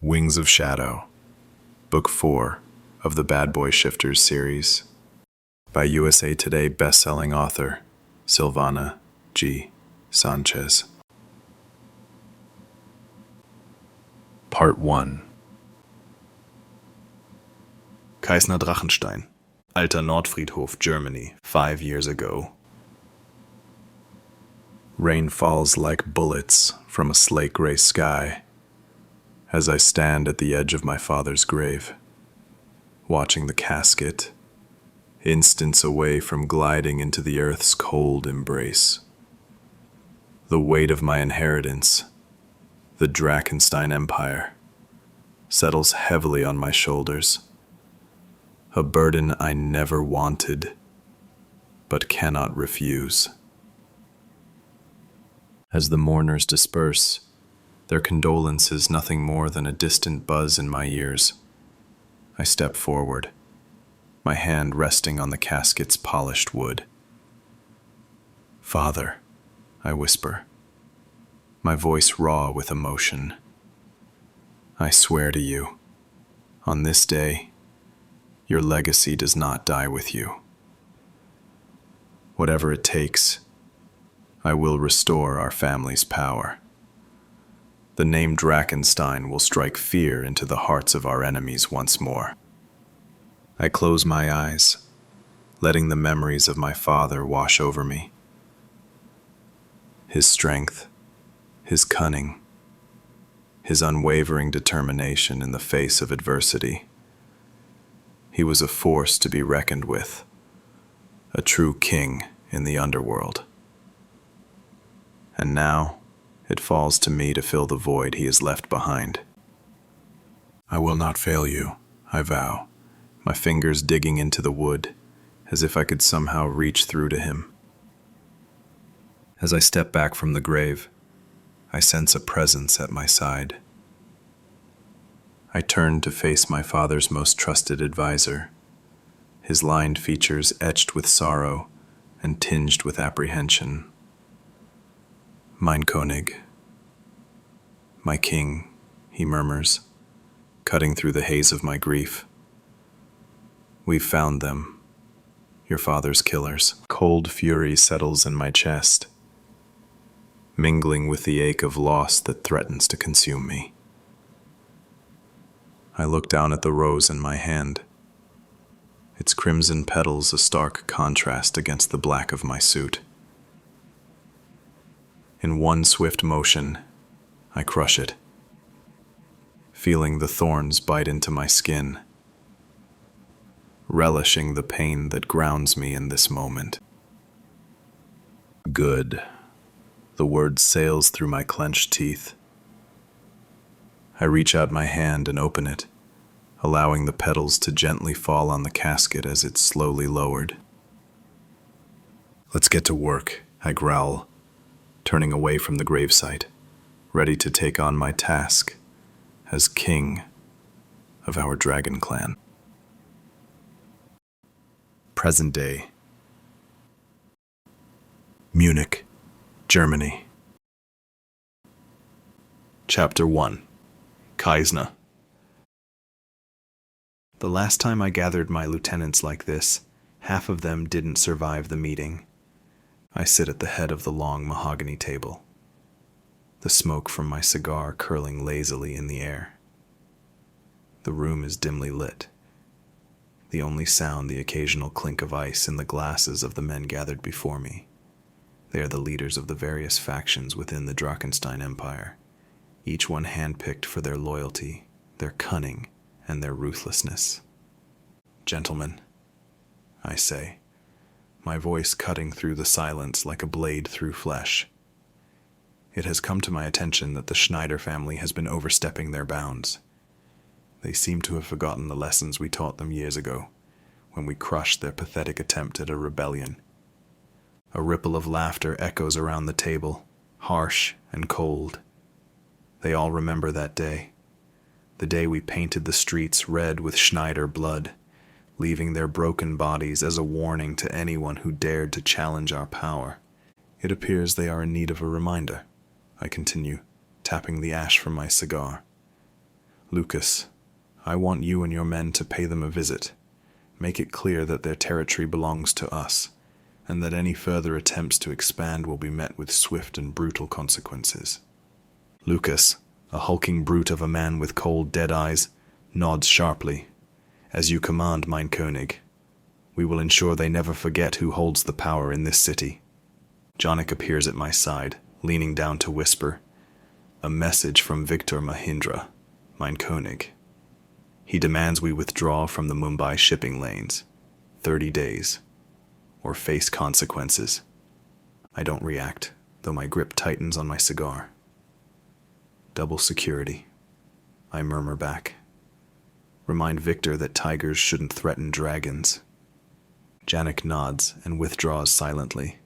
Wings of Shadow, Book 4 of the Bad Boy Shifters series, by USA Today best-selling author Silvana G. Sanchez. Part 1. Kaisner Drachentstein, Alter Nordfriedhof, Germany, 5 years ago. Rain falls like bullets from a slate-gray sky as I stand at the edge of my father's grave, watching the casket, instants away from gliding into the earth's cold embrace. The weight of my inheritance, the Drachentstein Empire, settles heavily on my shoulders, a burden I never wanted, but cannot refuse. As the mourners disperse, their condolences nothing more than a distant buzz in my ears, I step forward, my hand resting on the casket's polished wood. "Father," I whisper, my voice raw with emotion. "I swear to you, on this day, your legacy does not die with you. Whatever it takes, I will restore our family's power. The name Drachenstein will strike fear into the hearts of our enemies once more." I close my eyes, letting the memories of my father wash over me. His strength, his cunning, his unwavering determination in the face of adversity. He was a force to be reckoned with, a true king in the underworld. And now, it falls to me to fill the void he has left behind. I will not fail you, I vow, my fingers digging into the wood, as if I could somehow reach through to him. As I step back from the grave, I sense a presence at my side. I turn to face my father's most trusted advisor, his lined features etched with sorrow and tinged with apprehension. "Mein König, my king," he murmurs, cutting through the haze of my grief. "We've found them, your father's killers." Cold fury settles in my chest, mingling with the ache of loss that threatens to consume me. I look down at the rose in my hand, its crimson petals a stark contrast against the black of my suit. In one swift motion, I crush it, feeling the thorns bite into my skin, relishing the pain that grounds me in this moment. "Good," the word sails through my clenched teeth. I reach out my hand and open it, allowing the petals to gently fall on the casket as it's slowly lowered. "Let's get to work," I growl, turning away from the gravesite, ready to take on my task as king of our dragon clan. Present day. Munich, Germany. Chapter 1. Kaisner. The last time I gathered my lieutenants like this, half of them didn't survive the meeting. I sit at the head of the long mahogany table, the smoke from my cigar curling lazily in the air. The room is dimly lit, the only sound the occasional clink of ice in the glasses of the men gathered before me. They are the leaders of the various factions within the Drachenstein Empire, each one handpicked for their loyalty, their cunning, and their ruthlessness. "Gentlemen," I say, my voice cutting through the silence like a blade through flesh. It has come to my attention that the Schneider family has been overstepping their bounds. They seem to have forgotten the lessons we taught them years ago, when we crushed their pathetic attempt at a rebellion. A ripple of laughter echoes around the table, harsh and cold. They all remember that day, the day we painted the streets red with Schneider blood, leaving their broken bodies as a warning to anyone who dared to challenge our power. It appears they are in need of a reminder, I continue, tapping the ash from my cigar. Lucas, I want you and your men to pay them a visit. Make it clear that their territory belongs to us, and that any further attempts to expand will be met with swift and brutal consequences. Lucas, a hulking brute of a man with cold, dead eyes, nods sharply. As you command, mein König. We will ensure they never forget who holds the power in this city. Janik appears at my side, leaning down to whisper, "A message from Victor Mahindra, mein König. He demands we withdraw from the Mumbai shipping lanes, 30 days, or face consequences." I don't react, though my grip tightens on my cigar. "Double security," I murmur back. "Remind Victor that tigers shouldn't threaten dragons." Janik nods and withdraws silently.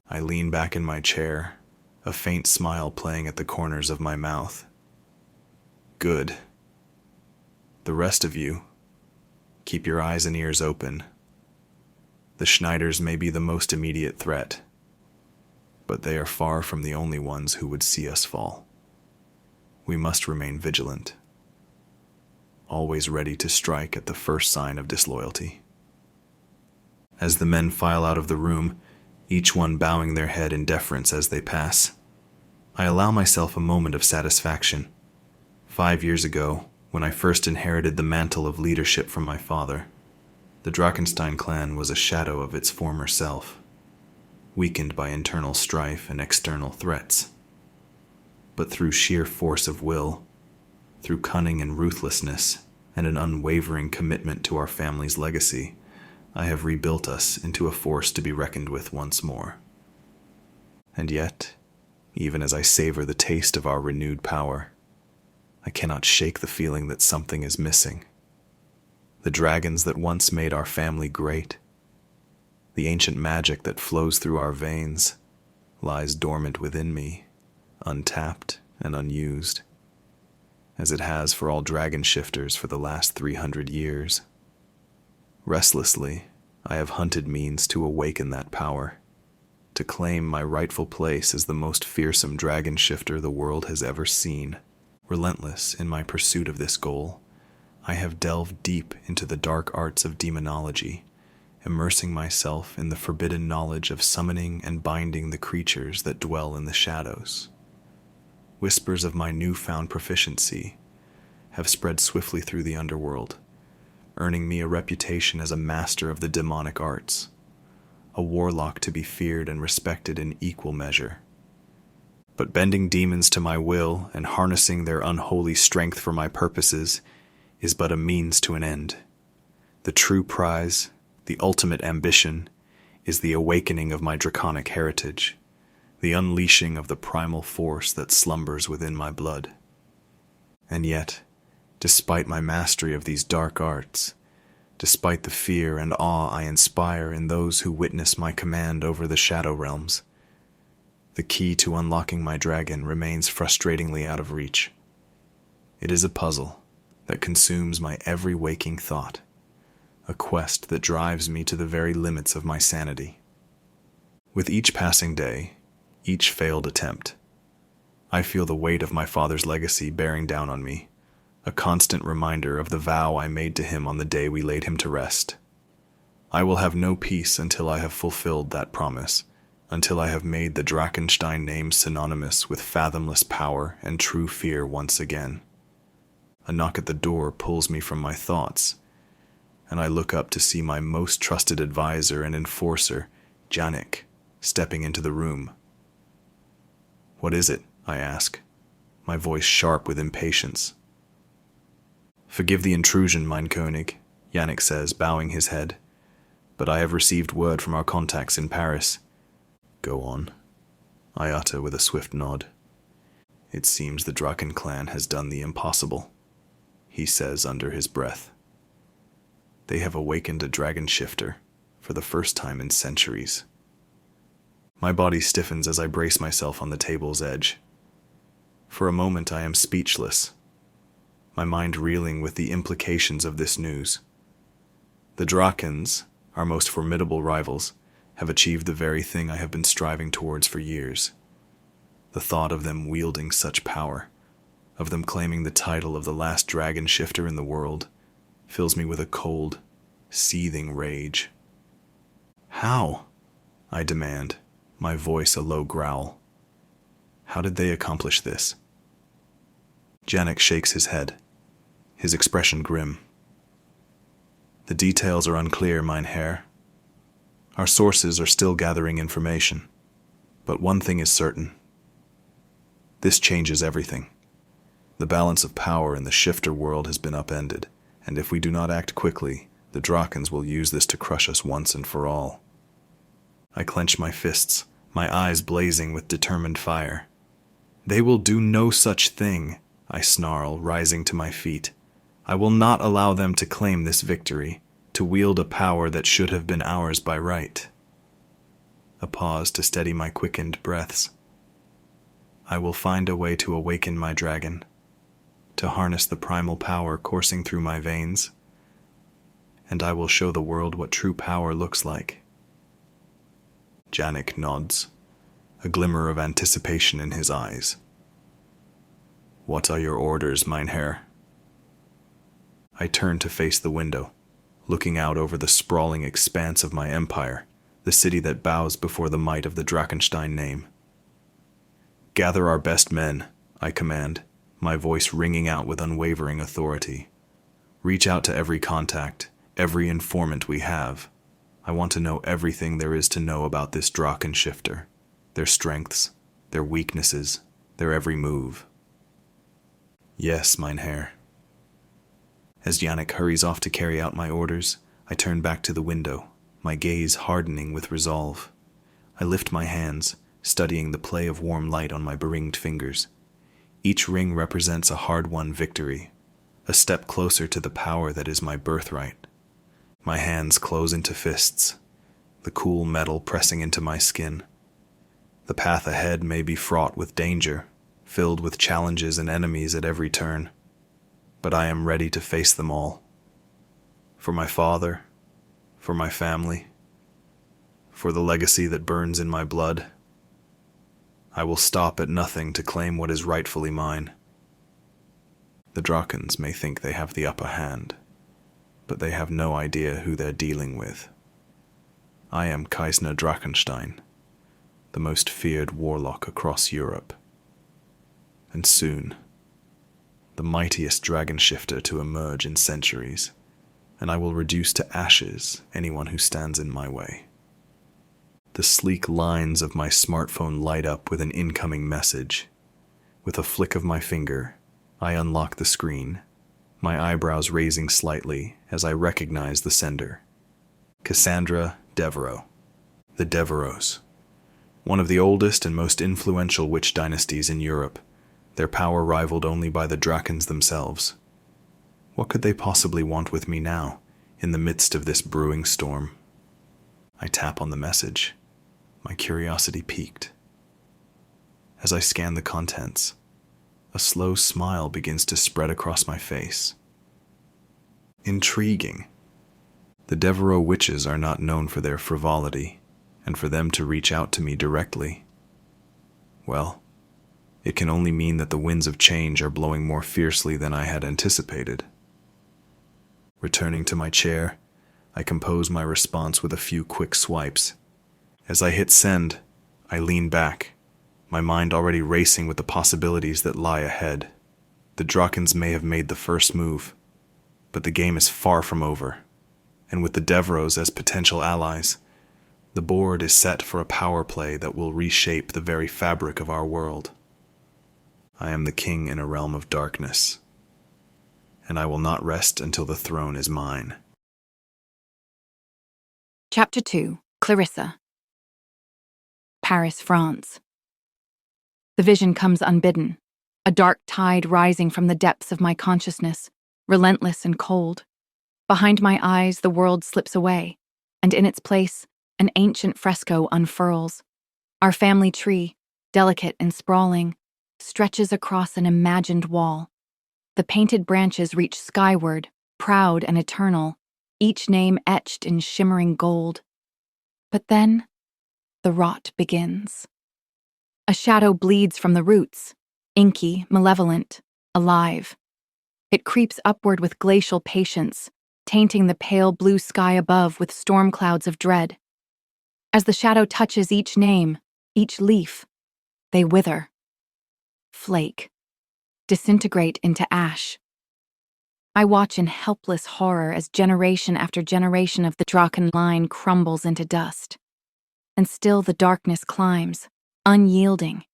I lean back in my chair, a faint smile playing at the corners of my mouth. Good. The rest of you, keep your eyes and ears open. The Schneiders may be the most immediate threat, but they are far from the only ones who would see us fall. We must remain vigilant, always ready to strike at the first sign of disloyalty. As the men file out of the room, each one bowing their head in deference as they pass, I allow myself a moment of satisfaction. 5 years ago, when I first inherited the mantle of leadership from my father, the Drachentstein clan was a shadow of its former self, weakened by internal strife and external threats. But through sheer force of will, through cunning and ruthlessness, and an unwavering commitment to our family's legacy, I have rebuilt us into a force to be reckoned with once more. And yet, even as I savor the taste of our renewed power, I cannot shake the feeling that something is missing. The dragons that once made our family great, the ancient magic that flows through our veins, lies dormant within me, untapped and unused, as it has for all dragon shifters for the last 300 years. Restlessly, I have hunted means to awaken that power, to claim my rightful place as the most fearsome dragon shifter the world has ever seen. Relentless in my pursuit of this goal, I have delved deep into the dark arts of demonology, immersing myself in the forbidden knowledge of summoning and binding the creatures that dwell in the shadows. Whispers of my newfound proficiency have spread swiftly through the underworld, earning me a reputation as a master of the demonic arts, a warlock to be feared and respected in equal measure. But bending demons to my will and harnessing their unholy strength for my purposes is but a means to an end. The true prize, the ultimate ambition, is the awakening of my draconic heritage, the unleashing of the primal force that slumbers within my blood. And yet, despite my mastery of these dark arts, despite the fear and awe I inspire in those who witness my command over the shadow realms, the key to unlocking my dragon remains frustratingly out of reach. It is a puzzle that consumes my every waking thought, a quest that drives me to the very limits of my sanity. With each passing day, each failed attempt, I feel the weight of my father's legacy bearing down on me, a constant reminder of the vow I made to him on the day we laid him to rest. I will have no peace until I have fulfilled that promise, until I have made the Drachenstein name synonymous with fathomless power and true fear once again. A knock at the door pulls me from my thoughts, and I look up to see my most trusted advisor and enforcer, Janik, stepping into the room. "What is it?" I ask, my voice sharp with impatience. "Forgive the intrusion, mein König," Janik says, bowing his head, "but I have received word from our contacts in Paris." "Go on," I utter with a swift nod. "It seems the Draken clan has done the impossible," he says under his breath. "They have awakened a dragon shifter for the first time in centuries." My body stiffens as I brace myself on the table's edge. For a moment I am speechless, my mind reeling with the implications of this news. The Drakens, our most formidable rivals, have achieved the very thing I have been striving towards for years. The thought of them wielding such power, of them claiming the title of the last dragon shifter in the world, fills me with a cold, seething rage. How? I demand, my voice a low growl. How did they accomplish this? Janek shakes his head, his expression grim. The details are unclear, mein Herr. Our sources are still gathering information, but one thing is certain. This changes everything. The balance of power in the shifter world has been upended, and if we do not act quickly, the Drakens will use this to crush us once and for all. I clench my fists, my eyes blazing with determined fire. They will do no such thing, I snarl, rising to my feet. I will not allow them to claim this victory, to wield a power that should have been ours by right. A pause to steady my quickened breaths. I will find a way to awaken my dragon, to harness the primal power coursing through my veins, and I will show the world what true power looks like. Janek nods, a glimmer of anticipation in his eyes. What are your orders, mein Herr? I turn to face the window, looking out over the sprawling expanse of my empire, the city that bows before the might of the Drachentstein name. Gather our best men, I command, my voice ringing out with unwavering authority. Reach out to every contact, every informant we have. I want to know everything there is to know about this Draken shifter, their strengths, their weaknesses, their every move. Yes, mein Herr. As Janek hurries off to carry out my orders, I turn back to the window, my gaze hardening with resolve. I lift my hands, studying the play of warm light on my beringed fingers. Each ring represents a hard-won victory, a step closer to the power that is my birthright. My hands close into fists, the cool metal pressing into my skin. The path ahead may be fraught with danger, filled with challenges and enemies at every turn, but I am ready to face them all. For my father, for my family, for the legacy that burns in my blood. I will stop at nothing to claim what is rightfully mine. The Drakens may think they have the upper hand, but they have no idea who they're dealing with. I am Kaisner Drachentstein, the most feared warlock across Europe. And soon, the mightiest dragon shifter to emerge in centuries, and I will reduce to ashes anyone who stands in my way. The sleek lines of my smartphone light up with an incoming message. With a flick of my finger, I unlock the screen, my eyebrows raising slightly as I recognize the sender. Cassandra Devereux. The Devereux, one of the oldest and most influential witch dynasties in Europe, their power rivaled only by the Drakens themselves. What could they possibly want with me now, in the midst of this brewing storm? I tap on the message, my curiosity piqued. As I scan the contents, a slow smile begins to spread across my face. Intriguing. The Devereux witches are not known for their frivolity, and for them to reach out to me directly, well, it can only mean that the winds of change are blowing more fiercely than I had anticipated. Returning to my chair, I compose my response with a few quick swipes. As I hit send, I lean back, my mind already racing with the possibilities that lie ahead. The Drakens may have made the first move, but the game is far from over, and with the Devereux as potential allies, the board is set for a power play that will reshape the very fabric of our world. I am the king in a realm of darkness, and I will not rest until the throne is mine. Chapter 2. Clarissa. Paris, France. The vision comes unbidden, a dark tide rising from the depths of my consciousness, relentless and cold. Behind my eyes, the world slips away, and in its place, an ancient fresco unfurls. Our family tree, delicate and sprawling, stretches across an imagined wall. The painted branches reach skyward, proud and eternal, each name etched in shimmering gold. But then, the rot begins. A shadow bleeds from the roots, inky, malevolent, alive. It creeps upward with glacial patience, tainting the pale blue sky above with storm clouds of dread. As the shadow touches each name, each leaf, they wither, flake, disintegrate into ash. I watch in helpless horror as generation after generation of the Draken line crumbles into dust. And still the darkness climbs, unyielding.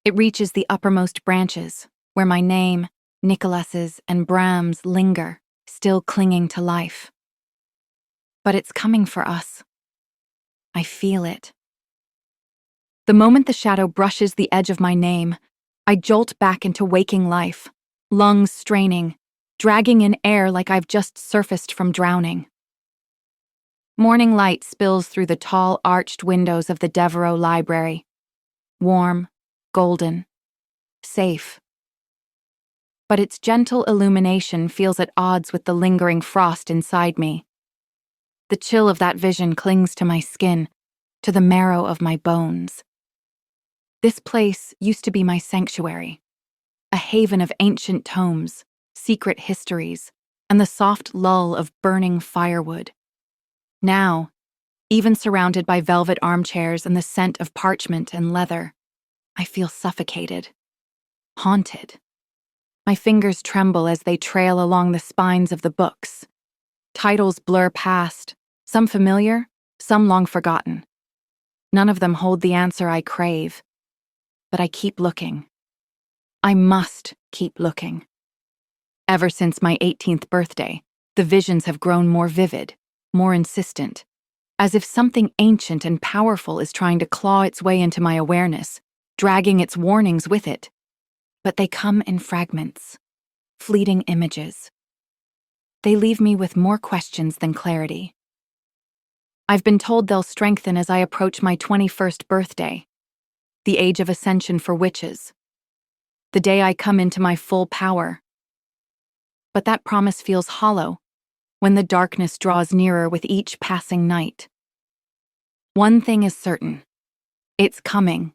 It reaches the uppermost branches, where my name, Nicholas's, and Bram's linger, still clinging to life. But it's coming for us. I feel it. The moment the shadow brushes the edge of my name, I jolt back into waking life, lungs straining, dragging in air like I've just surfaced from drowning. Morning light spills through the tall, arched windows of the Devereux Library. Warm, golden, safe. But its gentle illumination feels at odds with the lingering frost inside me. The chill of that vision clings to my skin, to the marrow of my bones. This place used to be my sanctuary, a haven of ancient tomes, secret histories, and the soft lull of burning firewood. Now, even surrounded by velvet armchairs and the scent of parchment and leather, I feel suffocated, haunted. My fingers tremble as they trail along the spines of the books. Titles blur past, some familiar, some long forgotten. None of them hold the answer I crave, but I keep looking. I must keep looking. Ever since my 18th birthday, the visions have grown more vivid, more insistent, as if something ancient and powerful is trying to claw its way into my awareness, dragging its warnings with it. But they come in fragments, fleeting images. They leave me with more questions than clarity. I've been told they'll strengthen as I approach my 21st birthday, the age of ascension for witches, the day I come into my full power. But that promise feels hollow when the darkness draws nearer with each passing night. One thing is certain. It's coming.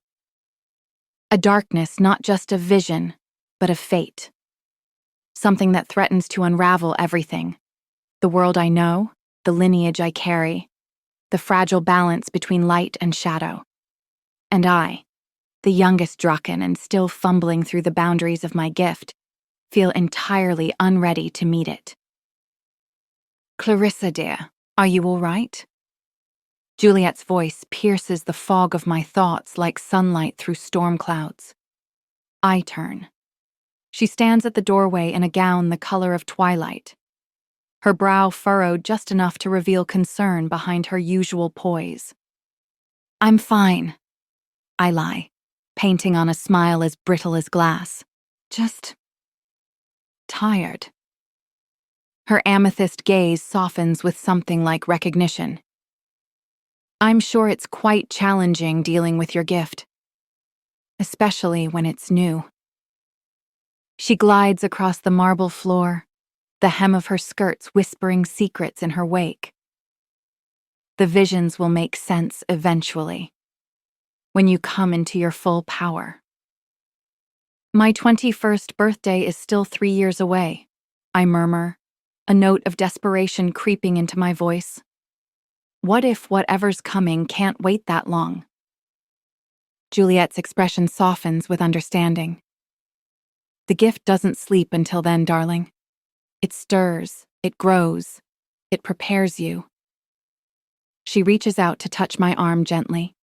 A darkness not just of vision, but of fate. Something that threatens to unravel everything. The world I know, the lineage I carry, the fragile balance between light and shadow. And I, the youngest Draken and still fumbling through the boundaries of my gift, feel entirely unready to meet it. Clarissa, dear, are you all right? Juliet's voice pierces the fog of my thoughts like sunlight through storm clouds. I turn. She stands at the doorway in a gown the color of twilight, her brow furrowed just enough to reveal concern behind her usual poise. I'm fine, I lie, painting on a smile as brittle as glass. Just tired. Her amethyst gaze softens with something like recognition. I'm sure it's quite challenging dealing with your gift, especially when it's new. She glides across the marble floor, the hem of her skirts whispering secrets in her wake. The visions will make sense eventually, when you come into your full power. My 21st birthday is still 3 years away, I murmur, a note of desperation creeping into my voice. What if whatever's coming can't wait that long? Juliet's expression softens with understanding. The gift doesn't sleep until then, darling. It stirs, it grows, it prepares you. She reaches out to touch my arm gently.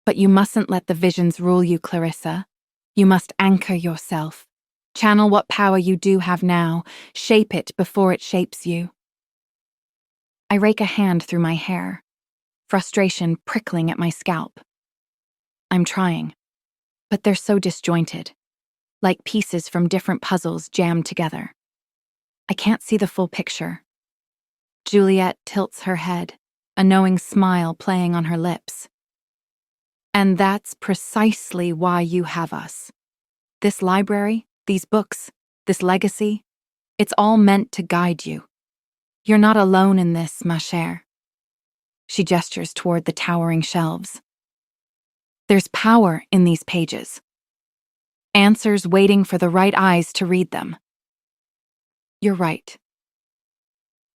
But you mustn't let the visions rule you, Clarissa. You must anchor yourself. Channel what power you do have now, shape it before it shapes you. I rake a hand through my hair, frustration prickling at my scalp. I'm trying, but they're so disjointed, like pieces from different puzzles jammed together. I can't see the full picture. Juliet tilts her head, a knowing smile playing on her lips. And that's precisely why you have us. This library, these books, this legacy, it's all meant to guide you. You're not alone in this, ma chère. She gestures toward the towering shelves. There's power in these pages. answers waiting for the right eyes to read them. You're right.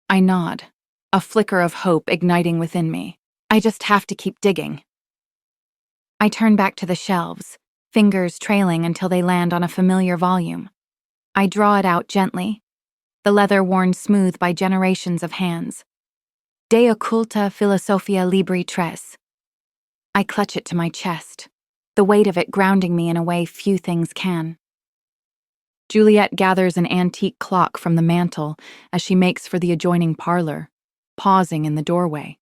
I nod, a flicker of hope igniting within me. I just have to keep digging. I turn back to the shelves, fingers trailing until they land on a familiar volume. I draw it out gently, the leather worn smooth by generations of hands. De occulta philosophia libri tres. I clutch it to my chest, the weight of it grounding me in a way few things can. Juliet gathers an antique clock from the mantel as she makes for the adjoining parlor, pausing in the doorway.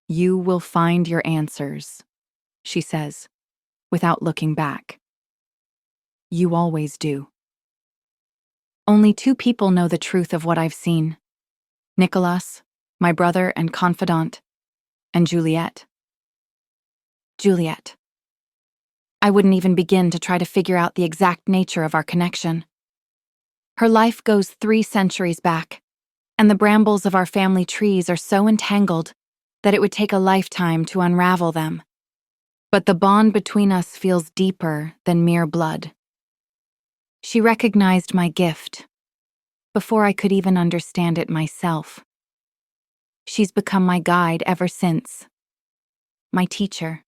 You will find your answers, she says, without looking back. You always do. Only two people know the truth of what I've seen. Nicholas, my brother and confidant, and Juliet. Juliet. I wouldn't even begin to try to figure out the exact nature of our connection. Her life goes 3 centuries back, and the brambles of our family trees are so entangled that it would take a lifetime to unravel them. But the bond between us feels deeper than mere blood. She recognized my gift before I could even understand it myself. She's become my guide ever since, my teacher,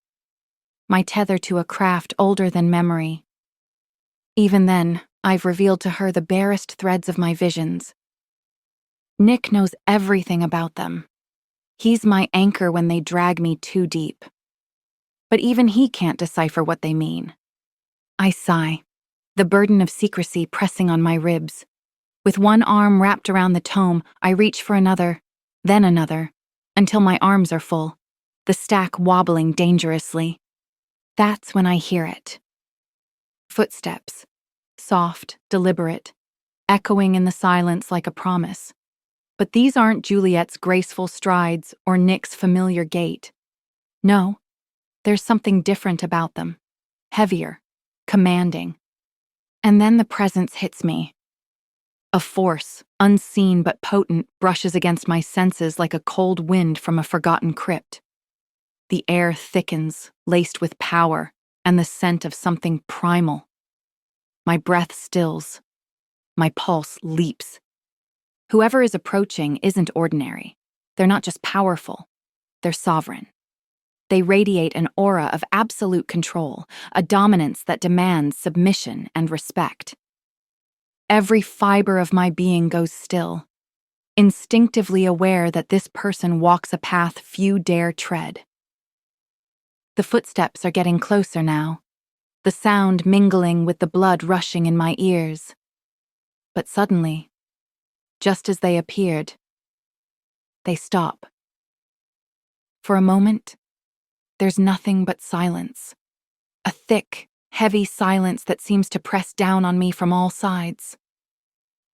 my tether to a craft older than memory. Even then, I've revealed to her the barest threads of my visions. Nick knows everything about them. He's my anchor when they drag me too deep. But even he can't decipher what they mean. I sigh, the burden of secrecy pressing on my ribs. With one arm wrapped around the tome, I reach for another, then another, until my arms are full, the stack wobbling dangerously. That's when I hear it. Footsteps, soft, deliberate, echoing in the silence like a promise. But these aren't Juliet's graceful strides or Nick's familiar gait. No, there's something different about them. Heavier, commanding. And then the presence hits me. A force, unseen but potent, brushes against my senses like a cold wind from a forgotten crypt. The air thickens, laced with power, and the scent of something primal. My breath stills. My pulse leaps. Whoever is approaching isn't ordinary. They're not just powerful. They're sovereign. They radiate an aura of absolute control, a dominance that demands submission and respect. Every fiber of my being goes still, instinctively aware that this person walks a path few dare tread. The footsteps are getting closer now, the sound mingling with the blood rushing in my ears. But suddenly, just as they appeared, they stop. For a moment, there's nothing but silence. A thick, heavy silence that seems to press down on me from all sides.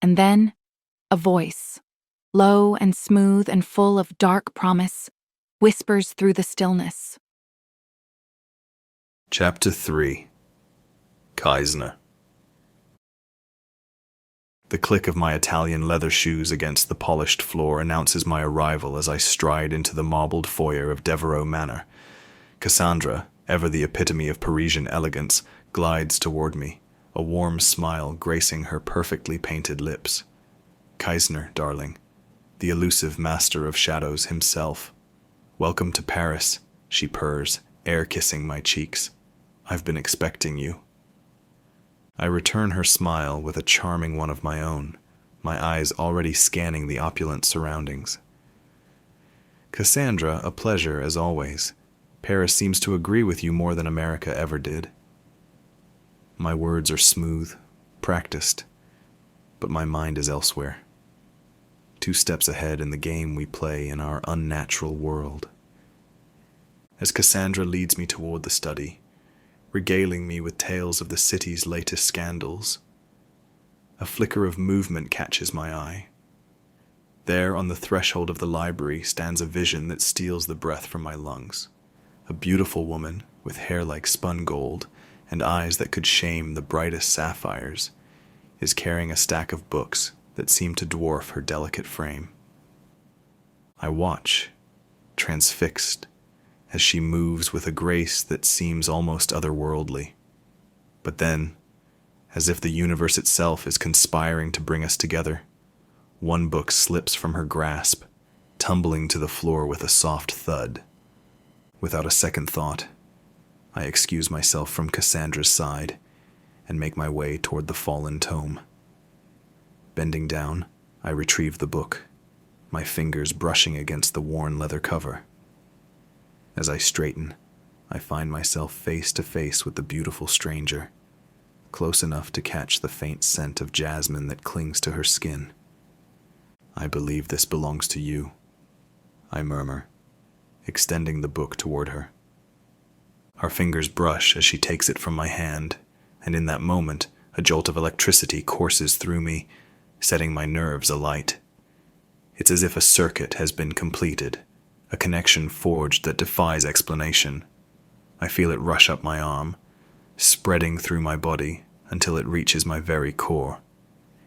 And then, a voice, low and smooth and full of dark promise, whispers through the stillness. Chapter 3. Kaisner. The click of my Italian leather shoes against the polished floor announces my arrival as I stride into the marbled foyer of Devereux Manor. Cassandra, ever the epitome of Parisian elegance, glides toward me, a warm smile gracing her perfectly painted lips. Kaisner, darling, the elusive master of shadows himself. Welcome to Paris, she purrs, air-kissing my cheeks. I've been expecting you. I return her smile with a charming one of my own, my eyes already scanning the opulent surroundings. Cassandra, a pleasure as always. Paris seems to agree with you more than America ever did. My words are smooth, practiced, but my mind is elsewhere. 2 steps ahead in the game we play in our unnatural world. As Cassandra leads me toward the study, regaling me with tales of the city's latest scandals, a flicker of movement catches my eye. There, on the threshold of the library, stands a vision that steals the breath from my lungs. A beautiful woman with hair like spun gold and eyes that could shame the brightest sapphires is carrying a stack of books that seem to dwarf her delicate frame. I watch, transfixed, as she moves with a grace that seems almost otherworldly. But then, as if the universe itself is conspiring to bring us together, one book slips from her grasp, tumbling to the floor with a soft thud. Without a second thought, I excuse myself from Cassandra's side and make my way toward the fallen tome. Bending down, I retrieve the book, my fingers brushing against the worn leather cover. As I straighten, I find myself face to face with the beautiful stranger, close enough to catch the faint scent of jasmine that clings to her skin. "I believe this belongs to you," I murmur, extending the book toward her. Our fingers brush as she takes it from my hand, and in that moment, a jolt of electricity courses through me, setting my nerves alight. It's as if a circuit has been completed, a connection forged that defies explanation. I feel it rush up my arm, spreading through my body until it reaches my very core,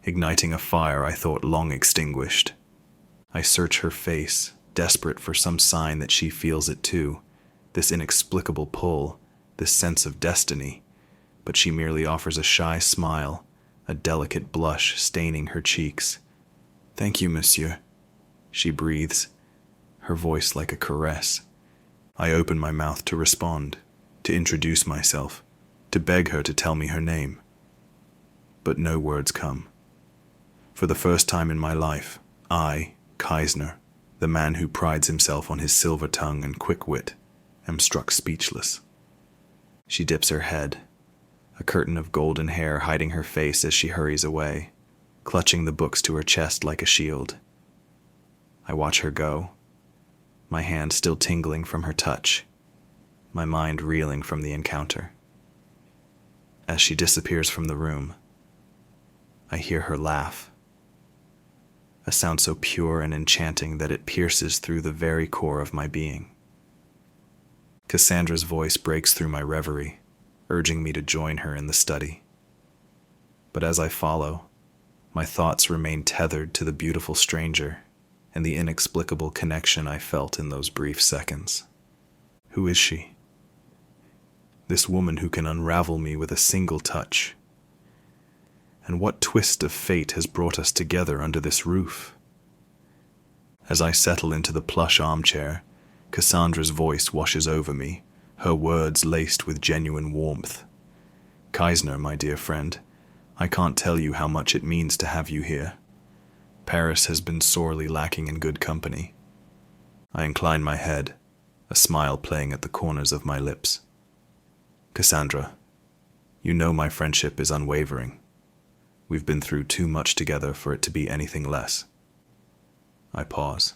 igniting a fire I thought long extinguished. I search her face, desperate for some sign that she feels it too, this inexplicable pull, this sense of destiny, but she merely offers a shy smile, a delicate blush staining her cheeks. "Thank you, monsieur," she breathes, her voice like a caress. I open my mouth to respond, to introduce myself, to beg her to tell me her name. But no words come. For the first time in my life, I, Kaisner, the man who prides himself on his silver tongue and quick wit, am struck speechless. She dips her head, a curtain of golden hair hiding her face as she hurries away, clutching the books to her chest like a shield. I watch her go, my hand still tingling from her touch, my mind reeling from the encounter. As she disappears from the room, I hear her laugh, a sound so pure and enchanting that it pierces through the very core of my being. Cassandra's voice breaks through my reverie, urging me to join her in the study. But as I follow, my thoughts remain tethered to the beautiful stranger and the inexplicable connection I felt in those brief seconds. Who is she? This woman who can unravel me with a single touch. And what twist of fate has brought us together under this roof? As I settle into the plush armchair, Cassandra's voice washes over me, her words laced with genuine warmth. "Kaisner, my dear friend, I can't tell you how much it means to have you here. Paris has been sorely lacking in good company." I incline my head, a smile playing at the corners of my lips. "Cassandra, you know my friendship is unwavering. We've been through too much together for it to be anything less." I pause,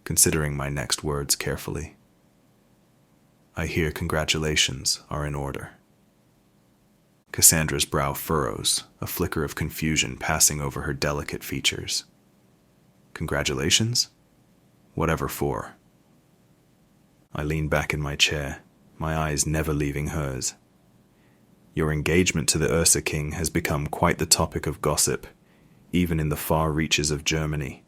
considering my next words carefully. "I hear congratulations are in order." Cassandra's brow furrows, a flicker of confusion passing over her delicate features. "Congratulations? Whatever for?" I lean back in my chair, my eyes never leaving hers. "Your engagement to the Ursa King has become quite the topic of gossip, even in the far reaches of Germany.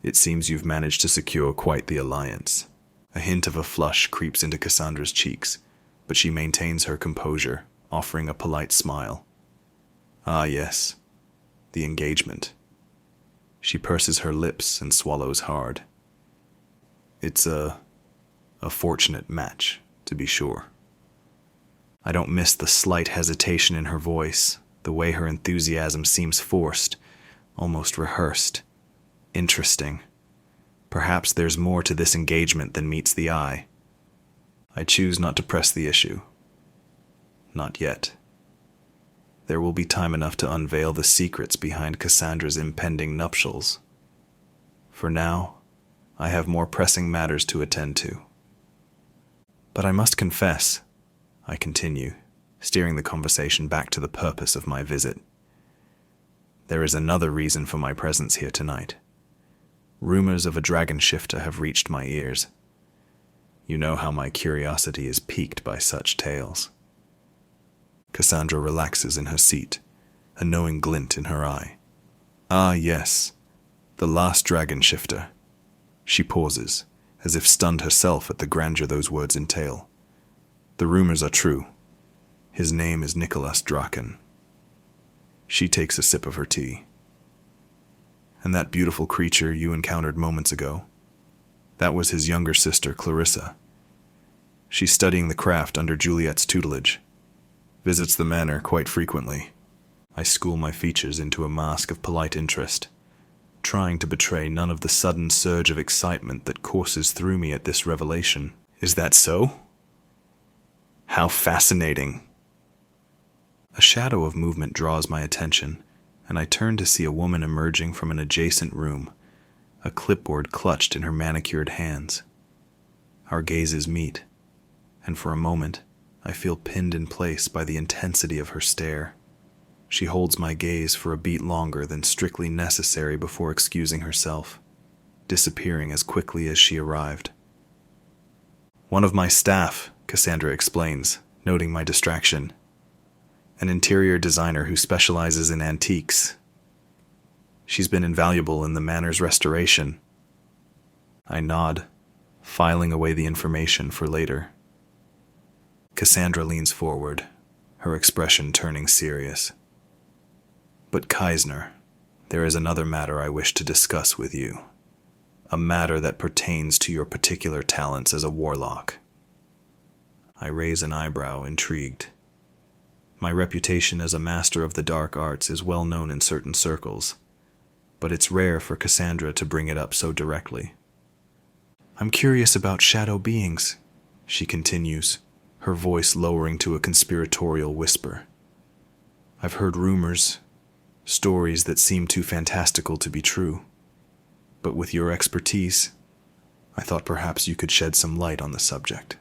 It seems you've managed to secure quite the alliance." A hint of a flush creeps into Cassandra's cheeks, but she maintains her composure, offering a polite smile. "Ah, yes, the engagement." She purses her lips and swallows hard. "It's a fortunate match, to be sure." I don't miss the slight hesitation in her voice, the way her enthusiasm seems forced, almost rehearsed. Interesting. Perhaps there's more to this engagement than meets the eye. I choose not to press the issue. Not yet. There will be time enough to unveil the secrets behind Cassandra's impending nuptials. For now, I have more pressing matters to attend to. "But I must confess," I continue, steering the conversation back to the purpose of my visit. "There is another reason for my presence here tonight. Rumors of a dragon shifter have reached my ears. You know how my curiosity is piqued by such tales." Cassandra relaxes in her seat, a knowing glint in her eye. "Ah, yes, the last dragon shifter." She pauses, as if stunned herself at the grandeur those words entail. "The rumors are true. His name is Clarissa Draken. She takes a sip of her tea. And that beautiful creature you encountered moments ago, that was his younger sister, Clarissa. She's studying the craft under Juliet's tutelage, visits the manor quite frequently. I school my features into a mask of polite interest, trying to betray none of the sudden surge of excitement that courses through me at this revelation. Is that so? How fascinating. A shadow of movement draws my attention, and I turn to see a woman emerging from an adjacent room, a clipboard clutched in her manicured hands. Our gazes meet, and for a moment, I feel pinned in place by the intensity of her stare. She holds my gaze for a beat longer than strictly necessary before excusing herself, disappearing as quickly as she arrived. One of my staff, Cassandra explains, noting my distraction. An interior designer who specializes in antiques. She's been invaluable in the manor's restoration. I nod, filing away the information for later. Cassandra leans forward, her expression turning serious. But Kaisner, there is another matter I wish to discuss with you. A matter that pertains to your particular talents as a warlock. I raise an eyebrow, intrigued. My reputation as a master of the dark arts is well known in certain circles, but it's rare for Cassandra to bring it up so directly. I'm curious about shadow beings, she continues, her voice lowering to a conspiratorial whisper. I've heard rumors, stories that seem too fantastical to be true, but with your expertise, I thought perhaps you could shed some light on the subject.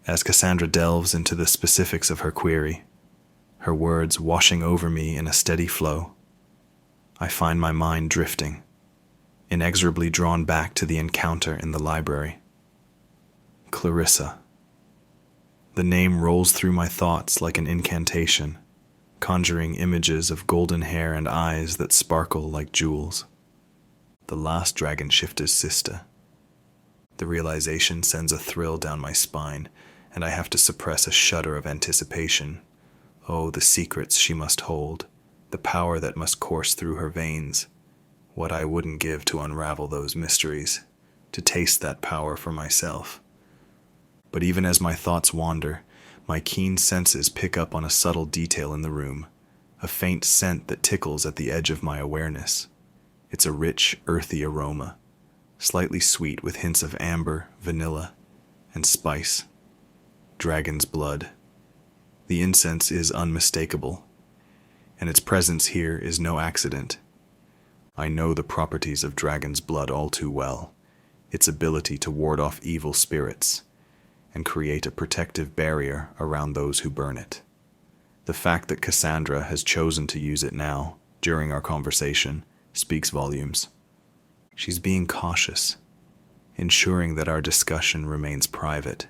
As Cassandra delves into the specifics of her query, her words washing over me in a steady flow, I find my mind drifting, inexorably drawn back to the encounter in the library. Clarissa. The name rolls through my thoughts like an incantation, conjuring images of golden hair and eyes that sparkle like jewels. The last dragon shifter's sister. The realization sends a thrill down my spine, and I have to suppress a shudder of anticipation. Oh, the secrets she must hold, the power that must course through her veins. What I wouldn't give to unravel those mysteries, to taste that power for myself. But even as my thoughts wander, my keen senses pick up on a subtle detail in the room, a faint scent that tickles at the edge of my awareness. It's a rich, earthy aroma, slightly sweet with hints of amber, vanilla, and spice. Dragon's blood. The incense is unmistakable, and its presence here is no accident. I know the properties of dragon's blood all too well, its ability to ward off evil spirits, and create a protective barrier around those who burn it. The fact that Cassandra has chosen to use it now, during our conversation, speaks volumes. She's being cautious, ensuring that our discussion remains private,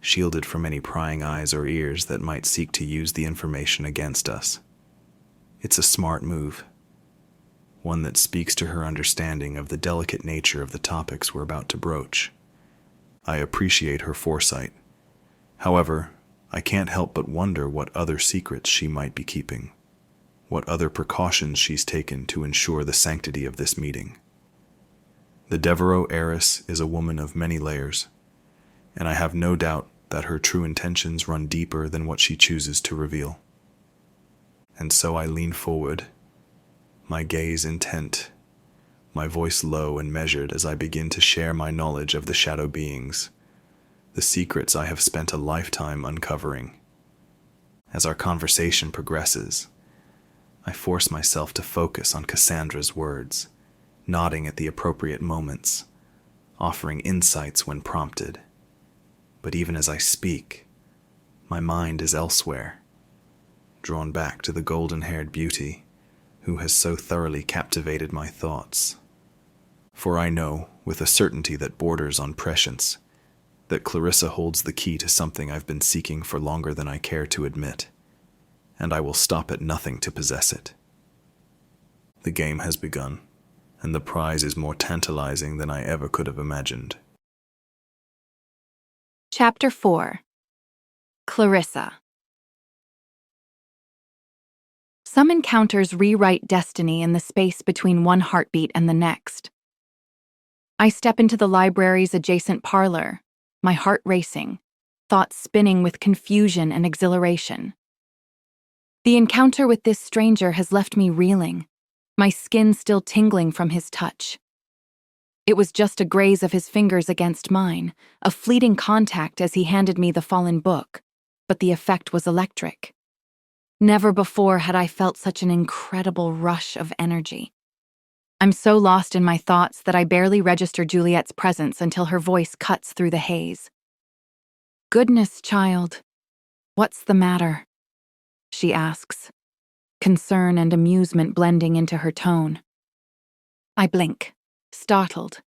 shielded from any prying eyes or ears that might seek to use the information against us. It's a smart move, one that speaks to her understanding of the delicate nature of the topics we're about to broach. I appreciate her foresight. However, I can't help but wonder what other secrets she might be keeping, what other precautions she's taken to ensure the sanctity of this meeting. The Devereaux heiress is a woman of many layers, and I have no doubt that her true intentions run deeper than what she chooses to reveal. And so I lean forward, my gaze intent, my voice low and measured as I begin to share my knowledge of the shadow beings, the secrets I have spent a lifetime uncovering. As our conversation progresses, I force myself to focus on Cassandra's words, nodding at the appropriate moments, offering insights when prompted. But even as I speak, my mind is elsewhere, drawn back to the golden-haired beauty who has so thoroughly captivated my thoughts. For I know, with a certainty that borders on prescience, that Clarissa holds the key to something I've been seeking for longer than I care to admit, and I will stop at nothing to possess it. The game has begun, and the prize is more tantalizing than I ever could have imagined. Chapter 4. Clarissa. Some encounters rewrite destiny in the space between one heartbeat and the next. I step into the library's adjacent parlor, my heart racing, thoughts spinning with confusion and exhilaration. The encounter with this stranger has left me reeling, my skin still tingling from his touch. It was just a graze of his fingers against mine, a fleeting contact as he handed me the fallen book, but the effect was electric. Never before had I felt such an incredible rush of energy. I'm so lost in my thoughts that I barely register Juliet's presence until her voice cuts through the haze. "Goodness, child, what's the matter?" she asks, concern and amusement blending into her tone. I blink, startled.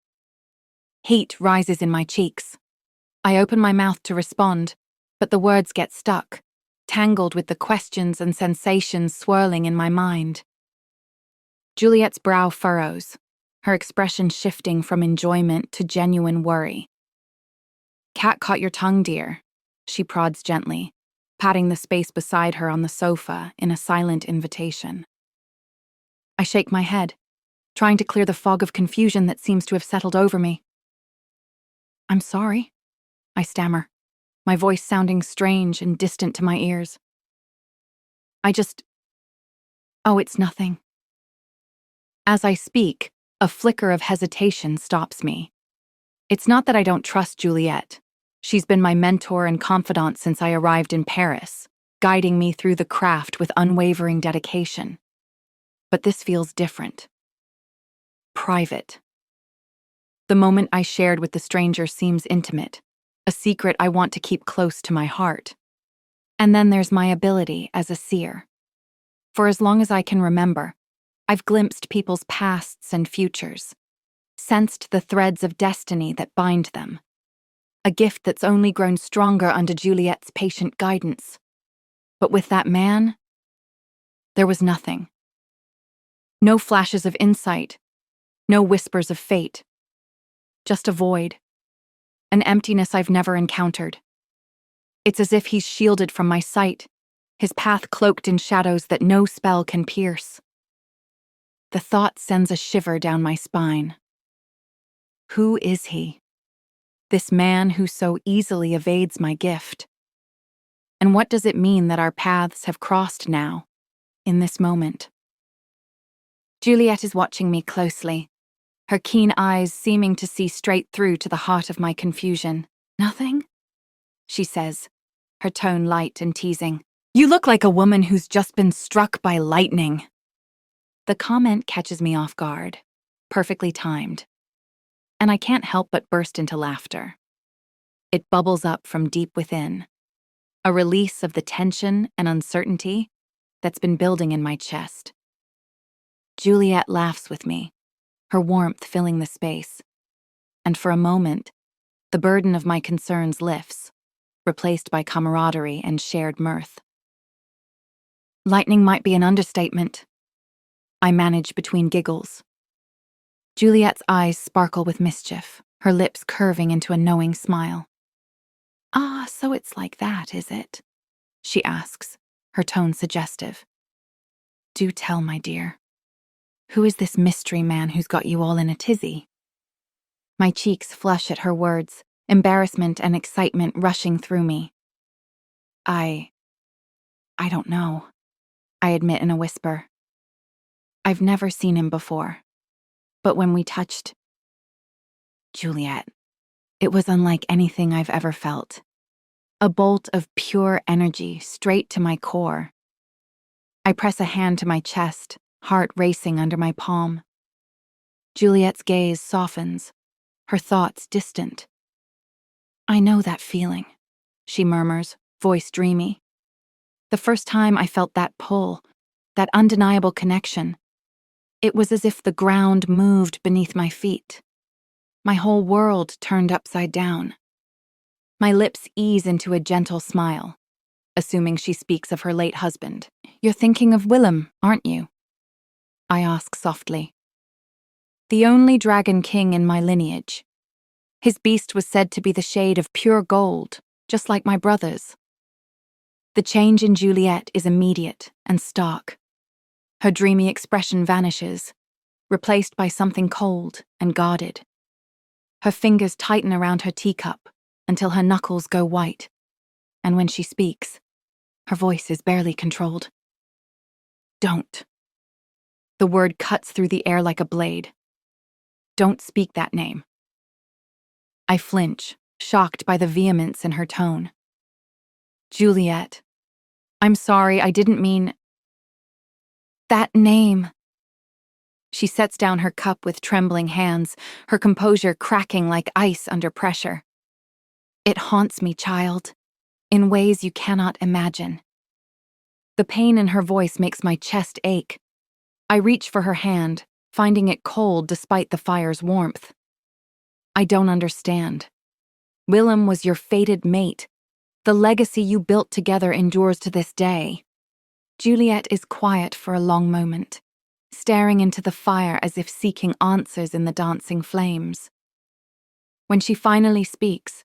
Heat rises in my cheeks. I open my mouth to respond, but the words get stuck, tangled with the questions and sensations swirling in my mind. Juliet's brow furrows, her expression shifting from enjoyment to genuine worry. "Cat caught your tongue, dear," she prods gently, patting the space beside her on the sofa in a silent invitation. I shake my head, trying to clear the fog of confusion that seems to have settled over me. "I'm sorry," I stammer, my voice sounding strange and distant to my ears. Oh, it's nothing." As I speak, a flicker of hesitation stops me. It's not that I don't trust Juliet. She's been my mentor and confidant since I arrived in Paris, guiding me through the craft with unwavering dedication. But this feels different. Private. The moment I shared with the stranger seems intimate, a secret I want to keep close to my heart. And then there's my ability as a seer. For as long as I can remember, I've glimpsed people's pasts and futures, sensed the threads of destiny that bind them. A gift that's only grown stronger under Juliet's patient guidance. But with that man, there was nothing. No flashes of insight, no whispers of fate. Just a void, an emptiness I've never encountered. It's as if he's shielded from my sight, his path cloaked in shadows that no spell can pierce. The thought sends a shiver down my spine. Who is he? This man who so easily evades my gift. And what does it mean that our paths have crossed now, in this moment? Juliet is watching me closely, her keen eyes seeming to see straight through to the heart of my confusion. "Nothing?" she says, her tone light and teasing. "You look like a woman who's just been struck by lightning." The comment catches me off guard, perfectly timed, and I can't help but burst into laughter. It bubbles up from deep within, a release of the tension and uncertainty that's been building in my chest. Juliet laughs with me, her warmth filling the space, and for a moment, the burden of my concerns lifts, replaced by camaraderie and shared mirth. Lightning might be an understatement, I manage between giggles. Juliet's eyes sparkle with mischief, her lips curving into a knowing smile. "Ah, so it's like that, is it?" she asks, her tone suggestive. "Do tell, my dear. Who is this mystery man who's got you all in a tizzy?" My cheeks flush at her words, embarrassment and excitement rushing through me. I don't know, I admit in a whisper. I've never seen him before, but when we touched, Juliet, it was unlike anything I've ever felt. A bolt of pure energy straight to my core. I press a hand to my chest, heart racing under my palm. Juliet's gaze softens, her thoughts distant. "I know that feeling," she murmurs, voice dreamy. "The first time I felt that pull, that undeniable connection, it was as if the ground moved beneath my feet. My whole world turned upside down." My lips ease into a gentle smile, assuming she speaks of her late husband. "You're thinking of Willem, aren't you?" I ask softly. "The only dragon king in my lineage. His beast was said to be the shade of pure gold, just like my brother's." The change in Juliet is immediate and stark. Her dreamy expression vanishes, replaced by something cold and guarded. Her fingers tighten around her teacup until her knuckles go white, and when she speaks, her voice is barely controlled. Don't. The word cuts through the air like a blade. Don't speak that name. I flinch, shocked by the vehemence in her tone. Juliet, I'm sorry, I didn't mean... That name. She sets down her cup with trembling hands, her composure cracking like ice under pressure. It haunts me, child, in ways you cannot imagine. The pain in her voice makes my chest ache. I reach for her hand, finding it cold despite the fire's warmth. I don't understand. Willem was your fated mate. The legacy you built together endures to this day. Juliet is quiet for a long moment, staring into the fire as if seeking answers in the dancing flames. When she finally speaks,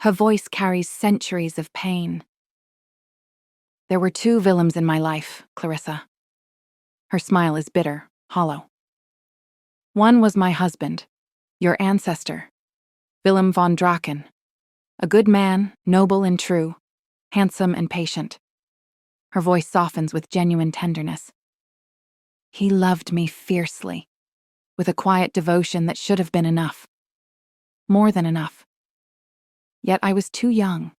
her voice carries centuries of pain. There were 2 Willems in my life, Clarissa. Her smile is bitter, hollow. One was my husband, your ancestor, Willem von Draken. A good man, noble and true, handsome and patient. Her voice softens with genuine tenderness. He loved me fiercely, with a quiet devotion that should have been enough. More than enough. Yet I was too young,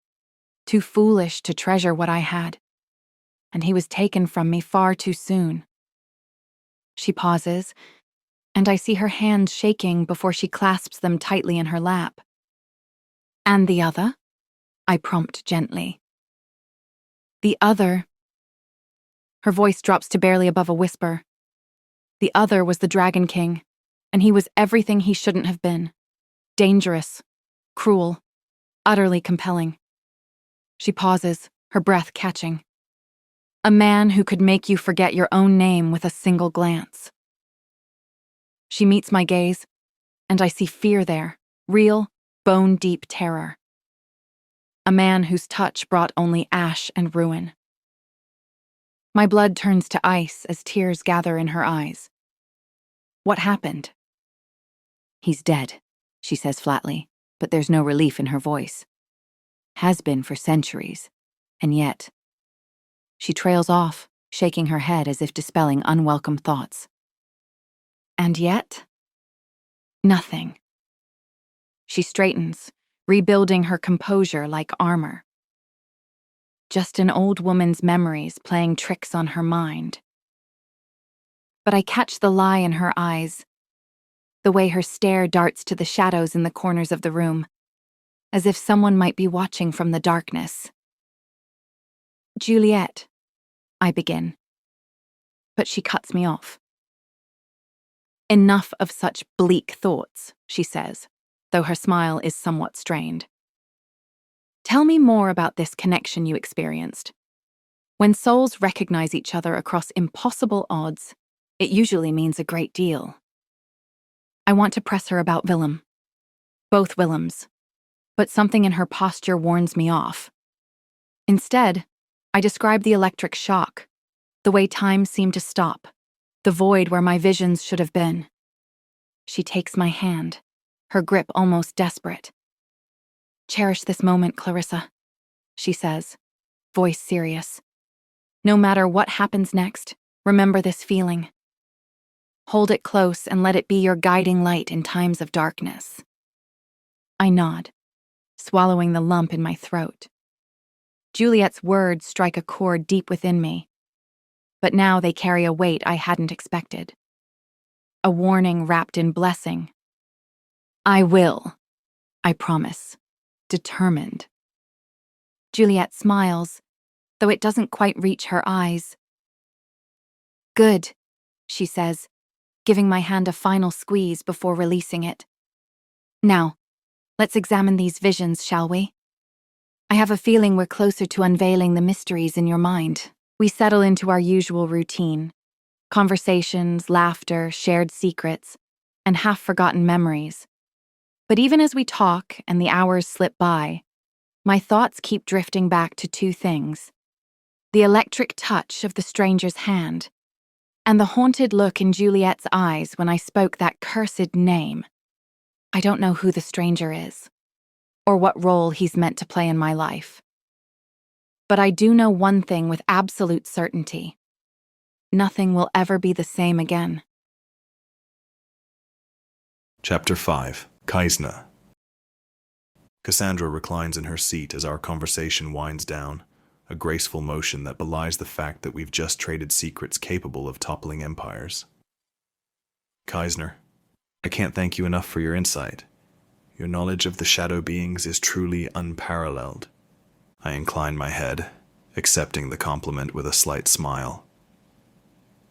too foolish to treasure what I had, and he was taken from me far too soon. She pauses, and I see her hands shaking before she clasps them tightly in her lap. And the other? I prompt gently. The other... Her voice drops to barely above a whisper. The other was the Dragon King, and he was everything he shouldn't have been. Dangerous, cruel, utterly compelling. She pauses, her breath catching. A man who could make you forget your own name with a single glance. She meets my gaze, and I see fear there, real, bone-deep terror. A man whose touch brought only ash and ruin. My blood turns to ice as tears gather in her eyes. What happened? He's dead, she says flatly, but there's no relief in her voice. Has been for centuries, and yet... She trails off, shaking her head as if dispelling unwelcome thoughts. And yet... nothing. She straightens, rebuilding her composure like armor. Just an old woman's memories playing tricks on her mind. But I catch the lie in her eyes, the way her stare darts to the shadows in the corners of the room, as if someone might be watching from the darkness. Juliet, I begin, but she cuts me off. Enough of such bleak thoughts, she says, though her smile is somewhat strained. Tell me more about this connection you experienced. When souls recognize each other across impossible odds, it usually means a great deal. I want to press her about Willem. Both Willems. But something in her posture warns me off. Instead, I describe the electric shock, the way time seemed to stop, the void where my visions should have been. She takes my hand, her grip almost desperate. Cherish this moment, Clarissa, she says, voice serious. No matter what happens next, remember this feeling. Hold it close and let it be your guiding light in times of darkness. I nod, swallowing the lump in my throat. Juliet's words strike a chord deep within me, but now they carry a weight I hadn't expected. A warning wrapped in blessing. I will, I promise, determined. Juliet smiles, though it doesn't quite reach her eyes. Good, she says, giving my hand a final squeeze before releasing it. Now, let's examine these visions, shall we? I have a feeling we're closer to unveiling the mysteries in your mind. We settle into our usual routine. Conversations, laughter, shared secrets, and half-forgotten memories. But even as we talk and the hours slip by, my thoughts keep drifting back to 2 things. The electric touch of the stranger's hand, And the haunted look in Juliet's eyes when I spoke that cursed name. I don't know who the stranger is, or what role he's meant to play in my life. But I do know one thing with absolute certainty. Nothing will ever be the same again. Chapter 5. Kaisner. Cassandra reclines in her seat as our conversation winds down, a graceful motion that belies the fact that we've just traded secrets capable of toppling empires. Kaisner, I can't thank you enough for your insight. Your knowledge of the shadow beings is truly unparalleled. I incline my head, accepting the compliment with a slight smile.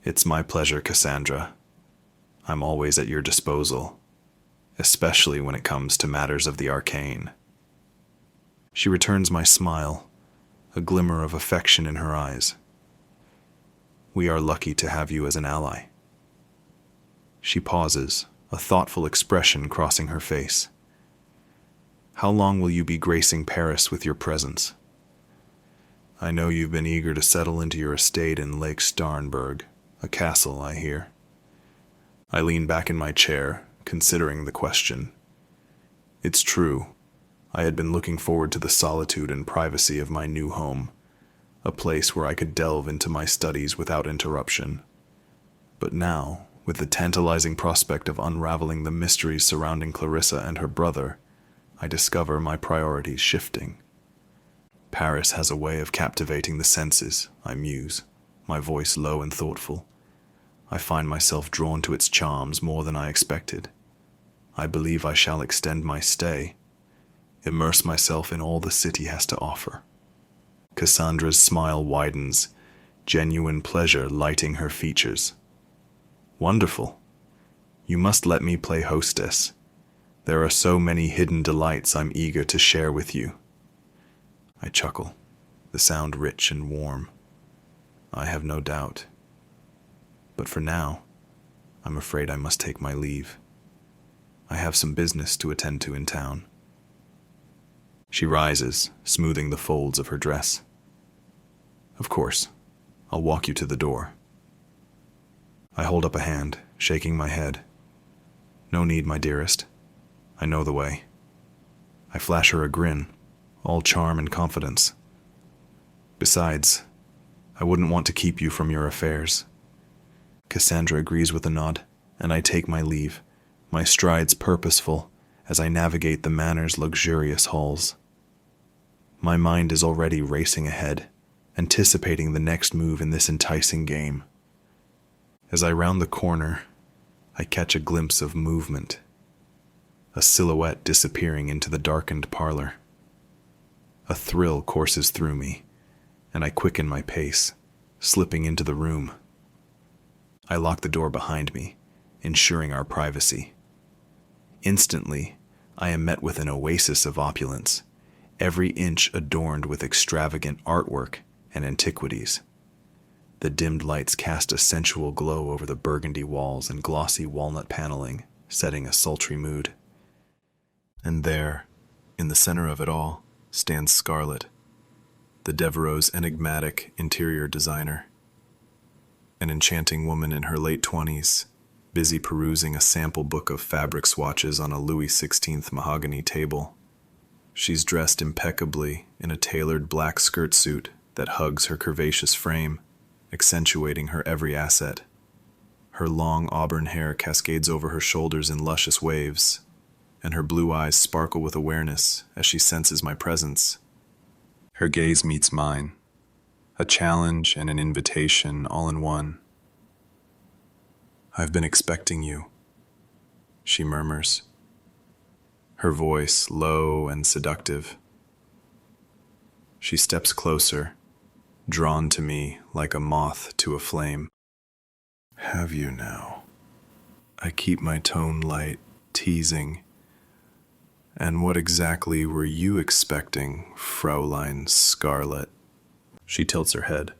It's my pleasure, Cassandra. I'm always at your disposal, especially when it comes to matters of the arcane. She returns my smile, a glimmer of affection in her eyes. We are lucky to have you as an ally. She pauses, a thoughtful expression crossing her face. How long will you be gracing Paris with your presence? I know you've been eager to settle into your estate in Lake Starnberg, a castle, I hear. I lean back in my chair, considering the question. It's true. I had been looking forward to the solitude and privacy of my new home, a place where I could delve into my studies without interruption. But now, with the tantalizing prospect of unraveling the mysteries surrounding Clarissa and her brother, I discover my priorities shifting. Paris has a way of captivating the senses, I muse, my voice low and thoughtful. I find myself drawn to its charms more than I expected. I believe I shall extend my stay, immerse myself in all the city has to offer. Cassandra's smile widens, genuine pleasure lighting her features. Wonderful. You must let me play hostess. There are so many hidden delights I'm eager to share with you. I chuckle, the sound rich and warm. I have no doubt. But for now, I'm afraid I must take my leave. I have some business to attend to in town. She rises, smoothing the folds of her dress. Of course, I'll walk you to the door. I hold up a hand, shaking my head. No need, my dearest. I know the way. I flash her a grin, all charm and confidence. Besides, I wouldn't want to keep you from your affairs. Cassandra agrees with a nod, and I take my leave, my strides purposeful as I navigate the manor's luxurious halls. My mind is already racing ahead, anticipating the next move in this enticing game. As I round the corner, I catch a glimpse of movement, a silhouette disappearing into the darkened parlor. A thrill courses through me, and I quicken my pace, slipping into the room. I lock the door behind me, ensuring our privacy. Instantly, I am met with an oasis of opulence, every inch adorned with extravagant artwork and antiquities. The dimmed lights cast a sensual glow over the burgundy walls and glossy walnut paneling, setting a sultry mood. And there, in the center of it all, stands Scarlett, the Devereaux's enigmatic interior designer. An enchanting woman in her late 20s, busy perusing a sample book of fabric swatches on a Louis XVI mahogany table. She's dressed impeccably in a tailored black skirt suit that hugs her curvaceous frame, accentuating her every asset. Her long auburn hair cascades over her shoulders in luscious waves, and her blue eyes sparkle with awareness as she senses my presence. Her gaze meets mine, a challenge and an invitation all in one. "I've been expecting you," she murmurs, her voice low and seductive. She steps closer, drawn to me like a moth to a flame. "Have you now?" I keep my tone light, teasing. "And what exactly were you expecting, Fraulein Scarlett?" She tilts her head,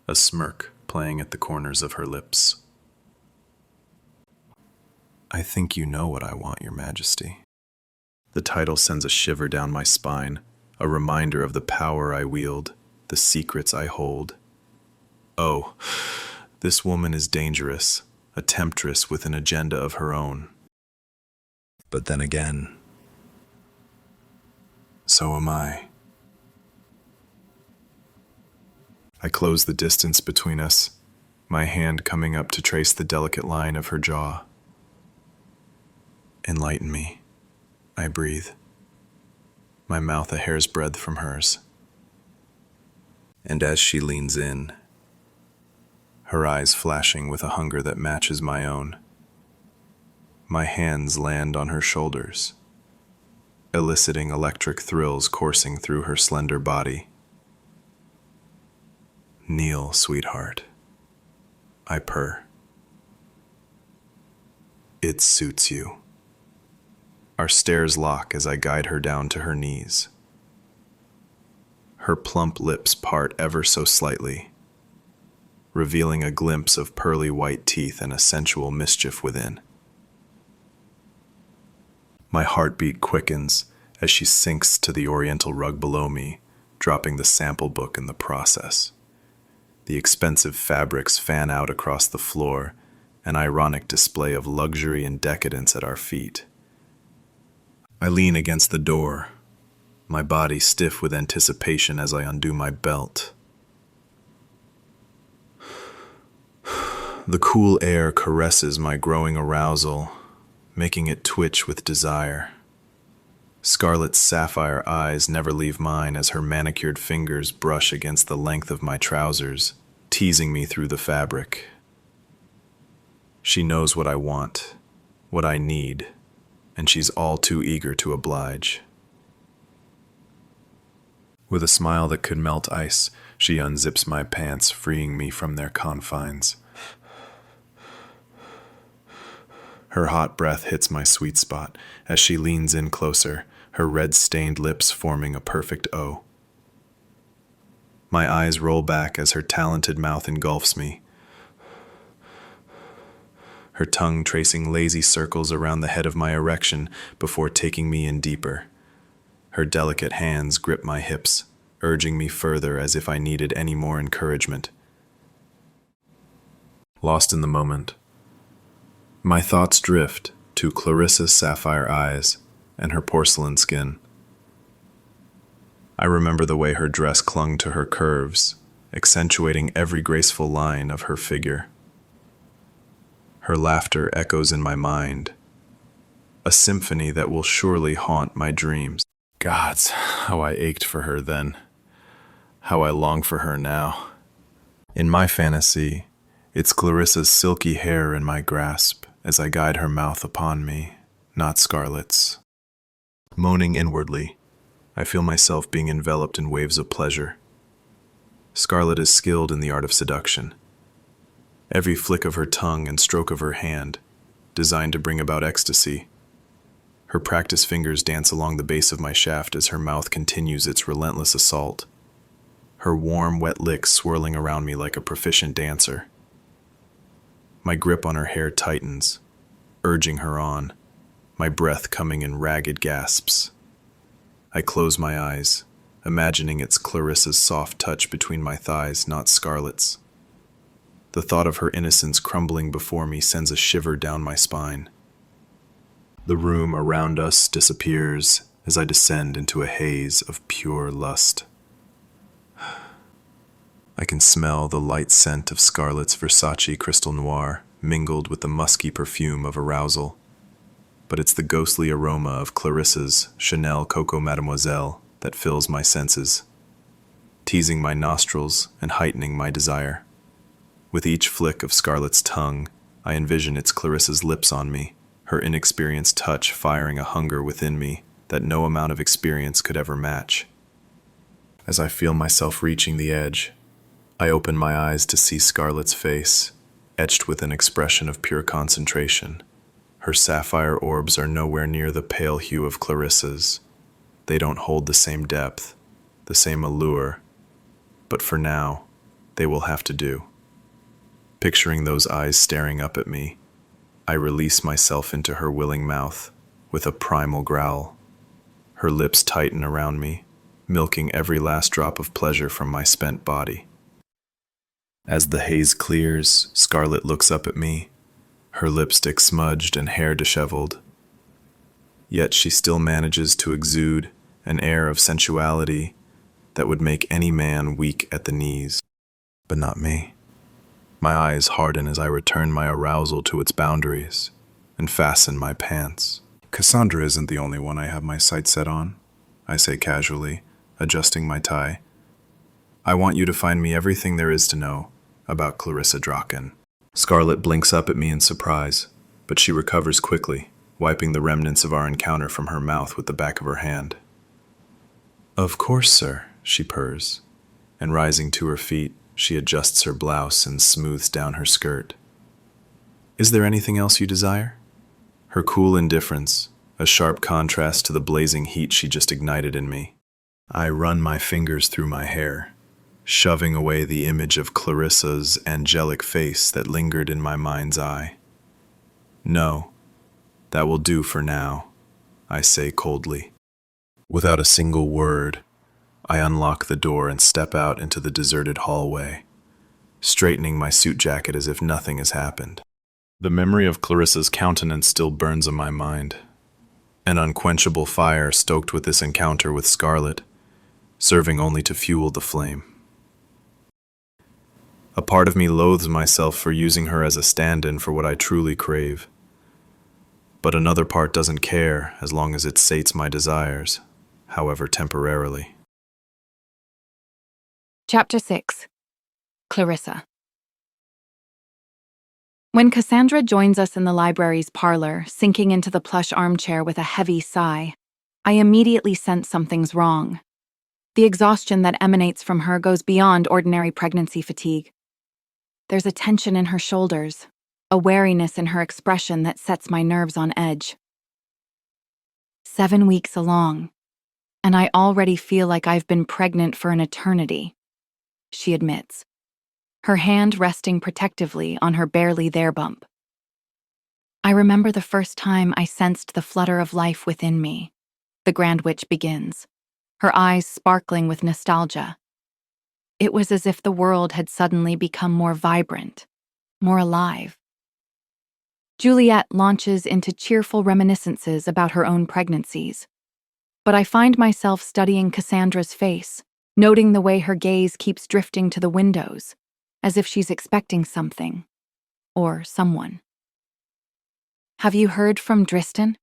a smirk playing at the corners of her lips. "I think you know what I want, Your Majesty." The title sends a shiver down my spine, a reminder of the power I wield, the secrets I hold. "Oh, This woman is dangerous, a temptress with an agenda of her own. But then again, so am I. I close the distance between us, my hand coming up to trace the delicate line of her jaw. Enlighten me, I breathe, my mouth a hair's breadth from hers. And as she leans in, her eyes flashing with a hunger that matches my own, my hands land on her shoulders, eliciting electric thrills coursing through her slender body. Kneel, sweetheart, I purr. It suits you. Our stares lock as I guide her down to her knees. Her plump lips part ever so slightly, revealing a glimpse of pearly white teeth and a sensual mischief within. My heartbeat quickens as she sinks to the oriental rug below me, dropping the sample book in the process. The expensive fabrics fan out across the floor, an ironic display of luxury and decadence at our feet. I lean against the door, my body stiff with anticipation as I undo my belt. The cool air caresses my growing arousal, making it twitch with desire. Scarlet's sapphire eyes never leave mine as her manicured fingers brush against the length of my trousers, teasing me through the fabric. She knows what I want, what I need, and she's all too eager to oblige. With a smile that could melt ice, she unzips my pants, freeing me from their confines. Her hot breath hits my sweet spot as she leans in closer, her red-stained lips forming a perfect O. My eyes roll back as her talented mouth engulfs me, her tongue tracing lazy circles around the head of my erection before taking me in deeper. Her delicate hands grip my hips, urging me further as if I needed any more encouragement. Lost in the moment, my thoughts drift to Clarissa's sapphire eyes and her porcelain skin. I remember the way her dress clung to her curves, accentuating every graceful line of her figure. Her laughter echoes in my mind, a symphony that will surely haunt my dreams. Gods, how I ached for her then, how I long for her now. In my fantasy, it's Clarissa's silky hair in my grasp as I guide her mouth upon me, not Scarlet's. Moaning inwardly, I feel myself being enveloped in waves of pleasure. Scarlet is skilled in the art of seduction. Every flick of her tongue and stroke of her hand, designed to bring about ecstasy. Her practiced fingers dance along the base of my shaft as her mouth continues its relentless assault, her warm, wet licks swirling around me like a proficient dancer. My grip on her hair tightens, urging her on, my breath coming in ragged gasps. I close my eyes, imagining it's Clarissa's soft touch between my thighs, not Scarlet's. The thought of her innocence crumbling before me sends a shiver down my spine. The room around us disappears as I descend into a haze of pure lust. I can smell the light scent of Scarlet's Versace Crystal Noir mingled with the musky perfume of arousal, but it's the ghostly aroma of Clarissa's Chanel Coco Mademoiselle that fills my senses, teasing my nostrils and heightening my desire. With each flick of Scarlet's tongue, I envision it's Clarissa's lips on me, her inexperienced touch firing a hunger within me that no amount of experience could ever match. As I feel myself reaching the edge, I open my eyes to see Scarlet's face, etched with an expression of pure concentration. Her sapphire orbs are nowhere near the pale hue of Clarissa's. They don't hold the same depth, the same allure, but for now, they will have to do. Picturing those eyes staring up at me, I release myself into her willing mouth with a primal growl. Her lips tighten around me, milking every last drop of pleasure from my spent body. As the haze clears, Scarlet looks up at me, her lipstick smudged and hair disheveled. Yet she still manages to exude an air of sensuality that would make any man weak at the knees. But not me. My eyes harden as I return my arousal to its boundaries and fasten my pants. Cassandra isn't the only one I have my sights set on, I say casually, adjusting my tie. I want you to find me everything there is to know about Clarissa Draken. Scarlet blinks up at me in surprise, but she recovers quickly, wiping the remnants of our encounter from her mouth with the back of her hand. Of course, sir, she purrs, and rising to her feet, she adjusts her blouse and smooths down her skirt. Is there anything else you desire? Her cool indifference, a sharp contrast to the blazing heat she just ignited in me. I run my fingers through my hair, shoving away the image of Clarissa's angelic face that lingered in my mind's eye. No, that will do for now, I say coldly. Without a single word, I unlock the door and step out into the deserted hallway, straightening my suit jacket as if nothing has happened. The memory of Clarissa's countenance still burns in my mind, an unquenchable fire stoked with this encounter with Scarlet, serving only to fuel the flame. A part of me loathes myself for using her as a stand-in for what I truly crave. But another part doesn't care as long as it sates my desires, however temporarily. Chapter 6. Clarissa. When Cassandra joins us in the library's parlor, sinking into the plush armchair with a heavy sigh, I immediately sense something's wrong. The exhaustion that emanates from her goes beyond ordinary pregnancy fatigue. There's a tension in her shoulders, a wariness in her expression that sets my nerves on edge. 7 weeks along, and I already feel like I've been pregnant for an eternity, she admits, her hand resting protectively on her barely there bump. I remember the first time I sensed the flutter of life within me. The Grand Witch begins, her eyes sparkling with nostalgia. It was as if the world had suddenly become more vibrant, more alive. Juliet launches into cheerful reminiscences about her own pregnancies, but I find myself studying Cassandra's face, noting the way her gaze keeps drifting to the windows, as if she's expecting something, or someone. Have you heard from Dristan?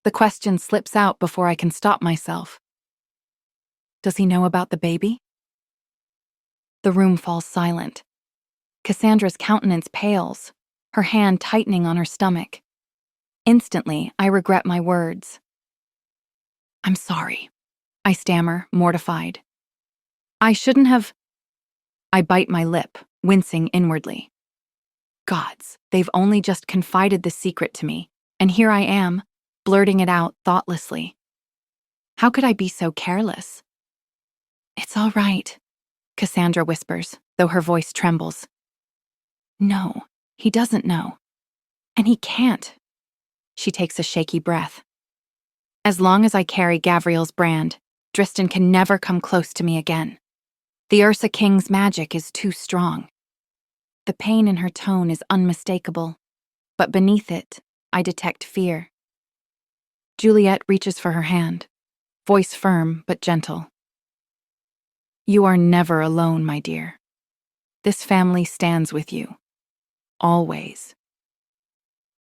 The question slips out before I can stop myself. Does he know about the baby? The room falls silent. Cassandra's countenance pales, her hand tightening on her stomach. Instantly, I regret my words. I'm sorry, I stammer, mortified. I shouldn't have. I bite my lip, wincing inwardly. Gods, they've only just confided the secret to me, and here I am, blurting it out thoughtlessly. How could I be so careless? It's all right, Cassandra whispers, though her voice trembles. No, he doesn't know. And he can't. She takes a shaky breath. As long as I carry Gavriel's brand, Dristan can never come close to me again. The Ursa King's magic is too strong. The pain in her tone is unmistakable, but beneath it, I detect fear. Juliet reaches for her hand, voice firm but gentle. You are never alone, my dear. This family stands with you. Always.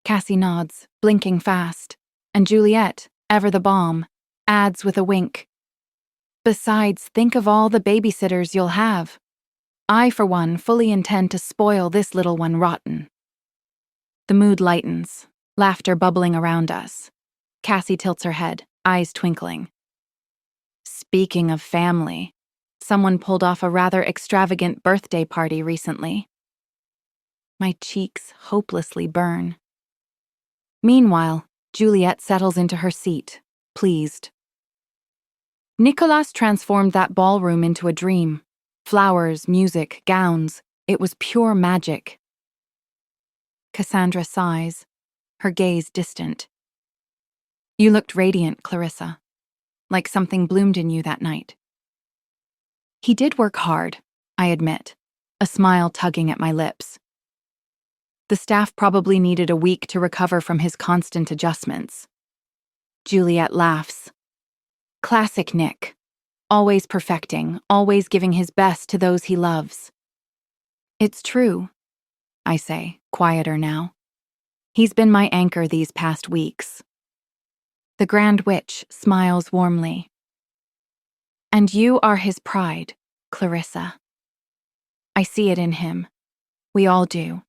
Cassie nods, blinking fast, and Juliet, ever the balm, adds with a wink. Besides, think of all the babysitters you'll have. I, for one, fully intend to spoil this little one rotten. The mood lightens, laughter bubbling around us. Cassie tilts her head, eyes twinkling. Speaking of family, someone pulled off a rather extravagant birthday party recently. My cheeks hopelessly burn. Meanwhile, Juliet settles into her seat, pleased. Nicolas transformed that ballroom into a dream. Flowers, music, gowns. It was pure magic. Cassandra sighs, her gaze distant. You looked radiant, Clarissa, like something bloomed in you that night. He did work hard, I admit, a smile tugging at my lips. The staff probably needed a week to recover from his constant adjustments. Juliet laughs. Classic Nick. Always perfecting, always giving his best to those he loves. It's true, I say, quieter now. He's been my anchor these past weeks. The Grand Witch smiles warmly. And you are his pride, Clarissa. I see it in him. We all do.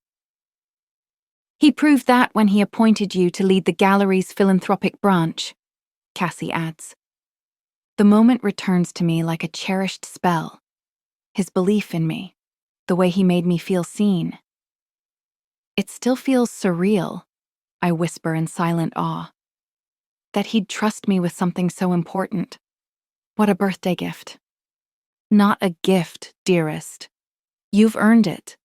He proved that when he appointed you to lead the gallery's philanthropic branch, Cassie adds. The moment returns to me like a cherished spell. His belief in me, the way he made me feel seen. It still feels surreal, I whisper in silent awe. That he'd trust me with something so important. What a birthday gift. Not a gift, dearest. You've earned it,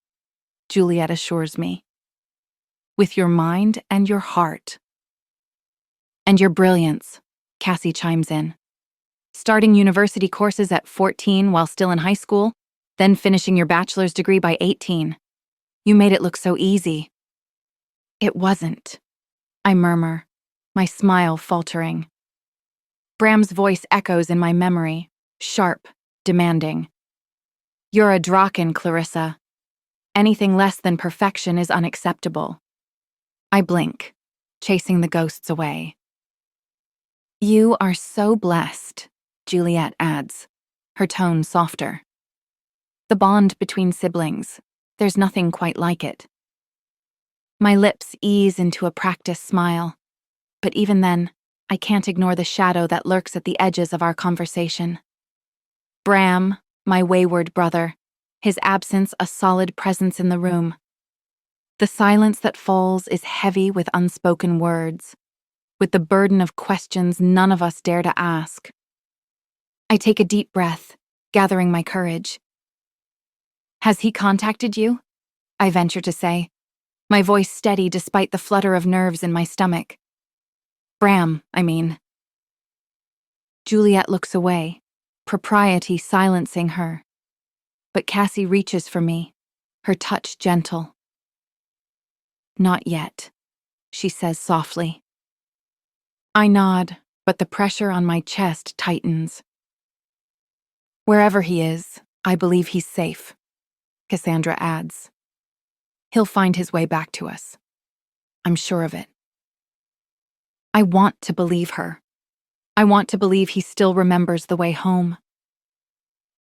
Juliet assures me. With your mind and your heart. And your brilliance, Cassie chimes in. Starting university courses at 14 while still in high school, then finishing your bachelor's degree by 18. You made it look so easy. It wasn't, I murmur, my smile faltering. Bram's voice echoes in my memory, sharp, demanding. You're a Draken, Clarissa. Anything less than perfection is unacceptable. I blink, chasing the ghosts away. You are so blessed, Juliet adds, her tone softer. The bond between siblings, there's nothing quite like it. My lips ease into a practiced smile, but even then, I can't ignore the shadow that lurks at the edges of our conversation. Bram, my wayward brother, his absence a solid presence in the room. The silence that falls is heavy with unspoken words, with the burden of questions none of us dare to ask. I take a deep breath, gathering my courage. Has he contacted you? I venture to say, my voice steady despite the flutter of nerves in my stomach. Bram, I mean. Juliet looks away, propriety silencing her. But Cassie reaches for me, her touch gentle. Not yet, she says softly. I nod, but the pressure on my chest tightens. Wherever he is, I believe he's safe, Cassandra adds. He'll find his way back to us. I'm sure of it. I want to believe her. I want to believe he still remembers the way home.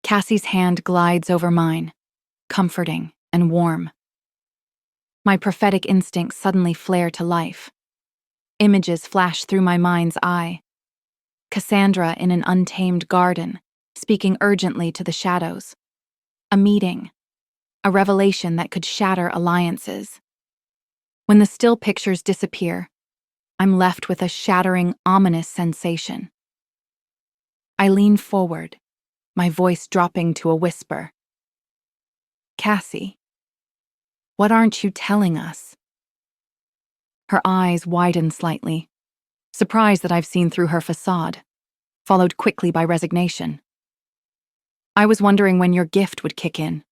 Cassie's hand glides over mine, comforting and warm. My prophetic instincts suddenly flare to life. Images flash through my mind's eye. Cassandra in an untamed garden, speaking urgently to the shadows. A meeting. A revelation that could shatter alliances. When the still pictures disappear, I'm left with a shattering, ominous sensation. I lean forward, my voice dropping to a whisper. Cassie, what aren't you telling us? Her eyes widen slightly, surprised that I've seen through her facade, followed quickly by resignation. I was wondering when your gift would kick in,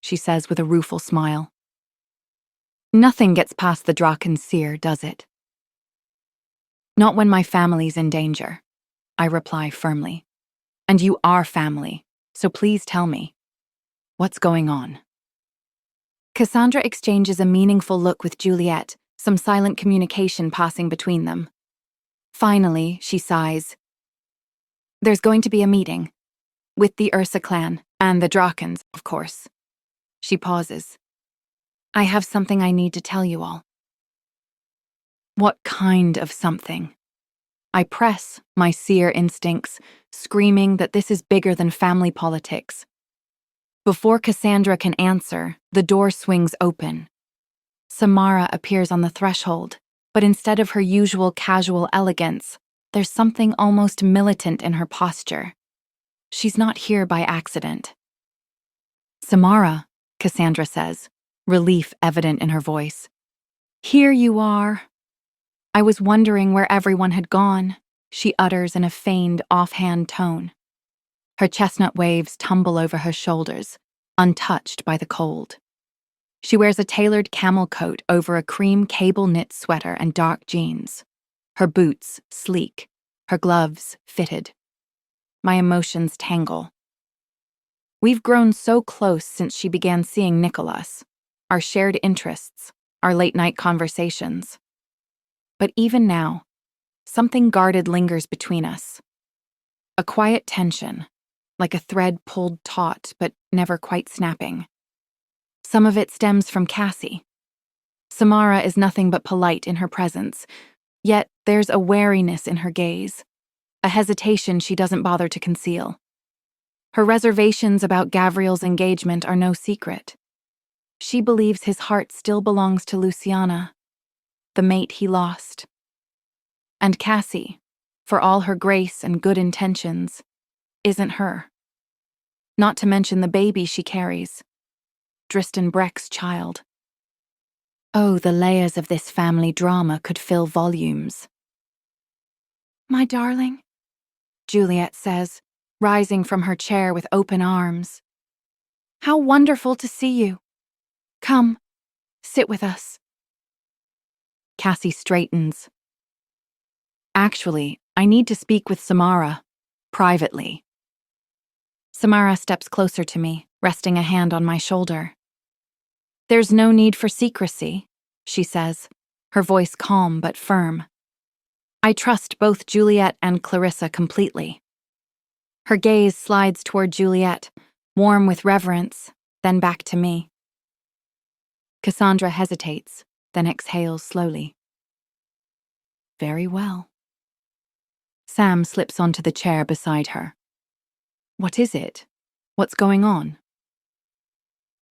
she says with a rueful smile. Nothing gets past the Draken seer, does it? Not when my family's in danger, I reply firmly. And you are family, so please tell me. What's going on? Cassandra exchanges a meaningful look with Juliet, some silent communication passing between them. Finally, she sighs. There's going to be a meeting. With the Ursa clan, and the Drakens, of course. She pauses. I have something I need to tell you all. What kind of something? I press my seer instincts, screaming that this is bigger than family politics. Before Cassandra can answer, the door swings open. Samara appears on the threshold, but instead of her usual casual elegance, there's something almost militant in her posture. She's not here by accident. Samara, Cassandra says, relief evident in her voice. Here you are. I was wondering where everyone had gone, she utters in a feigned, offhand tone. Her chestnut waves tumble over her shoulders, untouched by the cold. She wears a tailored camel coat over a cream cable-knit sweater and dark jeans. Her boots sleek, her gloves fitted. My emotions tangle. We've grown so close since she began seeing Nicholas, our shared interests, our late-night conversations. But even now, something guarded lingers between us. A quiet tension, like a thread pulled taut but never quite snapping. Some of it stems from Cassie. Samara is nothing but polite in her presence, yet there's a wariness in her gaze, a hesitation she doesn't bother to conceal. Her reservations about Gavriel's engagement are no secret. She believes his heart still belongs to Luciana, the mate he lost. And Cassie, for all her grace and good intentions, isn't her. Not to mention the baby she carries, Dristan Breck's child. Oh, the layers of this family drama could fill volumes. "My darling," Juliet says, rising from her chair with open arms. "How wonderful to see you. Come, sit with us." Cassie straightens. "Actually, I need to speak with Samara, privately." Samara steps closer to me, resting a hand on my shoulder. "There's no need for secrecy," she says, her voice calm but firm. "I trust both Juliet and Clarissa completely." Her gaze slides toward Juliet, warm with reverence, then back to me. Cassandra hesitates, then exhales slowly. "Very well." Sam slips onto the chair beside her. "What is it? What's going on?"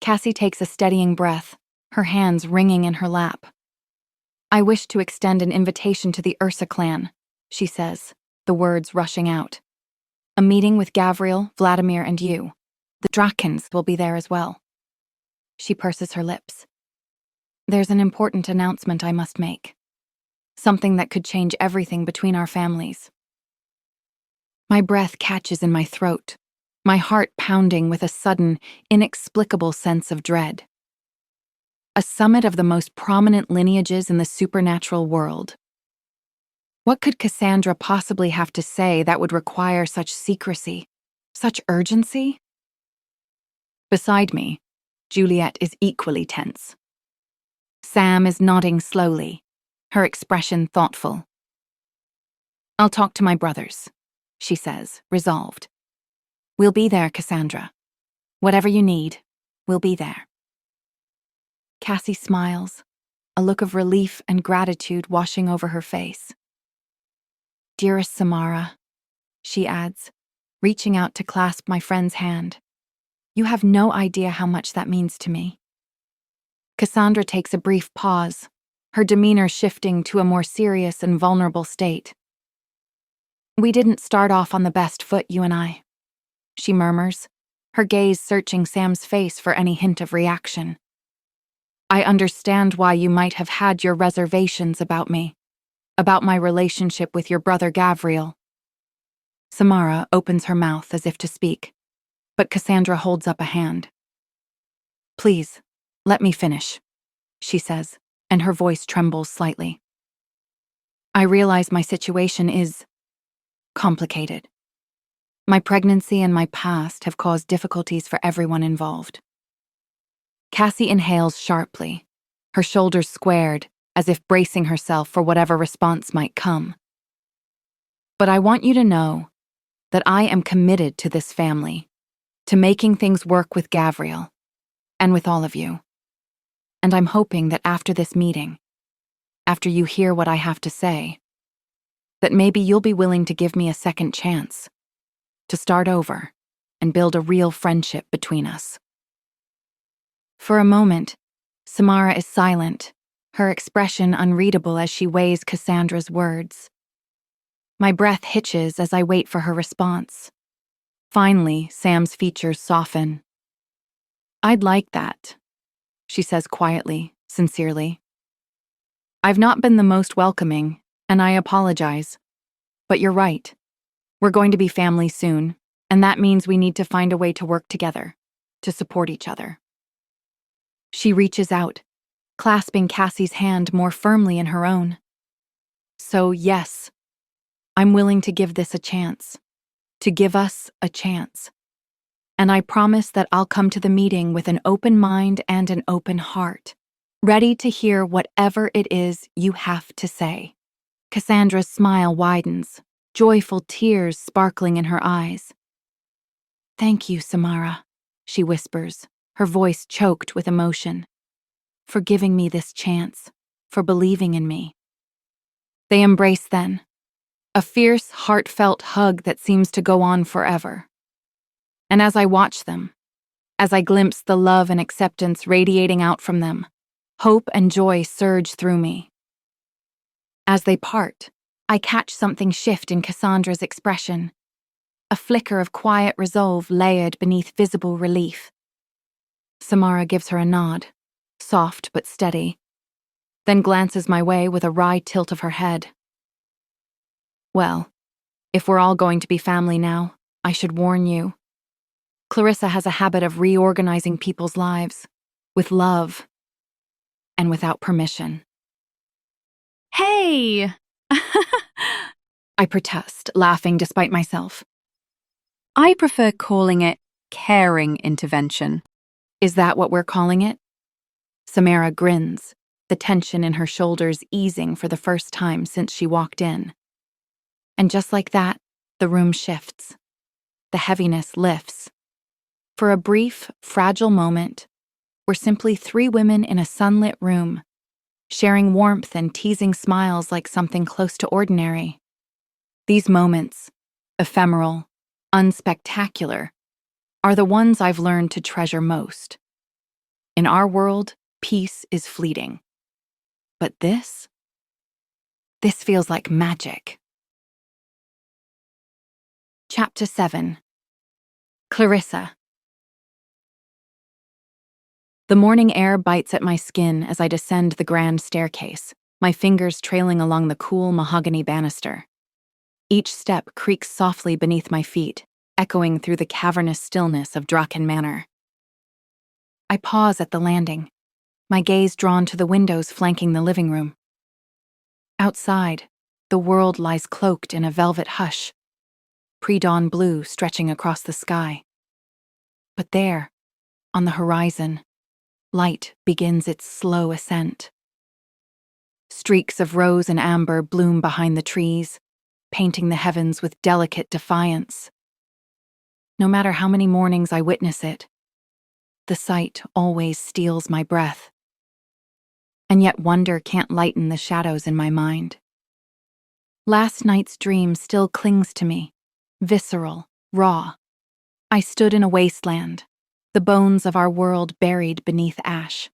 Cassie takes a steadying breath, her hands wringing in her lap. "I wish to extend an invitation to the Ursa clan," she says, the words rushing out. "A meeting with Gavriel, Vladimir, and you. The Drakens will be there as well." She purses her lips. "There's an important announcement I must make. Something that could change everything between our families." My breath catches in my throat, my heart pounding with a sudden, inexplicable sense of dread. A summit of the most prominent lineages in the supernatural world. What could Cassandra possibly have to say that would require such secrecy, such urgency? Beside me, Juliet is equally tense. Sam is nodding slowly, her expression thoughtful. "I'll talk to my brothers," she says, resolved. "We'll be there, Cassandra. Whatever you need, we'll be there." Cassie smiles, a look of relief and gratitude washing over her face. "Dearest Samara," she adds, reaching out to clasp my friend's hand. "You have no idea how much that means to me." Cassandra takes a brief pause, her demeanor shifting to a more serious and vulnerable state. "We didn't start off on the best foot, you and I," she murmurs, her gaze searching Sam's face for any hint of reaction. "I understand why you might have had your reservations about me, about my relationship with your brother Gavriel." Samara opens her mouth as if to speak, but Cassandra holds up a hand. "Please, let me finish," she says, and her voice trembles slightly. "I realize my situation is complicated. My pregnancy and my past have caused difficulties for everyone involved." Cassie inhales sharply, her shoulders squared, as if bracing herself for whatever response might come. "But I want you to know that I am committed to this family, to making things work with Gavriel, and with all of you. And I'm hoping that after this meeting, after you hear what I have to say, that maybe you'll be willing to give me a second chance, to start over and build a real friendship between us." For a moment, Samara is silent, her expression unreadable as she weighs Cassandra's words. My breath hitches as I wait for her response. Finally, Sam's features soften. "I'd like that," she says quietly, sincerely. "I've not been the most welcoming, and I apologize. But you're right. We're going to be family soon, and that means we need to find a way to work together. to support each other. She reaches out, clasping Cassie's hand more firmly in her own. So yes, I'm willing to give this a chance, to give us a chance. And I promise that I'll come to the meeting with an open mind and an open heart, ready to hear whatever it is you have to say. Cassandra's smile widens, joyful tears sparkling in her eyes. Thank you, Samara, she whispers, her voice choked with emotion, for giving me this chance, for believing in me. They embrace then, a fierce, heartfelt hug that seems to go on forever. And as I watch them, as I glimpse the love and acceptance radiating out from them, hope and joy surge through me. As they part, I catch something shift in Cassandra's expression, a flicker of quiet resolve layered beneath visible relief. Samara gives her a nod, soft but steady, then glances my way with a wry tilt of her head. Well, if we're all going to be family now, I should warn you. Clarissa has a habit of reorganizing people's lives, with love, and without permission. Hey! I protest, laughing despite myself. I prefer calling it caring intervention. Is that what we're calling it? Samara grins, the tension in her shoulders easing for the first time since she walked in. And just like that, the room shifts. The heaviness lifts. For a brief, fragile moment, we're simply three women in a sunlit room, sharing warmth and teasing smiles like something close to ordinary. These moments, ephemeral, unspectacular, are the ones I've learned to treasure most. In our world, peace is fleeting. But this feels like magic. Chapter 7. Clarissa. The morning air bites at my skin as I descend the grand staircase, my fingers trailing along the cool mahogany banister. Each step creaks softly beneath my feet, echoing through the cavernous stillness of Draken Manor. I pause at the landing, my gaze drawn to the windows flanking the living room. Outside, the world lies cloaked in a velvet hush, pre-dawn blue stretching across the sky. But there, on the horizon, light begins its slow ascent. Streaks of rose and amber bloom behind the trees, painting the heavens with delicate defiance. No matter how many mornings I witness it, the sight always steals my breath. And yet wonder can't lighten the shadows in my mind. Last night's dream still clings to me, visceral, raw. I stood in a wasteland, the bones of our world buried beneath ash.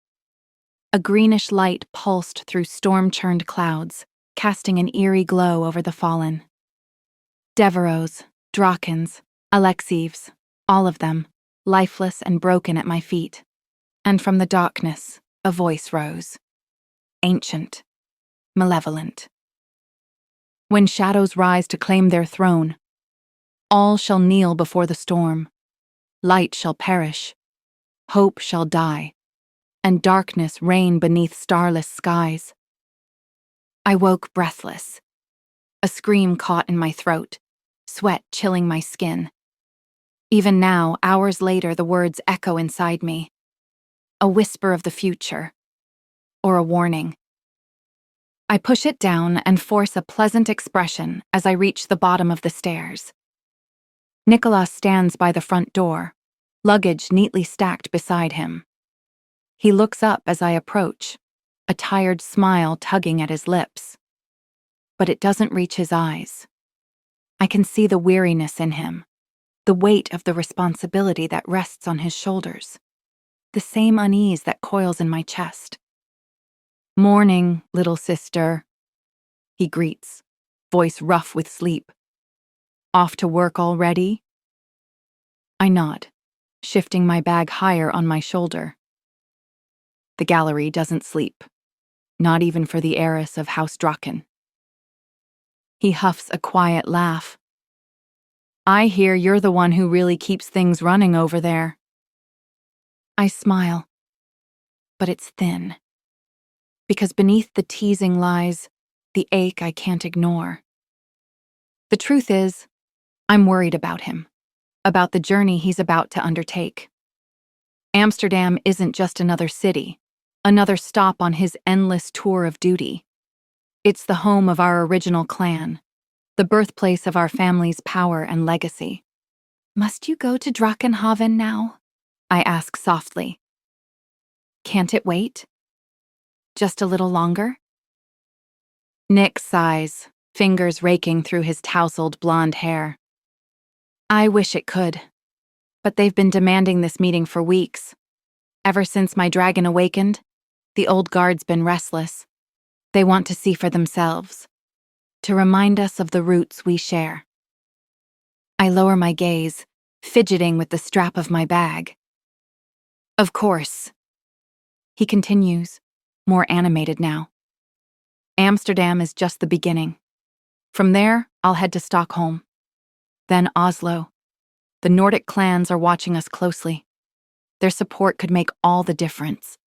A greenish light pulsed through storm-churned clouds, casting an eerie glow over the fallen. Devereaux, Drakens, Alexievs, all of them, lifeless and broken at my feet. And from the darkness, a voice rose. Ancient, malevolent. When shadows rise to claim their throne, all shall kneel before the storm. Light shall perish, hope shall die, and darkness reign beneath starless skies. I woke breathless. A scream caught in my throat, sweat chilling my skin. Even now, hours later, the words echo inside me. A whisper of the future, or a warning. I push it down and force a pleasant expression as I reach the bottom of the stairs. Nicholas stands by the front door, luggage neatly stacked beside him. He looks up as I approach, a tired smile tugging at his lips. But it doesn't reach his eyes. I can see the weariness in him, the weight of the responsibility that rests on his shoulders, the same unease that coils in my chest. "Morning, little sister," he greets, voice rough with sleep. "Off to work already?" I nod, shifting my bag higher on my shoulder. The gallery doesn't sleep, not even for the heiress of House Draken. He huffs a quiet laugh. "I hear you're the one who really keeps things running over there." I smile, but it's thin. Because beneath the teasing lies the ache I can't ignore. The truth is, I'm worried about him, about the journey he's about to undertake. Amsterdam isn't just another city, another stop on his endless tour of duty. It's the home of our original clan, the birthplace of our family's power and legacy. Must you go to Drachenhaven now? I ask softly. Can't it wait? Just a little longer? Nick sighs, fingers raking through his tousled blonde hair. I wish it could, but they've been demanding this meeting for weeks. Ever since my dragon awakened, the old guard's been restless. They want to see for themselves, to remind us of the roots we share. I lower my gaze, fidgeting with the strap of my bag. Of course. He continues, more animated now. Amsterdam is just the beginning. From there, I'll head to Stockholm. Then Oslo. The Nordic clans are watching us closely. Their support could make all the difference.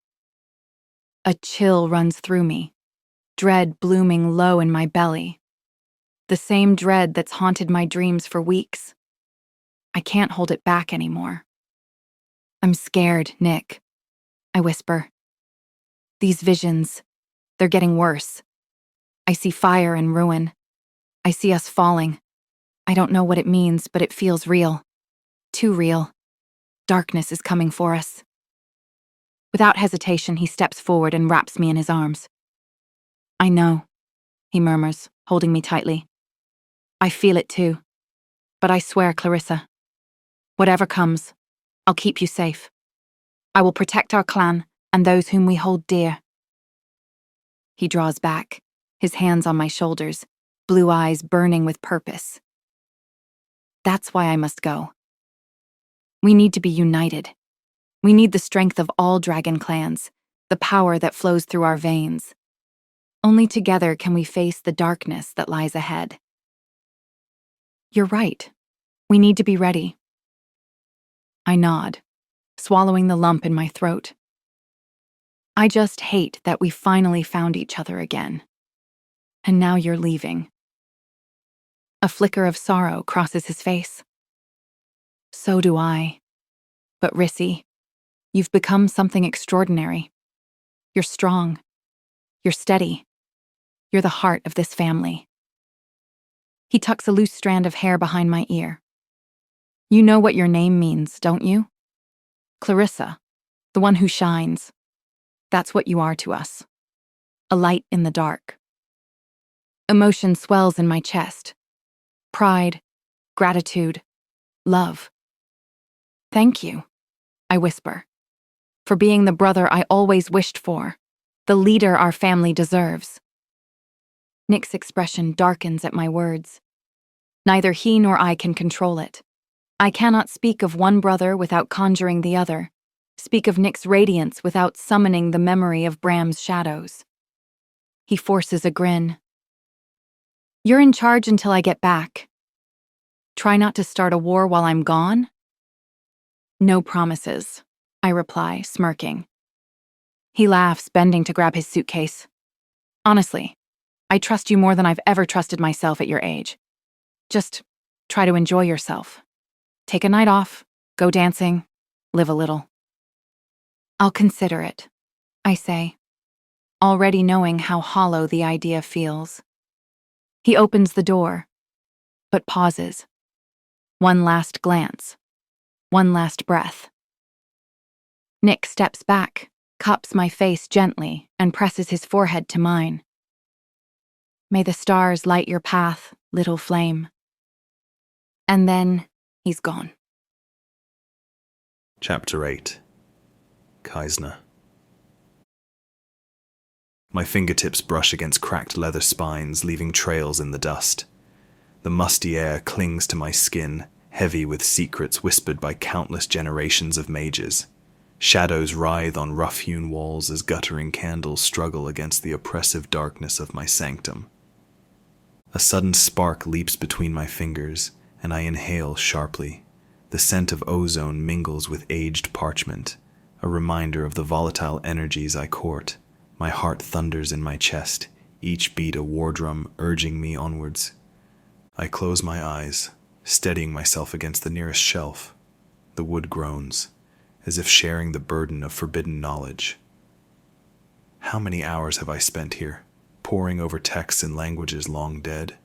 A chill runs through me, dread blooming low in my belly. The same dread that's haunted my dreams for weeks. I can't hold it back anymore. I'm scared, Nick, I whisper. These visions, they're getting worse. I see fire and ruin. I see us falling. I don't know what it means, but it feels real. Too real. Darkness is coming for us. Without hesitation, he steps forward and wraps me in his arms. I know, he murmurs, holding me tightly. I feel it too. But I swear, Clarissa, whatever comes, I'll keep you safe. I will protect our clan and those whom we hold dear. He draws back, his hands on my shoulders, blue eyes burning with purpose. That's why I must go. We need to be united. We need the strength of all dragon clans, the power that flows through our veins. Only together can we face the darkness that lies ahead. You're right. We need to be ready. I nod, swallowing the lump in my throat. I just hate that we finally found each other again. And now you're leaving. A flicker of sorrow crosses his face. So do I. But Rissy, you've become something extraordinary. You're strong. You're steady. You're the heart of this family. He tucks a loose strand of hair behind my ear. You know what your name means, don't you? Clarissa, the one who shines. That's what you are to us. A light in the dark. Emotion swells in my chest. Pride, gratitude, love. Thank you, I whisper, for being the brother I always wished for, the leader our family deserves. Nick's expression darkens at my words. Neither he nor I can control it. I cannot speak of one brother without conjuring the other, speak of Nick's radiance without summoning the memory of Bram's shadows. He forces a grin. You're in charge until I get back. Try not to start a war while I'm gone? No promises, I reply, smirking. He laughs, bending to grab his suitcase. Honestly, I trust you more than I've ever trusted myself at your age. Just try to enjoy yourself. Take a night off, go dancing, live a little. I'll consider it, I say, already knowing how hollow the idea feels. He opens the door, but pauses. One last glance. One last breath. Nick steps back, cups my face gently, and presses his forehead to mine. May the stars light your path, little flame. And then he's gone. Chapter 8. Kaisner. My fingertips brush against cracked leather spines, leaving trails in the dust. The musty air clings to my skin, heavy with secrets whispered by countless generations of mages. Shadows writhe on rough-hewn walls as guttering candles struggle against the oppressive darkness of my sanctum. A sudden spark leaps between my fingers, and I inhale sharply. The scent of ozone mingles with aged parchment, a reminder of the volatile energies I court. My heart thunders in my chest, each beat a war drum urging me onwards. I close my eyes, steadying myself against the nearest shelf. The wood groans, as if sharing the burden of forbidden knowledge. How many hours have I spent here, poring over texts in languages long dead?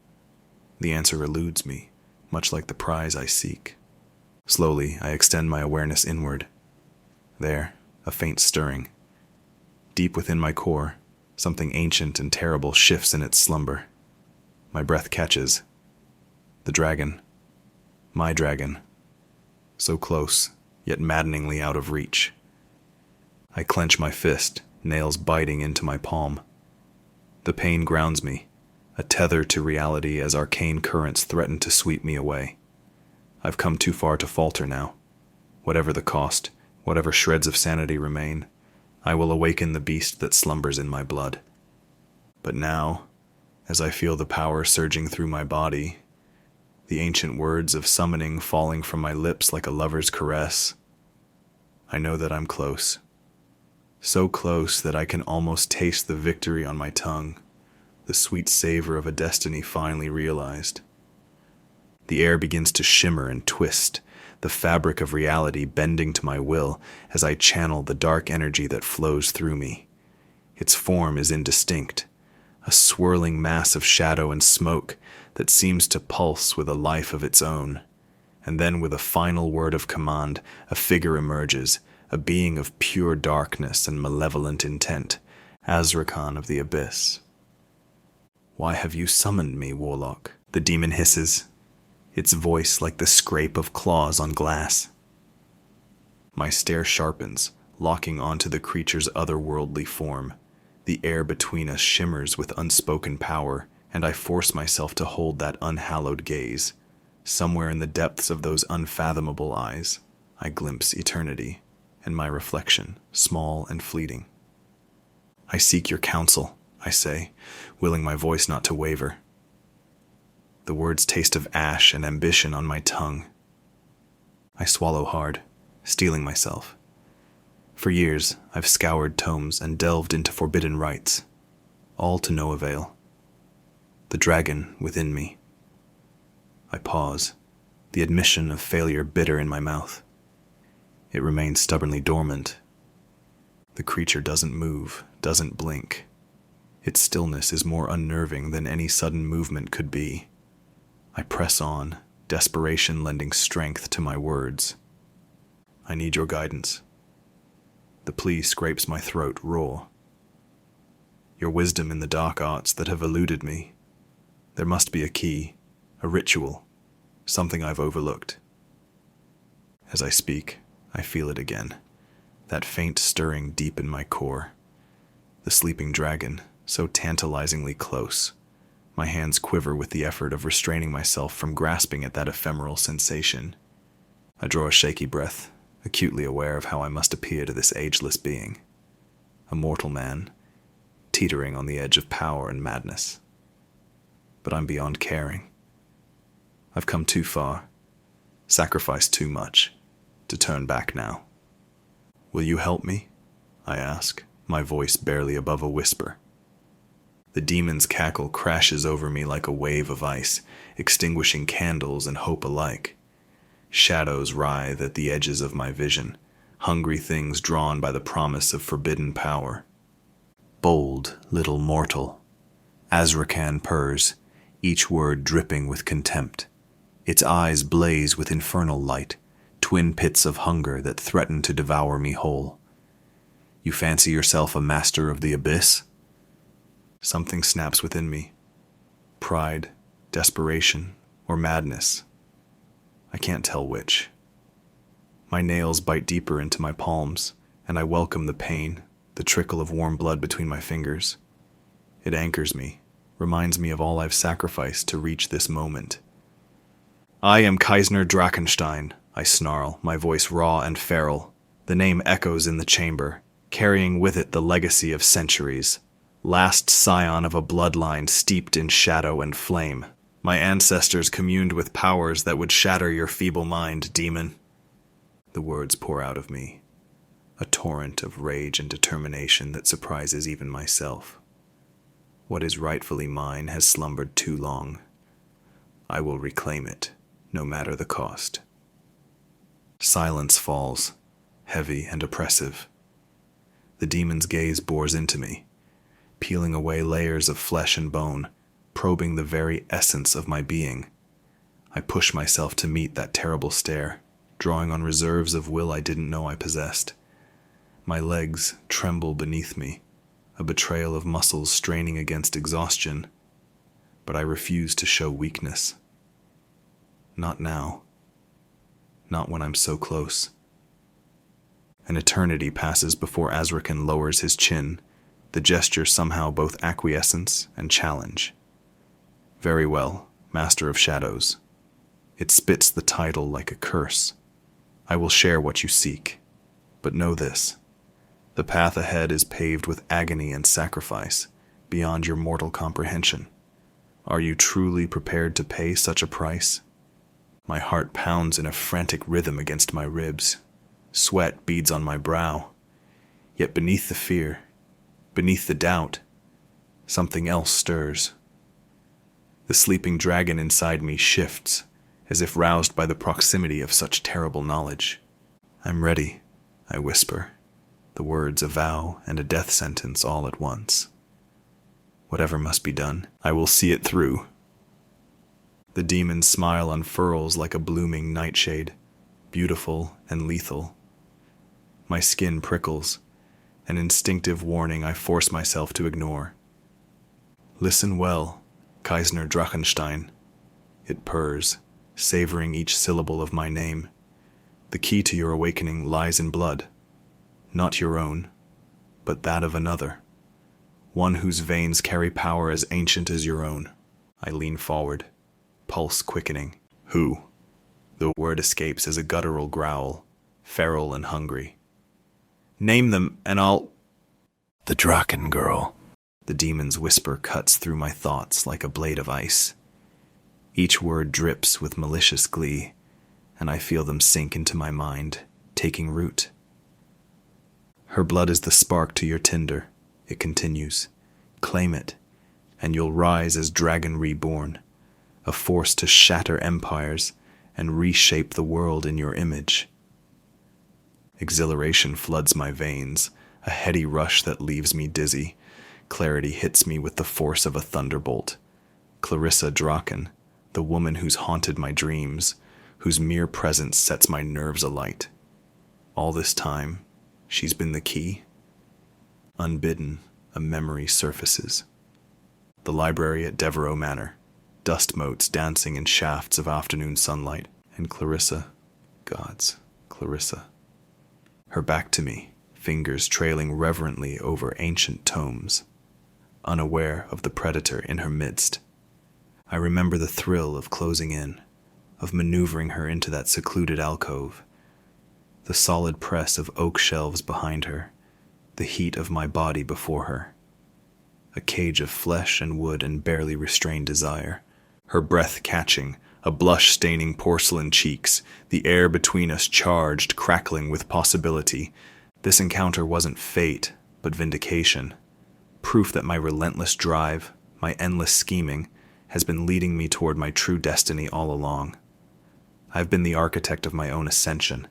The answer eludes me, much like the prize I seek. Slowly, I extend my awareness inward. There, a faint stirring. Deep within my core, something ancient and terrible shifts in its slumber. My breath catches. The dragon. My dragon. So close, yet maddeningly out of reach. I clench my fist, nails biting into my palm. The pain grounds me, a tether to reality as arcane currents threaten to sweep me away. I've come too far to falter now. Whatever the cost, whatever shreds of sanity remain, I will awaken the beast that slumbers in my blood. But now, as I feel the power surging through my body, the ancient words of summoning falling from my lips like a lover's caress, I know that I'm close. So close that I can almost taste the victory on my tongue, the sweet savor of a destiny finally realized. The air begins to shimmer and twist, the fabric of reality bending to my will as I channel the dark energy that flows through me. Its form is indistinct, a swirling mass of shadow and smoke that seems to pulse with a life of its own. And then with a final word of command, a figure emerges, a being of pure darkness and malevolent intent, Azrakhan of the Abyss. "Why have you summoned me, warlock?" the demon hisses, its voice like the scrape of claws on glass. My stare sharpens, locking onto the creature's otherworldly form. The air between us shimmers with unspoken power, and I force myself to hold that unhallowed gaze. Somewhere in the depths of those unfathomable eyes, I glimpse eternity, and my reflection, small and fleeting. "I seek your counsel," I say, willing my voice not to waver. The words taste of ash and ambition on my tongue. I swallow hard, steeling myself. For years, I've scoured tomes and delved into forbidden rites, all to no avail. The dragon within me. I pause, the admission of failure bitter in my mouth. It remains stubbornly dormant. The creature doesn't move, doesn't blink. Its stillness is more unnerving than any sudden movement could be. I press on, desperation lending strength to my words. "I need your guidance." The plea scrapes my throat raw. "Your wisdom in the dark arts that have eluded me. There must be a key, a ritual, something I've overlooked." As I speak, I feel it again, that faint stirring deep in my core. The sleeping dragon, so tantalizingly close. My hands quiver with the effort of restraining myself from grasping at that ephemeral sensation. I draw a shaky breath, acutely aware of how I must appear to this ageless being. A mortal man, teetering on the edge of power and madness. But I'm beyond caring. I've come too far, sacrificed too much, to turn back now. "Will you help me?" I ask, my voice barely above a whisper. The demon's cackle crashes over me like a wave of ice, extinguishing candles and hope alike. Shadows writhe at the edges of my vision, hungry things drawn by the promise of forbidden power. "Bold little mortal," Azrakhan purrs, each word dripping with contempt. Its eyes blaze with infernal light, twin pits of hunger that threaten to devour me whole. "You fancy yourself a master of the abyss?" Something snaps within me. Pride, desperation, or madness. I can't tell which. My nails bite deeper into my palms, and I welcome the pain, the trickle of warm blood between my fingers. It anchors me, reminds me of all I've sacrificed to reach this moment. "I am Kaisner Drachentstein," I snarl, my voice raw and feral. The name echoes in the chamber, carrying with it the legacy of centuries. Last scion of a bloodline steeped in shadow and flame. My ancestors communed with powers that would shatter your feeble mind, demon. The words pour out of me. a torrent of rage and determination that surprises even myself. What is rightfully mine has slumbered too long. I will reclaim it, no matter the cost. Silence falls, heavy and oppressive. The demon's gaze bores into me, peeling away layers of flesh and bone, probing the very essence of my being. I push myself to meet that terrible stare, drawing on reserves of will I didn't know I possessed. My legs tremble beneath me, a betrayal of muscles straining against exhaustion, but I refuse to show weakness. Not now. Not when I'm so close. An eternity passes before Azrakan lowers his chin, the gesture somehow both acquiescence and challenge. Very well, Master of Shadows. It spits the title like a curse. I will share what you seek, but know this. The path ahead is paved with agony and sacrifice, beyond your mortal comprehension. Are you truly prepared to pay such a price? My heart pounds in a frantic rhythm against my ribs. Sweat beads on my brow. Yet beneath the fear, beneath the doubt, something else stirs. The sleeping dragon inside me shifts, as if roused by the proximity of such terrible knowledge. I'm ready, I whisper, the words a vow and a death sentence all at once. Whatever must be done, I will see it through. The demon's smile unfurls like a blooming nightshade, beautiful and lethal. My skin prickles, an instinctive warning I force myself to ignore. Listen well, Kaisner Drachentstein. It purrs, savoring each syllable of my name. The key to your awakening lies in blood, not your own, but that of another, one whose veins carry power as ancient as your own. I lean forward, pulse quickening. Who? The word escapes as a guttural growl, feral and hungry. Name them, and I'll... The Draken girl. The demon's whisper cuts through my thoughts like a blade of ice. Each word drips with malicious glee, and I feel them sink into my mind, taking root. Her blood is the spark to your tinder, it continues. Claim it, and you'll rise as dragon reborn, a force to shatter empires and reshape the world in your image. Exhilaration floods my veins, a heady rush that leaves me dizzy. Clarity hits me with the force of a thunderbolt. Clarissa Draken, the woman who's haunted my dreams, whose mere presence sets my nerves alight. All this time, she's been the key. Unbidden, a memory surfaces. The library at Devereux Manor, dust motes dancing in shafts of afternoon sunlight, and Clarissa, gods, Clarissa. Her back to me, fingers trailing reverently over ancient tomes, unaware of the predator in her midst. I remember the thrill of closing in, of maneuvering her into that secluded alcove, the solid press of oak shelves behind her, the heat of my body before her. A cage of flesh and wood and barely restrained desire, her breath catching, a blush staining porcelain cheeks, the air between us charged, crackling with possibility. This encounter wasn't fate, but vindication. Proof that my relentless drive, my endless scheming, has been leading me toward my true destiny all along. I've been the architect of my own ascension,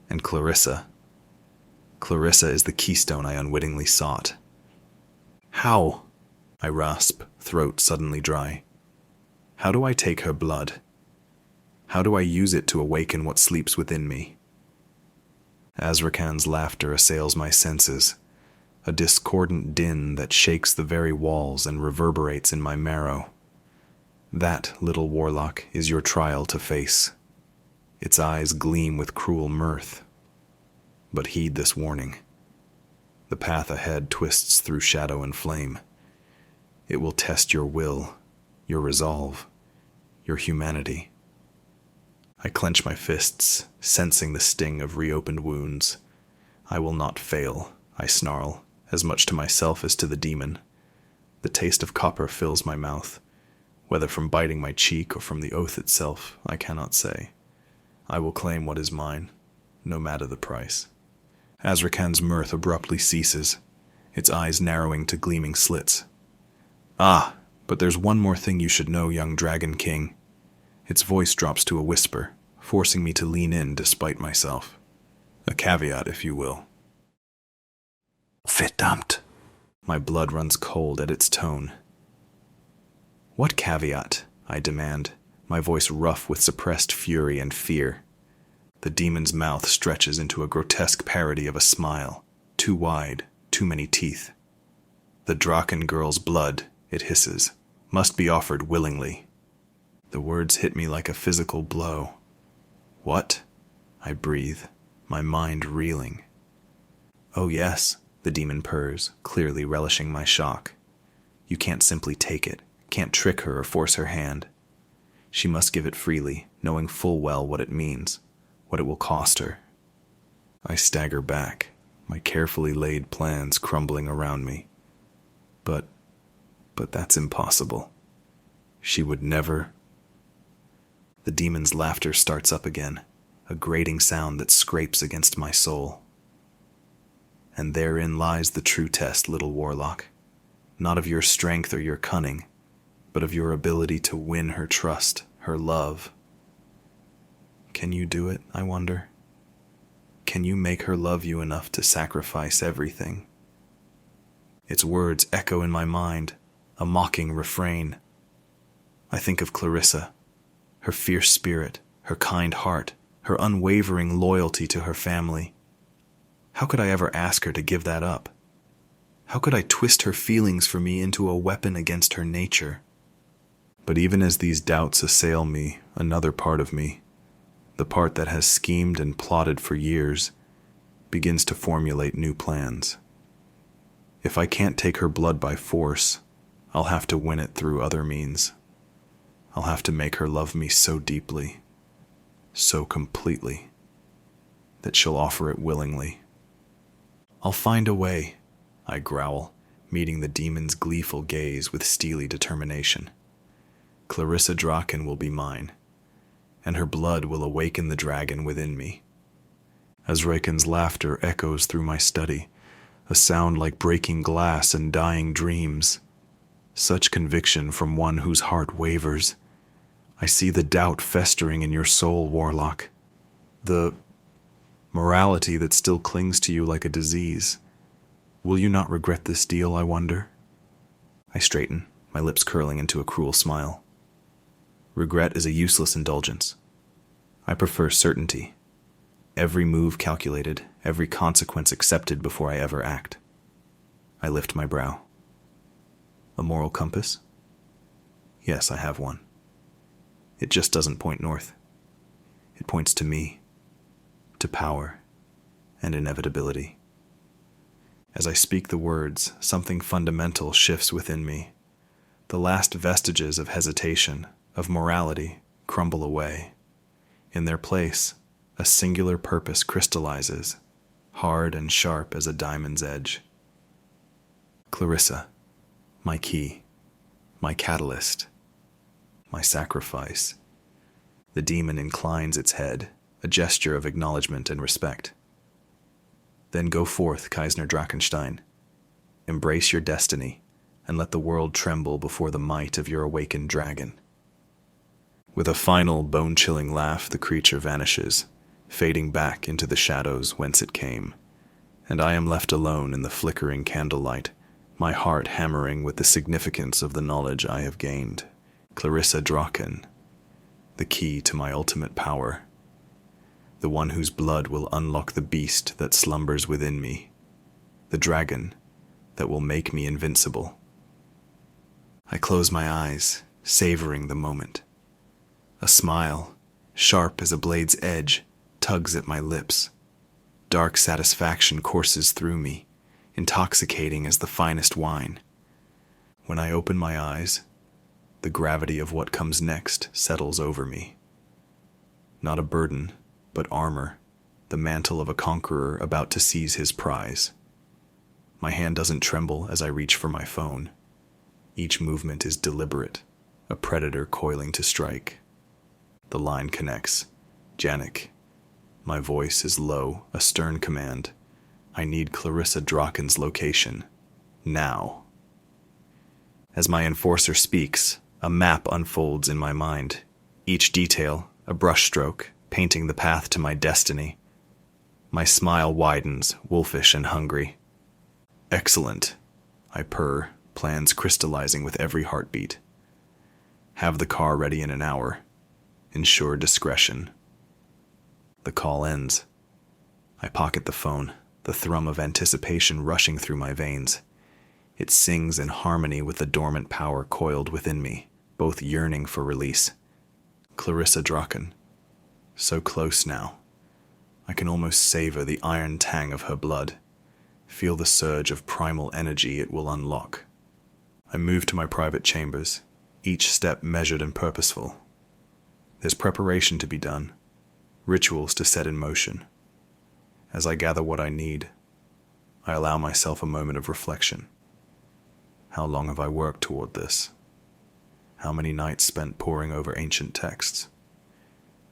and Clarissa is the keystone I unwittingly sought. How? I rasp, throat suddenly dry. How do I take her blood? How do I use it to awaken what sleeps within me? Azrakan's laughter assails my senses, a discordant din that shakes the very walls and reverberates in my marrow. That, little warlock, is your trial to face. Its eyes gleam with cruel mirth. But heed this warning. The path ahead twists through shadow and flame. It will test your will, your resolve, your humanity. I clench my fists, sensing the sting of reopened wounds. I will not fail, I snarl, as much to myself as to the demon. The taste of copper fills my mouth. Whether from biting my cheek or from the oath itself, I cannot say. I will claim what is mine, no matter the price. Azrakan's mirth abruptly ceases, its eyes narrowing to gleaming slits. "Ah, but there's one more thing you should know, young Dragon King." Its voice drops to a whisper, forcing me to lean in despite myself. A caveat, if you will. "Verdammt." My blood runs cold at its tone. "What caveat?" I demand, my voice rough with suppressed fury and fear. The demon's mouth stretches into a grotesque parody of a smile, too wide, too many teeth. "The Draken girl's blood," it hisses, "must be offered willingly." The words hit me like a physical blow. "What?" I breathe, my mind reeling. "Oh yes," the demon purrs, clearly relishing my shock. "You can't simply take it, can't trick her or force her hand. She must give it freely, knowing full well what it means, what it will cost her." I stagger back, my carefully laid plans crumbling around me. But that's impossible. She would never. The demon's laughter starts up again, a grating sound that scrapes against my soul. "And therein lies the true test, little warlock. Not of your strength or your cunning, but of your ability to win her trust, her love. Can you do it, I wonder? Can you make her love you enough to sacrifice everything?" Its words echo in my mind, a mocking refrain. I think of Clarissa, her fierce spirit, her kind heart, her unwavering loyalty to her family. How could I ever ask her to give that up? How could I twist her feelings for me into a weapon against her nature? But even as these doubts assail me, another part of me, the part that has schemed and plotted for years, begins to formulate new plans. If I can't take her blood by force, I'll have to win it through other means. I'll have to make her love me so deeply, so completely, that she'll offer it willingly. "I'll find a way," I growl, meeting the demon's gleeful gaze with steely determination. "Clarissa Draken will be mine, and her blood will awaken the dragon within me." Azrakan's laughter echoes through my study, a sound like breaking glass and dying dreams. Such conviction from one whose heart wavers. I see the doubt festering in your soul, warlock. The morality that still clings to you like a disease. Will you not regret this deal, I wonder? I straighten, my lips curling into a cruel smile. Regret is a useless indulgence. I prefer certainty. Every move calculated, every consequence accepted before I ever act. I lift my brow. A moral compass? Yes, I have one. It just doesn't point north. It points to me, to power, and inevitability. As I speak the words, something fundamental shifts within me. The last vestiges of hesitation, of morality, crumble away. In their place, a singular purpose crystallizes, hard and sharp as a diamond's edge. Clarissa, my key, my catalyst, my sacrifice. The demon inclines its head, a gesture of acknowledgement and respect. Then go forth, Kaisner Drachentstein. Embrace your destiny, and let the world tremble before the might of your awakened dragon. With a final, bone-chilling laugh, the creature vanishes, fading back into the shadows whence it came, and I am left alone in the flickering candlelight, my heart hammering with the significance of the knowledge I have gained. Clarissa Draken, the key to my ultimate power, the one whose blood will unlock the beast that slumbers within me, the dragon that will make me invincible. I close my eyes, savoring the moment. A smile, sharp as a blade's edge, tugs at my lips. Dark satisfaction courses through me, intoxicating as the finest wine. When I open my eyes, the gravity of what comes next settles over me. Not a burden, but armor, the mantle of a conqueror about to seize his prize. My hand doesn't tremble as I reach for my phone. Each movement is deliberate, a predator coiling to strike. The line connects. Janik. My voice is low, a stern command, I need Clarissa Draken's location. Now. As my enforcer speaks, a map unfolds in my mind, each detail a brushstroke painting the path to my destiny. My smile widens, wolfish and hungry. Excellent, I purr, plans crystallizing with every heartbeat. Have the car ready in an hour. Ensure discretion. The call ends. I pocket the phone, the thrum of anticipation rushing through my veins. It sings in harmony with the dormant power coiled within me, both yearning for release. Clarissa Draken. So close now. I can almost savor the iron tang of her blood, feel the surge of primal energy it will unlock. I move to my private chambers, each step measured and purposeful. There's preparation to be done, rituals to set in motion. As I gather what I need, I allow myself a moment of reflection. How long have I worked toward this? How many nights spent poring over ancient texts?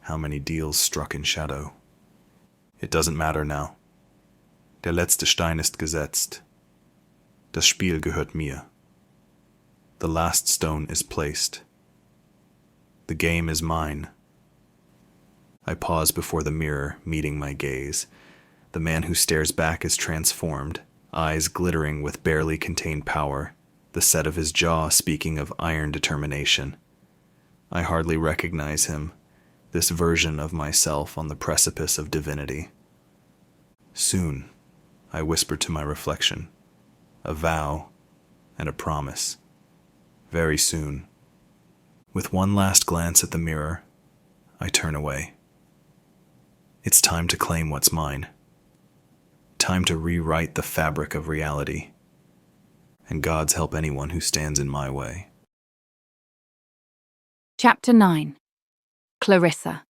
How many deals struck in shadow? It doesn't matter now. Der letzte Stein ist gesetzt. Das Spiel gehört mir. The last stone is placed. The game is mine. I pause before the mirror, meeting my gaze. The man who stares back is transformed, eyes glittering with barely contained power, the set of his jaw speaking of iron determination. I hardly recognize him, this version of myself on the precipice of divinity. Soon, I whisper to my reflection, a vow and a promise. Very soon. With one last glance at the mirror, I turn away. It's time to claim what's mine. Time to rewrite the fabric of reality. And God's help anyone who stands in my way. Chapter 9. Clarissa.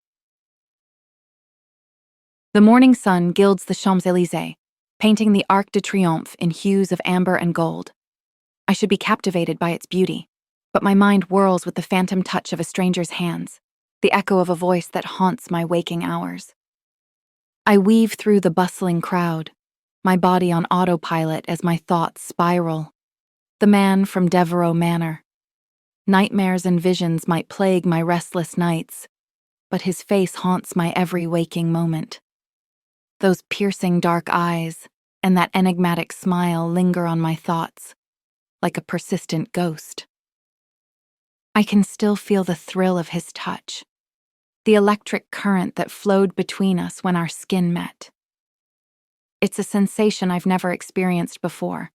The morning sun gilds the Champs-Élysées, painting the Arc de Triomphe in hues of amber and gold. I should be captivated by its beauty, but my mind whirls with the phantom touch of a stranger's hands, the echo of a voice that haunts my waking hours. I weave through the bustling crowd, my body on autopilot as my thoughts spiral. The man from Devereux Manor. Nightmares and visions might plague my restless nights, but his face haunts my every waking moment. Those piercing dark eyes and that enigmatic smile linger on my thoughts, like a persistent ghost. I can still feel the thrill of his touch, the electric current that flowed between us when our skin met. It's a sensation I've never experienced before,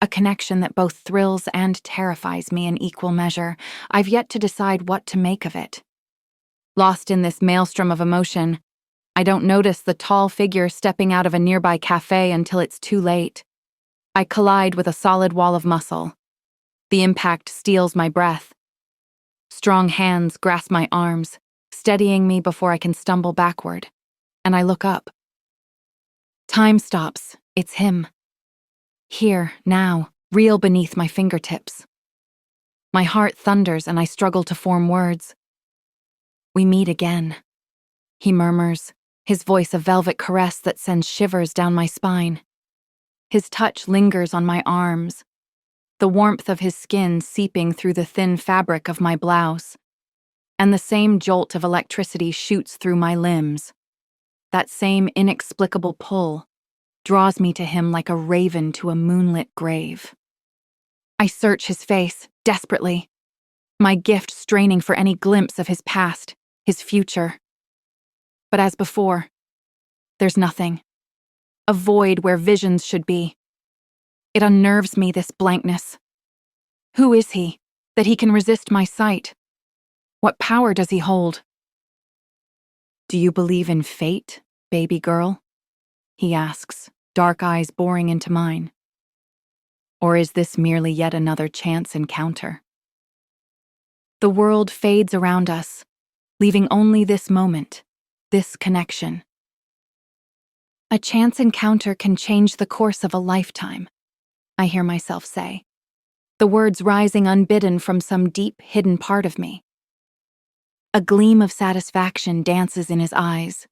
a connection that both thrills and terrifies me in equal measure. I've yet to decide what to make of it. Lost in this maelstrom of emotion, I don't notice the tall figure stepping out of a nearby cafe until it's too late. I collide with a solid wall of muscle. The impact steals my breath. Strong hands grasp my arms, steadying me before I can stumble backward, and I look up. Time stops. It's him. Here, now, real beneath my fingertips. My heart thunders and I struggle to form words. We meet again, he murmurs, his voice a velvet caress that sends shivers down my spine. His touch lingers on my arms, the warmth of his skin seeping through the thin fabric of my blouse, and the same jolt of electricity shoots through my limbs. That same inexplicable pull draws me to him like a raven to a moonlit grave. I search his face, desperately, my gift straining for any glimpse of his past, his future. But as before, there's nothing. A void where visions should be. It unnerves me, this blankness. Who is he, that he can resist my sight? What power does he hold? Do you believe in fate, baby girl? He asks, dark eyes boring into mine. Or is this merely yet another chance encounter? The world fades around us, leaving only this moment, this connection. A chance encounter can change the course of a lifetime, I hear myself say, the words rising unbidden from some deep, hidden part of me. A gleam of satisfaction dances in his eyes.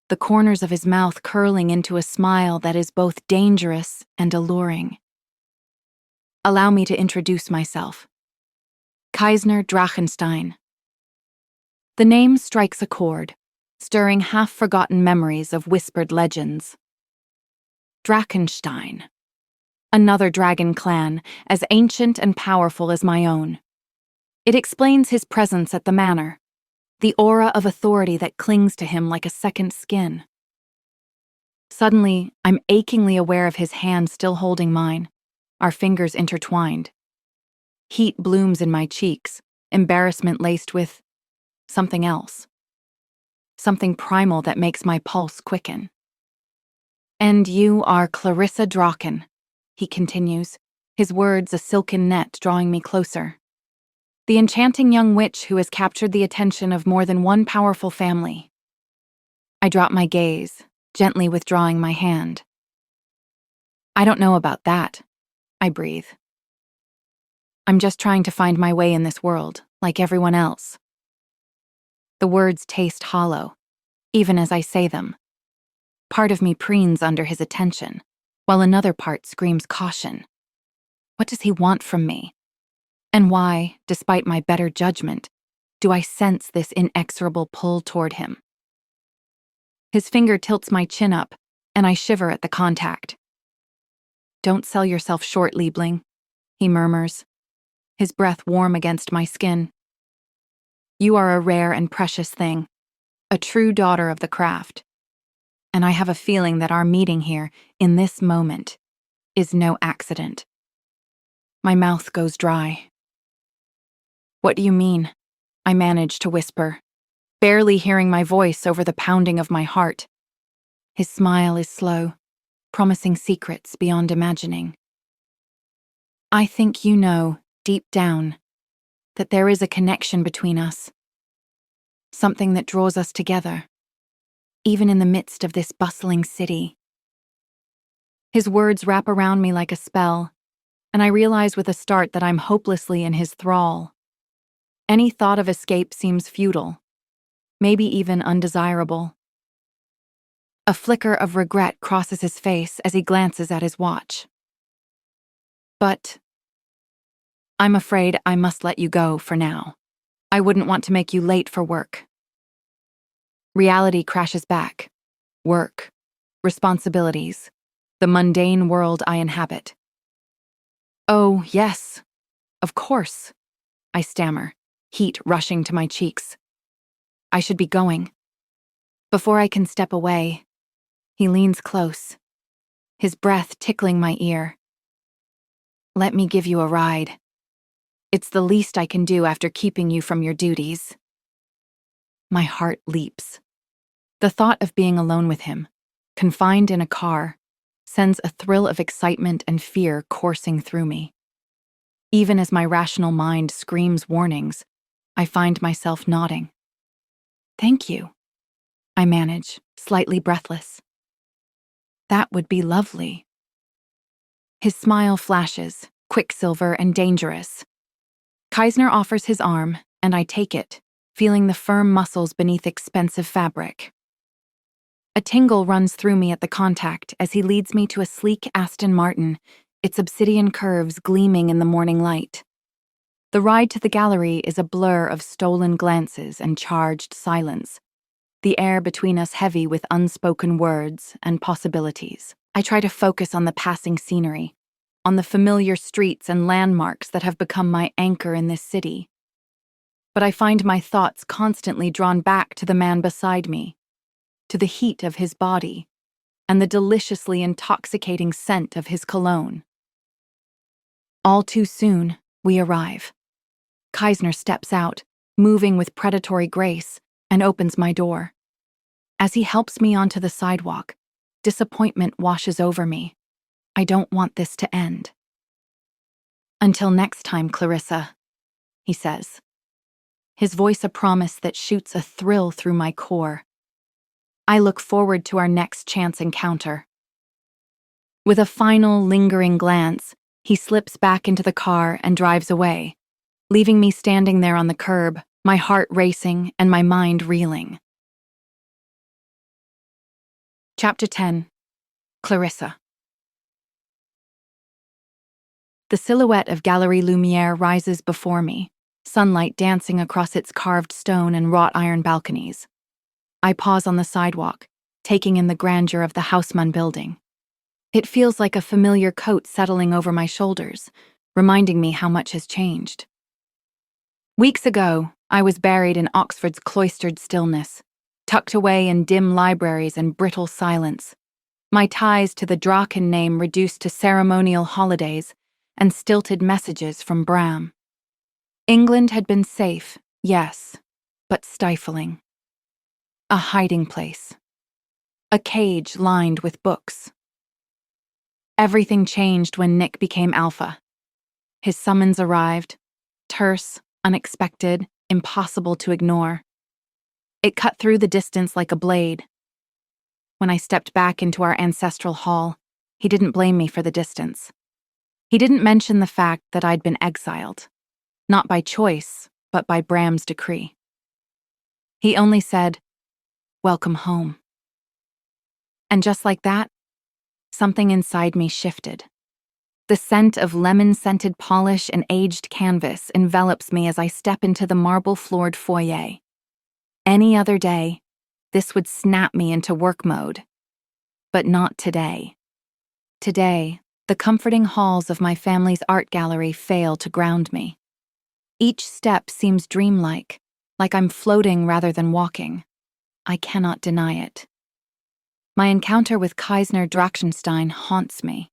the corners of his mouth curling into a smile that is both dangerous and alluring. Allow me to introduce myself. Kaisner Drachentstein. The name strikes a chord, stirring half-forgotten memories of whispered legends. Drachenstein. Another dragon clan, as ancient and powerful as my own. It explains his presence at the manor, the aura of authority that clings to him like a second skin. Suddenly, I'm achingly aware of his hand still holding mine, our fingers intertwined. Heat blooms in my cheeks, embarrassment laced with something else. Something primal that makes my pulse quicken. And you are Clarissa Draken, he continues, his words a silken net drawing me closer. The enchanting young witch who has captured the attention of more than one powerful family. I drop my gaze, gently withdrawing my hand. I don't know about that, I breathe. I'm just trying to find my way in this world, like everyone else. The words taste hollow, even as I say them. Part of me preens under his attention, while another part screams caution. What does he want from me? And why, despite my better judgment, do I sense this inexorable pull toward him? His finger tilts my chin up, and I shiver at the contact. Don't sell yourself short, Liebling, he murmurs, his breath warm against my skin. You are a rare and precious thing, a true daughter of the craft. And I have a feeling that our meeting here, in this moment, is no accident. My mouth goes dry. What do you mean? I manage to whisper, barely hearing my voice over the pounding of my heart. His smile is slow, promising secrets beyond imagining. I think you know, deep down, that there is a connection between us. Something that draws us together, even in the midst of this bustling city. His words wrap around me like a spell, and I realize with a start that I'm hopelessly in his thrall. Any thought of escape seems futile, maybe even undesirable. A flicker of regret crosses his face as he glances at his watch. But I'm afraid I must let you go for now. I wouldn't want to make you late for work. Reality crashes back. Work, responsibilities, the mundane world I inhabit. Oh, yes, of course, I stammer, heat rushing to my cheeks. I should be going. Before I can step away, he leans close, his breath tickling my ear. Let me give you a ride. It's the least I can do after keeping you from your duties. My heart leaps. The thought of being alone with him, confined in a car, sends a thrill of excitement and fear coursing through me. Even as my rational mind screams warnings, I find myself nodding. Thank you, I manage, slightly breathless. That would be lovely. His smile flashes, quicksilver and dangerous. Kaisner offers his arm, and I take it, feeling the firm muscles beneath expensive fabric. A tingle runs through me at the contact as he leads me to a sleek Aston Martin, its obsidian curves gleaming in the morning light. The ride to the gallery is a blur of stolen glances and charged silence, the air between us heavy with unspoken words and possibilities. I try to focus on the passing scenery, on the familiar streets and landmarks that have become my anchor in this city. But I find my thoughts constantly drawn back to the man beside me, to the heat of his body, and the deliciously intoxicating scent of his cologne. All too soon, we arrive. Kaisner steps out, moving with predatory grace, and opens my door. As he helps me onto the sidewalk, disappointment washes over me. I don't want this to end. Until next time, Clarissa, he says. His voice a promise that shoots a thrill through my core. I look forward to our next chance encounter. With a final, lingering glance, he slips back into the car and drives away, leaving me standing there on the curb, my heart racing and my mind reeling. Chapter 10. Clarissa. The silhouette of Galerie Lumière rises before me, sunlight dancing across its carved stone and wrought iron balconies. I pause on the sidewalk, taking in the grandeur of the Haussmann building. It feels like a familiar coat settling over my shoulders, reminding me how much has changed. Weeks ago, I was buried in Oxford's cloistered stillness, tucked away in dim libraries and brittle silence. My ties to the Draken name reduced to ceremonial holidays and stilted messages from Bram. England had been safe, yes, but stifling. A hiding place. A cage lined with books. Everything changed when Nick became Alpha. His summons arrived, terse, unexpected, impossible to ignore. It cut through the distance like a blade. When I stepped back into our ancestral hall, he didn't blame me for the distance. He didn't mention the fact that I'd been exiled, not by choice, but by Bram's decree. He only said, "Welcome home." And just like that, something inside me shifted. The scent of lemon-scented polish and aged canvas envelops me as I step into the marble-floored foyer. Any other day, this would snap me into work mode. But not today. Today, the comforting halls of my family's art gallery fail to ground me. Each step seems dreamlike, like I'm floating rather than walking. I cannot deny it. My encounter with Kaisner Drachentstein haunts me.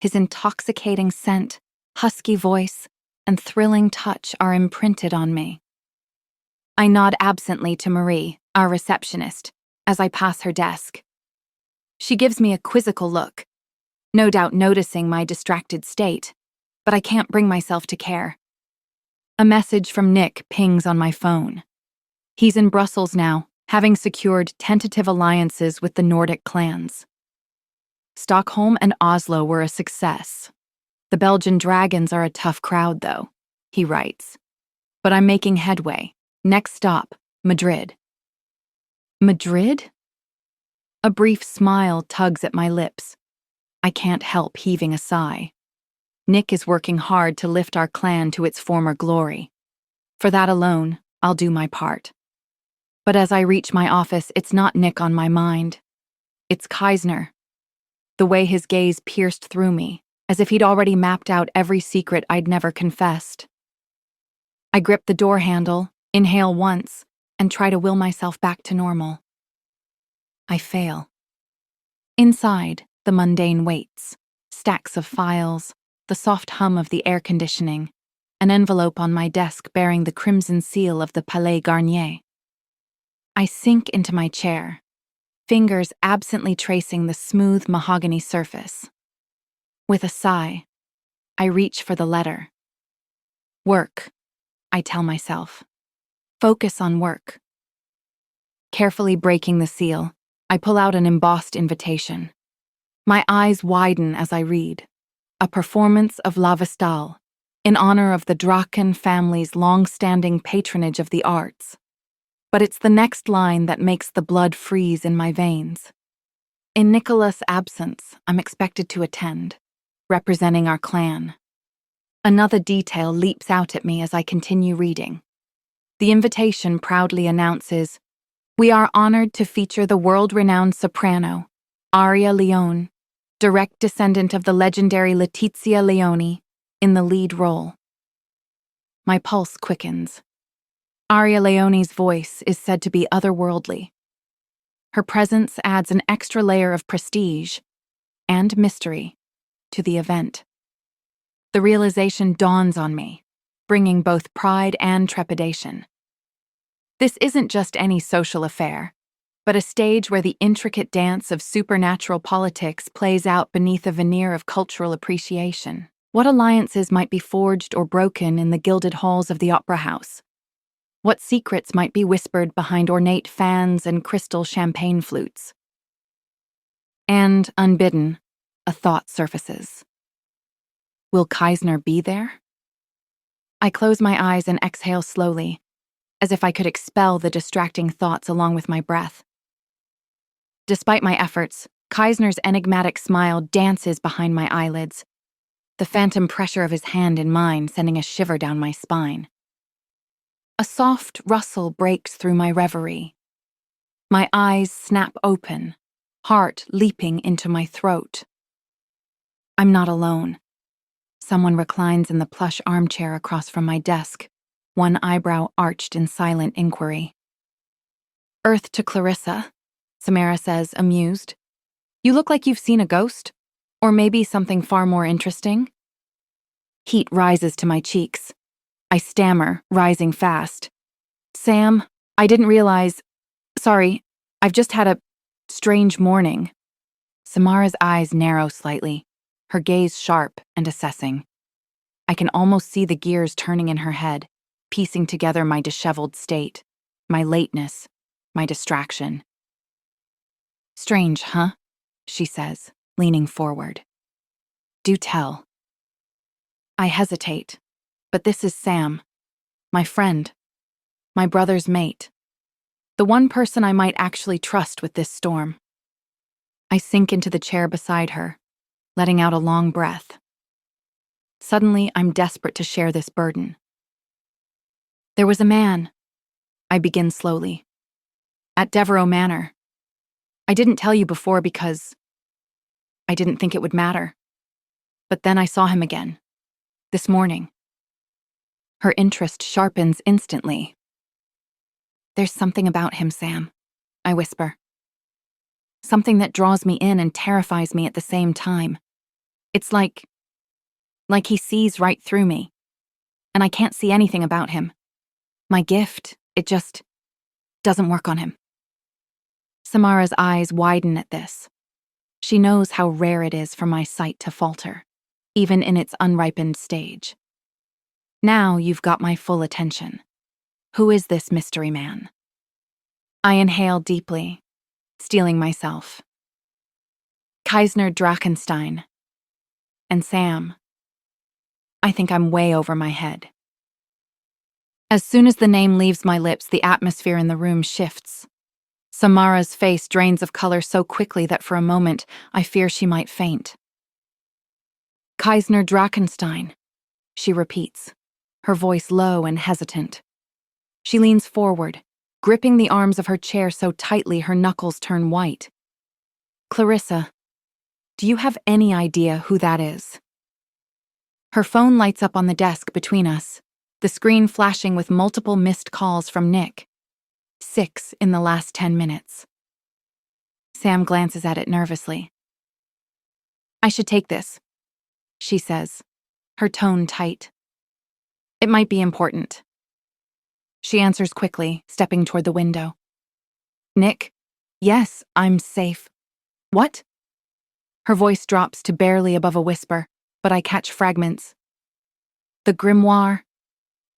His intoxicating scent, husky voice, and thrilling touch are imprinted on me. I nod absently to Marie, our receptionist, as I pass her desk. She gives me a quizzical look, no doubt noticing my distracted state, but I can't bring myself to care. A message from Nick pings on my phone. He's in Brussels now, having secured tentative alliances with the Nordic clans. Stockholm and Oslo were a success. The Belgian dragons are a tough crowd, though, he writes. But I'm making headway. Next stop, Madrid. Madrid? A brief smile tugs at my lips. I can't help heaving a sigh. Nick is working hard to lift our clan to its former glory. For that alone, I'll do my part. But as I reach my office, it's not Nick on my mind. It's Kaisner. The way his gaze pierced through me, as if he'd already mapped out every secret I'd never confessed. I grip the door handle, inhale once, and try to will myself back to normal. I fail. Inside, the mundane waits, stacks of files, the soft hum of the air conditioning, an envelope on my desk bearing the crimson seal of the Palais Garnier. I sink into my chair, fingers absently tracing the smooth mahogany surface. With a sigh, I reach for the letter. Work, I tell myself. Focus on work. Carefully breaking the seal, I pull out an embossed invitation. My eyes widen as I read. A performance of La Vestale, in honor of the Draken family's long-standing patronage of the arts. But it's the next line that makes the blood freeze in my veins. In Nicholas' absence, I'm expected to attend, representing our clan. Another detail leaps out at me as I continue reading. The invitation proudly announces, "We are honored to feature the world-renowned soprano, Aria Leone, direct descendant of the legendary Letizia Leone, in the lead role." My pulse quickens. Aria Leone's voice is said to be otherworldly. Her presence adds an extra layer of prestige and mystery to the event. The realization dawns on me, bringing both pride and trepidation. This isn't just any social affair, but a stage where the intricate dance of supernatural politics plays out beneath a veneer of cultural appreciation. What alliances might be forged or broken in the gilded halls of the opera house? What secrets might be whispered behind ornate fans and crystal champagne flutes? And, unbidden, a thought surfaces. Will Kaisner be there? I close my eyes and exhale slowly, as if I could expel the distracting thoughts along with my breath. Despite my efforts, Kaisner's enigmatic smile dances behind my eyelids, the phantom pressure of his hand in mine sending a shiver down my spine. A soft rustle breaks through my reverie. My eyes snap open, heart leaping into my throat. I'm not alone. Someone reclines in the plush armchair across from my desk, one eyebrow arched in silent inquiry. "Earth to Clarissa," Samara says, amused. "You look like you've seen a ghost, or maybe something far more interesting." Heat rises to my cheeks. I stammer, rising fast. "Sam, I didn't realize. Sorry, I've just had a strange morning." Samara's eyes narrow slightly, her gaze sharp and assessing. I can almost see the gears turning in her head, piecing together my disheveled state, my lateness, my distraction. "Strange, huh?" she says, leaning forward. "Do tell." I hesitate, but this is Sam, my friend, my brother's mate, the one person I might actually trust with this storm. I sink into the chair beside her, letting out a long breath. Suddenly, I'm desperate to share this burden. "There was a man," I begin slowly, "at Devereux Manor. I didn't tell you before because I didn't think it would matter. But then I saw him again, this morning." Her interest sharpens instantly. "There's something about him, Sam," I whisper. "Something that draws me in and terrifies me at the same time. It's like he sees right through me, and I can't see anything about him. My gift, it just doesn't work on him." Samara's eyes widen at this. She knows how rare it is for my sight to falter, even in its unripened stage. "Now you've got my full attention. Who is this mystery man?" I inhale deeply, steeling myself. "Kaisner Drachentstein. And Sam." I think I'm way over my head. As soon as the name leaves my lips, the atmosphere in the room shifts. Samara's face drains of color so quickly that for a moment, I fear she might faint. "Kaisner Drachentstein," she repeats, her voice low and hesitant. She leans forward, gripping the arms of her chair so tightly her knuckles turn white. "Clarissa, do you have any idea who that is?" Her phone lights up on the desk between us, the screen flashing with multiple missed calls from Nick. 6 in the last 10 minutes. Sam glances at it nervously. "I should take this," she says, her tone tight. "It might be important." She answers quickly, stepping toward the window. "Nick? Yes, I'm safe." "What?" Her voice drops to barely above a whisper, but I catch fragments. "The grimoire,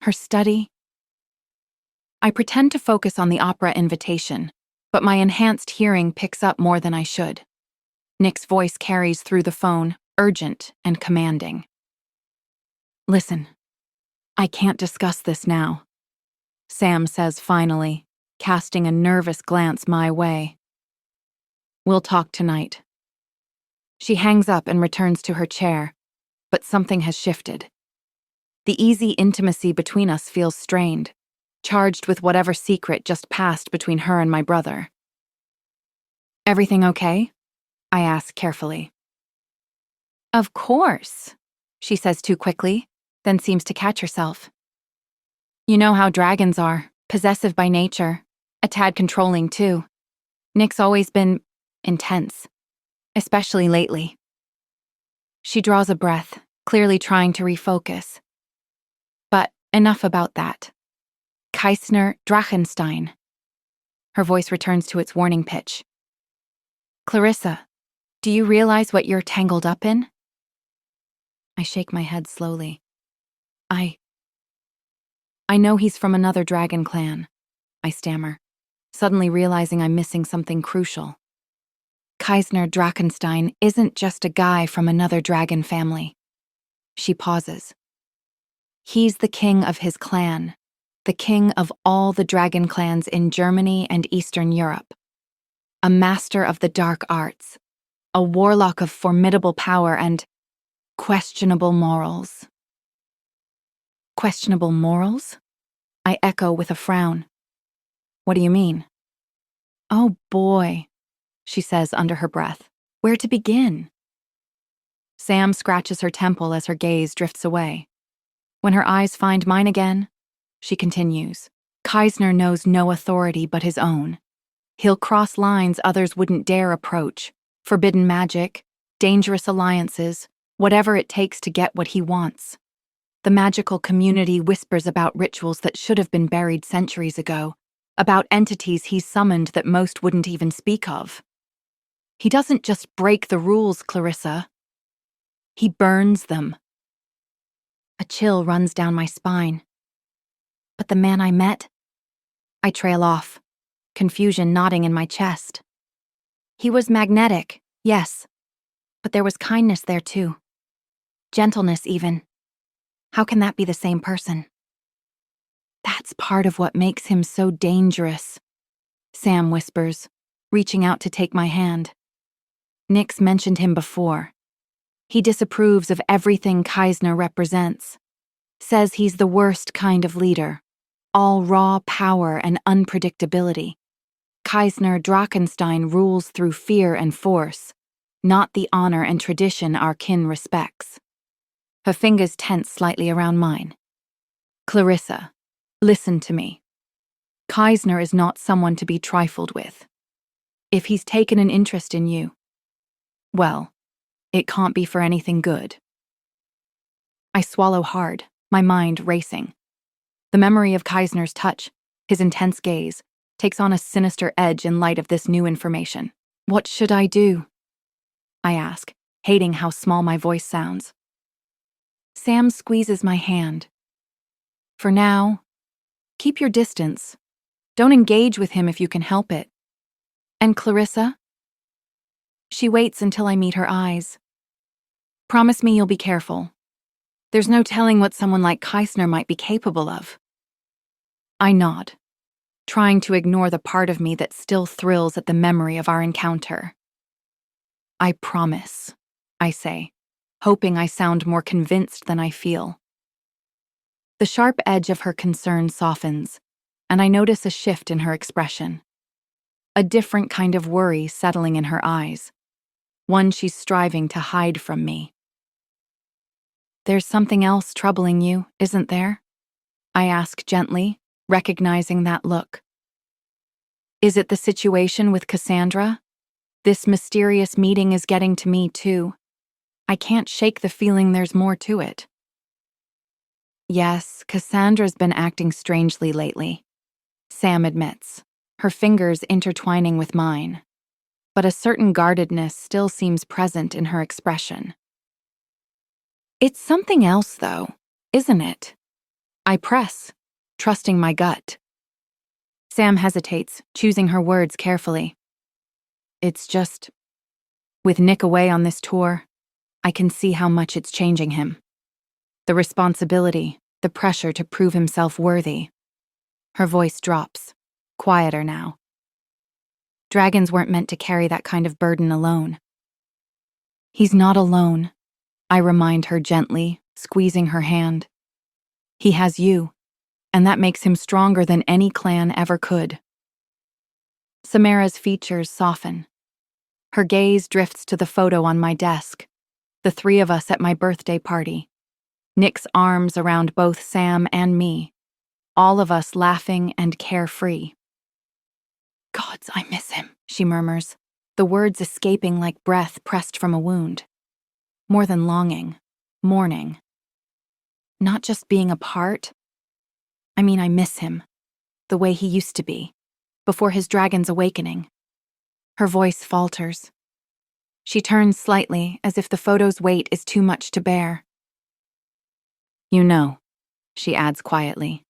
her study." I pretend to focus on the opera invitation, but my enhanced hearing picks up more than I should. Nick's voice carries through the phone, urgent and commanding. "Listen, I can't discuss this now," Sam says finally, casting a nervous glance my way. "We'll talk tonight." She hangs up and returns to her chair, but something has shifted. The easy intimacy between us feels strained, charged with whatever secret just passed between her and my brother. "Everything okay?" I ask carefully. "Of course," she says too quickly, then seems to catch herself. "You know how dragons are, possessive by nature, a tad controlling too. Nick's always been intense, especially lately." She draws a breath, clearly trying to refocus. "But enough about that. Kaisner Drachentstein." Her voice returns to its warning pitch. "Clarissa, do you realize what you're tangled up in?" I shake my head slowly. I know he's from another dragon clan," I stammer, suddenly realizing I'm missing something crucial. "Kaisner Drachentstein isn't just a guy from another dragon family." She pauses. "He's the king of his clan, the king of all the dragon clans in Germany and Eastern Europe. a master of the dark arts, a warlock of formidable power and questionable morals. Questionable morals? I echo with a frown. What do you mean? Oh boy, she says under her breath. Where to begin? Sam scratches her temple as her gaze drifts away. When her eyes find mine again, she continues, Kaisner knows no authority but his own. He'll cross lines others wouldn't dare approach, forbidden magic, dangerous alliances, whatever it takes to get what he wants. The magical community whispers about rituals that should have been buried centuries ago, about entities he's summoned that most wouldn't even speak of. He doesn't just break the rules, Clarissa. He burns them. A chill runs down my spine. But the man I met? I trail off, confusion knotting in my chest. He was magnetic, yes, but there was kindness there too. Gentleness even. How can that be the same person? That's part of what makes him so dangerous, Sam whispers, reaching out to take my hand. Nick's mentioned him before. He disapproves of everything Kaisner represents. Says he's the worst kind of leader, all raw power and unpredictability. Kaisner Drachentstein rules through fear and force, not the honor and tradition our kin respects. Her fingers tense slightly around mine. Clarissa, listen to me. Kaisner is not someone to be trifled with. If he's taken an interest in you, well, it can't be for anything good. I swallow hard, my mind racing. The memory of Kaisner's touch, his intense gaze, takes on a sinister edge in light of this new information. What should I do? I ask, hating how small my voice sounds. Sam squeezes my hand. For now, keep your distance. Don't engage with him if you can help it. And Clarissa? She waits until I meet her eyes. Promise me you'll be careful. There's no telling what someone like Kaisner might be capable of. I nod, trying to ignore the part of me that still thrills at the memory of our encounter. I promise, I say, hoping I sound more convinced than I feel. The sharp edge of her concern softens, and I notice a shift in her expression. A different kind of worry settling in her eyes, one she's striving to hide from me. There's something else troubling you, isn't there? I ask gently, recognizing that look. Is it the situation with Cassandra? This mysterious meeting is getting to me too. I can't shake the feeling there's more to it. Yes, Cassandra's been acting strangely lately, Sam admits, her fingers intertwining with mine. But a certain guardedness still seems present in her expression. It's something else, though, isn't it? I press, trusting my gut. Sam hesitates, choosing her words carefully. It's just, with Nick away on this tour, I can see how much it's changing him. The responsibility, the pressure to prove himself worthy. Her voice drops, quieter now. Dragons weren't meant to carry that kind of burden alone. He's not alone, I remind her gently, squeezing her hand. He has you, and that makes him stronger than any clan ever could. Samara's features soften. Her gaze drifts to the photo on my desk, the three of us at my birthday party. Nick's arms around both Sam and me, all of us laughing and carefree. Gods, I miss him, she murmurs, the words escaping like breath pressed from a wound. More than longing, mourning. Not just being apart. I mean, I miss him, the way he used to be, before his dragon's awakening. Her voice falters. She turns slightly, as if the photo's weight is too much to bear. You know, she adds quietly,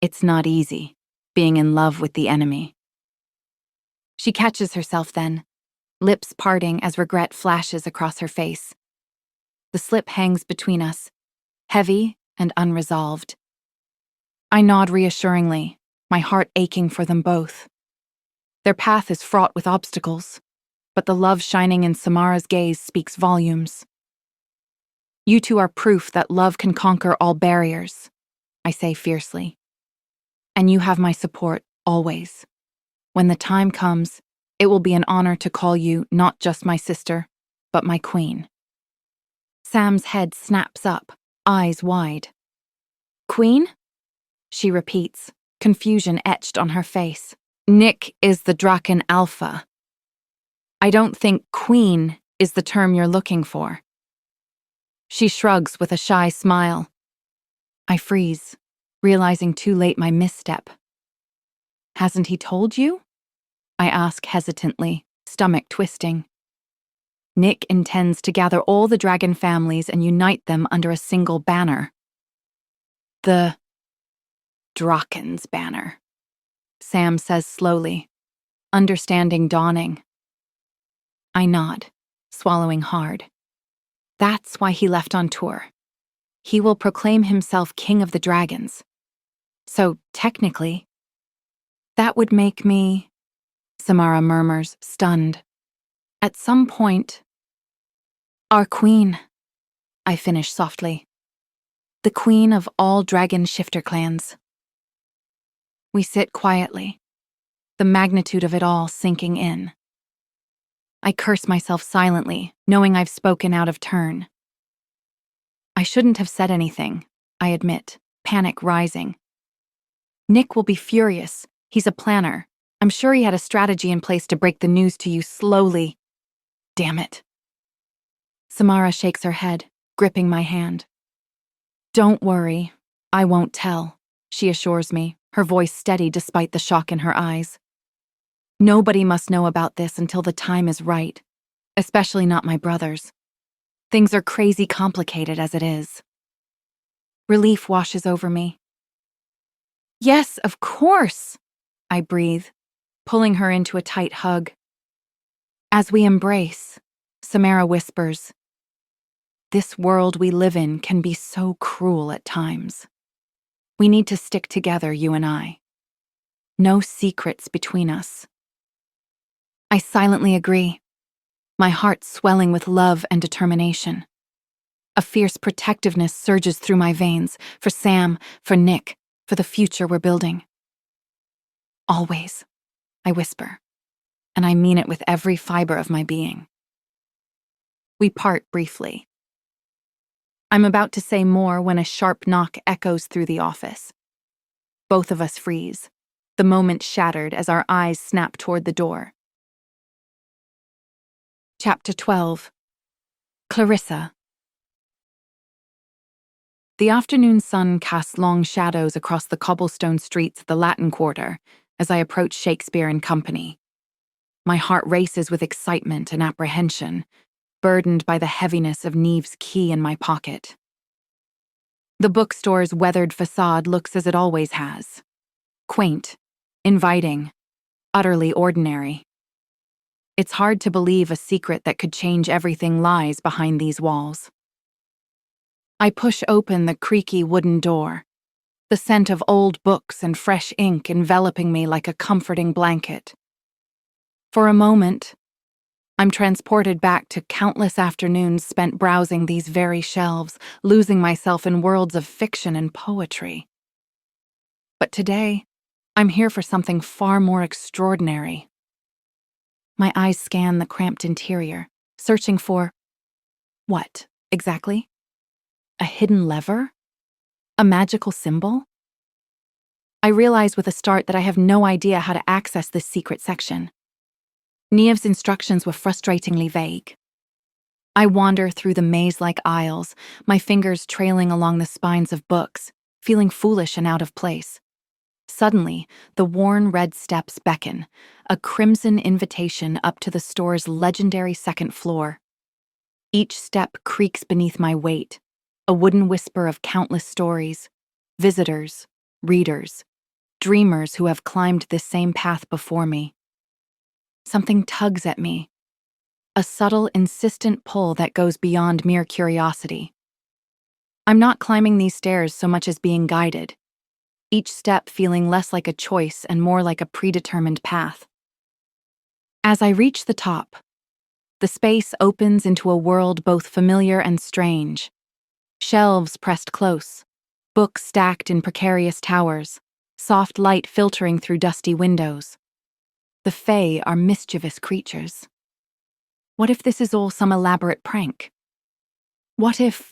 it's not easy, being in love with the enemy. She catches herself then, lips parting as regret flashes across her face. The slip hangs between us, heavy and unresolved. I nod reassuringly, my heart aching for them both. Their path is fraught with obstacles, but the love shining in Samara's gaze speaks volumes. You two are proof that love can conquer all barriers, I say fiercely. And you have my support, always. When the time comes, it will be an honor to call you not just my sister, but my queen. Sam's head snaps up, eyes wide. Queen? She repeats, confusion etched on her face. Nick is the Draken Alpha. I don't think queen is the term you're looking for. She shrugs with a shy smile. I freeze, realizing too late my misstep. Hasn't he told you? I ask hesitantly, stomach twisting. Nick intends to gather all the dragon families and unite them under a single banner. The Draken's banner, Sam says slowly, understanding dawning. I nod, swallowing hard. That's why he left on tour. He will proclaim himself king of the dragons. So, technically, that would make me, Samara murmurs, stunned. At some point, our queen, I finish softly. The queen of all dragon shifter clans. We sit quietly, the magnitude of it all sinking in. I curse myself silently, knowing I've spoken out of turn. I shouldn't have said anything, I admit, panic rising. Nick will be furious. He's a planner. I'm sure he had a strategy in place to break the news to you slowly. Damn it. Samara shakes her head, gripping my hand. Don't worry, I won't tell, she assures me, her voice steady despite the shock in her eyes. Nobody must know about this until the time is right, especially not my brothers. Things are crazy complicated as it is. Relief washes over me. Yes, of course, I breathe, pulling her into a tight hug. As we embrace, Samara whispers, this world we live in can be so cruel at times. We need to stick together, you and I. No secrets between us. I silently agree, my heart swelling with love and determination. A fierce protectiveness surges through my veins, for Sam, for Nick, for the future we're building. Always, I whisper, and I mean it with every fiber of my being. We part briefly. I'm about to say more when a sharp knock echoes through the office. Both of us freeze, the moment shattered as our eyes snap toward the door. Chapter 12. Clarissa. The afternoon sun casts long shadows across the cobblestone streets of the Latin Quarter as I approach Shakespeare and Company. My heart races with excitement and apprehension, burdened by the heaviness of Neve's key in my pocket. The bookstore's weathered facade looks as it always has. Quaint, inviting, utterly ordinary. It's hard to believe a secret that could change everything lies behind these walls. I push open the creaky wooden door, the scent of old books and fresh ink enveloping me like a comforting blanket. For a moment, I'm transported back to countless afternoons spent browsing these very shelves, losing myself in worlds of fiction and poetry. But today, I'm here for something far more extraordinary. My eyes scan the cramped interior, searching for what, exactly? A hidden lever? A magical symbol? I realize with a start that I have no idea how to access this secret section. Neve's instructions were frustratingly vague. I wander through the maze-like aisles, my fingers trailing along the spines of books, feeling foolish and out of place. Suddenly, the worn red steps beckon, a crimson invitation up to the store's legendary second floor. Each step creaks beneath my weight, a wooden whisper of countless stories, visitors, readers, dreamers who have climbed this same path before me. Something tugs at me, a subtle, insistent pull that goes beyond mere curiosity. I'm not climbing these stairs so much as being guided, each step feeling less like a choice and more like a predetermined path. As I reach the top, the space opens into a world both familiar and strange. Shelves pressed close, books stacked in precarious towers, soft light filtering through dusty windows. The Fae are mischievous creatures. What if this is all some elaborate prank? What if...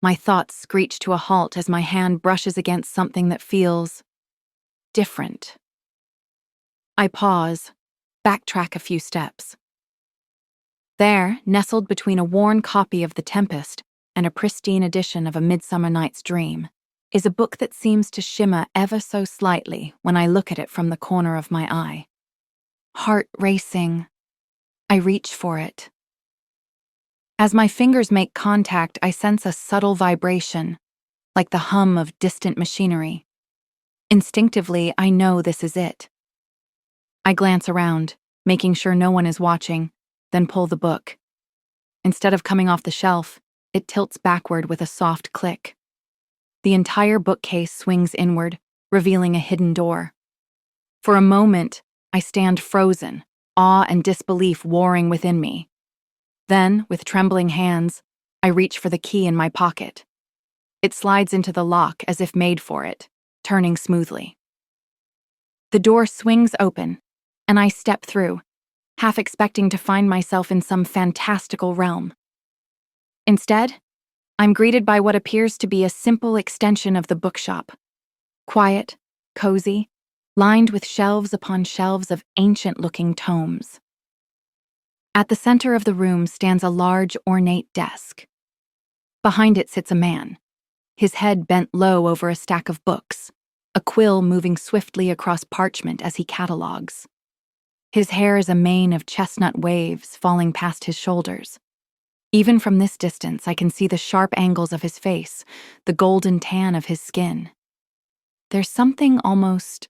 My thoughts screech to a halt as my hand brushes against something that feels... different. I pause, backtrack a few steps. There, nestled between a worn copy of The Tempest and a pristine edition of A Midsummer Night's Dream, is a book that seems to shimmer ever so slightly when I look at it from the corner of my eye. Heart racing, I reach for it. As my fingers make contact, I sense a subtle vibration, like the hum of distant machinery. Instinctively, I know this is it. I glance around, making sure no one is watching, then pull the book. Instead of coming off the shelf, it tilts backward with a soft click. The entire bookcase swings inward, revealing a hidden door. For a moment, I stand frozen, awe and disbelief warring within me. Then, with trembling hands, I reach for the key in my pocket. It slides into the lock as if made for it, turning smoothly. The door swings open, and I step through, half expecting to find myself in some fantastical realm. Instead, I'm greeted by what appears to be a simple extension of the bookshop. Quiet, cozy, lined with shelves upon shelves of ancient-looking tomes. At the center of the room stands a large, ornate desk. Behind it sits a man, his head bent low over a stack of books, a quill moving swiftly across parchment as he catalogs. His hair is a mane of chestnut waves falling past his shoulders. Even from this distance, I can see the sharp angles of his face, the golden tan of his skin. There's something almost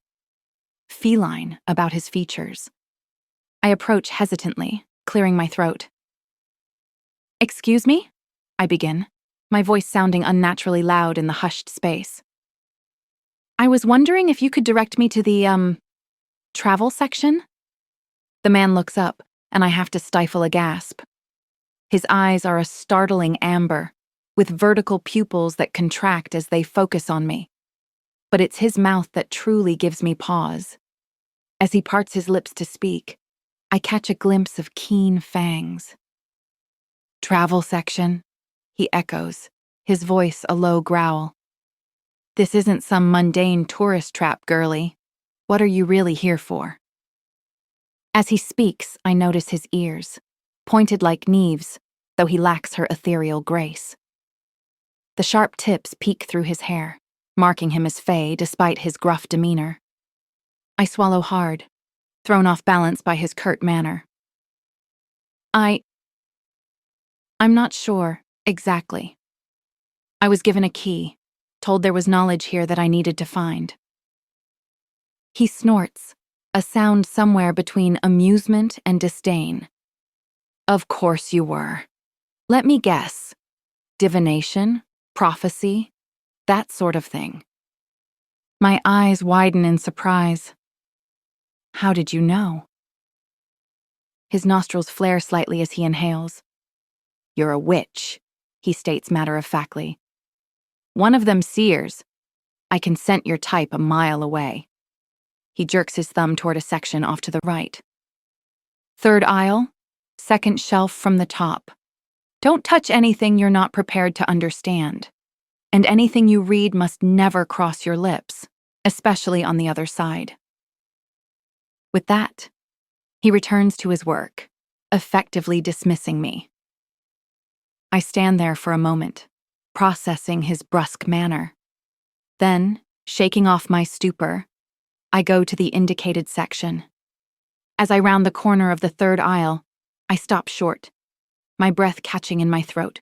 feline about his features. I approach hesitantly, clearing my throat. "Excuse me?" I begin, my voice sounding unnaturally loud in the hushed space. "I was wondering if you could direct me to the, travel section?" The man looks up, and I have to stifle a gasp. His eyes are a startling amber, with vertical pupils that contract as they focus on me. But it's his mouth that truly gives me pause. As he parts his lips to speak, I catch a glimpse of keen fangs. "Travel section," he echoes, his voice a low growl. "This isn't some mundane tourist trap, girlie. What are you really here for?" As he speaks, I notice his ears, pointed like Neve's, though he lacks her ethereal grace. The sharp tips peek through his hair, marking him as Fae despite his gruff demeanor. I swallow hard, thrown off balance by his curt manner. I'm not sure, exactly. I was given a key, told there was knowledge here that I needed to find. He snorts, a sound somewhere between amusement and disdain. "Of course you were. Let me guess. Divination, prophecy, that sort of thing." My eyes widen in surprise. "How did you know?" His nostrils flare slightly as he inhales. "You're a witch," he states matter-of-factly. "One of them seers. I can scent your type a mile away." He jerks his thumb toward a section off to the right. "Third aisle, second shelf from the top. Don't touch anything you're not prepared to understand. And anything you read must never cross your lips, especially on the other side." With that, he returns to his work, effectively dismissing me. I stand there for a moment, processing his brusque manner. Then, shaking off my stupor, I go to the indicated section. As I round the corner of the third aisle, I stop short, my breath catching in my throat.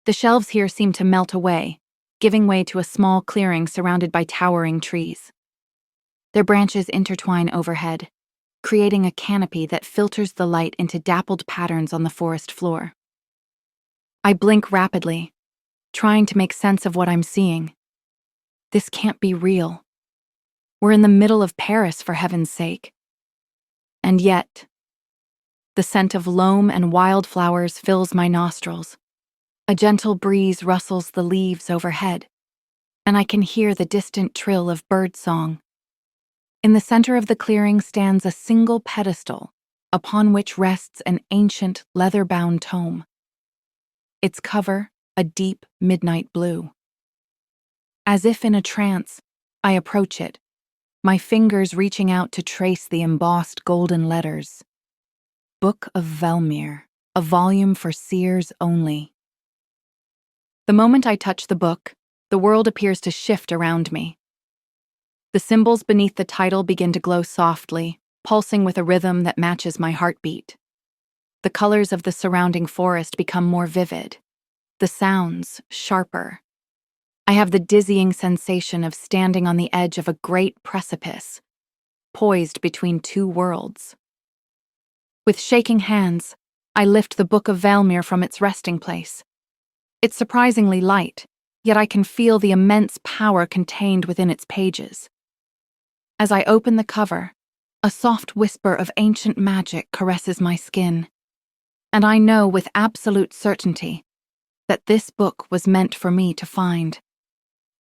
The shelves here seem to melt away, giving way to a small clearing surrounded by towering trees. Their branches intertwine overhead, creating a canopy that filters the light into dappled patterns on the forest floor. I blink rapidly, trying to make sense of what I'm seeing. This can't be real. We're in the middle of Paris, for heaven's sake. And yet, the scent of loam and wildflowers fills my nostrils. A gentle breeze rustles the leaves overhead, and I can hear the distant trill of birdsong. In the center of the clearing stands a single pedestal, upon which rests an ancient, leather-bound tome. Its cover, a deep midnight blue. As if in a trance, I approach it, my fingers reaching out to trace the embossed golden letters. Book of Velmir, a volume for seers only. The moment I touch the book, the world appears to shift around me. The symbols beneath the title begin to glow softly, pulsing with a rhythm that matches my heartbeat. The colors of the surrounding forest become more vivid, the sounds sharper. I have the dizzying sensation of standing on the edge of a great precipice, poised between two worlds. With shaking hands, I lift the Book of Velmir from its resting place. It's surprisingly light, yet I can feel the immense power contained within its pages. As I open the cover, a soft whisper of ancient magic caresses my skin, and I know with absolute certainty that this book was meant for me to find.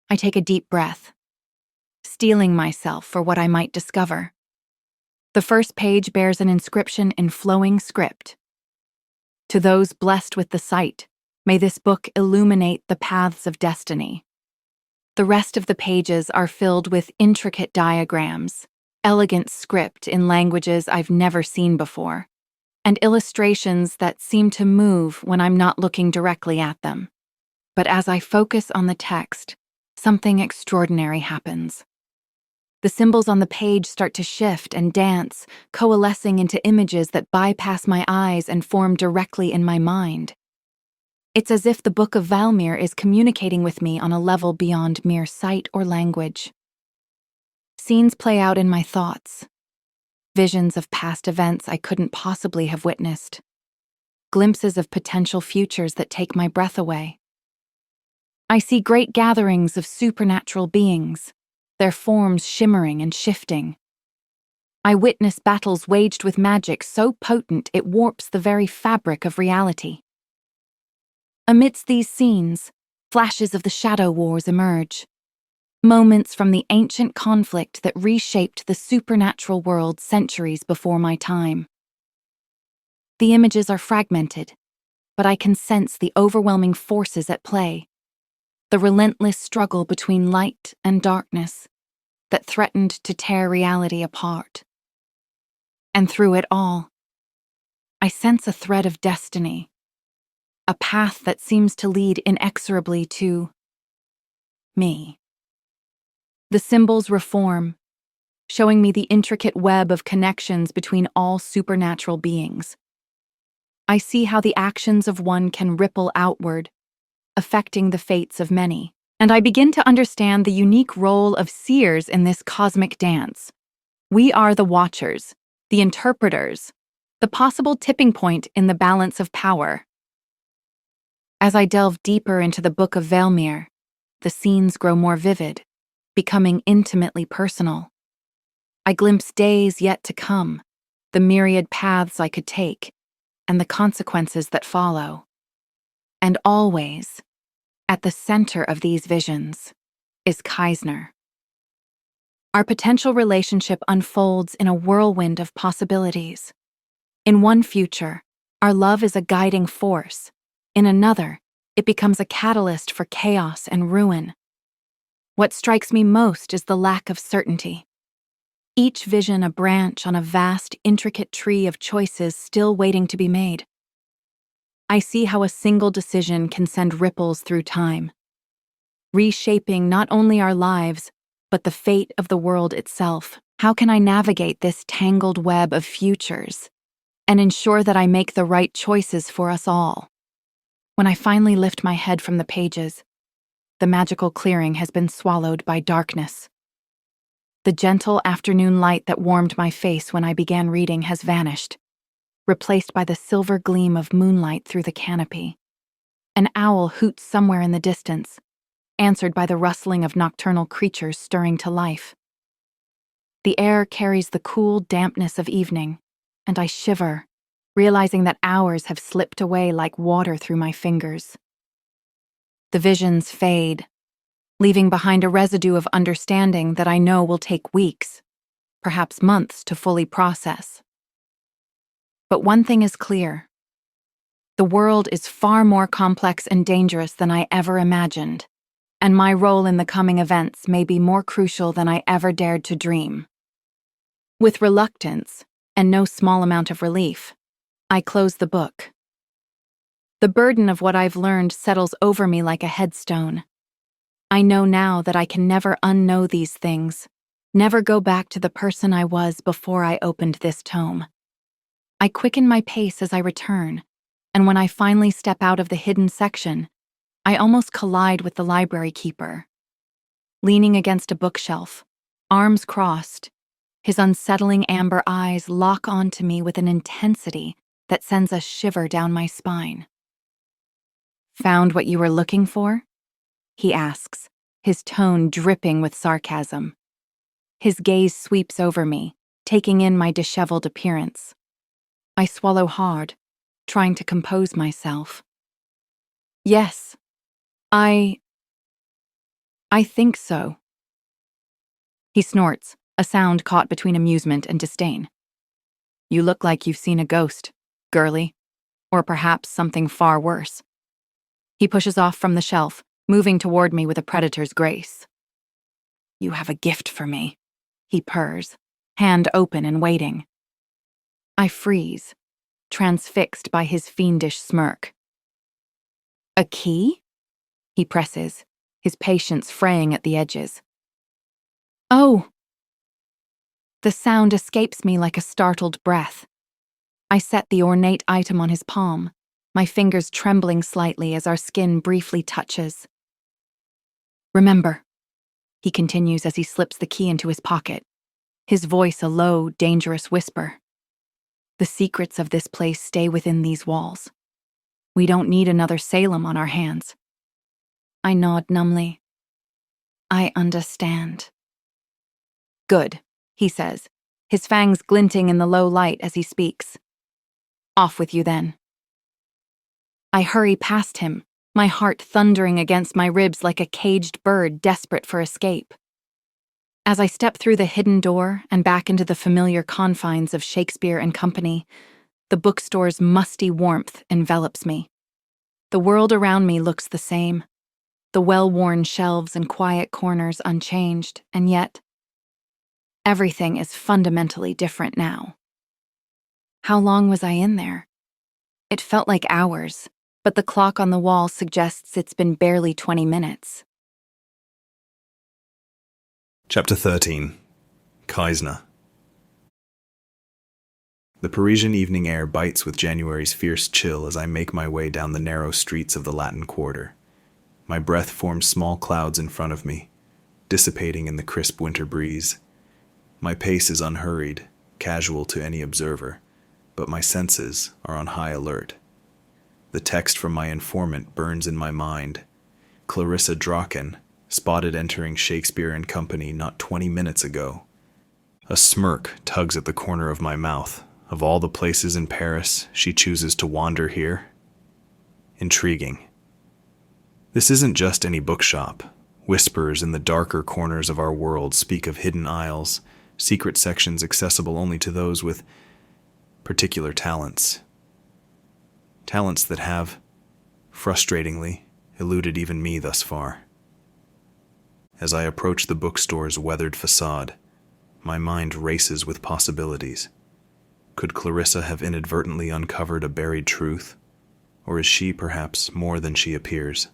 I take a deep breath, steeling myself for what I might discover. The first page bears an inscription in flowing script. To those blessed with the sight, may this book illuminate the paths of destiny. The rest of the pages are filled with intricate diagrams, elegant script in languages I've never seen before, and illustrations that seem to move when I'm not looking directly at them. But as I focus on the text, something extraordinary happens. The symbols on the page start to shift and dance, coalescing into images that bypass my eyes and form directly in my mind. It's as if the Book of Velmir is communicating with me on a level beyond mere sight or language. Scenes play out in my thoughts. Visions of past events I couldn't possibly have witnessed. Glimpses of potential futures that take my breath away. I see great gatherings of supernatural beings, their forms shimmering and shifting. I witness battles waged with magic so potent it warps the very fabric of reality. Amidst these scenes, flashes of the Shadow Wars emerge. Moments from the ancient conflict that reshaped the supernatural world centuries before my time. The images are fragmented, but I can sense the overwhelming forces at play. The relentless struggle between light and darkness that threatened to tear reality apart. And through it all, I sense a thread of destiny, a path that seems to lead inexorably to me. The symbols reform, showing me the intricate web of connections between all supernatural beings. I see how the actions of one can ripple outward, affecting the fates of many, and I begin to understand the unique role of seers in this cosmic dance. We are the watchers, the interpreters, the possible tipping point in the balance of power. As I delve deeper into the Book of Velmir, the scenes grow more vivid, becoming intimately personal. I glimpse days yet to come, the myriad paths I could take, and the consequences that follow. And always, at the center of these visions, is Kaisner. Our potential relationship unfolds in a whirlwind of possibilities. In one future, our love is a guiding force. In another, it becomes a catalyst for chaos and ruin. What strikes me most is the lack of certainty. Each vision a branch on a vast, intricate tree of choices still waiting to be made. I see how a single decision can send ripples through time, reshaping not only our lives, but the fate of the world itself. How can I navigate this tangled web of futures and ensure that I make the right choices for us all? When I finally lift my head from the pages, the magical clearing has been swallowed by darkness. The gentle afternoon light that warmed my face when I began reading has vanished, replaced by the silver gleam of moonlight through the canopy. An owl hoots somewhere in the distance, answered by the rustling of nocturnal creatures stirring to life. The air carries the cool dampness of evening, and I shiver, realizing that hours have slipped away like water through my fingers. The visions fade, leaving behind a residue of understanding that I know will take weeks, perhaps months, to fully process. But one thing is clear. The world is far more complex and dangerous than I ever imagined, and my role in the coming events may be more crucial than I ever dared to dream. With reluctance, and no small amount of relief, I close the book. The burden of what I've learned settles over me like a headstone. I know now that I can never unknow these things, never go back to the person I was before I opened this tome. I quicken my pace as I return, and when I finally step out of the hidden section, I almost collide with the library keeper. Leaning against a bookshelf, arms crossed, his unsettling amber eyes lock onto me with an intensity that sends a shiver down my spine. "Found what you were looking for?" he asks, his tone dripping with sarcasm. His gaze sweeps over me, taking in my disheveled appearance. I swallow hard, trying to compose myself. "Yes, I think so." He snorts, a sound caught between amusement and disdain. "You look like you've seen a ghost, girly, or perhaps something far worse." He pushes off from the shelf, moving toward me with a predator's grace. "You have a gift for me," he purrs, hand open and waiting. I freeze, transfixed by his fiendish smirk. "A key?" he presses, his patience fraying at the edges. "Oh!" The sound escapes me like a startled breath. I set the ornate item on his palm, my fingers trembling slightly as our skin briefly touches. "Remember," he continues as he slips the key into his pocket, his voice a low, dangerous whisper. "The secrets of this place stay within these walls. We don't need another Salem on our hands." I nod numbly. "I understand." "Good," he says, his fangs glinting in the low light as he speaks. "Off with you then." I hurry past him, my heart thundering against my ribs like a caged bird desperate for escape. As I step through the hidden door and back into the familiar confines of Shakespeare and Company, the bookstore's musty warmth envelops me. The world around me looks the same, the well-worn shelves and quiet corners unchanged, and yet everything is fundamentally different now. How long was I in there? It felt like hours, but the clock on the wall suggests it's been barely 20 minutes. Chapter 13. Kaisner. The Parisian evening air bites with January's fierce chill as I make my way down the narrow streets of the Latin Quarter. My breath forms small clouds in front of me, dissipating in the crisp winter breeze. My pace is unhurried, casual to any observer, but my senses are on high alert. The text from my informant burns in my mind. Clarissa Draken, spotted entering Shakespeare and Company not 20 minutes ago. A smirk tugs at the corner of my mouth. Of all the places in Paris, she chooses to wander here. Intriguing. This isn't just any bookshop. Whispers in the darker corners of our world speak of hidden aisles, secret sections accessible only to those with particular talents. Talents that have, frustratingly, eluded even me thus far. As I approach the bookstore's weathered facade, my mind races with possibilities. Could Clarissa have inadvertently uncovered a buried truth? Or is she, perhaps, more than she appears?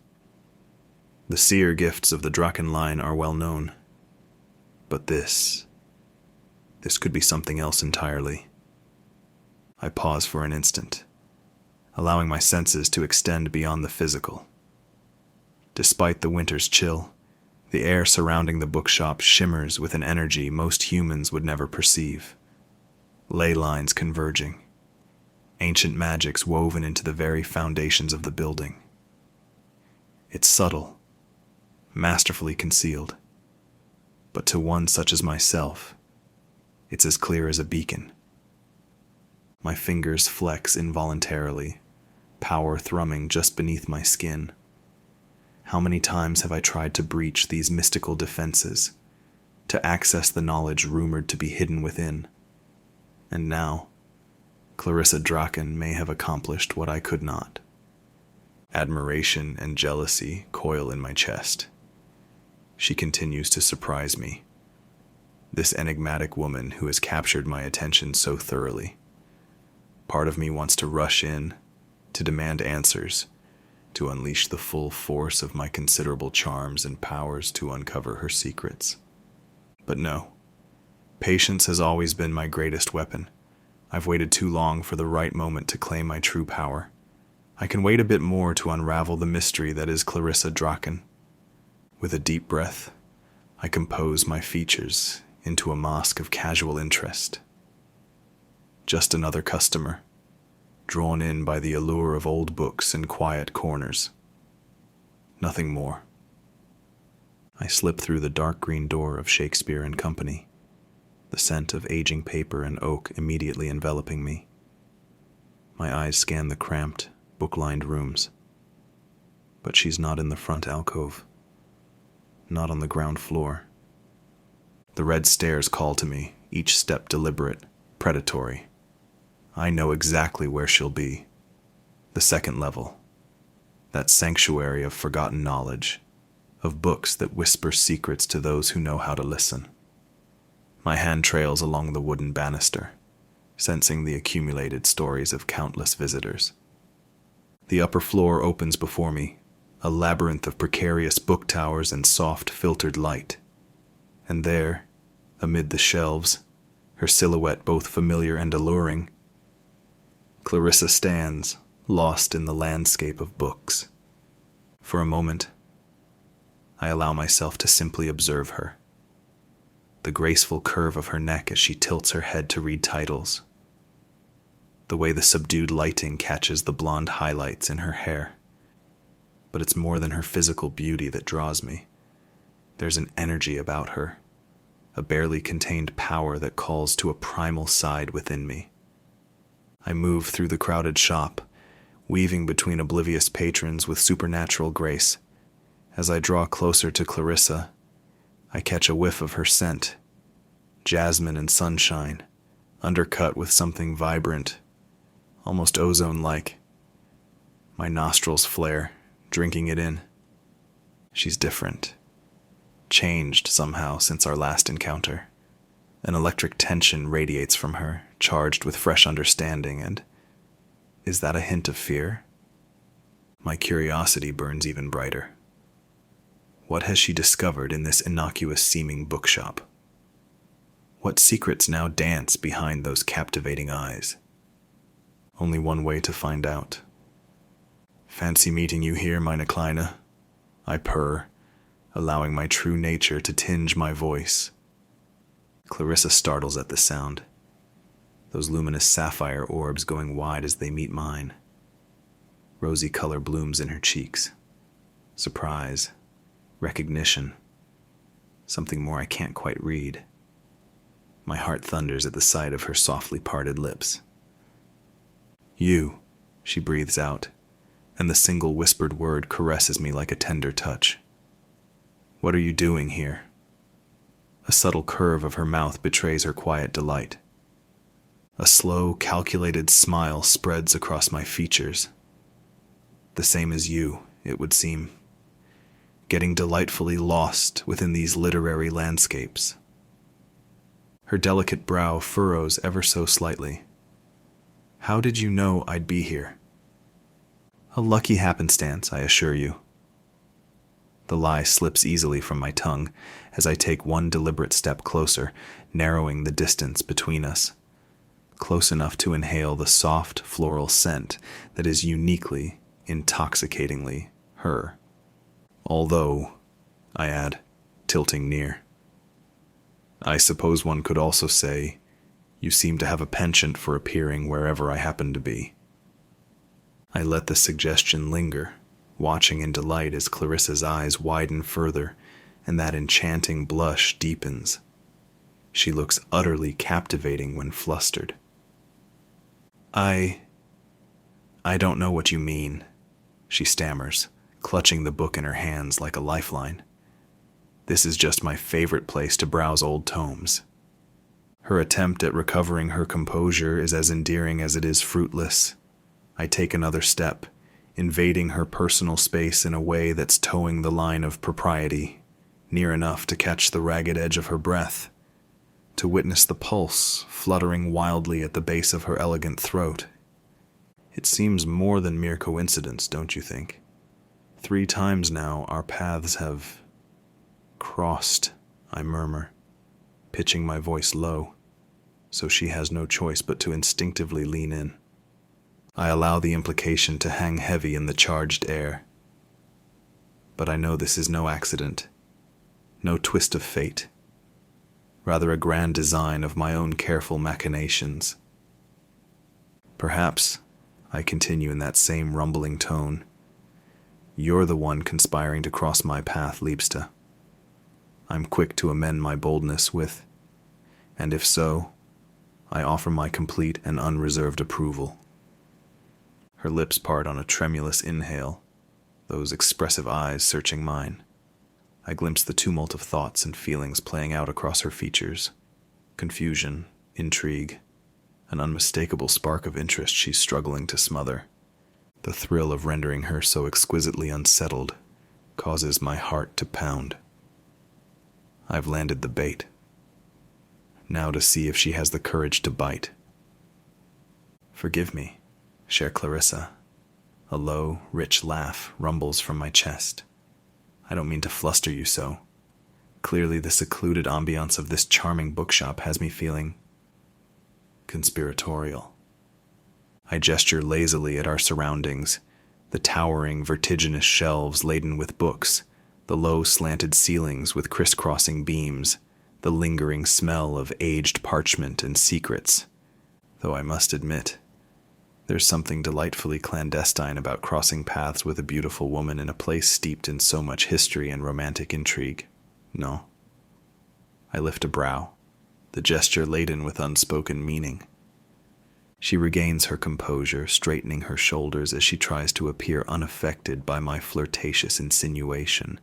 The seer gifts of the Draken line are well known. But this could be something else entirely. I pause for an instant, allowing my senses to extend beyond the physical. Despite the winter's chill, the air surrounding the bookshop shimmers with an energy most humans would never perceive. Ley lines converging, ancient magics woven into the very foundations of the building. It's subtle, masterfully concealed, but to one such as myself, it's as clear as a beacon. My fingers flex involuntarily, power thrumming just beneath my skin. How many times have I tried to breach these mystical defenses, to access the knowledge rumored to be hidden within? And now, Clarissa Draken may have accomplished what I could not. Admiration and jealousy coil in my chest. She continues to surprise me. This enigmatic woman who has captured my attention so thoroughly. Part of me wants to rush in, to demand answers, to unleash the full force of my considerable charms and powers to uncover her secrets. But no. Patience has always been my greatest weapon. I've waited too long for the right moment to claim my true power. I can wait a bit more to unravel the mystery that is Clarissa Draken. With a deep breath, I compose my features into a mask of casual interest. Just another customer, drawn in by the allure of old books and quiet corners. Nothing more. I slip through the dark green door of Shakespeare and Company, the scent of aging paper and oak immediately enveloping me. My eyes scan the cramped, book-lined rooms. But she's not in the front alcove. Not on the ground floor. The red stairs call to me, each step deliberate, predatory. I know exactly where she'll be. The second level. That sanctuary of forgotten knowledge, of books that whisper secrets to those who know how to listen. My hand trails along the wooden banister, sensing the accumulated stories of countless visitors. The upper floor opens before me, a labyrinth of precarious book towers and soft, filtered light. And there, amid the shelves, her silhouette both familiar and alluring, Clarissa stands, lost in the landscape of books. For a moment, I allow myself to simply observe her. The graceful curve of her neck as she tilts her head to read titles. The way the subdued lighting catches the blonde highlights in her hair. But it's more than her physical beauty that draws me. There's an energy about her, a barely contained power that calls to a primal side within me. I move through the crowded shop, weaving between oblivious patrons with supernatural grace. As I draw closer to Clarissa, I catch a whiff of her scent, jasmine and sunshine, undercut with something vibrant, almost ozone-like. My nostrils flare, drinking it in. She's different, changed somehow since our last encounter. An electric tension radiates from her, charged with fresh understanding, and is that a hint of fear? My curiosity burns even brighter. What has she discovered in this innocuous-seeming bookshop? What secrets now dance behind those captivating eyes? Only one way to find out. Fancy meeting you here, meine Kleine. I purr, allowing my true nature to tinge my voice. Clarissa startles at the sound, those luminous sapphire orbs going wide as they meet mine. Rosy color blooms in her cheeks. Surprise, recognition, something more I can't quite read. My heart thunders at the sight of her softly parted lips. You, she breathes out, and the single whispered word caresses me like a tender touch. What are you doing here? A subtle curve of her mouth betrays her quiet delight. A slow, calculated smile spreads across my features. The same as you, it would seem. Getting delightfully lost within these literary landscapes. Her delicate brow furrows ever so slightly. How did you know I'd be here? A lucky happenstance, I assure you. The lie slips easily from my tongue as I take one deliberate step closer, narrowing the distance between us. Close enough to inhale the soft floral scent that is uniquely, intoxicatingly her. Although, I add, tilting near. I suppose one could also say, you seem to have a penchant for appearing wherever I happen to be. I let the suggestion linger, watching in delight as Clarissa's eyes widen further and that enchanting blush deepens. She looks utterly captivating when flustered. I don't know what you mean, she stammers, clutching the book in her hands like a lifeline. This is just my favorite place to browse old tomes. Her attempt at recovering her composure is as endearing as it is fruitless. I take another step, invading her personal space in a way that's towing the line of propriety, near enough to catch the ragged edge of her breath, to witness the pulse fluttering wildly at the base of her elegant throat. It seems more than mere coincidence, don't you think? 3 times now our paths have crossed, I murmur, pitching my voice low, so she has no choice but to instinctively lean in. I allow the implication to hang heavy in the charged air. But I know this is no accident, no twist of fate, rather a grand design of my own careful machinations. Perhaps, I continue in that same rumbling tone, you're the one conspiring to cross my path, Liebste. I'm quick to amend my boldness with, and if so, I offer my complete and unreserved approval. Her lips part on a tremulous inhale, those expressive eyes searching mine. I glimpse the tumult of thoughts and feelings playing out across her features. Confusion, intrigue, an unmistakable spark of interest she's struggling to smother. The thrill of rendering her so exquisitely unsettled causes my heart to pound. I've landed the bait. Now to see if she has the courage to bite. Forgive me, chère Clarissa. A low, rich laugh rumbles from my chest. I don't mean to fluster you so. Clearly the secluded ambiance of this charming bookshop has me feeling conspiratorial. I gesture lazily at our surroundings, the towering, vertiginous shelves laden with books, the low slanted ceilings with crisscrossing beams, the lingering smell of aged parchment and secrets. Though I must admit, there's something delightfully clandestine about crossing paths with a beautiful woman in a place steeped in so much history and romantic intrigue. No. I lift a brow, the gesture laden with unspoken meaning. She regains her composure, straightening her shoulders as she tries to appear unaffected by my flirtatious insinuation,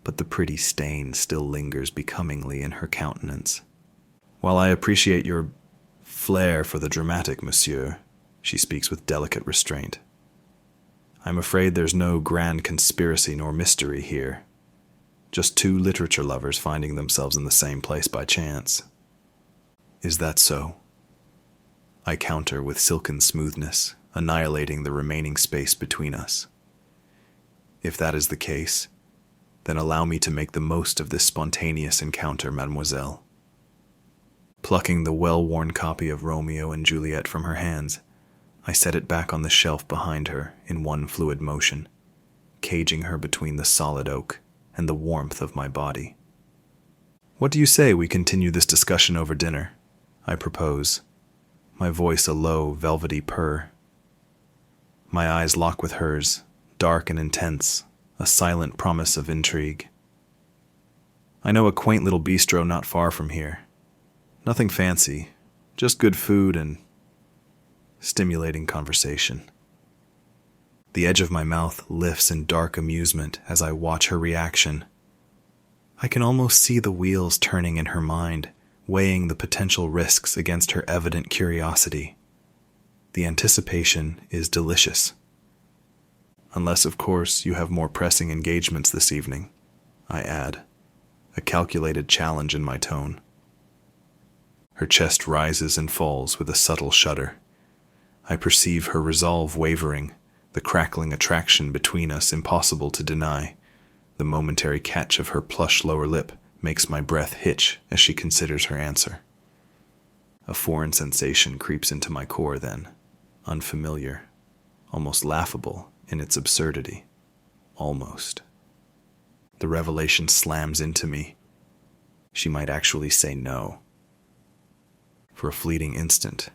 but the pretty stain still lingers becomingly in her countenance. While I appreciate your flair for the dramatic, monsieur, she speaks with delicate restraint, I'm afraid there's no grand conspiracy nor mystery here. Just 2 literature lovers finding themselves in the same place by chance. Is that so? I counter with silken smoothness, annihilating the remaining space between us. If that is the case, then allow me to make the most of this spontaneous encounter, mademoiselle. Plucking the well-worn copy of Romeo and Juliet from her hands, I set it back on the shelf behind her in one fluid motion, caging her between the solid oak and the warmth of my body. What do you say we continue this discussion over dinner? I propose, my voice a low, velvety purr. My eyes lock with hers, dark and intense, a silent promise of intrigue. I know a quaint little bistro not far from here. Nothing fancy, just good food and stimulating conversation. The edge of my mouth lifts in dark amusement as I watch her reaction. I can almost see the wheels turning in her mind, weighing the potential risks against her evident curiosity. The anticipation is delicious. Unless, of course, you have more pressing engagements this evening, I add, a calculated challenge in my tone. Her chest rises and falls with a subtle shudder. I perceive her resolve wavering, the crackling attraction between us impossible to deny. The momentary catch of her plush lower lip makes my breath hitch as she considers her answer. A foreign sensation creeps into my core then, unfamiliar, almost laughable in its absurdity. Almost. The revelation slams into me. She might actually say no. For a fleeting instant,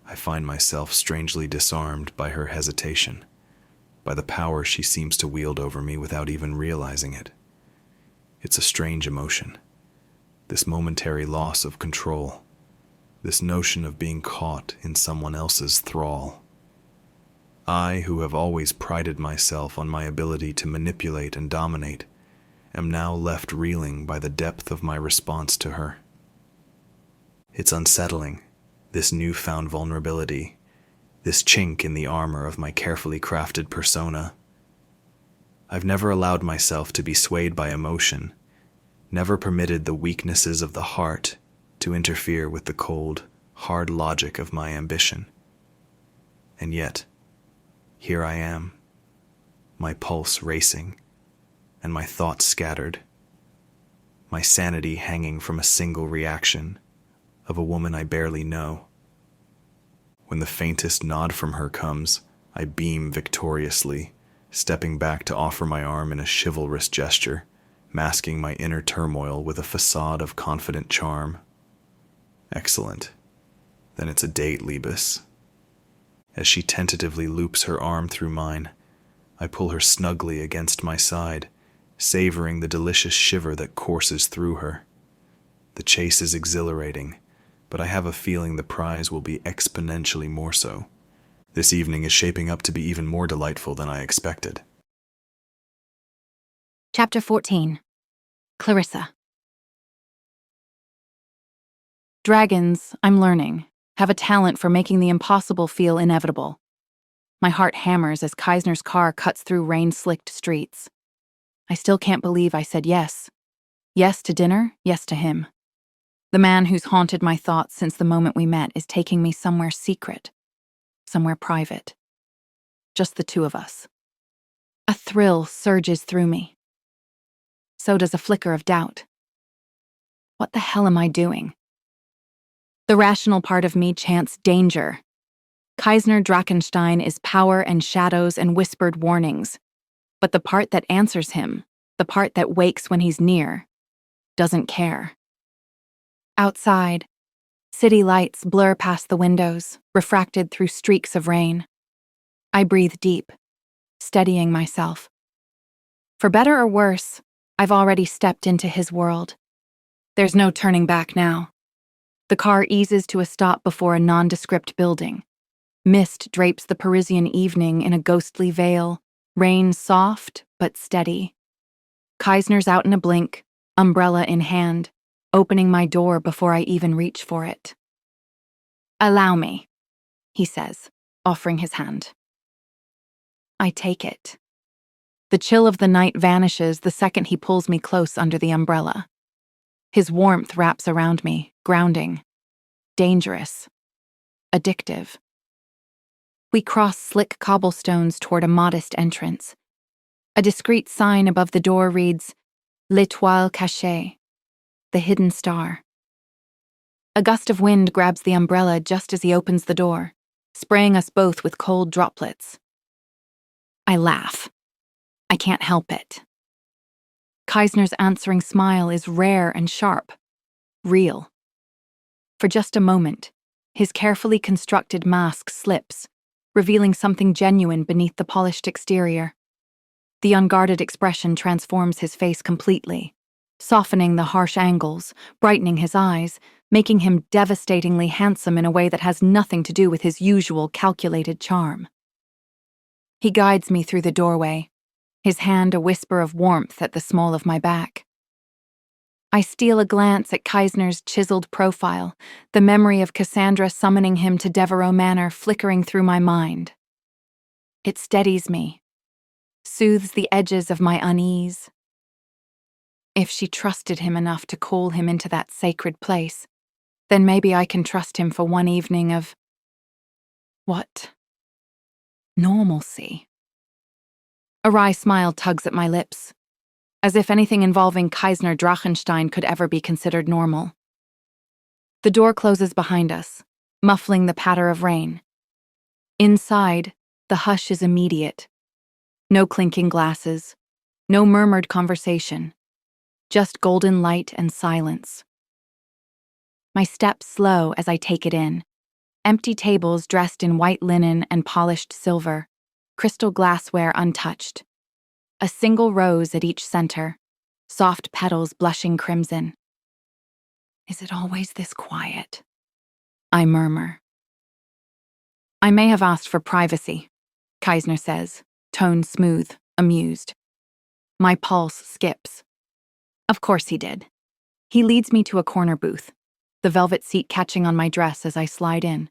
I find myself strangely disarmed by her hesitation, by the power she seems to wield over me without even realizing it. It's a strange emotion, this momentary loss of control, This notion of being caught in someone else's thrall. I, who have always prided myself on my ability to manipulate and dominate, am now left reeling by the depth of my response to her. It's unsettling, this newfound vulnerability, this chink in the armor of my carefully crafted persona. I've never allowed myself to be swayed by emotion, never permitted the weaknesses of the heart to interfere with the cold, hard logic of my ambition. And yet, here I am, my pulse racing, and my thoughts scattered, my sanity hanging from a single reaction of a woman I barely know. When the faintest nod from her comes, I beam victoriously, stepping back to offer my arm in a chivalrous gesture, masking my inner turmoil with a facade of confident charm. Excellent. Then it's a date, Liebes. As she tentatively loops her arm through mine, I pull her snugly against my side, savoring the delicious shiver that courses through her. The chase is exhilarating, but I have a feeling the prize will be exponentially more so. This evening is shaping up to be even more delightful than I expected. Chapter 14. Clarissa. Dragons, I'm learning, have a talent for making the impossible feel inevitable. My heart hammers as Kaisner's car cuts through rain-slicked streets. I still can't believe I said yes. Yes to dinner, yes to him. The man who's haunted my thoughts since the moment we met is taking me somewhere secret, somewhere private. Just the two of us. A thrill surges through me. So does a flicker of doubt. What the hell am I doing? The rational part of me chants danger. Kaisner Drachentstein is power and shadows and whispered warnings. But the part that answers him, the part that wakes when he's near, doesn't care. Outside, city lights blur past the windows, refracted through streaks of rain. I breathe deep, steadying myself. For better or worse, I've already stepped into his world. There's no turning back now. The car eases to a stop before a nondescript building. Mist drapes the Parisian evening in a ghostly veil, rain soft but steady. Kaisner's out in a blink, umbrella in hand, opening my door before I even reach for it. "Allow me," he says, offering his hand. I take it. The chill of the night vanishes the second he pulls me close under the umbrella. His warmth wraps around me, grounding, dangerous, addictive. We cross slick cobblestones toward a modest entrance. A discreet sign above the door reads, "L'étoile cachée," the hidden star. A gust of wind grabs the umbrella just as he opens the door, spraying us both with cold droplets. I laugh. I can't help it. Kaisner's answering smile is rare and sharp, real. For just a moment, his carefully constructed mask slips, revealing something genuine beneath the polished exterior. The unguarded expression transforms his face completely, softening the harsh angles, brightening his eyes, making him devastatingly handsome in a way that has nothing to do with his usual calculated charm. He guides me through the doorway, his hand a whisper of warmth at the small of my back. I steal a glance at Kaisner's chiseled profile, the memory of Cassandra summoning him to Devereux Manor flickering through my mind. It steadies me, soothes the edges of my unease. If she trusted him enough to call him into that sacred place, then maybe I can trust him for one evening of... what? Normalcy. A wry smile tugs at my lips, as if anything involving Kaisner Drachentstein could ever be considered normal. The door closes behind us, muffling the patter of rain. Inside, the hush is immediate. No clinking glasses, no murmured conversation, just golden light and silence. My steps slow as I take it in. Empty tables dressed in white linen and polished silver, crystal glassware untouched. A single rose at each center, soft petals blushing crimson. Is it always this quiet? I murmur. I may have asked for privacy, Kaisner says, tone smooth, amused. My pulse skips. Of course he did. He leads me to a corner booth, the velvet seat catching on my dress as I slide in.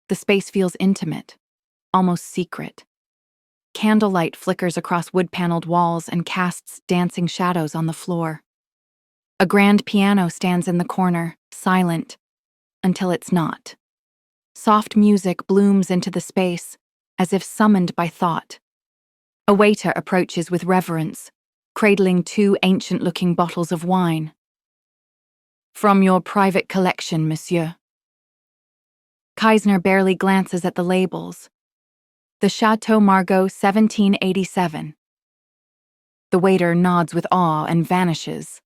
The space feels intimate, almost secret. Candlelight flickers across wood-paneled walls and casts dancing shadows on the floor. A grand piano stands in the corner, silent, until it's not. Soft music blooms into the space, as if summoned by thought. A waiter approaches with reverence, cradling 2 ancient-looking bottles of wine. From your private collection, monsieur. Kaisner barely glances at the labels. The Chateau Margaux 1787. The waiter nods with awe and vanishes.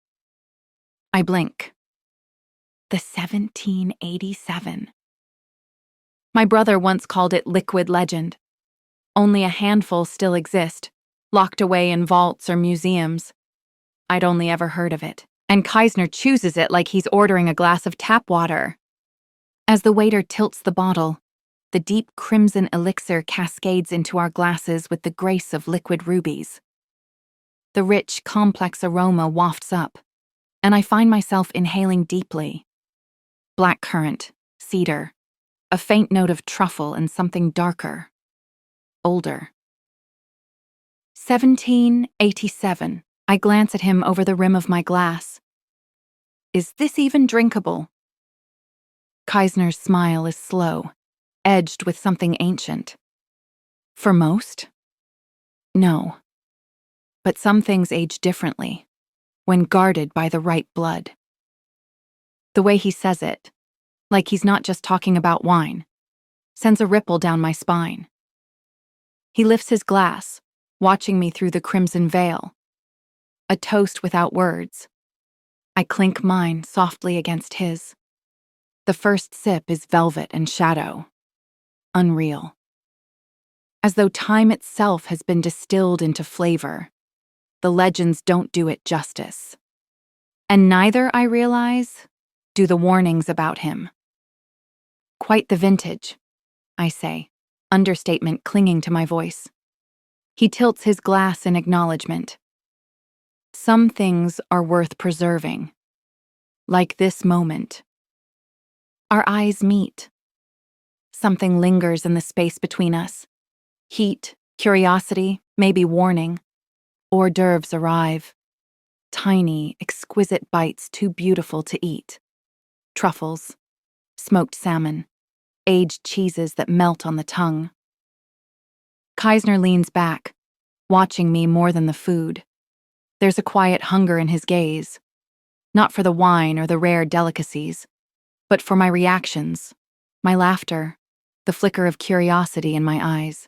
I blink. The 1787. My brother once called it liquid legend. Only a handful still exist, locked away in vaults or museums. I'd only ever heard of it, and Kaisner chooses it like he's ordering a glass of tap water. As the waiter tilts the bottle, the deep crimson elixir cascades into our glasses with the grace of liquid rubies. The rich, complex aroma wafts up, and I find myself inhaling deeply. Blackcurrant, cedar, a faint note of truffle and something darker, older. 1787. I glance at him over the rim of my glass. Is this even drinkable? Kaisner's smile is slow, edged with something ancient. For most? No. But some things age differently, when guarded by the right blood. The way he says it, like he's not just talking about wine, sends a ripple down my spine. He lifts his glass, watching me through the crimson veil. A toast without words. I clink mine softly against his. The first sip is velvet and shadow. Unreal. As though time itself has been distilled into flavor. The legends don't do it justice. And neither, I realize, do the warnings about him. Quite the vintage, I say, understatement clinging to my voice. He tilts his glass in acknowledgement. Some things are worth preserving. Like this moment. Our eyes meet. Something lingers in the space between us. Heat, curiosity, maybe warning. Hors d'oeuvres arrive. Tiny, exquisite bites too beautiful to eat. Truffles, smoked salmon, aged cheeses that melt on the tongue. Kaisner leans back, watching me more than the food. There's a quiet hunger in his gaze, not for the wine or the rare delicacies, but for my reactions, my laughter, the flicker of curiosity in my eyes.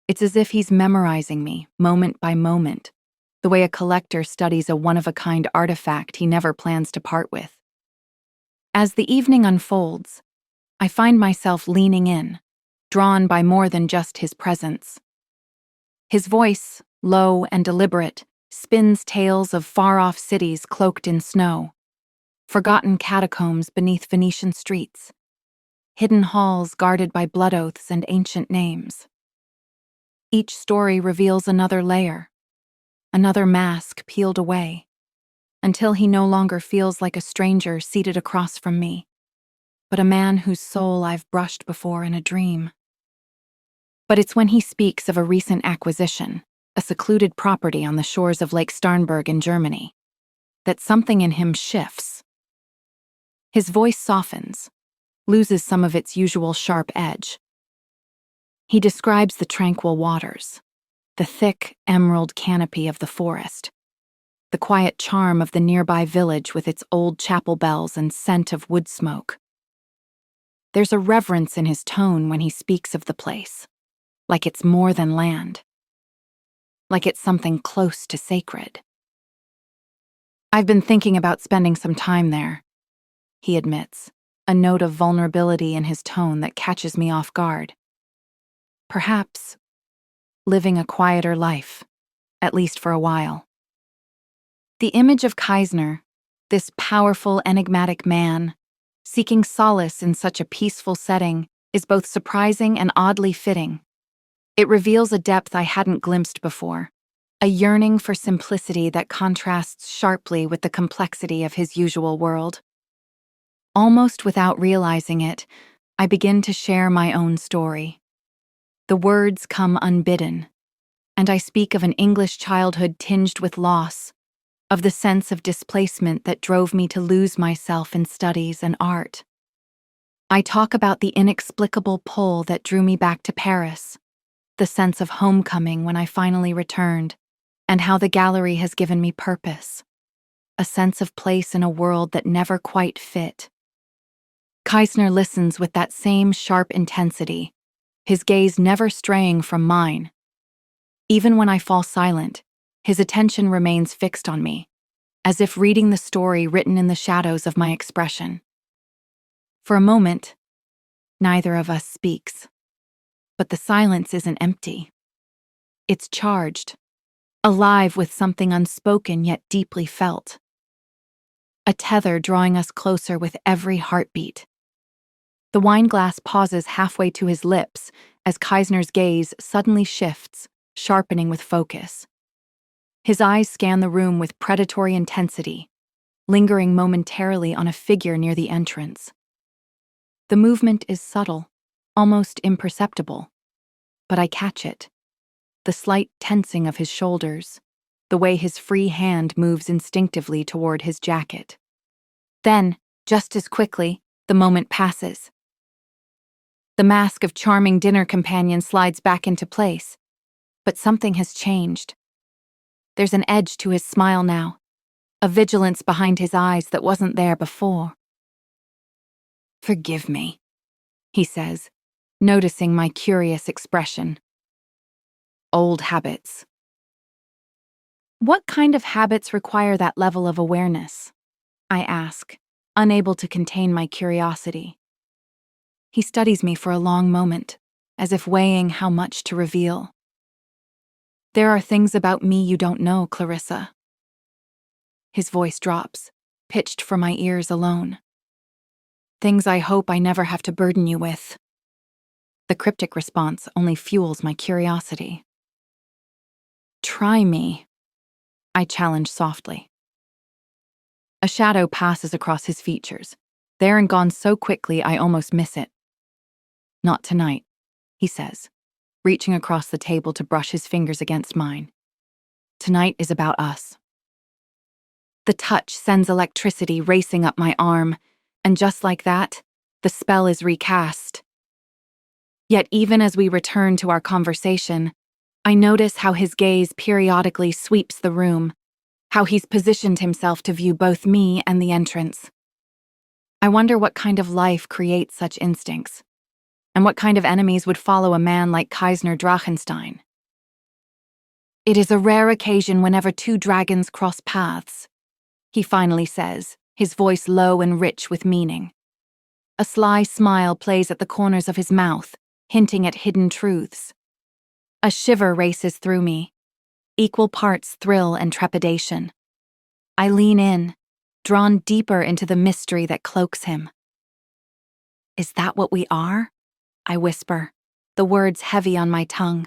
It's as if he's memorizing me, moment by moment, the way a collector studies a one-of-a-kind artifact he never plans to part with. As the evening unfolds, I find myself leaning in, drawn by more than just his presence. His voice, low and deliberate, spins tales of far-off cities cloaked in snow, forgotten catacombs beneath Venetian streets, hidden halls guarded by blood oaths and ancient names. Each story reveals another layer, another mask peeled away, until he no longer feels like a stranger seated across from me, but a man whose soul I've brushed before in a dream. But it's when he speaks of a recent acquisition, a secluded property on the shores of Lake Starnberg in Germany, that something in him shifts. His voice softens, loses some of its usual sharp edge. He describes the tranquil waters, the thick emerald canopy of the forest, the quiet charm of the nearby village with its old chapel bells and scent of wood smoke. There's a reverence in his tone when he speaks of the place, like it's more than land, like it's something close to sacred. I've been thinking about spending some time there, he admits, a note of vulnerability in his tone that catches me off guard. Perhaps living a quieter life, at least for a while. The image of Kaisner, this powerful, enigmatic man, Seeking solace in such a peaceful setting is both surprising and oddly fitting. It reveals a depth I hadn't glimpsed before, a yearning for simplicity that contrasts sharply with the complexity of his usual world. Almost without realizing it, I begin to share my own story. The words come unbidden, and I speak of an English childhood tinged with loss, of the sense of displacement that drove me to lose myself in studies and art. I talk about the inexplicable pull that drew me back to Paris, the sense of homecoming when I finally returned, and how the gallery has given me purpose, a sense of place in a world that never quite fit. Kaisner listens with that same sharp intensity, his gaze never straying from mine. Even when I fall silent, his attention remains fixed on me, as if reading the story written in the shadows of my expression. For a moment, neither of us speaks, but the silence isn't empty. It's charged, alive with something unspoken yet deeply felt. A tether drawing us closer with every heartbeat. The wineglass pauses halfway to his lips as Kaisner's gaze suddenly shifts, sharpening with focus. His eyes scan the room with predatory intensity, lingering momentarily on a figure near the entrance. The movement is subtle, almost imperceptible, but I catch it. The slight tensing of his shoulders, the way his free hand moves instinctively toward his jacket. Then, just as quickly, the moment passes. The mask of charming dinner companion slides back into place, but something has changed. There's an edge to his smile now, a vigilance behind his eyes that wasn't there before. "Forgive me," he says, noticing my curious expression. "Old habits." What kind of habits require that level of awareness? I ask, unable to contain my curiosity. He studies me for a long moment, as if weighing how much to reveal. "There are things about me you don't know, Clarissa." His voice drops, pitched for my ears alone. "Things I hope I never have to burden you with." The cryptic response only fuels my curiosity. "Try me," I challenge softly. A shadow passes across his features, there and gone so quickly I almost miss it. "Not tonight," he says, reaching across the table to brush his fingers against mine. "Tonight is about us." The touch sends electricity racing up my arm, and just like that, the spell is recast. Yet even as we return to our conversation, I notice how his gaze periodically sweeps the room, how he's positioned himself to view both me and the entrance. I wonder what kind of life creates such instincts, and what kind of enemies would follow a man like Kaisner Drachentstein. "It is a rare occasion whenever two dragons cross paths," he finally says, his voice low and rich with meaning. A sly smile plays at the corners of his mouth, hinting at hidden truths. A shiver races through me, equal parts thrill and trepidation. I lean in, drawn deeper into the mystery that cloaks him. "Is that what we are?" I whisper, the words heavy on my tongue.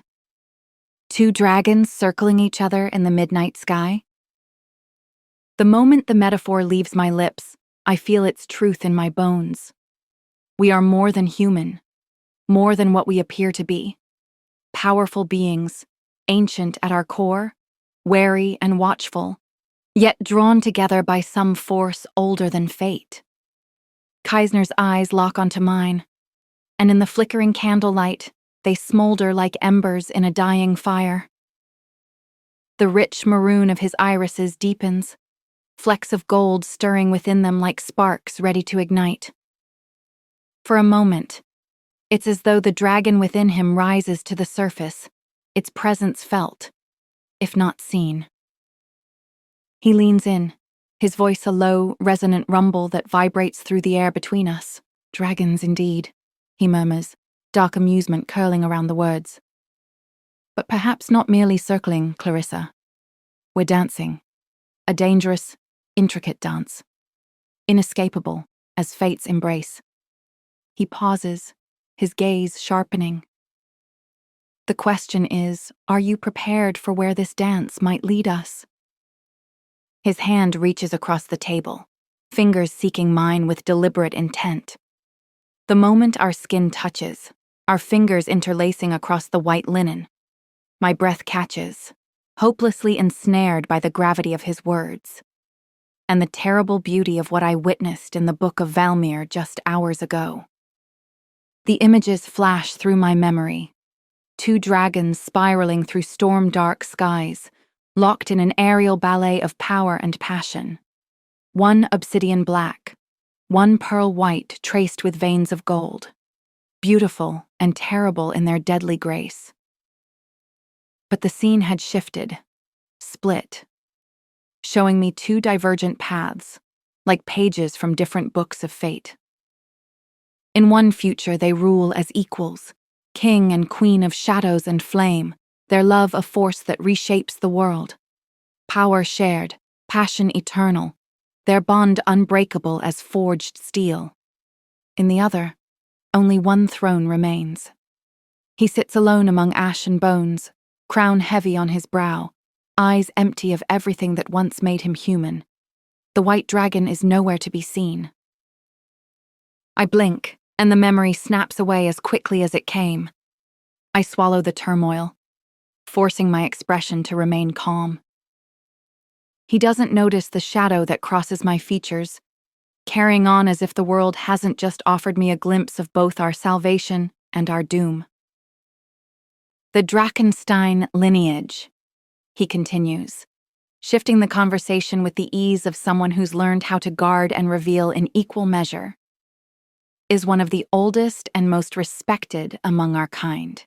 "Two dragons circling each other in the midnight sky?" The moment the metaphor leaves my lips, I feel its truth in my bones. We are more than human, more than what we appear to be. Powerful beings, ancient at our core, wary and watchful, yet drawn together by some force older than fate. Kaisner's eyes lock onto mine, and in the flickering candlelight, they smolder like embers in a dying fire. The rich maroon of his irises deepens, flecks of gold stirring within them like sparks ready to ignite. For a moment, it's as though the dragon within him rises to the surface, its presence felt, if not seen. He leans in, his voice a low, resonant rumble that vibrates through the air between us. "Dragons indeed," he murmurs, dark amusement curling around the words. "But perhaps not merely circling, Clarissa. We're dancing. A dangerous, intricate dance. Inescapable, as fate's embrace. He pauses, his gaze sharpening. The question is, are you prepared for where this dance might lead us? His hand reaches across the table, fingers seeking mine with deliberate intent. The moment our skin touches, our fingers interlacing across the white linen, my breath catches, hopelessly ensnared by the gravity of his words, and the terrible beauty of what I witnessed in the Book of Valmir just hours ago. The images flash through my memory, 2 dragons spiraling through storm-dark skies, locked in an aerial ballet of power and passion. One obsidian black, one pearl white traced with veins of gold, beautiful and terrible in their deadly grace. But the scene had shifted, split, showing me 2 divergent paths, like pages from different books of fate. In one future they rule as equals, king and queen of shadows and flame, their love a force that reshapes the world. Power shared, passion eternal, their bond unbreakable as forged steel. In the other, only one throne remains. He sits alone among ash and bones, crown heavy on his brow, eyes empty of everything that once made him human. The white dragon is nowhere to be seen. I blink, and the memory snaps away as quickly as it came. I swallow the turmoil, forcing my expression to remain calm. He doesn't notice the shadow that crosses my features, carrying on as if the world hasn't just offered me a glimpse of both our salvation and our doom. The Drachentstein lineage, he continues, shifting the conversation with the ease of someone who's learned how to guard and reveal in equal measure, is one of the oldest and most respected among our kind.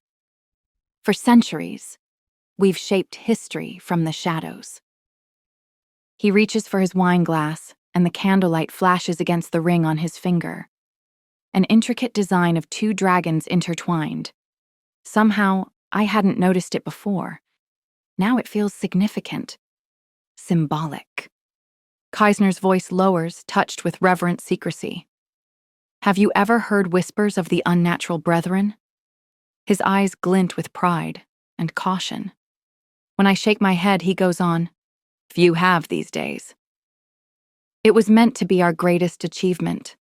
For centuries, we've shaped history from the shadows. He reaches for his wine glass, and the candlelight flashes against the ring on his finger. An intricate design of 2 dragons intertwined. Somehow, I hadn't noticed it before. Now it feels significant, symbolic. Kaisner's voice lowers, touched with reverent secrecy. Have you ever heard whispers of the unnatural brethren? His eyes glint with pride and caution. When I shake my head, he goes on, few have these days. It was meant to be our greatest achievement,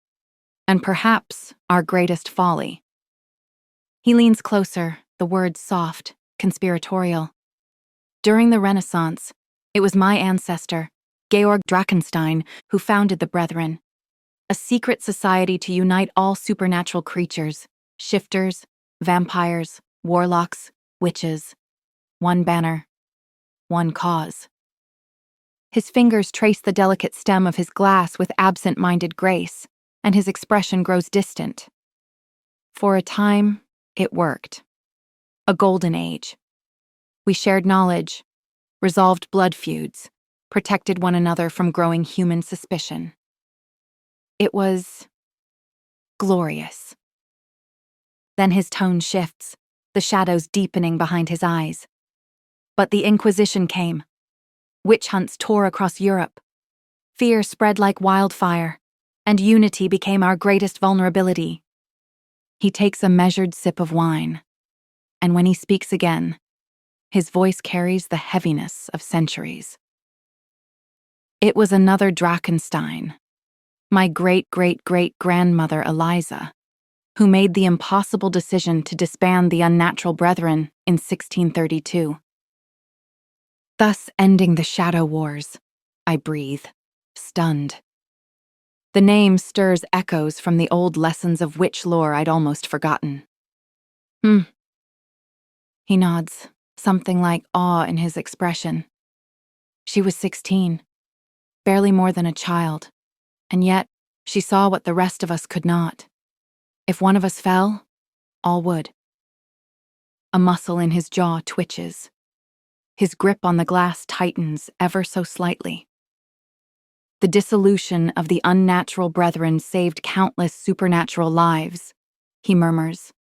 and perhaps our greatest folly. He leans closer, the words soft, conspiratorial. During the Renaissance, it was my ancestor, Kaisner Drachentstein, who founded the Brethren, a secret society to unite all supernatural creatures, shifters, vampires, warlocks, witches. One banner, one cause. His fingers trace the delicate stem of his glass with absent-minded grace, and his expression grows distant. For a time, it worked. A golden age. We shared knowledge, resolved blood feuds, protected one another from growing human suspicion. It was glorious. Then his tone shifts, the shadows deepening behind his eyes. But the Inquisition came. Witch hunts tore across Europe. Fear spread like wildfire, and unity became our greatest vulnerability. He takes a measured sip of wine, and when he speaks again, his voice carries the heaviness of centuries. It was another Drachenstein, my great-great-great-grandmother Eliza, who made the impossible decision to disband the unnatural brethren in 1632. Thus ending the Shadow Wars, I breathe, stunned. The name stirs echoes from the old lessons of witch lore I'd almost forgotten. He nods, something like awe in his expression. She was 16, barely more than a child, and yet she saw what the rest of us could not. If one of us fell, all would. A muscle in his jaw twitches. His grip on the glass tightens ever so slightly. The dissolution of the unnatural brethren saved countless supernatural lives, he murmurs.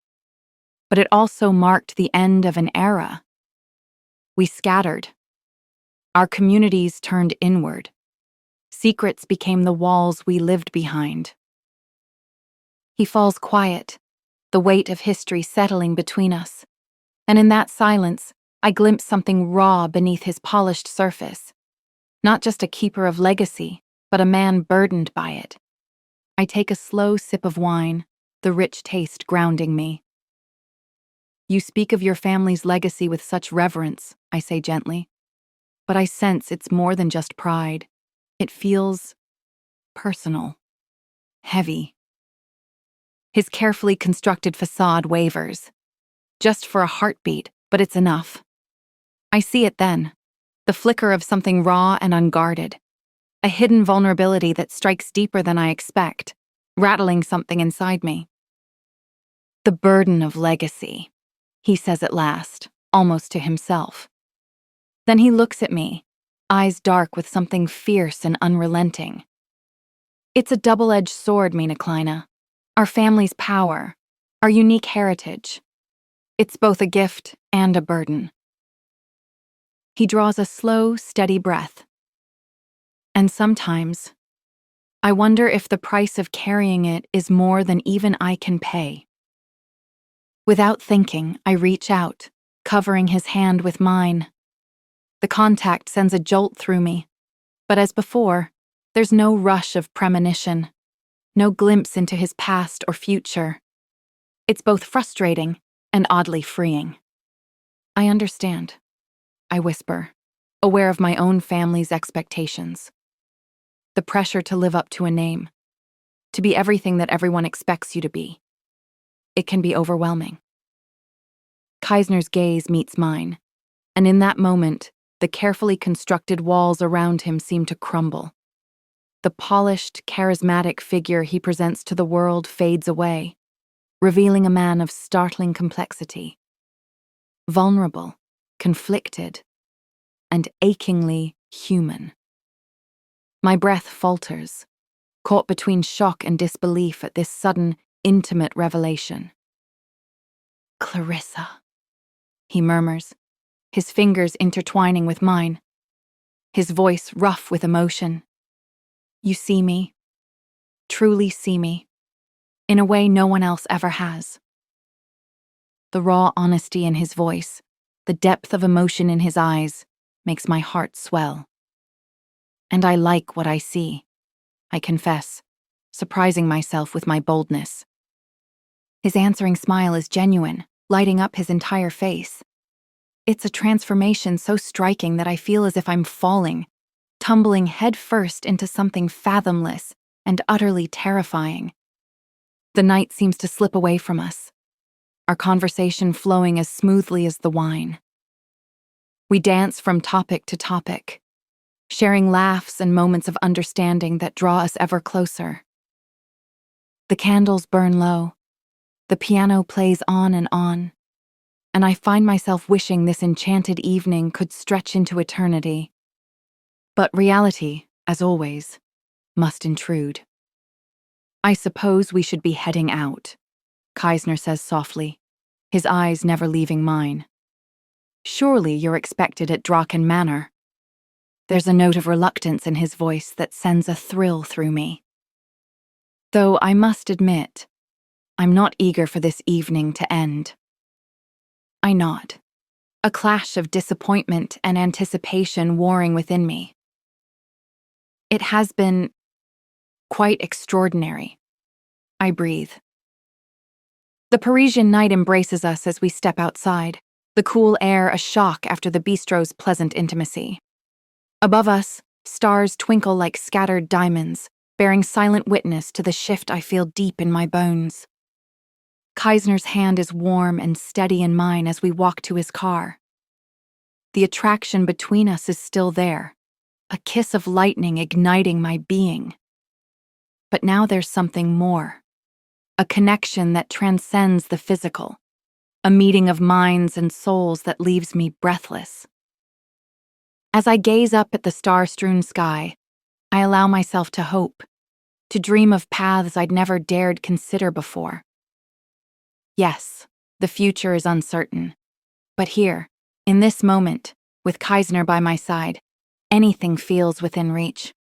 But it also marked the end of an era. We scattered. Our communities turned inward. Secrets became the walls we lived behind, He falls quiet, the weight of history settling between us. And in that silence, I glimpse something raw beneath his polished surface. Not just a keeper of legacy, but a man burdened by it. I take a slow sip of wine, the rich taste grounding me. You speak of your family's legacy with such reverence, I say gently. But I sense it's more than just pride. It feels personal, heavy. His carefully constructed facade wavers. Just for a heartbeat, but it's enough. I see it then, the flicker of something raw and unguarded. A hidden vulnerability that strikes deeper than I expect, rattling something inside me. The burden of legacy, he says at last, almost to himself. Then he looks at me, eyes dark with something fierce and unrelenting. It's a double-edged sword, Mina Kleina. Our family's power, our unique heritage. It's both a gift and a burden. He draws a slow, steady breath. And sometimes, I wonder if the price of carrying it is more than even I can pay. Without thinking, I reach out, covering his hand with mine. The contact sends a jolt through me, but as before, there's no rush of premonition, no glimpse into his past or future. It's both frustrating and oddly freeing. I understand, I whisper, aware of my own family's expectations. The pressure to live up to a name, to be everything that everyone expects you to be. It can be overwhelming. Kaisner's gaze meets mine, and in that moment, the carefully constructed walls around him seem to crumble. The polished, charismatic figure he presents to the world fades away, revealing a man of startling complexity. Vulnerable, conflicted, and achingly human. My breath falters, caught between shock and disbelief at this sudden, intimate revelation. Clarissa, he murmurs, his fingers intertwining with mine, his voice rough with emotion. You see me, truly see me, in a way no one else ever has. The raw honesty in his voice, the depth of emotion in his eyes, makes my heart swell. And I like what I see, I confess, surprising myself with my boldness. His answering smile is genuine, lighting up his entire face. It's a transformation so striking that I feel as if I'm falling, tumbling headfirst into something fathomless and utterly terrifying. The night seems to slip away from us, our conversation flowing as smoothly as the wine. We dance from topic to topic, sharing laughs and moments of understanding that draw us ever closer. The candles burn low, the piano plays on, and I find myself wishing this enchanted evening could stretch into eternity. But reality, as always, must intrude. I suppose we should be heading out, Kaisner says softly, his eyes never leaving mine. Surely you're expected at Draken Manor. There's a note of reluctance in his voice that sends a thrill through me. Though I must admit, I'm not eager for this evening to end. I nod, a clash of disappointment and anticipation warring within me. It has been quite extraordinary. I breathe. The Parisian night embraces us as we step outside, the cool air a shock after the bistro's pleasant intimacy. Above us, stars twinkle like scattered diamonds, bearing silent witness to the shift I feel deep in my bones. Kaisner's hand is warm and steady in mine as we walk to his car. The attraction between us is still there, a kiss of lightning igniting my being. But now there's something more, a connection that transcends the physical, a meeting of minds and souls that leaves me breathless. As I gaze up at the star-strewn sky, I allow myself to hope, to dream of paths I'd never dared consider before. Yes, the future is uncertain, but here, in this moment, with Kaisner by my side, anything feels within reach.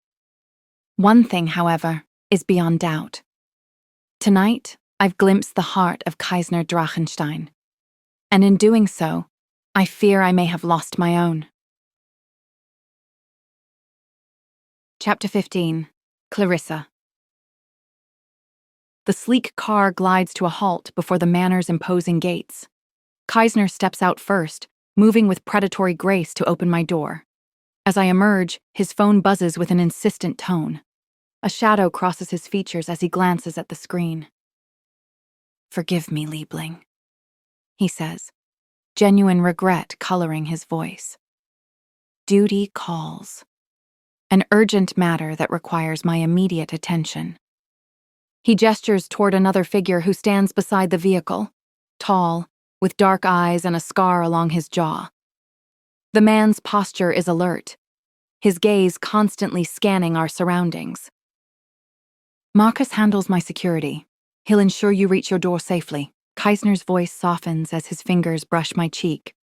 One thing, however, is beyond doubt. Tonight, I've glimpsed the heart of Kaisner Drachentstein, and in doing so, I fear I may have lost my own. Chapter 15. Clarissa. The sleek car glides to a halt before the manor's imposing gates. Kaisner steps out first, moving with predatory grace to open my door. As I emerge, his phone buzzes with an insistent tone. A shadow crosses his features as he glances at the screen. "Forgive me, Liebling," he says, genuine regret coloring his voice. "Duty calls. An urgent matter that requires my immediate attention." He gestures toward another figure who stands beside the vehicle, tall, with dark eyes and a scar along his jaw. The man's posture is alert, his gaze constantly scanning our surroundings. "Marcus handles my security. He'll ensure you reach your door safely." Kaisner's voice softens as his fingers brush my cheek.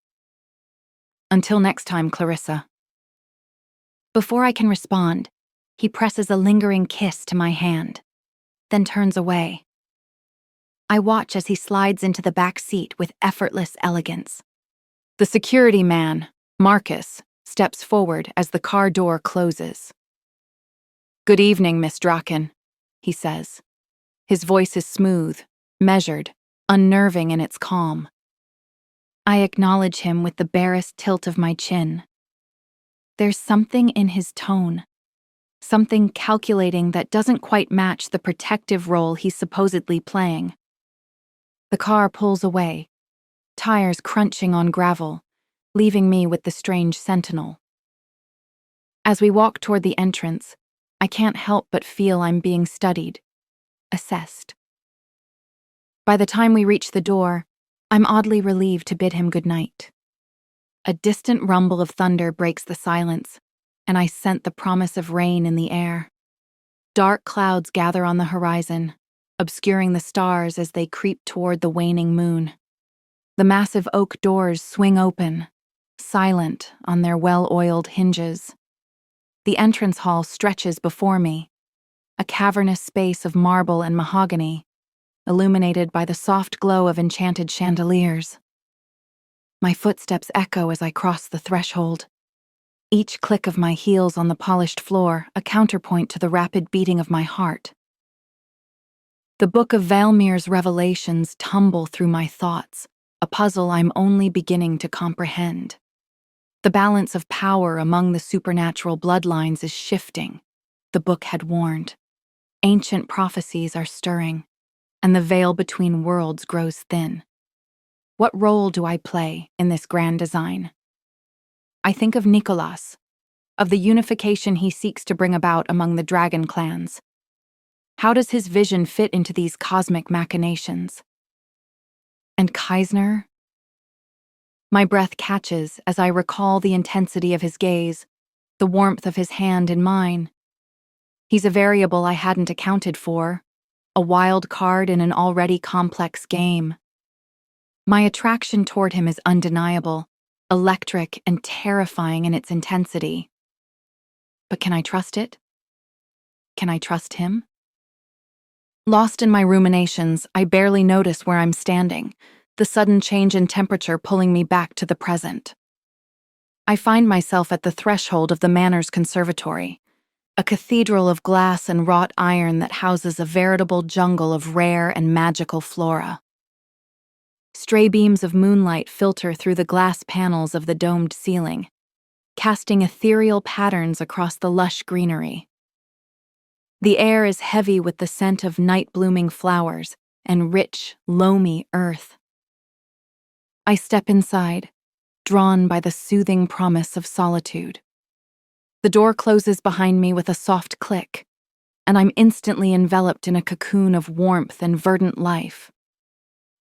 "Until next time, Clarissa." Before I can respond, he presses a lingering kiss to my hand, then turns away. I watch as he slides into the back seat with effortless elegance. The security man, Marcus, steps forward as the car door closes. "Good evening, Miss Draken," he says. His voice is smooth, measured, unnerving in its calm. I acknowledge him with the barest tilt of my chin. There's something in his tone, something calculating that doesn't quite match the protective role he's supposedly playing. The car pulls away, tires crunching on gravel, leaving me with the strange sentinel. As we walk toward the entrance, I can't help but feel I'm being studied, assessed. By the time we reach the door, I'm oddly relieved to bid him goodnight. A distant rumble of thunder breaks the silence, and I scent the promise of rain in the air. Dark clouds gather on the horizon, obscuring the stars as they creep toward the waning moon. The massive oak doors swing open, silent on their well-oiled hinges. The entrance hall stretches before me, a cavernous space of marble and mahogany, illuminated by the soft glow of enchanted chandeliers. My footsteps echo as I cross the threshold, each click of my heels on the polished floor a counterpoint to the rapid beating of my heart. The book of Valmir's revelations tumble through my thoughts, a puzzle I'm only beginning to comprehend. The balance of power among the supernatural bloodlines is shifting, the book had warned. Ancient prophecies are stirring, and the veil between worlds grows thin. What role do I play in this grand design? I think of Nicholas, of the unification he seeks to bring about among the dragon clans. How does his vision fit into these cosmic machinations? And Kaisner? My breath catches as I recall the intensity of his gaze, the warmth of his hand in mine. He's a variable I hadn't accounted for, a wild card in an already complex game. My attraction toward him is undeniable, electric and terrifying in its intensity. But can I trust it? Can I trust him? Lost in my ruminations, I barely notice where I'm standing, the sudden change in temperature pulling me back to the present. I find myself at the threshold of the manor's conservatory, a cathedral of glass and wrought iron that houses a veritable jungle of rare and magical flora. Stray beams of moonlight filter through the glass panels of the domed ceiling, casting ethereal patterns across the lush greenery. The air is heavy with the scent of night-blooming flowers and rich, loamy earth. I step inside, drawn by the soothing promise of solitude. The door closes behind me with a soft click, and I'm instantly enveloped in a cocoon of warmth and verdant life.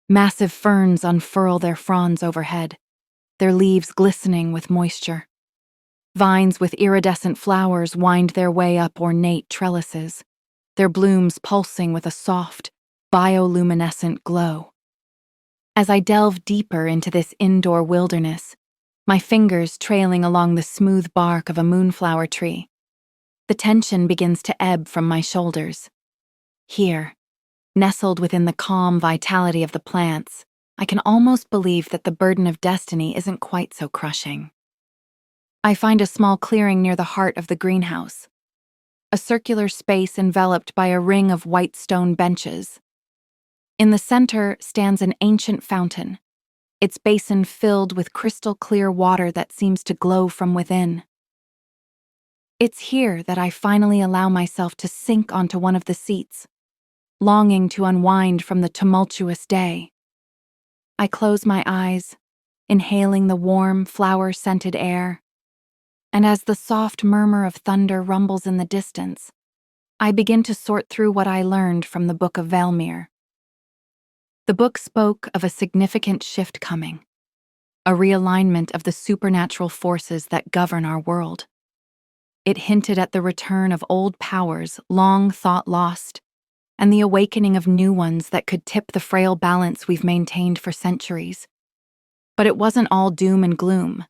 Massive ferns unfurl their fronds overhead, their leaves glistening with moisture. Vines with iridescent flowers wind their way up ornate trellises, their blooms pulsing with a soft, bioluminescent glow. As I delve deeper into this indoor wilderness, my fingers trailing along the smooth bark of a moonflower tree, the tension begins to ebb from my shoulders. Here, Nestled within the calm vitality of the plants, I can almost believe that the burden of destiny isn't quite so crushing. I find a small clearing near the heart of the greenhouse, a circular space enveloped by a ring of white stone benches. In the center stands an ancient fountain, its basin filled with crystal clear water that seems to glow from within. It's here that I finally allow myself to sink onto one of the seats, longing to unwind from the tumultuous day. I close my eyes, inhaling the warm, flower-scented air, and as the soft murmur of thunder rumbles in the distance, I begin to sort through what I learned from the Book of Valmir. The book spoke of a significant shift coming, a realignment of the supernatural forces that govern our world. It hinted at the return of old powers long thought lost, and the awakening of new ones that could tip the frail balance we've maintained for centuries. But it wasn't all doom and gloom.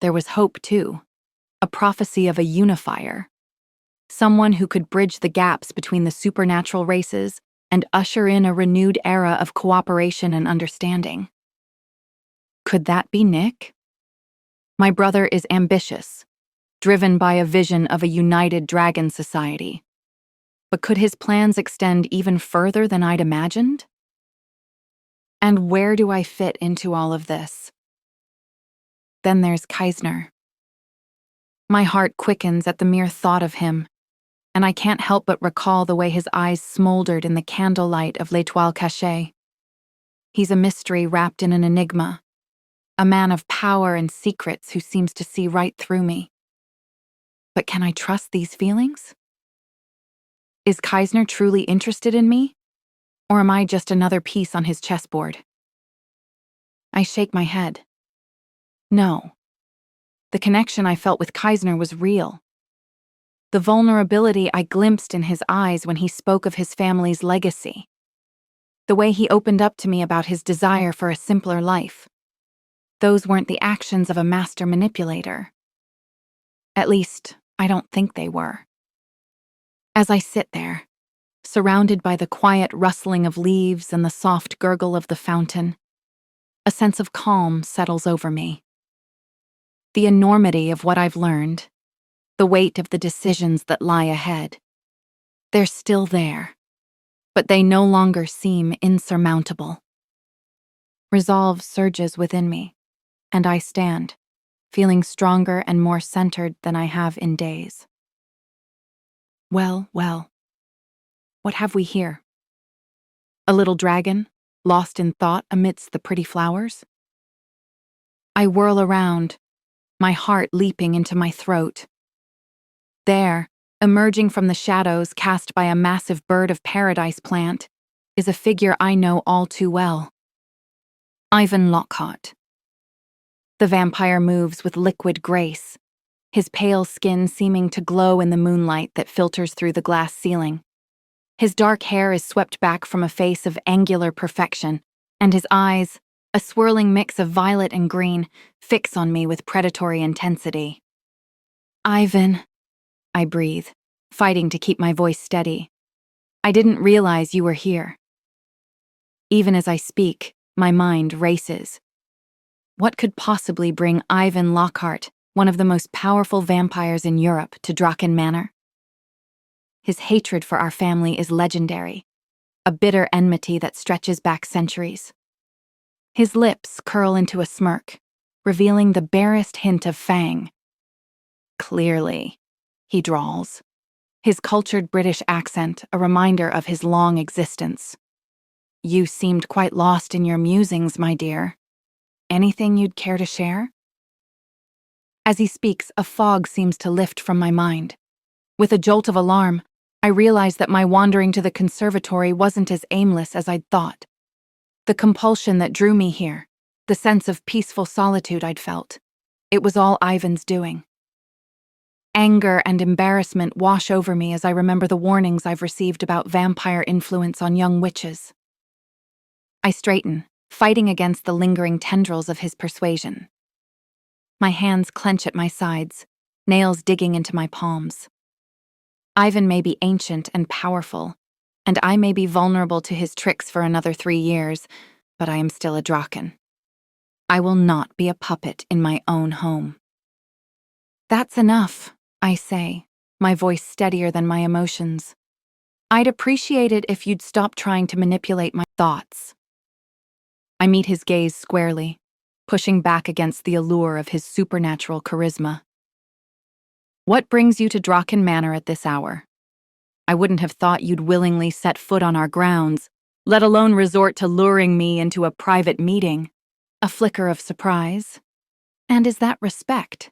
There was hope, too, a prophecy of a unifier, someone who could bridge the gaps between the supernatural races and usher in a renewed era of cooperation and understanding. Could that be Nick? My brother is ambitious, driven by a vision of a united dragon society. But could his plans extend even further than I'd imagined? And where do I fit into all of this? Then there's Kaisner. My heart quickens at the mere thought of him, and I can't help but recall the way his eyes smoldered in the candlelight of L'Étoile Cachée. He's a mystery wrapped in an enigma, a man of power and secrets who seems to see right through me. But can I trust these feelings? Is Kaisner truly interested in me? Or am I just another piece on his chessboard? I shake my head. No. The connection I felt with Kaisner was real. The vulnerability I glimpsed in his eyes when he spoke of his family's legacy. The way he opened up to me about his desire for a simpler life. Those weren't the actions of a master manipulator. At least, I don't think they were. As I sit there, surrounded by the quiet rustling of leaves and the soft gurgle of the fountain, a sense of calm settles over me. The enormity of what I've learned, the weight of the decisions that lie ahead, they're still there, but they no longer seem insurmountable. Resolve surges within me, and I stand, feeling stronger and more centered than I have in days. Well, what have we here? A little dragon, lost in thought amidst the pretty flowers? I whirl around, my heart leaping into my throat. There, emerging from the shadows cast by a massive bird of paradise plant, is a figure I know all too well. Ivan Lockhart. The vampire moves with liquid grace, his pale skin seeming to glow in the moonlight that filters through the glass ceiling. His dark hair is swept back from a face of angular perfection, and his eyes, a swirling mix of violet and green, fix on me with predatory intensity. Ivan, I breathe, fighting to keep my voice steady. I didn't realize you were here. Even as I speak, my mind races. What could possibly bring Ivan Lockhart, one of the most powerful vampires in Europe, to Draken Manor? His hatred for our family is legendary, a bitter enmity that stretches back centuries. His lips curl into a smirk, revealing the barest hint of fang. Clearly, he drawls, his cultured British accent a reminder of his long existence. You seemed quite lost in your musings, my dear. Anything you'd care to share? As he speaks, a fog seems to lift from my mind. With a jolt of alarm, I realize that my wandering to the conservatory wasn't as aimless as I'd thought. The compulsion that drew me here, the sense of peaceful solitude I'd felt, it was all Ivan's doing. Anger and embarrassment wash over me as I remember the warnings I've received about vampire influence on young witches. I straighten, fighting against the lingering tendrils of his persuasion. My hands clench at my sides, nails digging into my palms. Ivan may be ancient and powerful, and I may be vulnerable to his tricks for another 3 years, but I am still a Draken. I will not be a puppet in my own home. That's enough, I say, my voice steadier than my emotions. I'd appreciate it if you'd stop trying to manipulate my thoughts. I meet his gaze squarely, pushing back against the allure of his supernatural charisma. What brings you to Draken Manor at this hour? I wouldn't have thought you'd willingly set foot on our grounds, let alone resort to luring me into a private meeting. A flicker of surprise. And is that respect?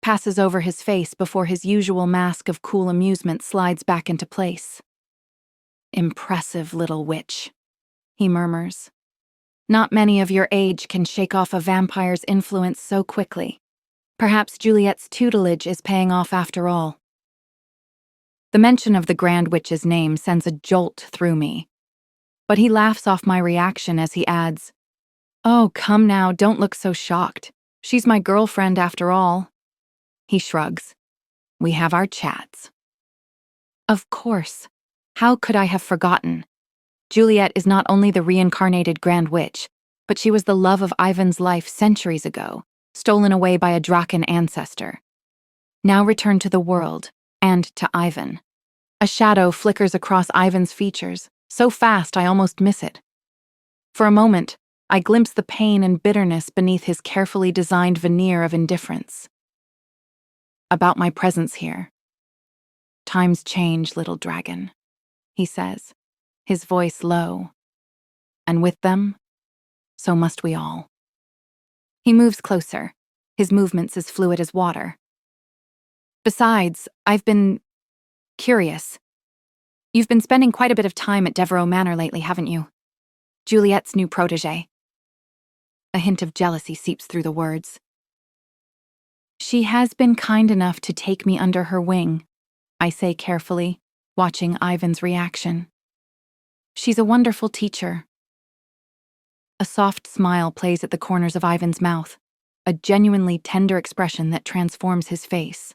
Passes over his face before his usual mask of cool amusement slides back into place. Impressive little witch, he murmurs. Not many of your age can shake off a vampire's influence so quickly. Perhaps Juliet's tutelage is paying off after all. The mention of the Grand Witch's name sends a jolt through me, but he laughs off my reaction as he adds, "Oh, come now, don't look so shocked. She's my girlfriend after all." He shrugs. We have our chats. Of course. How could I have forgotten? Juliet is not only the reincarnated Grand Witch, but she was the love of Ivan's life centuries ago, stolen away by a Draken ancestor. Now returned to the world, and to Ivan. A shadow flickers across Ivan's features, so fast I almost miss it. For a moment, I glimpse the pain and bitterness beneath his carefully designed veneer of indifference. About my presence here. Times change, little dragon, he says, his voice low. And with them, so must we all. He moves closer, his movements as fluid as water. Besides, I've been curious. You've been spending quite a bit of time at Devereux Manor lately, haven't you? Juliet's new protégé. A hint of jealousy seeps through the words. She has been kind enough to take me under her wing, I say carefully, watching Ivan's reaction. She's a wonderful teacher. A soft smile plays at the corners of Ivan's mouth, a genuinely tender expression that transforms his face.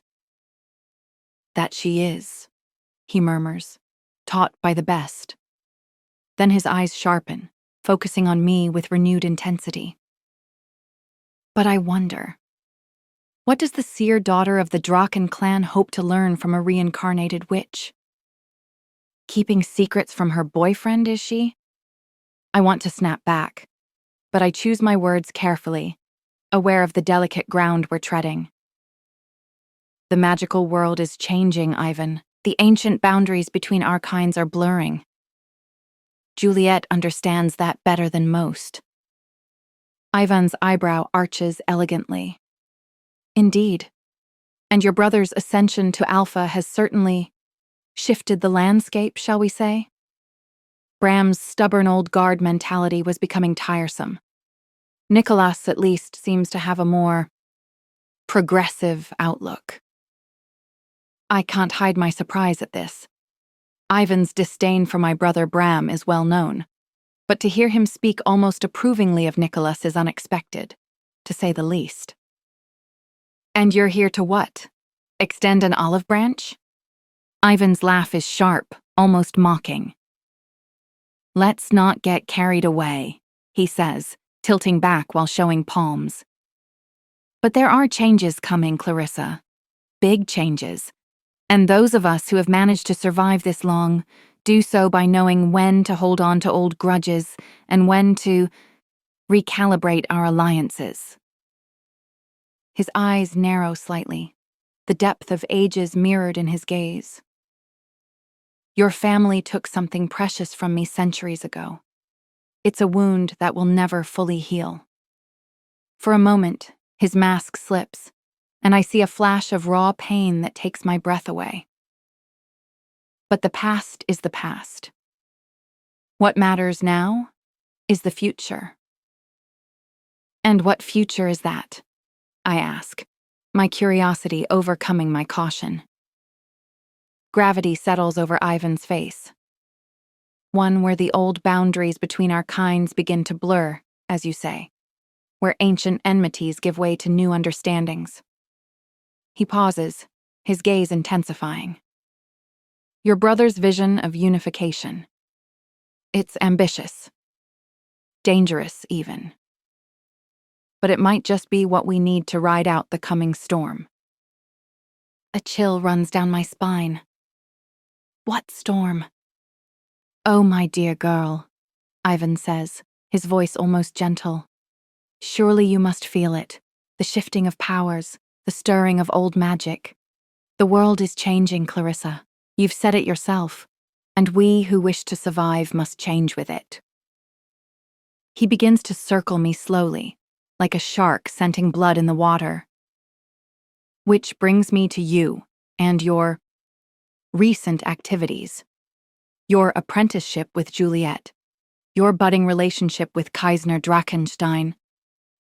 That she is, he murmurs, taught by the best. Then his eyes sharpen, focusing on me with renewed intensity. But I wonder, what does the seer daughter of the Draken clan hope to learn from a reincarnated witch? Keeping secrets from her boyfriend, is she? I want to snap back, but I choose my words carefully, aware of the delicate ground we're treading. The magical world is changing, Ivan. The ancient boundaries between our kinds are blurring. Juliet understands that better than most. Ivan's eyebrow arches elegantly. Indeed. And your brother's ascension to Alpha has certainly shifted the landscape, shall we say? Bram's stubborn old guard mentality was becoming tiresome. Nicholas, at least, seems to have a more progressive outlook. I can't hide my surprise at this. Ivan's disdain for my brother Bram is well known, but to hear him speak almost approvingly of Nicholas is unexpected, to say the least. And you're here to what? Extend an olive branch? Ivan's laugh is sharp, almost mocking. Let's not get carried away, he says, tilting back while showing palms. But there are changes coming, Clarissa. Big changes. And those of us who have managed to survive this long do so by knowing when to hold on to old grudges and when to recalibrate our alliances. His eyes narrow slightly, the depth of ages mirrored in his gaze. Your family took something precious from me centuries ago. It's a wound that will never fully heal. For a moment, his mask slips, and I see a flash of raw pain that takes my breath away. But the past is the past. What matters now is the future. And what future is that? I ask, my curiosity overcoming my caution. Gravity settles over Ivan's face. One where the old boundaries between our kinds begin to blur, as you say, where ancient enmities give way to new understandings. He pauses, his gaze intensifying. Your brother's vision of unification. It's ambitious. Dangerous, even. But it might just be what we need to ride out the coming storm. A chill runs down my spine. What storm? Oh, my dear girl, Ivan says, his voice almost gentle. Surely you must feel it, the shifting of powers, the stirring of old magic. The world is changing, Clarissa. You've said it yourself, and we who wish to survive must change with it. He begins to circle me slowly, like a shark scenting blood in the water. Which brings me to you and your recent activities. Your apprenticeship with Juliet, your budding relationship with Kaisner Drachentstein.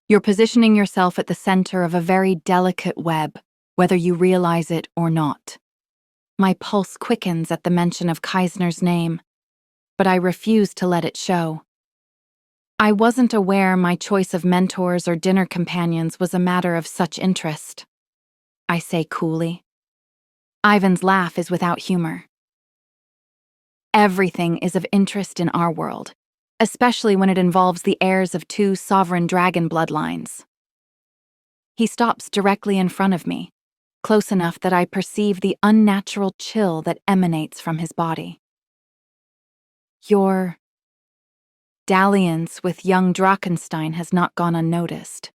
You're positioning yourself at the center of a very delicate web, whether you realize it or not. My pulse quickens at the mention of Kaisner's name, but I refuse to let it show. I wasn't aware my choice of mentors or dinner companions was a matter of such interest. I say coolly. Ivan's laugh is without humor. Everything is of interest in our world, especially when it involves the heirs of two sovereign dragon bloodlines. He stops directly in front of me, close enough that I perceive the unnatural chill that emanates from his body. Your dalliance with young Drachenstein has not gone unnoticed.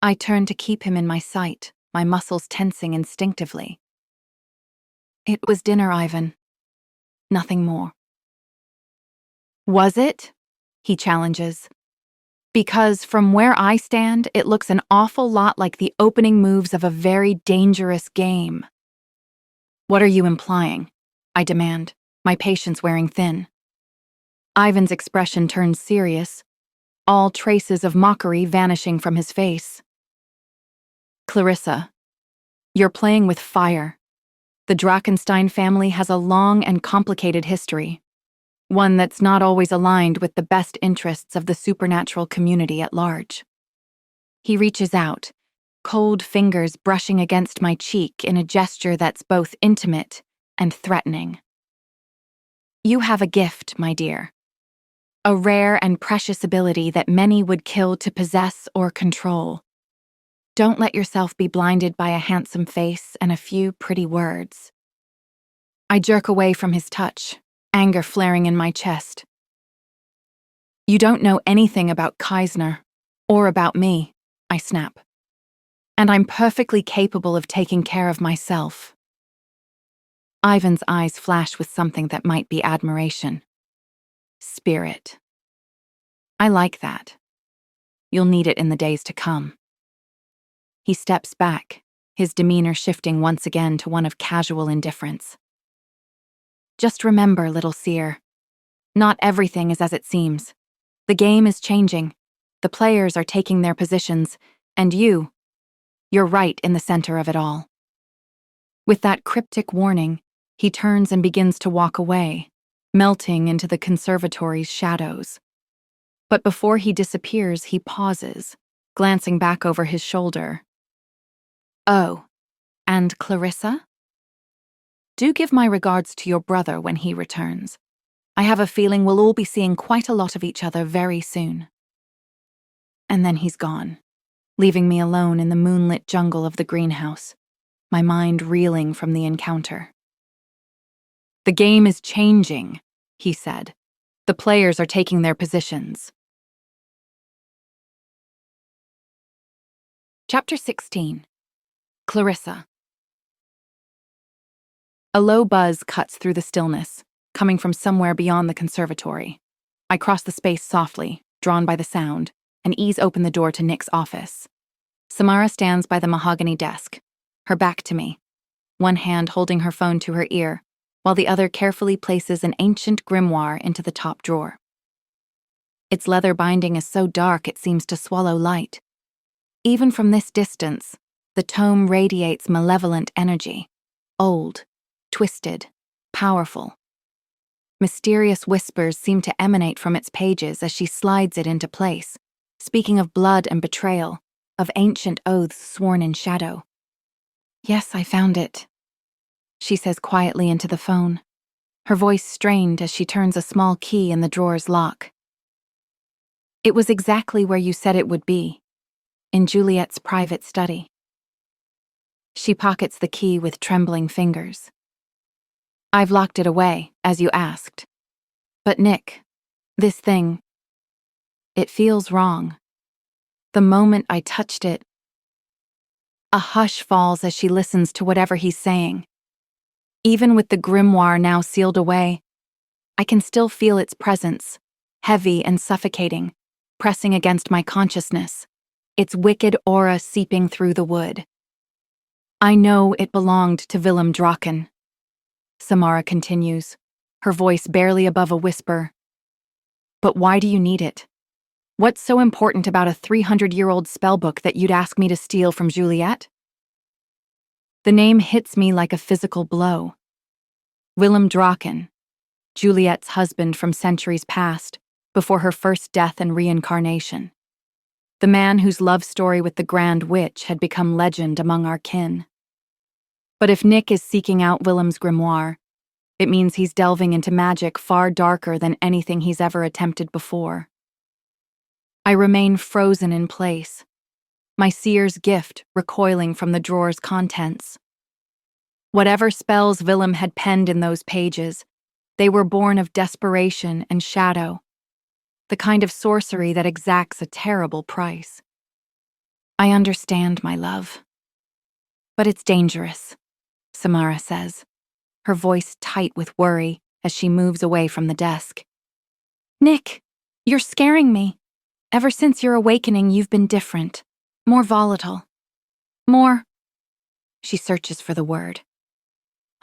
I turn to keep him in my sight, my muscles tensing instinctively. It was dinner, Ivan. Nothing more. Was it? He challenges. Because from where I stand, it looks an awful lot like the opening moves of a very dangerous game. What are you implying? I demand, my patience wearing thin. Ivan's expression turns serious, all traces of mockery vanishing from his face. Clarissa, you're playing with fire. The Drachenstein family has a long and complicated history, one that's not always aligned with the best interests of the supernatural community at large. He reaches out, cold fingers brushing against my cheek in a gesture that's both intimate and threatening. You have a gift, my dear. A rare and precious ability that many would kill to possess or control. Don't let yourself be blinded by a handsome face and a few pretty words. I jerk away from his touch, anger flaring in my chest. You don't know anything about Kaisner, or about me, I snap. And I'm perfectly capable of taking care of myself. Ivan's eyes flash with something that might be admiration. Spirit. I like that. You'll need it in the days to come. He steps back, his demeanor shifting once again to one of casual indifference. Just remember, little seer, not everything is as it seems. The game is changing, the players are taking their positions, and you're right in the center of it all. With that cryptic warning, he turns and begins to walk away, melting into the conservatory's shadows. But before he disappears, he pauses, glancing back over his shoulder. Oh, and Clarissa? Do give my regards to your brother when he returns. I have a feeling we'll all be seeing quite a lot of each other very soon. And then he's gone, leaving me alone in the moonlit jungle of the greenhouse, my mind reeling from the encounter. The game is changing, he said. The players are taking their positions. Chapter 16. Clarissa. A low buzz cuts through the stillness, coming from somewhere beyond the conservatory. I cross the space softly, drawn by the sound, and ease open the door to Nick's office. Samara stands by the mahogany desk, her back to me, one hand holding her phone to her ear, while the other carefully places an ancient grimoire into the top drawer. Its leather binding is so dark it seems to swallow light. Even from this distance, the tome radiates malevolent energy, old, twisted, powerful. Mysterious whispers seem to emanate from its pages as she slides it into place, speaking of blood and betrayal, of ancient oaths sworn in shadow. Yes, I found it, she says quietly into the phone. her voice strained as she turns a small key in the drawer's lock. It was exactly where you said it would be, in Juliet's private study. She pockets the key with trembling fingers. I've locked it away, as you asked. But Nick, this thing, it feels wrong. The moment I touched it, a hush falls as she listens to whatever he's saying. Even with the grimoire now sealed away, I can still feel its presence, heavy and suffocating, pressing against my consciousness, its wicked aura seeping through the wood. I know it belonged to Willem Draken. Samara continues, her voice barely above a whisper. But why do you need it? What's so important about a 300-year-old spellbook that you'd ask me to steal from Juliet? The name hits me like a physical blow. Willem Draken, Juliet's husband from centuries past, before her first death and reincarnation. The man whose love story with the Grand Witch had become legend among our kin. But if Nick is seeking out Willem's grimoire, it means he's delving into magic far darker than anything he's ever attempted before. I remain frozen in place, my seer's gift recoiling from the drawer's contents. Whatever spells Willem had penned in those pages, they were born of desperation and shadow, the kind of sorcery that exacts a terrible price. I understand, my love. But it's dangerous, Samara says, her voice tight with worry as she moves away from the desk. Nick, you're scaring me. Ever since your awakening, you've been different, more volatile, more... She searches for the word.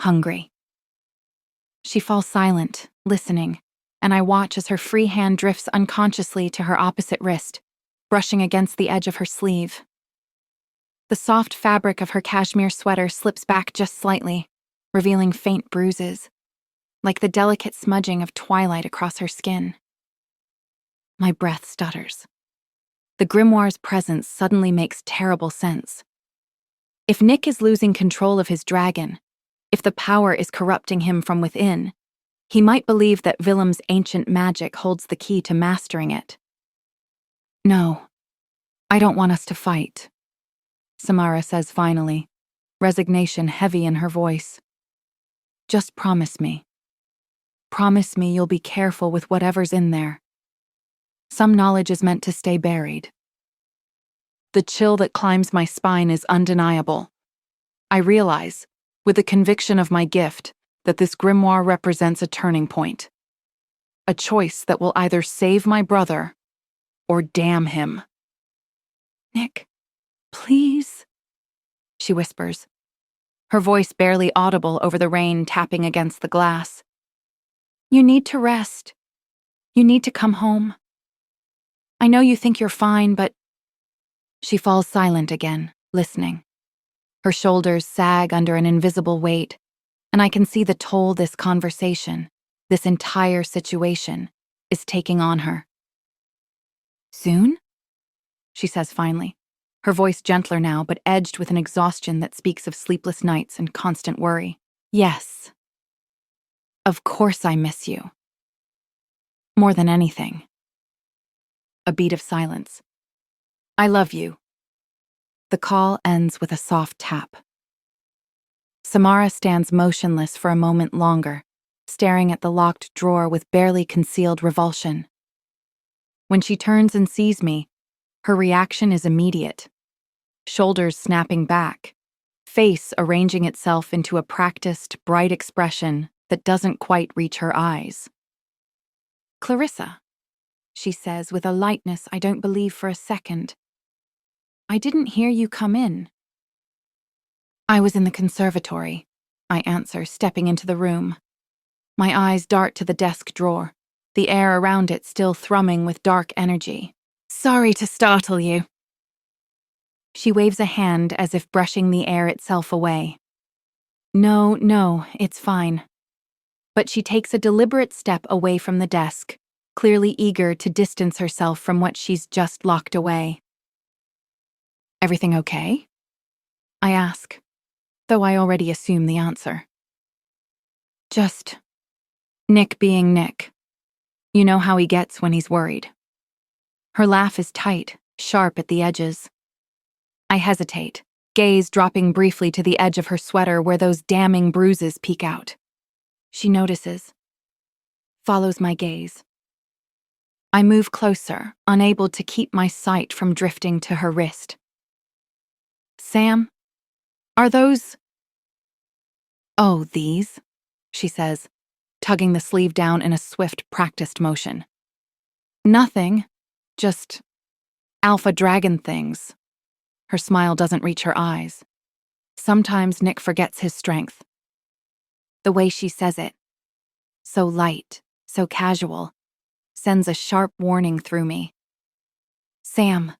Hungry. She falls silent, listening, and I watch as her free hand drifts unconsciously to her opposite wrist, brushing against the edge of her sleeve. The soft fabric of her cashmere sweater slips back just slightly, revealing faint bruises, like the delicate smudging of twilight across her skin. My breath stutters. The grimoire's presence suddenly makes terrible sense. If Nick is losing control of his dragon, if the power is corrupting him from within, he might believe that Willem's ancient magic holds the key to mastering it. No, I don't want us to fight, Samara says finally, resignation heavy in her voice. Just promise me. Promise me you'll be careful with whatever's in there. Some knowledge is meant to stay buried. The chill that climbs my spine is undeniable. I realize, with the conviction of my gift, that this grimoire represents a turning point. A choice that will either save my brother or damn him. Nick, please, she whispers, her voice barely audible over the rain tapping against the glass. You need to rest. You need to come home. I know you think you're fine, but... She falls silent again, listening. Her shoulders sag under an invisible weight, and I can see the toll this conversation, this entire situation, is taking on her. Soon? She says finally, her voice gentler now but edged with an exhaustion that speaks of sleepless nights and constant worry. Yes. Of course I miss you. More than anything. A beat of silence. I love you. The call ends with a soft tap. Samara stands motionless for a moment longer, staring at the locked drawer with barely concealed revulsion. When she turns and sees me, her reaction is immediate. Shoulders snapping back, face arranging itself into a practiced, bright expression that doesn't quite reach her eyes. Clarissa, she says with a lightness I don't believe for a second. I didn't hear you come in. I was in the conservatory, I answer, stepping into the room. My eyes dart to the desk drawer, the air around it still thrumming with dark energy. Sorry to startle you. She waves a hand as if brushing the air itself away. No, it's fine. But she takes a deliberate step away from the desk, clearly eager to distance herself from what she's just locked away. Everything okay? I ask, though I already assume the answer. Just Nick being Nick. You know how he gets when he's worried. Her laugh is tight, sharp at the edges. I hesitate, gaze dropping briefly to the edge of her sweater where those damning bruises peek out. She notices, follows my gaze. I move closer, unable to keep my sight from drifting to her wrist. Sam, are those... Oh, these, she says, tugging the sleeve down in a swift, practiced motion. Nothing, just alpha dragon things. Her smile doesn't reach her eyes. Sometimes Nick forgets his strength. The way she says it, so light, so casual, sends a sharp warning through me. Sam.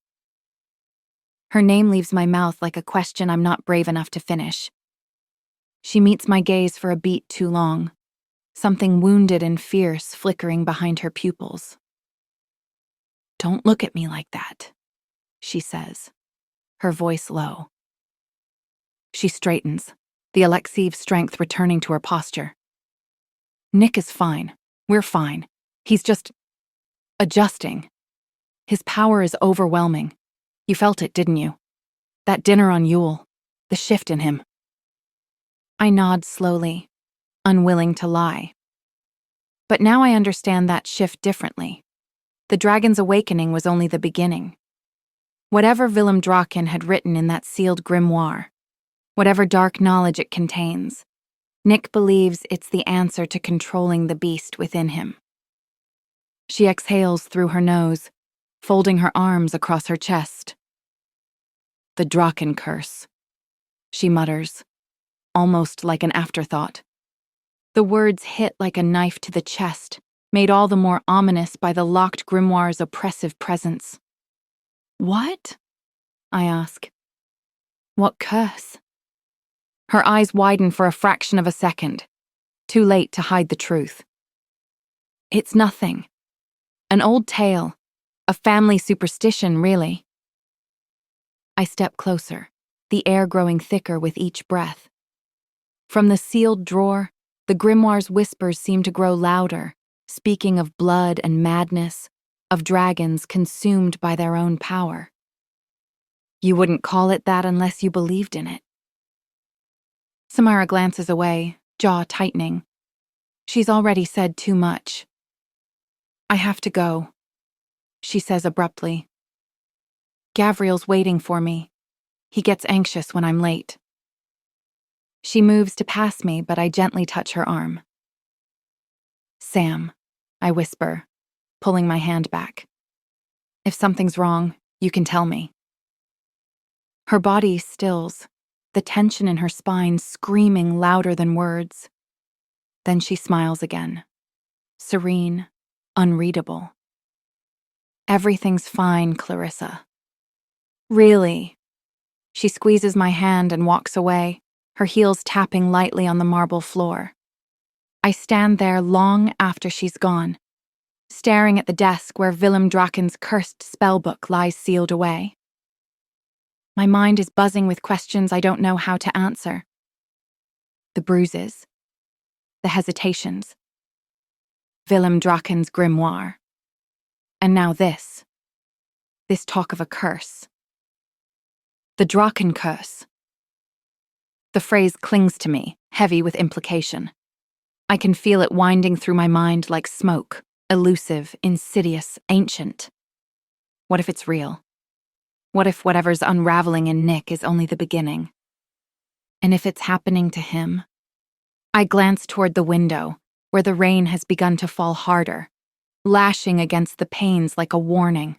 Her name leaves my mouth like a question I'm not brave enough to finish. She meets my gaze for a beat too long, something wounded and fierce flickering behind her pupils. Don't look at me like that, she says, her voice low. She straightens, the Alexiev strength returning to her posture. Nick is fine. We're fine. He's just adjusting. His power is overwhelming. You felt it, didn't you? That dinner on Yule, the shift in him. I nod slowly, unwilling to lie. But now I understand that shift differently. The dragon's awakening was only the beginning. Whatever Willem Draken had written in that sealed grimoire, whatever dark knowledge it contains, Nick believes it's the answer to controlling the beast within him. She exhales through her nose, folding her arms across her chest. The Draken curse, she mutters, almost like an afterthought. The words hit like a knife to the chest, made all the more ominous by the locked grimoire's oppressive presence. What? I ask. What curse? Her eyes widen for a fraction of a second, too late to hide the truth. It's nothing. An old tale, a family superstition, really. I step closer, the air growing thicker with each breath. From the sealed drawer, the grimoire's whispers seem to grow louder, speaking of blood and madness, of dragons consumed by their own power. You wouldn't call it that unless you believed in it. Samara glances away, jaw tightening. She's already said too much. I have to go, she says abruptly. Gavriel's waiting for me. He gets anxious when I'm late. She moves to pass me, but I gently touch her arm. Sam, I whisper, pulling my hand back. If something's wrong, you can tell me. Her body stills, the tension in her spine screaming louder than words. Then she smiles again, serene, unreadable. Everything's fine, Clarissa. Really? She squeezes my hand and walks away, her heels tapping lightly on the marble floor. I stand there long after she's gone, staring at the desk where Willem Draken's cursed spellbook lies sealed away. My mind is buzzing with questions I don't know how to answer. The bruises, the hesitations, Willem Draken's grimoire, and now this talk of a curse. The Draken curse. The phrase clings to me, heavy with implication. I can feel it winding through my mind like smoke, elusive, insidious, ancient. What if it's real? What if whatever's unraveling in Nick is only the beginning? And if it's happening to him? I glance toward the window, where the rain has begun to fall harder, lashing against the panes like a warning.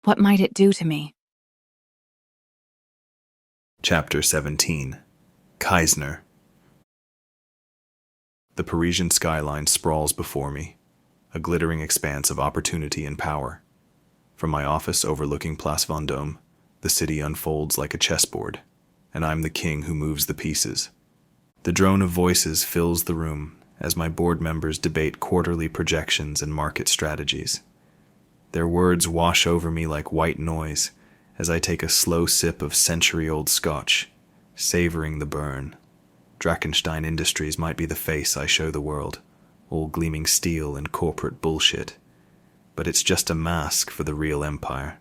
What might it do to me? Chapter 17. Kaisner. The Parisian skyline sprawls before me, a glittering expanse of opportunity and power. From my office overlooking Place Vendôme, the city unfolds like a chessboard, and I'm the king who moves the pieces. The drone of voices fills the room as my board members debate quarterly projections and market strategies. Their words wash over me like white noise as I take a slow sip of century-old scotch, savoring the burn. Drachentstein Industries might be the face I show the world, all gleaming steel and corporate bullshit. But it's just a mask for the real empire,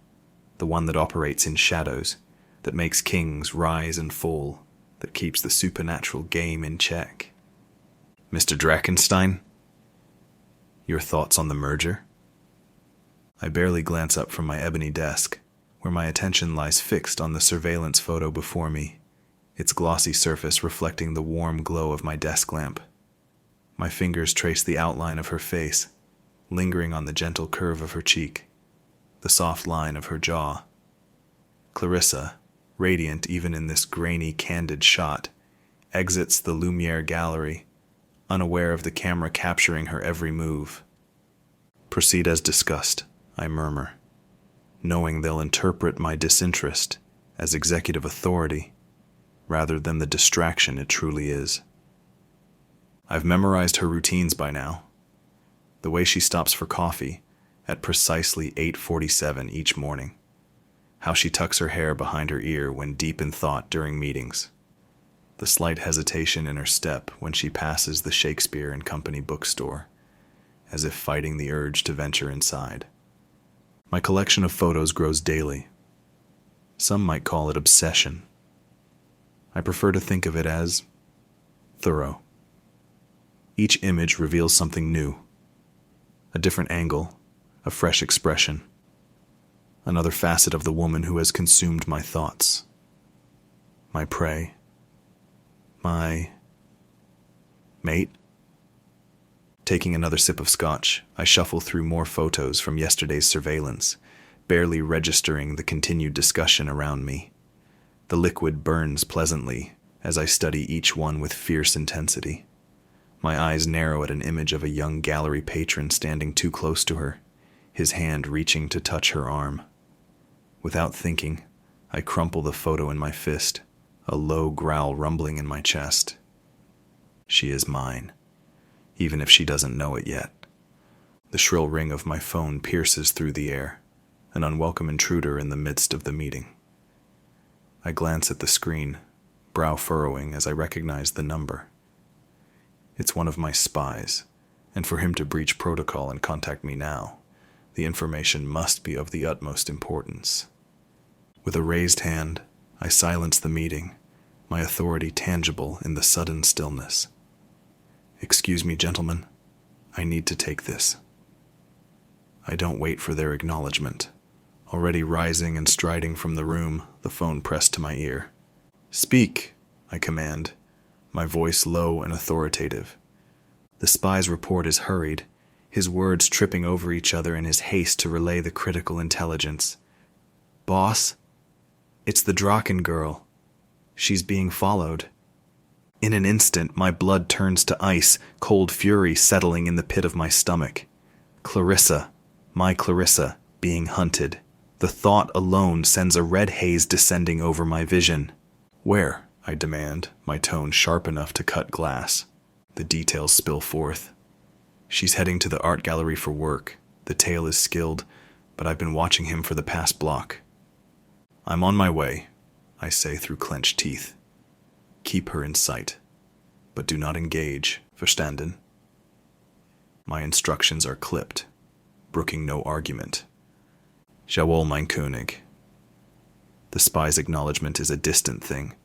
the one that operates in shadows, that makes kings rise and fall, that keeps the supernatural game in check. Mr. Drachentstein? Your thoughts on the merger? I barely glance up from my ebony desk, where my attention lies fixed on the surveillance photo before me, its glossy surface reflecting the warm glow of my desk lamp. My fingers trace the outline of her face, lingering on the gentle curve of her cheek, the soft line of her jaw. Clarissa, radiant even in this grainy, candid shot, exits the Lumiere gallery, unaware of the camera capturing her every move. Proceed as discussed, I murmur, knowing they'll interpret my disinterest as executive authority rather than the distraction it truly is. I've memorized her routines by now. The way she stops for coffee at precisely 8:47 each morning. How she tucks her hair behind her ear when deep in thought during meetings. The slight hesitation in her step when she passes the Shakespeare and Company bookstore, as if fighting the urge to venture inside. My collection of photos grows daily. Some might call it obsession. I prefer to think of it as thorough. Each image reveals something new. A different angle, a fresh expression. Another facet of the woman who has consumed my thoughts. My prey. My mate. Taking another sip of scotch, I shuffle through more photos from yesterday's surveillance, barely registering the continued discussion around me. The liquid burns pleasantly as I study each one with fierce intensity. My eyes narrow at an image of a young gallery patron standing too close to her, his hand reaching to touch her arm. Without thinking, I crumple the photo in my fist, a low growl rumbling in my chest. She is mine, even if she doesn't know it yet. The shrill ring of my phone pierces through the air, an unwelcome intruder in the midst of the meeting. I glance at the screen, brow furrowing as I recognize the number. It's one of my spies, and for him to breach protocol and contact me now, the information must be of the utmost importance. With a raised hand, I silence the meeting, my authority tangible in the sudden stillness. Excuse me, gentlemen. I need to take this. I don't wait for their acknowledgement. Already rising and striding from the room, the phone pressed to my ear. Speak, I command, my voice low and authoritative. The spy's report is hurried, his words tripping over each other in his haste to relay the critical intelligence. Boss, it's the Draken girl. She's being followed. In an instant, my blood turns to ice, cold fury settling in the pit of my stomach. Clarissa, my Clarissa, being hunted. The thought alone sends a red haze descending over my vision. Where? I demand, my tone sharp enough to cut glass. The details spill forth. She's heading to the art gallery for work. The tale is skilled, but I've been watching him for the past block. I'm on my way, I say through clenched teeth. Keep her in sight, but do not engage, verstanden? My instructions are clipped, brooking no argument. Jawohl, mein König. The spy's acknowledgement is a distant thing,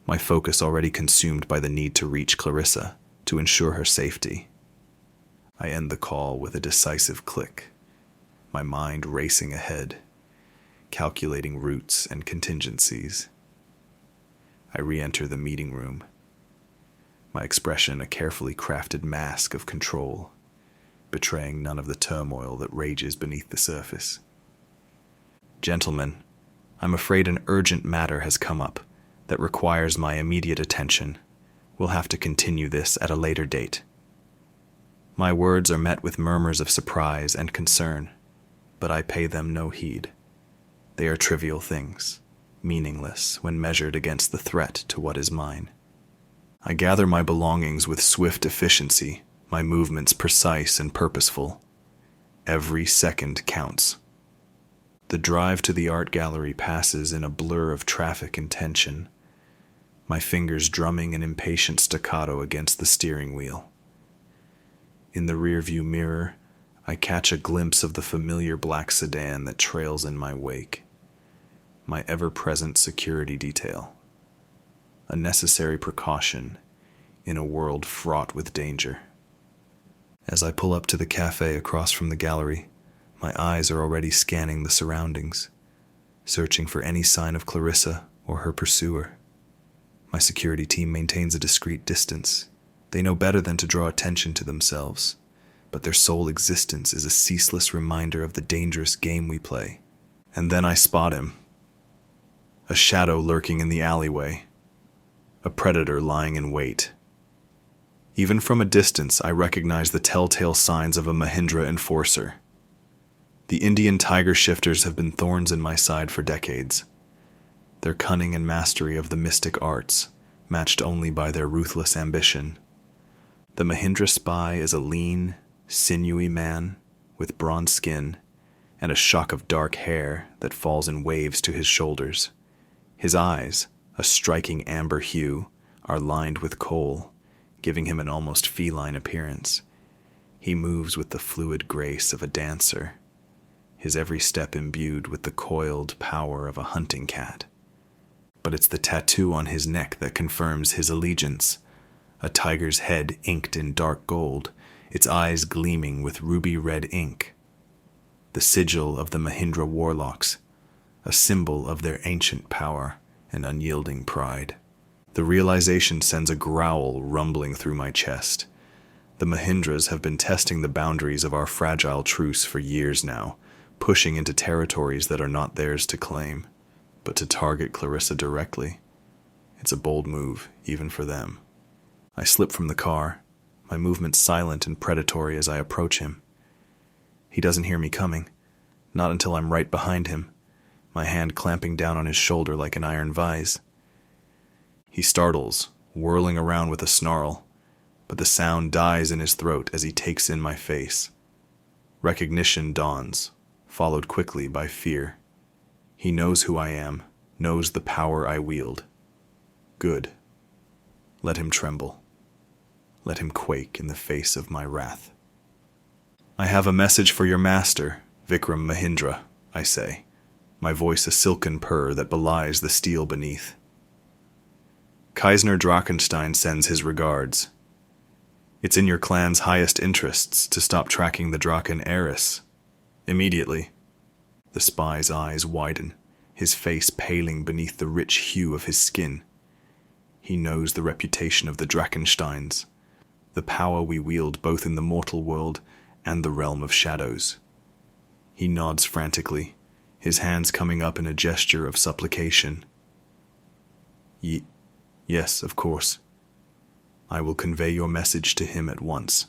my focus already consumed by the need to reach Clarissa, to ensure her safety. I end the call with a decisive click, my mind racing ahead, calculating routes and contingencies. I re-enter the meeting room, my expression a carefully crafted mask of control, betraying none of the turmoil that rages beneath the surface. Gentlemen, I'm afraid an urgent matter has come up that requires my immediate attention. We'll have to continue this at a later date. My words are met with murmurs of surprise and concern, but I pay them no heed. They are trivial things, meaningless when measured against the threat to what is mine. I gather my belongings with swift efficiency, my movements precise and purposeful. Every second counts. The drive to the art gallery passes in a blur of traffic and tension, my fingers drumming an impatient staccato against the steering wheel. In the rearview mirror, I catch a glimpse of the familiar black sedan that trails in my wake. My ever-present security detail. A necessary precaution in a world fraught with danger. As I pull up to the cafe across from the gallery, my eyes are already scanning the surroundings, searching for any sign of Clarissa or her pursuer. My security team maintains a discreet distance. They know better than to draw attention to themselves, but their sole existence is a ceaseless reminder of the dangerous game we play. And then I spot him. A shadow lurking in the alleyway. A predator lying in wait. Even from a distance, I recognize the telltale signs of a Mahindra enforcer. The Indian tiger shifters have been thorns in my side for decades. Their cunning and mastery of the mystic arts, matched only by their ruthless ambition. The Mahindra spy is a lean, sinewy man with bronze skin and a shock of dark hair that falls in waves to his shoulders. His eyes, a striking amber hue, are lined with kohl, giving him an almost feline appearance. He moves with the fluid grace of a dancer, his every step imbued with the coiled power of a hunting cat. But it's the tattoo on his neck that confirms his allegiance. A tiger's head inked in dark gold, its eyes gleaming with ruby-red ink. The sigil of the Mahindra warlocks, a symbol of their ancient power and unyielding pride. The realization sends a growl rumbling through my chest. The Mahindras have been testing the boundaries of our fragile truce for years now, pushing into territories that are not theirs to claim. But to target Clarissa directly, it's a bold move, even for them. I slip from the car, my movements silent and predatory as I approach him. He doesn't hear me coming, not until I'm right behind him, my hand clamping down on his shoulder like an iron vise. He startles, whirling around with a snarl, but the sound dies in his throat as he takes in my face. Recognition dawns, followed quickly by fear. He knows who I am, knows the power I wield. Good. Let him tremble. Let him quake in the face of my wrath. I have a message for your master, Vikram Mahindra, I say, my voice a silken purr that belies the steel beneath. Kaisner Drachentstein sends his regards. It's in your clan's highest interests to stop tracking the Draken heiress. Immediately. The spy's eyes widen, his face paling beneath the rich hue of his skin. He knows the reputation of the Drachensteins, the power we wield both in the mortal world and the realm of shadows. He nods frantically, his hands coming up in a gesture of supplication. Yes, of course. I will convey your message to him at once.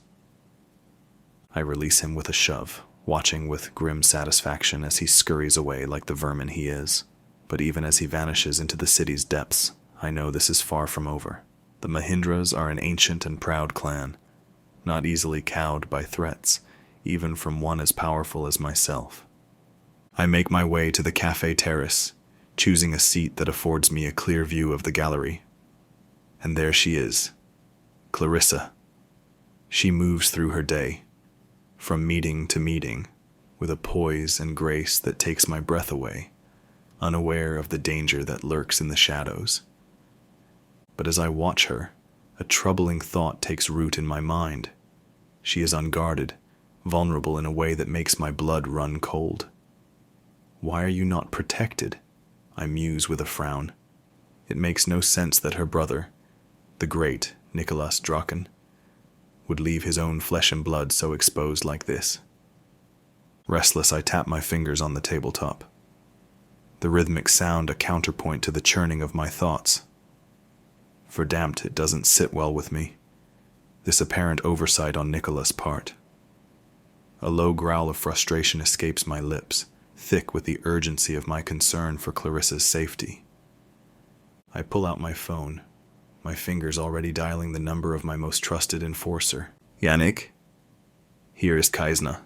I release him with a shove, watching with grim satisfaction as he scurries away like the vermin he is. But even as he vanishes into the city's depths, I know this is far from over. The Mahindras are an ancient and proud clan, not easily cowed by threats, even from one as powerful as myself. I make my way to the cafe terrace, choosing a seat that affords me a clear view of the gallery. And there she is, Clarissa. She moves through her day, from meeting to meeting, with a poise and grace that takes my breath away, unaware of the danger that lurks in the shadows. But as I watch her, a troubling thought takes root in my mind. She is unguarded, vulnerable in a way that makes my blood run cold. Why are you not protected? I muse with a frown. It makes no sense that her brother, the great Nicholas Draken, would leave his own flesh and blood so exposed like this. Restless, I tap my fingers on the tabletop. The rhythmic sound a counterpoint to the churning of my thoughts. Verdammt, it doesn't sit well with me, this apparent oversight on Nicholas' part. A low growl of frustration escapes my lips, thick with the urgency of my concern for Clarissa's safety. I pull out my phone, my fingers already dialing the number of my most trusted enforcer. Yannick? Here is Kaisner.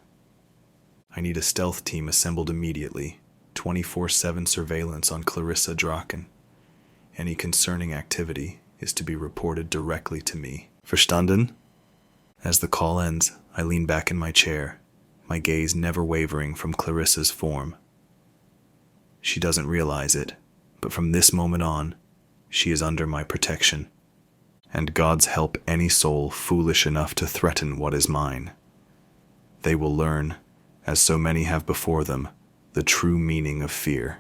I need a stealth team assembled immediately, 24/7 surveillance on Clarissa Draken. Any concerning activity is to be reported directly to me. Verstanden? As the call ends, I lean back in my chair, my gaze never wavering from Clarissa's form. She doesn't realize it, but from this moment on, she is under my protection. And God's help any soul foolish enough to threaten what is mine. They will learn, as so many have before them, the true meaning of fear,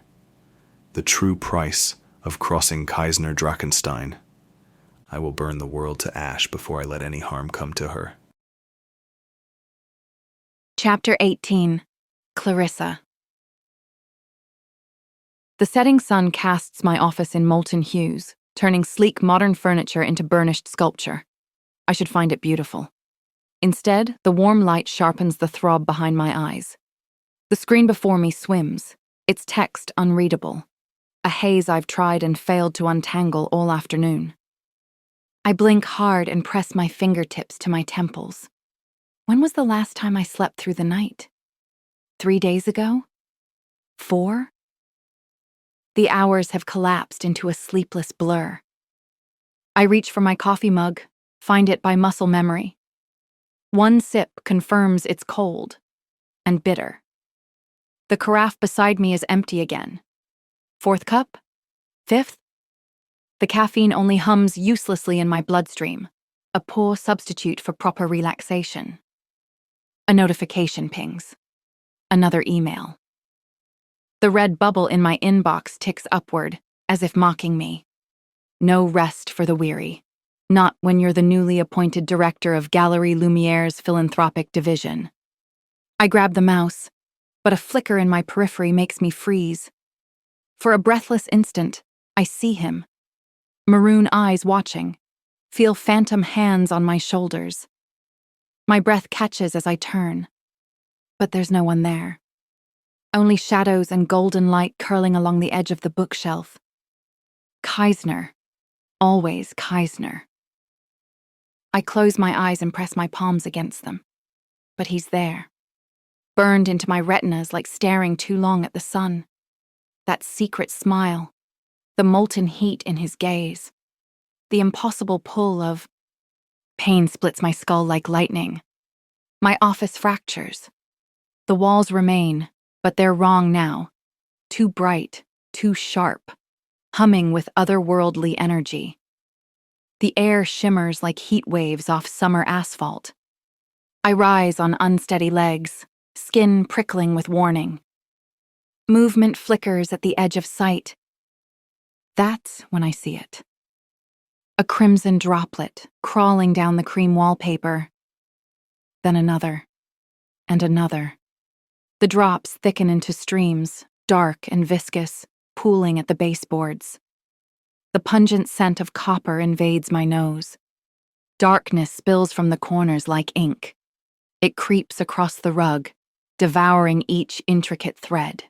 the true price of crossing Kaisner Drachentstein. I will burn the world to ash before I let any harm come to her. Chapter 18. Clarissa. The setting sun casts my office in molten hues, turning sleek modern furniture into burnished sculpture. I should find it beautiful. Instead, the warm light sharpens the throb behind my eyes. The screen before me swims, its text unreadable, a haze I've tried and failed to untangle all afternoon. I blink hard and press my fingertips to my temples. When was the last time I slept through the night? 3 days ago? 4? The hours have collapsed into a sleepless blur. I reach for my coffee mug, find it by muscle memory. One sip confirms it's cold and bitter. The carafe beside me is empty again. 4th cup? 5th? The caffeine only hums uselessly in my bloodstream, a poor substitute for proper relaxation. A notification pings. Another email. The red bubble in my inbox ticks upward, as if mocking me. No rest for the weary. Not when you're the newly appointed director of Galerie Lumiere's philanthropic division. I grab the mouse, but a flicker in my periphery makes me freeze. For a breathless instant, I see him. Maroon eyes watching, feel phantom hands on my shoulders. My breath catches as I turn, but there's no one there. Only shadows and golden light curling along the edge of the bookshelf. Kaisner. Always Kaisner. I close my eyes and press my palms against them. But he's there. Burned into my retinas like staring too long at the sun. That secret smile. The molten heat in his gaze. The impossible pull of... Pain splits my skull like lightning. My office fractures. The walls remain, but they're wrong now. Too bright, too sharp. Humming with otherworldly energy. The air shimmers like heat waves off summer asphalt. I rise on unsteady legs, skin prickling with warning. Movement flickers at the edge of sight. That's when I see it. A crimson droplet crawling down the cream wallpaper. Then another, and another. The drops thicken into streams, dark and viscous, pooling at the baseboards. The pungent scent of copper invades my nose. Darkness spills from the corners like ink. It creeps across the rug, devouring each intricate thread.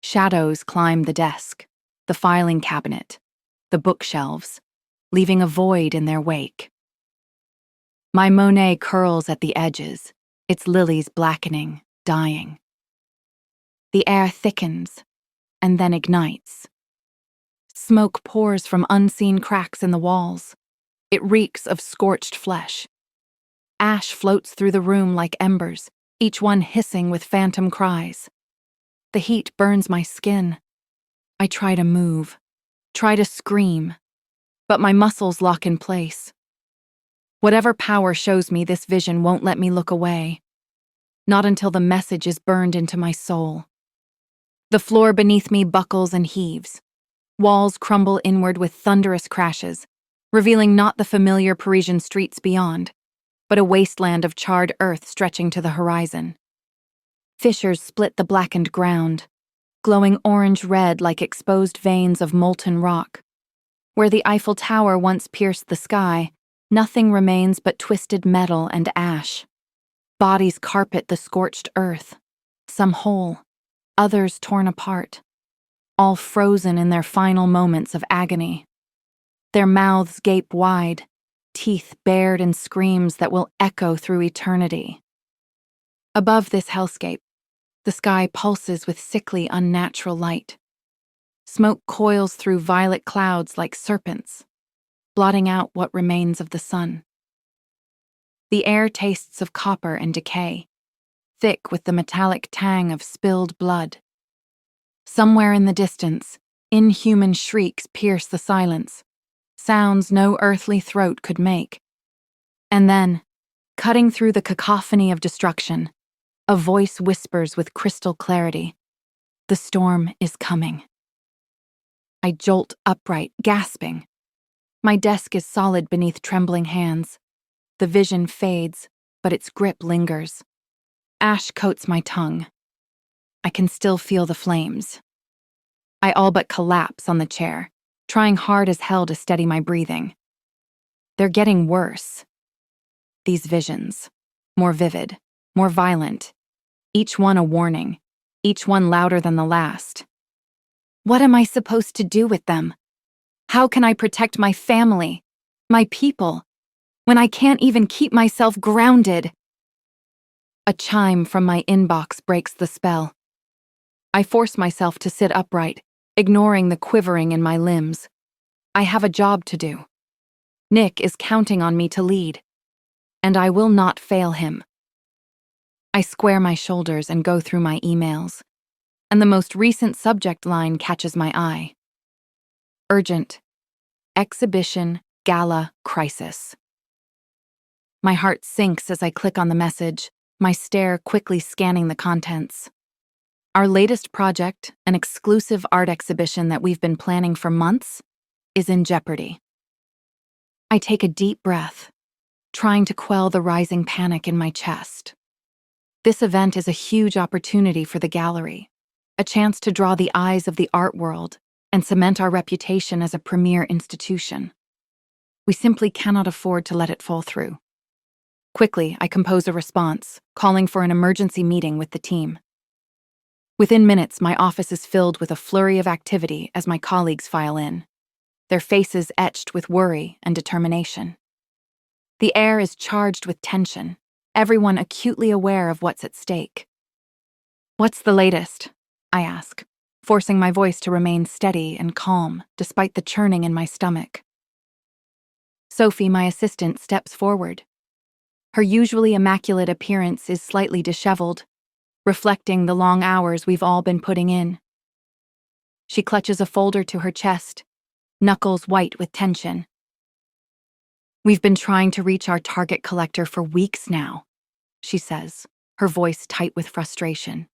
Shadows climb the desk, the filing cabinet, the bookshelves, leaving a void in their wake. My Monet curls at the edges, its lilies blackening, dying. The air thickens, and then ignites. Smoke pours from unseen cracks in the walls. It reeks of scorched flesh. Ash floats through the room like embers, each one hissing with phantom cries. The heat burns my skin. I try to move, try to scream, but my muscles lock in place. Whatever power shows me this vision won't let me look away. Not until the message is burned into my soul. The floor beneath me buckles and heaves. Walls crumble inward with thunderous crashes, revealing not the familiar Parisian streets beyond, but a wasteland of charred earth stretching to the horizon. Fissures split the blackened ground, glowing orange-red like exposed veins of molten rock. Where the Eiffel Tower once pierced the sky, nothing remains but twisted metal and ash. Bodies carpet the scorched earth, some whole, others torn apart, all frozen in their final moments of agony. Their mouths gape wide, teeth bared in screams that will echo through eternity. Above this hellscape, the sky pulses with sickly, unnatural light. Smoke coils through violet clouds like serpents, blotting out what remains of the sun. The air tastes of copper and decay, thick with the metallic tang of spilled blood. Somewhere in the distance, inhuman shrieks pierce the silence, sounds no earthly throat could make. And then, cutting through the cacophony of destruction, a voice whispers with crystal clarity, "The storm is coming." I jolt upright, gasping. My desk is solid beneath trembling hands. The vision fades, but its grip lingers. Ash coats my tongue. I can still feel the flames. I all but collapse on the chair, trying hard as hell to steady my breathing. They're getting worse. These visions, more vivid, more violent, each one a warning, each one louder than the last. What am I supposed to do with them? How can I protect my family, my people, when I can't even keep myself grounded? A chime from my inbox breaks the spell. I force myself to sit upright, ignoring the quivering in my limbs. I have a job to do. Nick is counting on me to lead, and I will not fail him. I square my shoulders and go through my emails, and the most recent subject line catches my eye. Urgent. Exhibition Gala Crisis. My heart sinks as I click on the message, my stare quickly scanning the contents. Our latest project, an exclusive art exhibition that we've been planning for months, is in jeopardy. I take a deep breath, trying to quell the rising panic in my chest. This event is a huge opportunity for the gallery, a chance to draw the eyes of the art world and cement our reputation as a premier institution. We simply cannot afford to let it fall through. Quickly, I compose a response, calling for an emergency meeting with the team. Within minutes, my office is filled with a flurry of activity as my colleagues file in, their faces etched with worry and determination. The air is charged with tension, everyone acutely aware of what's at stake. "What's the latest?" I ask, forcing my voice to remain steady and calm despite the churning in my stomach. Sophie, my assistant, steps forward. Her usually immaculate appearance is slightly disheveled, reflecting the long hours we've all been putting in. She clutches a folder to her chest, knuckles white with tension. "We've been trying to reach our target collector for weeks now," she says, her voice tight with frustration.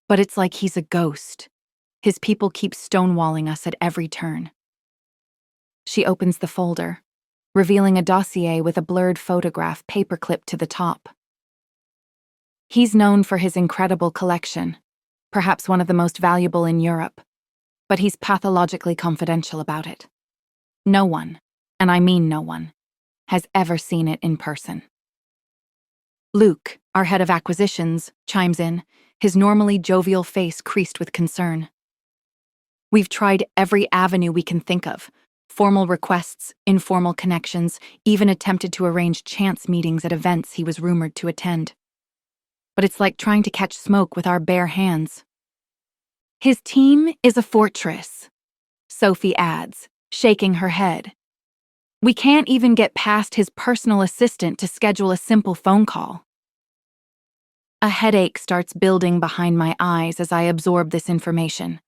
"But it's like he's a ghost. His people keep stonewalling us at every turn." She opens the folder, revealing a dossier with a blurred photograph paperclipped to the top. He's known for his incredible collection, perhaps one of the most valuable in Europe, but he's pathologically confidential about it. No one, and I mean no one, has ever seen it in person. Luke, our head of acquisitions, chimes in, his normally jovial face creased with concern. "We've tried every avenue we can think of, formal requests, informal connections, even attempted to arrange chance meetings at events he was rumored to attend. But it's like trying to catch smoke with our bare hands." "His team is a fortress," Sophie adds, shaking her head. "We can't even get past his personal assistant to schedule a simple phone call." A headache starts building behind my eyes as I absorb this information.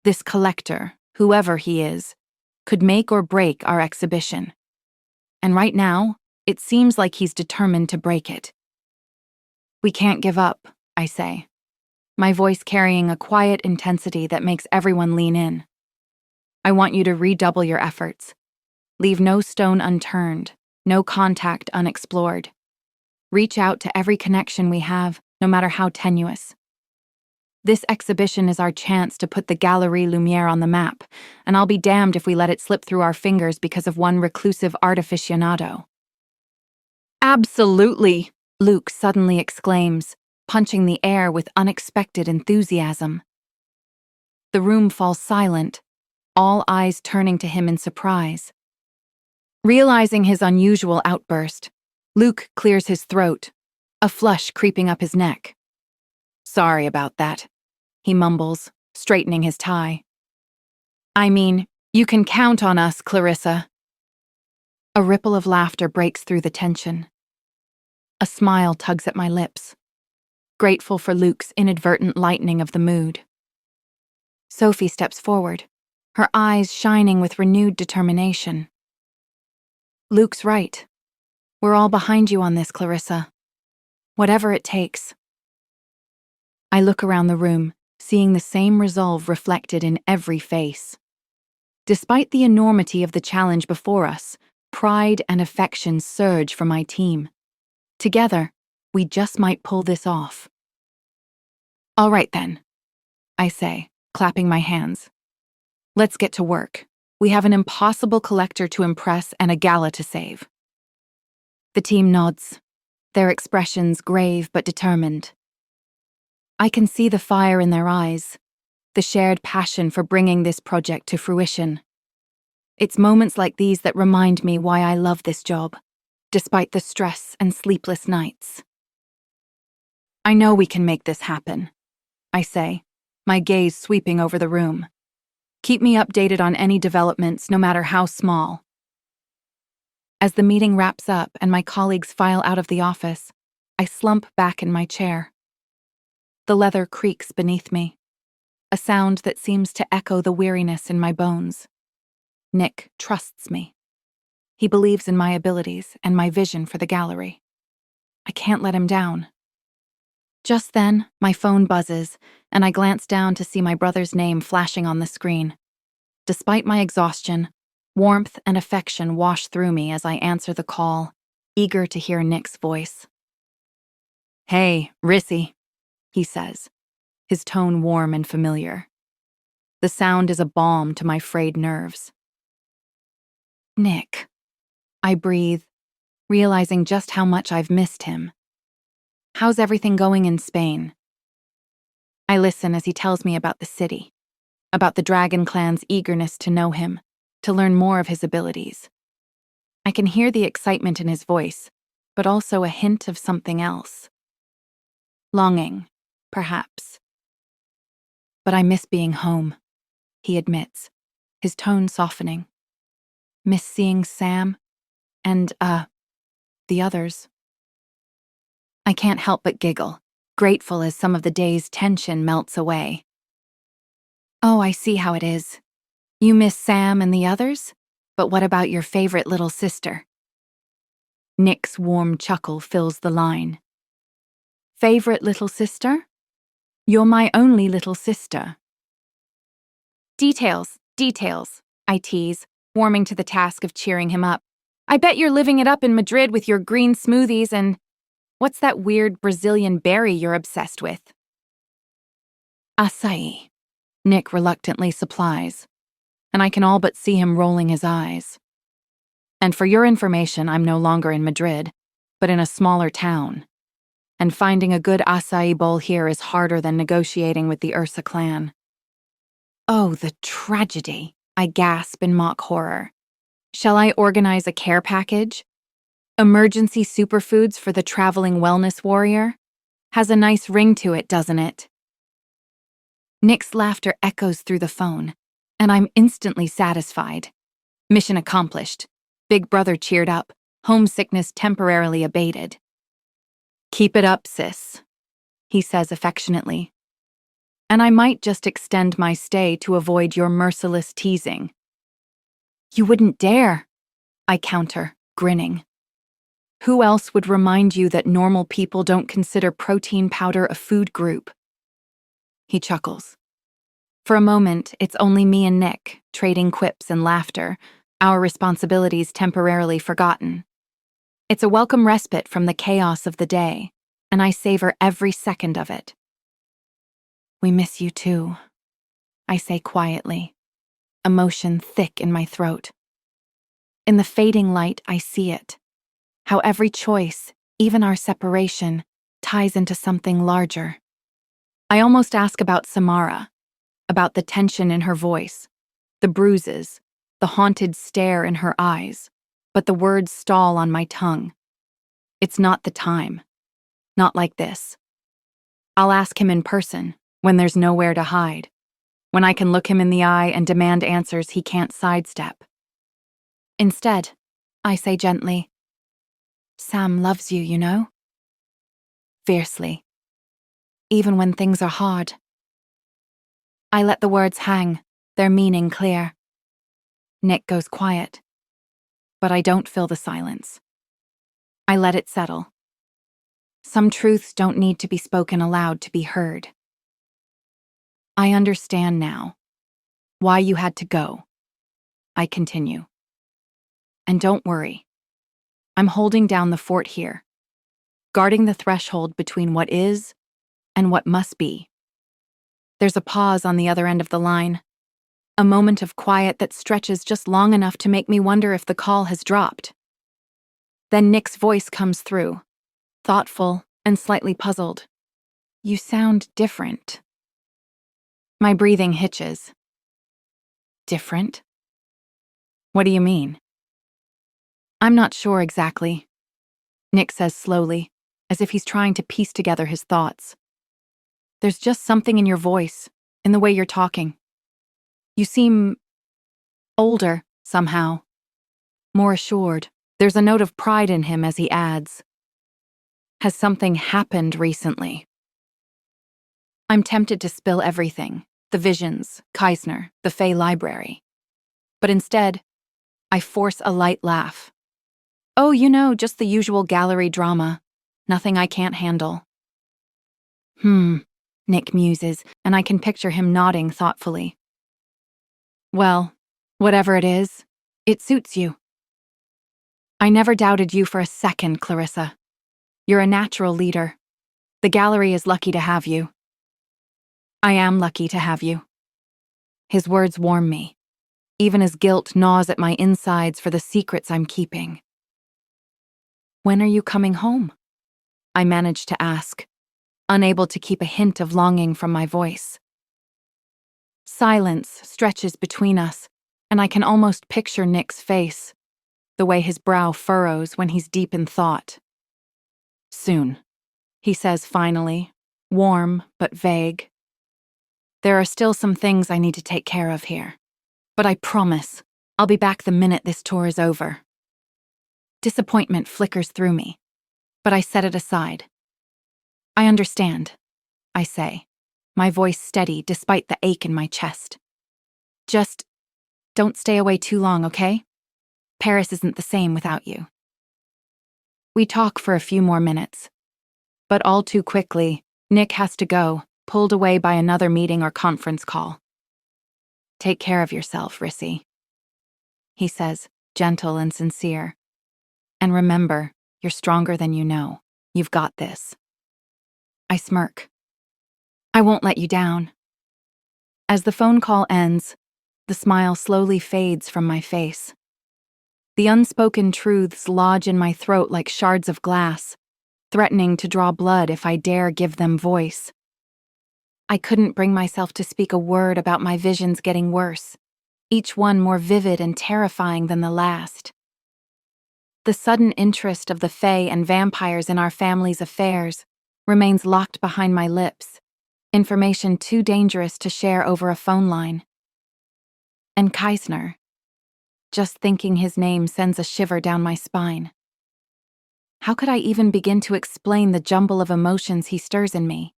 This collector, whoever he is, could make or break our exhibition. And right now, it seems like he's determined to break it. "We can't give up," I say, my voice carrying a quiet intensity that makes everyone lean in. "I want you to redouble your efforts. Leave no stone unturned, no contact unexplored. Reach out to every connection we have, no matter how tenuous. This exhibition is our chance to put the Galerie Lumière on the map, and I'll be damned if we let it slip through our fingers because of one reclusive art aficionado." "Absolutely," Luke suddenly exclaims, punching the air with unexpected enthusiasm. The room falls silent, all eyes turning to him in surprise. Realizing his unusual outburst, Luke clears his throat, a flush creeping up his neck. "Sorry about that," he mumbles, straightening his tie. "I mean, you can count on us, Clarissa." A ripple of laughter breaks through the tension. A smile tugs at my lips, grateful for Luke's inadvertent lightening of the mood. Sophie steps forward, her eyes shining with renewed determination. Luke's right. We're all behind you on this, Clarissa. Whatever it takes. I look around the room, seeing the same resolve reflected in every face. Despite the enormity of the challenge before us, pride and affection surge for my team. Together, we just might pull this off. All right then, I say, clapping my hands. Let's get to work. We have an impossible collector to impress and a gala to save. The team nods, their expressions grave but determined. I can see the fire in their eyes, the shared passion for bringing this project to fruition. It's moments like these that remind me why I love this job, despite the stress and sleepless nights. I know we can make this happen, I say, my gaze sweeping over the room. Keep me updated on any developments, no matter how small. As the meeting wraps up and my colleagues file out of the office, I slump back in my chair. The leather creaks beneath me, a sound that seems to echo the weariness in my bones. Nick trusts me. He believes in my abilities and my vision for the gallery. I can't let him down. Just then, my phone buzzes, and I glance down to see my brother's name flashing on the screen. Despite my exhaustion, warmth and affection wash through me as I answer the call, eager to hear Nick's voice. "Hey, Rissy," he says, his tone warm and familiar. The sound is a balm to my frayed nerves. Nick, I breathe, realizing just how much I've missed him. How's everything going in Spain? I listen as he tells me about the city, about the Dragon Clan's eagerness to know him, to learn more of his abilities. I can hear the excitement in his voice, but also a hint of something else. Longing, perhaps. But I miss being home, he admits, his tone softening. Miss seeing Sam and, the others. I can't help but giggle, grateful as some of the day's tension melts away. Oh, I see how it is. You miss Sam and the others? But what about your favorite little sister? Nick's warm chuckle fills the line. Favorite little sister? You're my only little sister. Details, I tease, warming to the task of cheering him up. I bet you're living it up in Madrid with your green smoothies and... what's that weird Brazilian berry you're obsessed with? Açaí, Nick reluctantly supplies, and I can all but see him rolling his eyes. And for your information, I'm no longer in Madrid, but in a smaller town. And finding a good açaí bowl here is harder than negotiating with the Ursa clan. Oh, the tragedy, I gasp in mock horror. Shall I organize a care package? Emergency superfoods for the traveling wellness warrior? Has a nice ring to it, doesn't it? Nick's laughter echoes through the phone, and I'm instantly satisfied. Mission accomplished. Big brother cheered up, homesickness temporarily abated. Keep it up, sis, he says affectionately. And I might just extend my stay to avoid your merciless teasing. You wouldn't dare, I counter, grinning. Who else would remind you that normal people don't consider protein powder a food group? He chuckles. For a moment, it's only me and Nick, trading quips and laughter, our responsibilities temporarily forgotten. It's a welcome respite from the chaos of the day, and I savor every second of it. We miss you too, I say quietly, emotion thick in my throat. In the fading light, I see it. How every choice, even our separation, ties into something larger. I almost ask about Samara, about the tension in her voice, the bruises, the haunted stare in her eyes, but the words stall on my tongue. It's not the time. Not like this. I'll ask him in person, when there's nowhere to hide, when I can look him in the eye and demand answers he can't sidestep. Instead, I say gently, Sam loves you, you know? fiercely, even when things are hard. I let the words hang, their meaning clear. Nick goes quiet, but I don't fill the silence. I let it settle. Some truths don't need to be spoken aloud to be heard. I understand now why you had to go. I continue. And don't worry. I'm holding down the fort here, guarding the threshold between what is and what must be. There's a pause on the other end of the line, a moment of quiet that stretches just long enough to make me wonder if the call has dropped. Then Nick's voice comes through, thoughtful and slightly puzzled. You sound different. My breathing hitches. Different? What do you mean? I'm not sure exactly, Nick says slowly, as if he's trying to piece together his thoughts. There's just something in your voice, in the way you're talking. You seem older, somehow. More assured. There's a note of pride in him as he adds, has something happened recently? I'm tempted to spill everything, the visions, Kaisner, the Fey library. But instead, I force a light laugh. Oh, just the usual gallery drama. Nothing I can't handle. Nick muses, and I can picture him nodding thoughtfully. Well, whatever it is, it suits you. I never doubted you for a second, Clarissa. You're a natural leader. The gallery is lucky to have you. I am lucky to have you. His words warm me, even as guilt gnaws at my insides for the secrets I'm keeping. When are you coming home? I manage to ask, unable to keep a hint of longing from my voice. Silence stretches between us, and I can almost picture Nick's face, the way his brow furrows when he's deep in thought. Soon, he says finally, warm but vague. There are still some things I need to take care of here, but I promise I'll be back the minute this tour is over. Disappointment flickers through me, but I set it aside. I understand, I say, my voice steady despite the ache in my chest. Just don't stay away too long, okay? Paris isn't the same without you. We talk for a few more minutes, but all too quickly, Nick has to go, pulled away by another meeting or conference call. Take care of yourself, Rissy, he says, gentle and sincere. And remember, you're stronger than you know. You've got this. I smirk. I won't let you down. As the phone call ends, the smile slowly fades from my face. The unspoken truths lodge in my throat like shards of glass, threatening to draw blood if I dare give them voice. I couldn't bring myself to speak a word about my visions getting worse, each one more vivid and terrifying than the last. The sudden interest of the Fae and vampires in our family's affairs remains locked behind my lips, information too dangerous to share over a phone line. And Kaisner. Just thinking his name sends a shiver down my spine. How could I even begin to explain the jumble of emotions he stirs in me?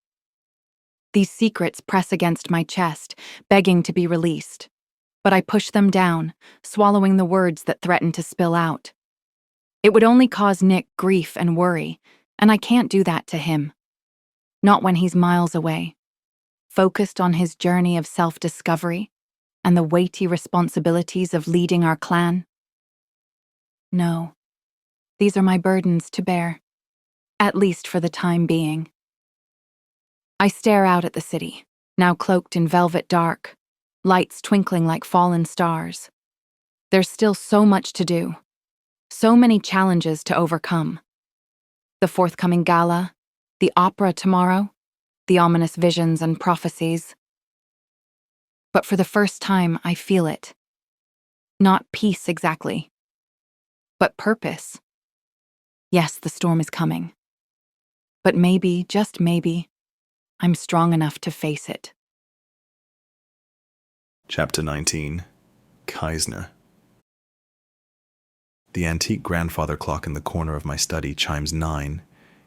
These secrets press against my chest, begging to be released. But I push them down, swallowing the words that threaten to spill out. It would only cause Nick grief and worry, and I can't do that to him. Not when he's miles away, focused on his journey of self-discovery and the weighty responsibilities of leading our clan. No, these are my burdens to bear, at least for the time being. I stare out at the city, now cloaked in velvet dark, lights twinkling like fallen stars. There's still so much to do. So many challenges to overcome. The forthcoming gala, the opera tomorrow, the ominous visions and prophecies. But for the first time, I feel it. Not peace exactly, but purpose. Yes, the storm is coming. But maybe, just maybe, I'm strong enough to face it. Chapter 19. Kaisner. The antique grandfather clock in the corner of my study chimes 9,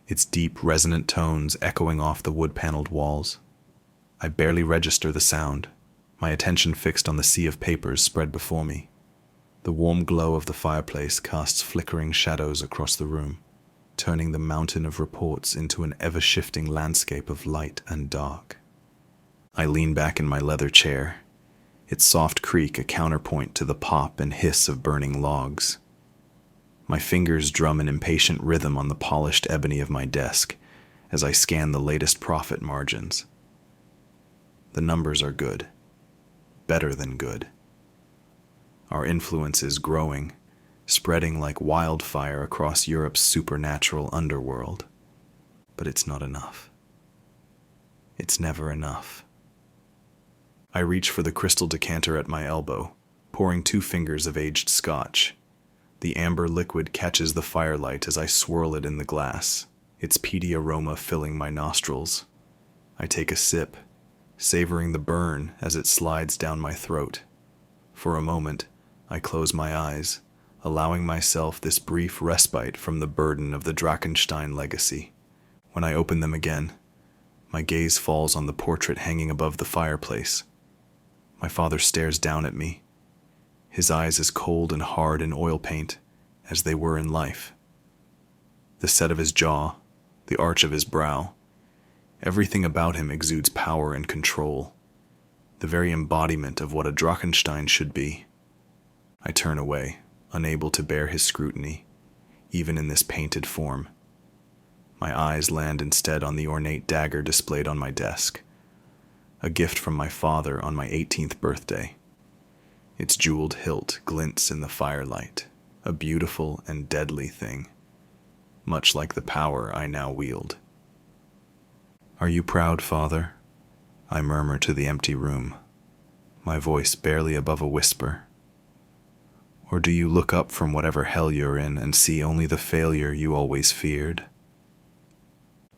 its deep, resonant tones echoing off the wood-paneled walls. I barely register the sound, my attention fixed on the sea of papers spread before me. The warm glow of the fireplace casts flickering shadows across the room, turning the mountain of reports into an ever-shifting landscape of light and dark. I lean back in my leather chair, its soft creak a counterpoint to the pop and hiss of burning logs. My fingers drum an impatient rhythm on the polished ebony of my desk as I scan the latest profit margins. The numbers are good, better than good. Our influence is growing, spreading like wildfire across Europe's supernatural underworld. But it's not enough. It's never enough. I reach for the crystal decanter at my elbow, pouring 2 fingers of aged scotch. The amber liquid catches the firelight as I swirl it in the glass, its peaty aroma filling my nostrils. I take a sip, savoring the burn as it slides down my throat. For a moment, I close my eyes, allowing myself this brief respite from the burden of the Drachentstein legacy. When I open them again, my gaze falls on the portrait hanging above the fireplace. My father stares down at me, his eyes as cold and hard in oil paint as they were in life. The set of his jaw, the arch of his brow, everything about him exudes power and control, the very embodiment of what a Drachenstein should be. I turn away, unable to bear his scrutiny, even in this painted form. My eyes land instead on the ornate dagger displayed on my desk, a gift from my father on my 18th birthday. Its jeweled hilt glints in the firelight, a beautiful and deadly thing, much like the power I now wield. "Are you proud, Father?" I murmur to the empty room, my voice barely above a whisper. "Or do you look up from whatever hell you're in and see only the failure you always feared?"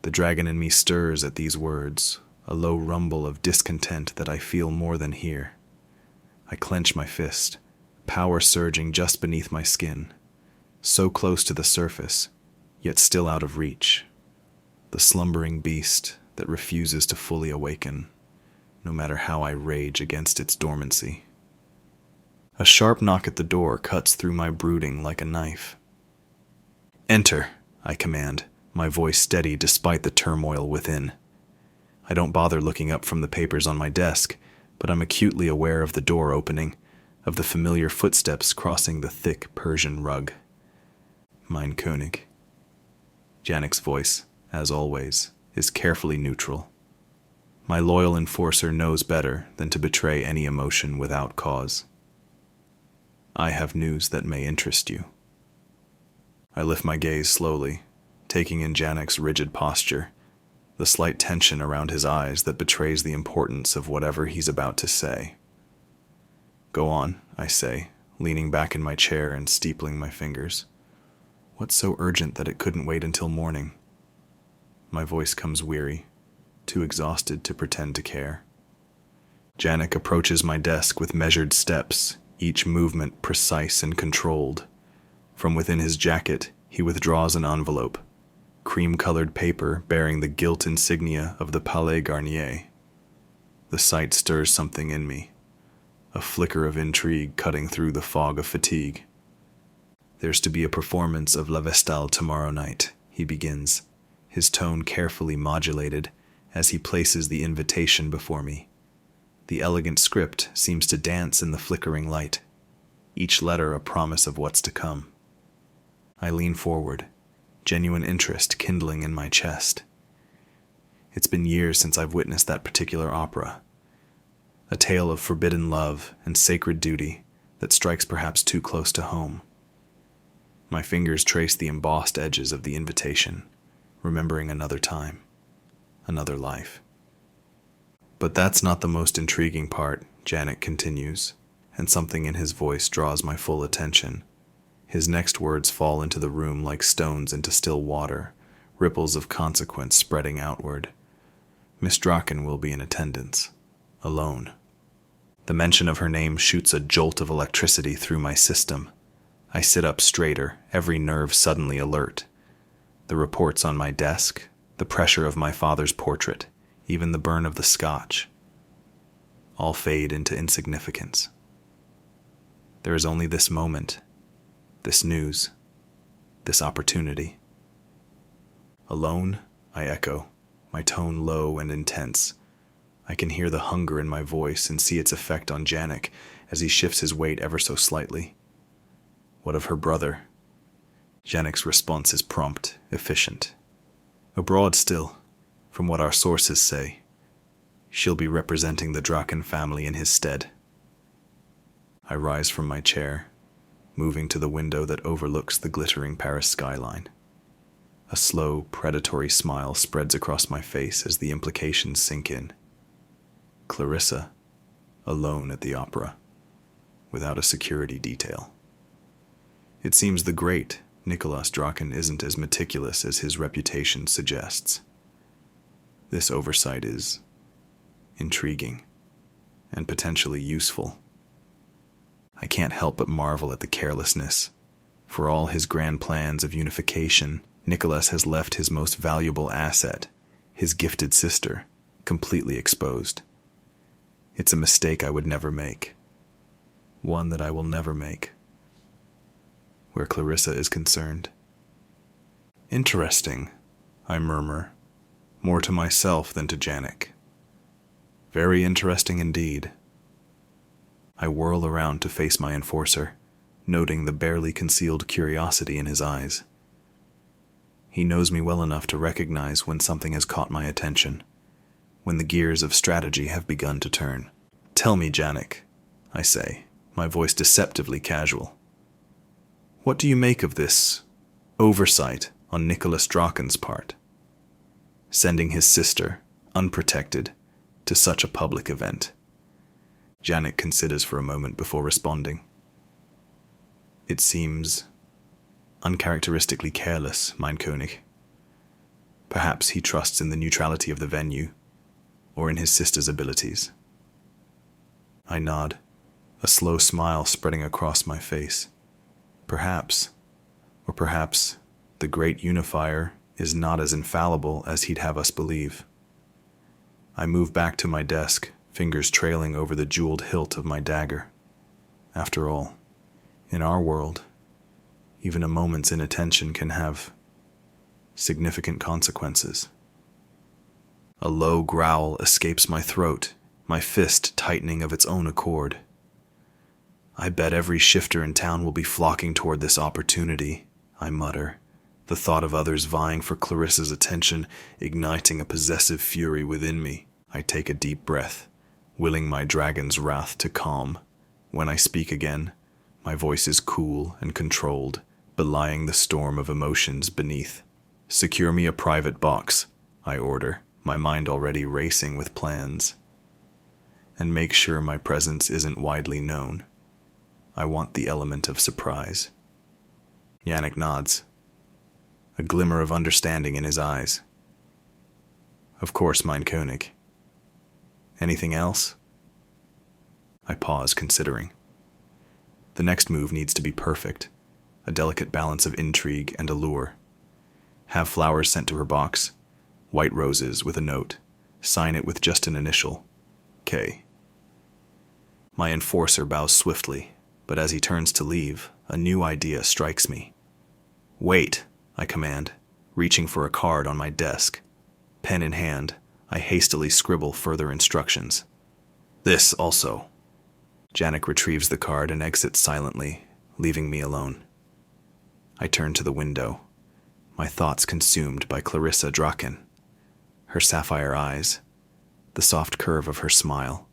The dragon in me stirs at these words, a low rumble of discontent that I feel more than hear. I clench my fist, power surging just beneath my skin, so close to the surface, yet still out of reach. The slumbering beast that refuses to fully awaken, no matter how I rage against its dormancy. A sharp knock at the door cuts through my brooding like a knife. "Enter," I command, my voice steady despite the turmoil within. I don't bother looking up from the papers on my desk, but I'm acutely aware of the door opening, of the familiar footsteps crossing the thick Persian rug. "Mein König." Janek's voice, as always, is carefully neutral. My loyal enforcer knows better than to betray any emotion without cause. "I have news that may interest you." I lift my gaze slowly, taking in Janek's rigid posture, the slight tension around his eyes that betrays the importance of whatever he's about to say. "Go on," I say, leaning back in my chair and steepling my fingers. "What's so urgent that it couldn't wait until morning?" My voice comes weary, too exhausted to pretend to care. Janek approaches my desk with measured steps, each movement precise and controlled. From within his jacket, he withdraws an envelope, cream-colored paper bearing the gilt insignia of the Palais Garnier. The sight stirs something in me, a flicker of intrigue cutting through the fog of fatigue. "There's to be a performance of La Vestale tomorrow night," he begins, his tone carefully modulated as he places the invitation before me. The elegant script seems to dance in the flickering light, each letter a promise of what's to come. I lean forward, genuine interest kindling in my chest. It's been years since I've witnessed that particular opera, a tale of forbidden love and sacred duty that strikes perhaps too close to home. My fingers trace the embossed edges of the invitation, remembering another time, another life. "But that's not the most intriguing part," Janek continues, and something in his voice draws my full attention. His next words fall into the room like stones into still water, ripples of consequence spreading outward. "Miss Draken will be in attendance, alone." The mention of her name shoots a jolt of electricity through my system. I sit up straighter, every nerve suddenly alert. The reports on my desk, the pressure of my father's portrait, even the burn of the scotch, all fade into insignificance. There is only this moment, this news, this opportunity. Alone, I echo, my tone low and intense. I can hear the hunger in my voice and see its effect on Janik as he shifts his weight ever so slightly. What of her brother? Janik's response is prompt, efficient. Abroad still, from what our sources say. She'll be representing the Draken family in his stead. I rise from my chair, moving to the window that overlooks the glittering Paris skyline. A slow, predatory smile spreads across my face as the implications sink in. Clarissa, alone at the opera, without a security detail. It seems the great Nicholas Draken isn't as meticulous as his reputation suggests. This oversight is intriguing and potentially useful. I can't help but marvel at the carelessness. For all his grand plans of unification, Nicholas has left his most valuable asset, his gifted sister, completely exposed. It's a mistake I would never make. One that I will never make. Where Clarissa is concerned. Interesting, I murmur, more to myself than to Janik. Very interesting indeed. I whirl around to face my enforcer, noting the barely concealed curiosity in his eyes. He knows me well enough to recognize when something has caught my attention, when the gears of strategy have begun to turn. Tell me, Janik, I say, my voice deceptively casual. What do you make of this oversight on Nicholas Draken's part? Sending his sister, unprotected, to such a public event. Janik considers for a moment before responding. It seems uncharacteristically careless, mein König. Perhaps he trusts in the neutrality of the venue, or in his sister's abilities. I nod, a slow smile spreading across my face. Perhaps, or perhaps, the great unifier is not as infallible as he'd have us believe. I move back to my desk, fingers trailing over the jeweled hilt of my dagger. After all, in our world, even a moment's inattention can have significant consequences. A low growl escapes my throat, my fist tightening of its own accord. I bet every shifter in town will be flocking toward this opportunity, I mutter, the thought of others vying for Clarissa's attention igniting a possessive fury within me. I take a deep breath, willing my dragon's wrath to calm. When I speak again, my voice is cool and controlled, belying the storm of emotions beneath. Secure me a private box, I order, my mind already racing with plans. And make sure my presence isn't widely known. I want the element of surprise. Janik nods, a glimmer of understanding in his eyes. Of course, mein König. Anything else? I pause, considering. The next move needs to be perfect, a delicate balance of intrigue and allure. Have flowers sent to her box, white roses with a note, sign it with just an initial, K. My enforcer bows swiftly, but as he turns to leave, a new idea strikes me. Wait, I command, reaching for a card on my desk. Pen in hand, I hastily scribble further instructions. This also. Janik retrieves the card and exits silently, leaving me alone. I turn to the window, my thoughts consumed by Clarissa Draken. Her sapphire eyes, the soft curve of her smile,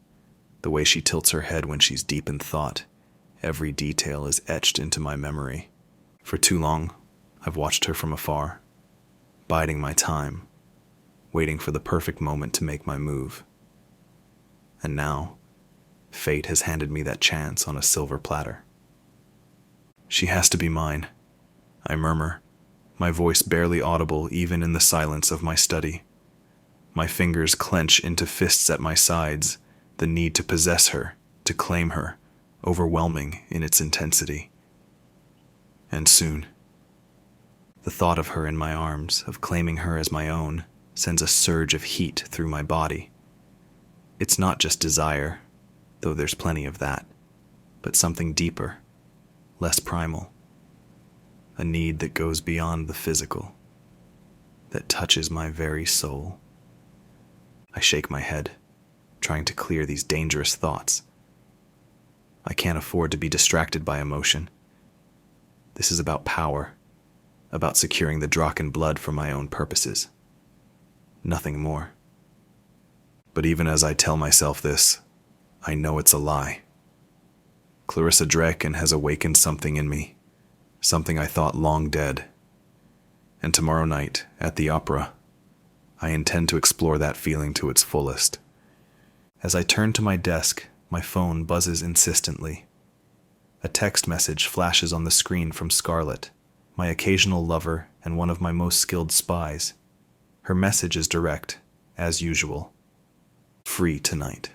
the way she tilts her head when she's deep in thought. Every detail is etched into my memory. For too long, I've watched her from afar, biding my time, waiting for the perfect moment to make my move. And now, fate has handed me that chance on a silver platter. She has to be mine, I murmur, my voice barely audible even in the silence of my study. My fingers clench into fists at my sides, the need to possess her, to claim her, overwhelming in its intensity. And soon, The thought of her in my arms, of claiming her as my own, sends a surge of heat through my body. It's not just desire, though there's plenty of that, but something deeper, less primal. A need that goes beyond the physical, that touches my very soul. I shake my head, trying to clear these dangerous thoughts. I can't afford to be distracted by emotion. This is about power, about securing the Draken blood for my own purposes. Nothing more. But even as I tell myself this, I know it's a lie. Clarissa Draken has awakened something in me, something I thought long dead. And tomorrow night, at the opera, I intend to explore that feeling to its fullest. As I turn to my desk, my phone buzzes insistently. A text message flashes on the screen from Scarlett, my occasional lover and one of my most skilled spies. Her message is direct, as usual. Free tonight.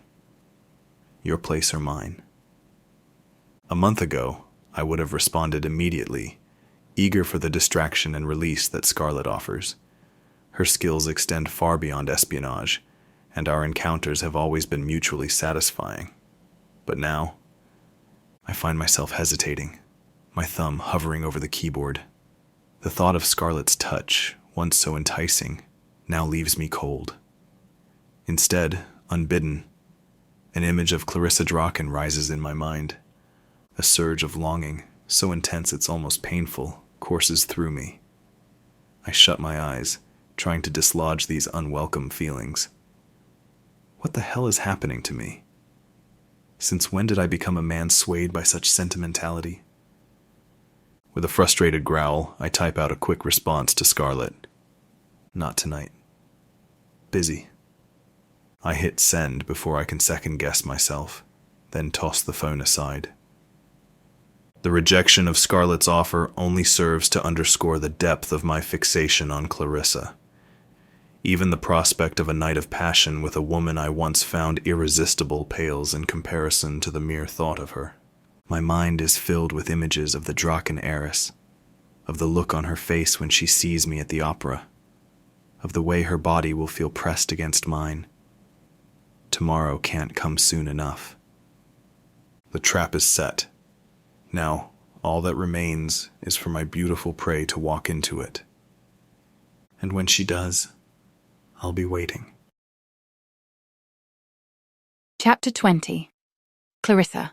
Your place or mine. A month ago, I would have responded immediately, eager for the distraction and release that Scarlett offers. Her skills extend far beyond espionage, and our encounters have always been mutually satisfying. But now, I find myself hesitating, my thumb hovering over the keyboard. The thought of Scarlett's touch, once so enticing, now leaves me cold. Instead, unbidden, an image of Clarissa Draken rises in my mind. A surge of longing, so intense it's almost painful, courses through me. I shut my eyes, trying to dislodge these unwelcome feelings. What the hell is happening to me? Since when did I become a man swayed by such sentimentality? With a frustrated growl, I type out a quick response to Scarlett. Not tonight. Busy. I hit send before I can second-guess myself, then toss the phone aside. The rejection of Scarlett's offer only serves to underscore the depth of my fixation on Clarissa. Even the prospect of a night of passion with a woman I once found irresistible pales in comparison to the mere thought of her. My mind is filled with images of the Draken heiress, of the look on her face when she sees me at the opera, of the way her body will feel pressed against mine. Tomorrow can't come soon enough. The trap is set. Now, all that remains is for my beautiful prey to walk into it. And when she does, I'll be waiting. Chapter 20. Clarissa.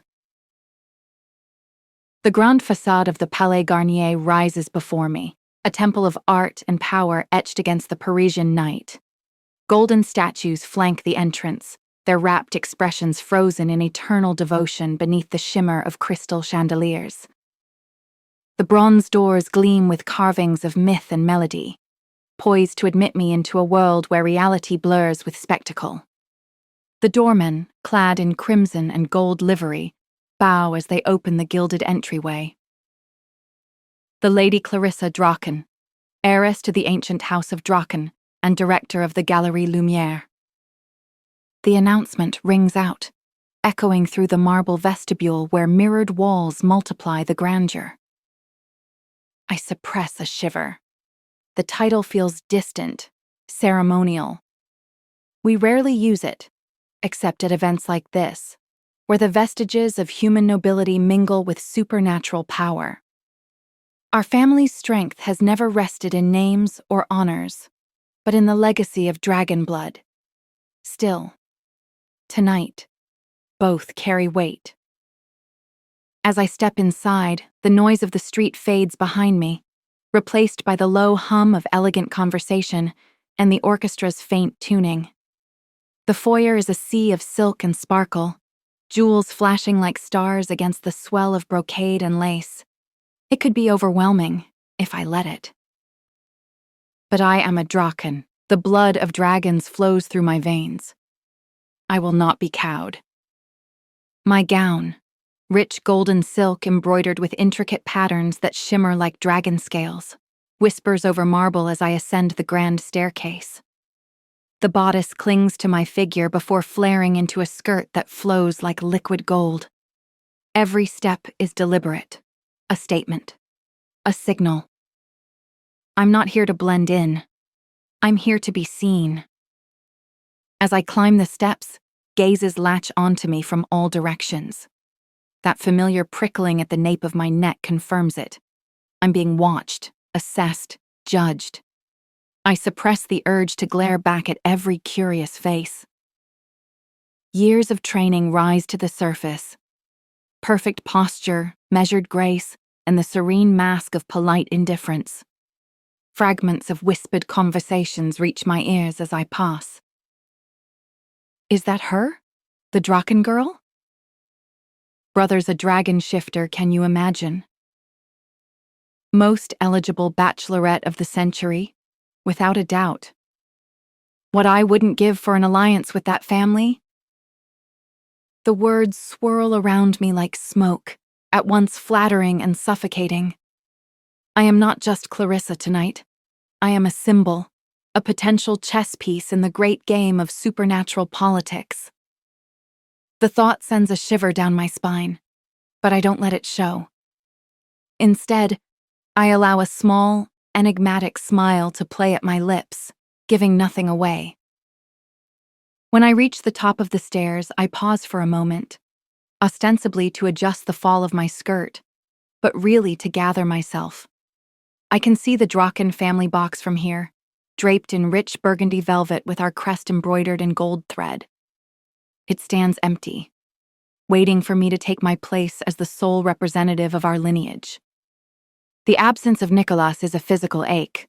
The grand façade of the Palais Garnier rises before me, a temple of art and power etched against the Parisian night. Golden statues flank the entrance, their rapt expressions frozen in eternal devotion beneath the shimmer of crystal chandeliers. The bronze doors gleam with carvings of myth and melody, poised to admit me into a world where reality blurs with spectacle. The doormen, clad in crimson and gold livery, bow as they open the gilded entryway. The Lady Clarissa Draken, heiress to the ancient House of Draken and director of the Galerie Lumière. The announcement rings out, echoing through the marble vestibule where mirrored walls multiply the grandeur. I suppress a shiver. The title feels distant, ceremonial. We rarely use it, except at events like this, where the vestiges of human nobility mingle with supernatural power. Our family's strength has never rested in names or honors, but in the legacy of dragon blood. Still, tonight, both carry weight. As I step inside, the noise of the street fades behind me, replaced by the low hum of elegant conversation and the orchestra's faint tuning. The foyer is a sea of silk and sparkle, jewels flashing like stars against the swell of brocade and lace. It could be overwhelming, if I let it. But I am a Draken. The blood of dragons flows through my veins. I will not be cowed. My gown, rich golden silk embroidered with intricate patterns that shimmer like dragon scales, whispers over marble as I ascend the grand staircase. The bodice clings to my figure before flaring into a skirt that flows like liquid gold. Every step is deliberate, a statement, a signal. I'm not here to blend in. I'm here to be seen. As I climb the steps, gazes latch onto me from all directions. That familiar prickling at the nape of my neck confirms it. I'm being watched, assessed, judged. I suppress the urge to glare back at every curious face. Years of training rise to the surface. Perfect posture, measured grace, and the serene mask of polite indifference. Fragments of whispered conversations reach my ears as I pass. Is that her? The Draken girl? Brother's a dragon shifter, can you imagine? Most eligible bachelorette of the century, without a doubt. What I wouldn't give for an alliance with that family? The words swirl around me like smoke, at once flattering and suffocating. I am not just Clarissa tonight. I am a symbol, a potential chess piece in the great game of supernatural politics. The thought sends a shiver down my spine, but I don't let it show. Instead, I allow a small, enigmatic smile to play at my lips, giving nothing away. When I reach the top of the stairs, I pause for a moment, ostensibly to adjust the fall of my skirt, but really to gather myself. I can see the Draken family box from here, draped in rich burgundy velvet with our crest embroidered in gold thread. It stands empty, waiting for me to take my place as the sole representative of our lineage. The absence of Nicholas is a physical ache,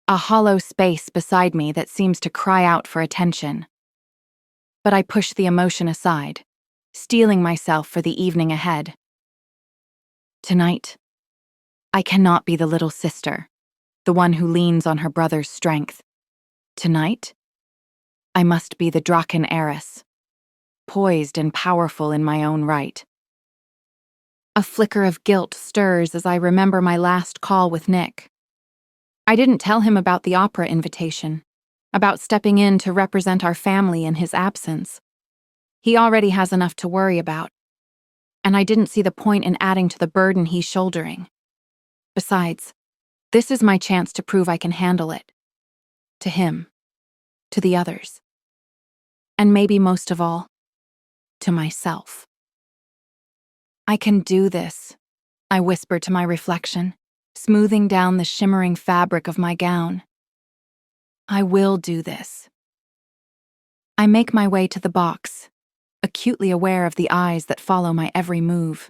a hollow space beside me that seems to cry out for attention. But I push the emotion aside, steeling myself for the evening ahead. Tonight, I cannot be the little sister, the one who leans on her brother's strength. Tonight, I must be the Draken heiress, poised and powerful in my own right. A flicker of guilt stirs as I remember my last call with Nick. I didn't tell him about the opera invitation, about stepping in to represent our family in his absence. He already has enough to worry about, and I didn't see the point in adding to the burden he's shouldering. Besides, this is my chance to prove I can handle it. To him, to the others, and maybe most of all, to myself. I can do this, I whisper to my reflection, smoothing down the shimmering fabric of my gown. I will do this. I make my way to the box, acutely aware of the eyes that follow my every move.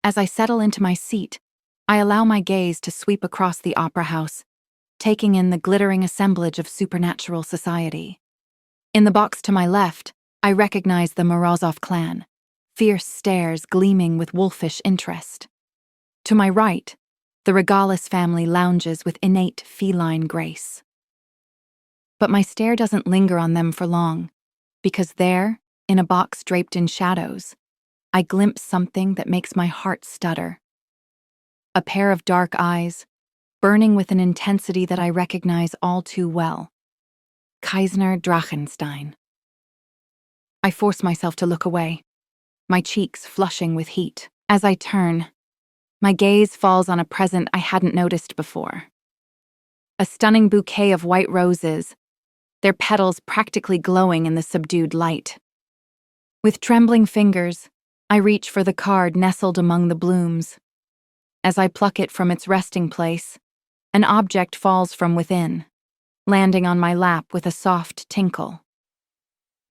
As I settle into my seat, I allow my gaze to sweep across the opera house, taking in the glittering assemblage of supernatural society. In the box to my left, I recognize the Morozov clan, fierce stares gleaming with wolfish interest. To my right, the Regalis family lounges with innate feline grace. But my stare doesn't linger on them for long, because there, in a box draped in shadows, I glimpse something that makes my heart stutter. A pair of dark eyes, burning with an intensity that I recognize all too well. Kaisner Drachentstein. I force myself to look away, my cheeks flushing with heat. As I turn, my gaze falls on a present I hadn't noticed before. A stunning bouquet of white roses, their petals practically glowing in the subdued light. With trembling fingers, I reach for the card nestled among the blooms. As I pluck it from its resting place, an object falls from within, landing on my lap with a soft tinkle.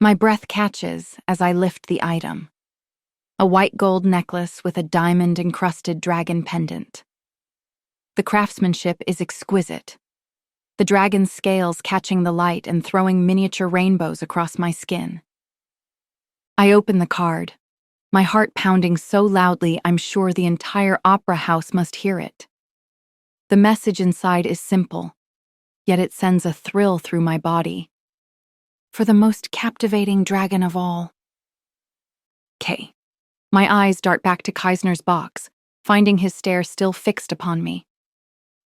My breath catches as I lift the item. A white gold necklace with a diamond-encrusted dragon pendant. The craftsmanship is exquisite, the dragon's scales catching the light and throwing miniature rainbows across my skin. I open the card, my heart pounding so loudly I'm sure the entire opera house must hear it. The message inside is simple, yet it sends a thrill through my body. For the most captivating dragon of all. K. My eyes dart back to Kaisner's box, finding his stare still fixed upon me.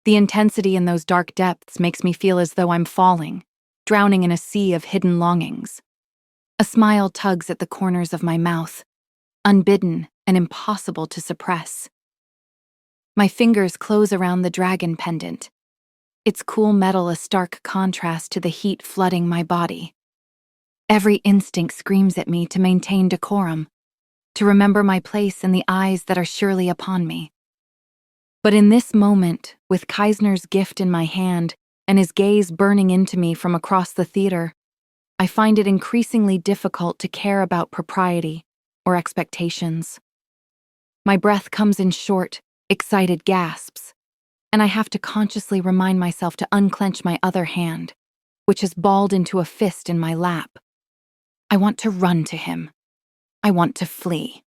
The intensity in those dark depths makes me feel as though I'm falling, drowning in a sea of hidden longings. A smile tugs at the corners of my mouth, unbidden and impossible to suppress. My fingers close around the dragon pendant, its cool metal a stark contrast to the heat flooding my body. Every instinct screams at me to maintain decorum, to remember my place in the eyes that are surely upon me. But in this moment, with Kaisner's gift in my hand and his gaze burning into me from across the theater, I find it increasingly difficult to care about propriety or expectations. My breath comes in short, excited gasps, and I have to consciously remind myself to unclench my other hand, which is balled into a fist in my lap. I want to run to him. I want to flee.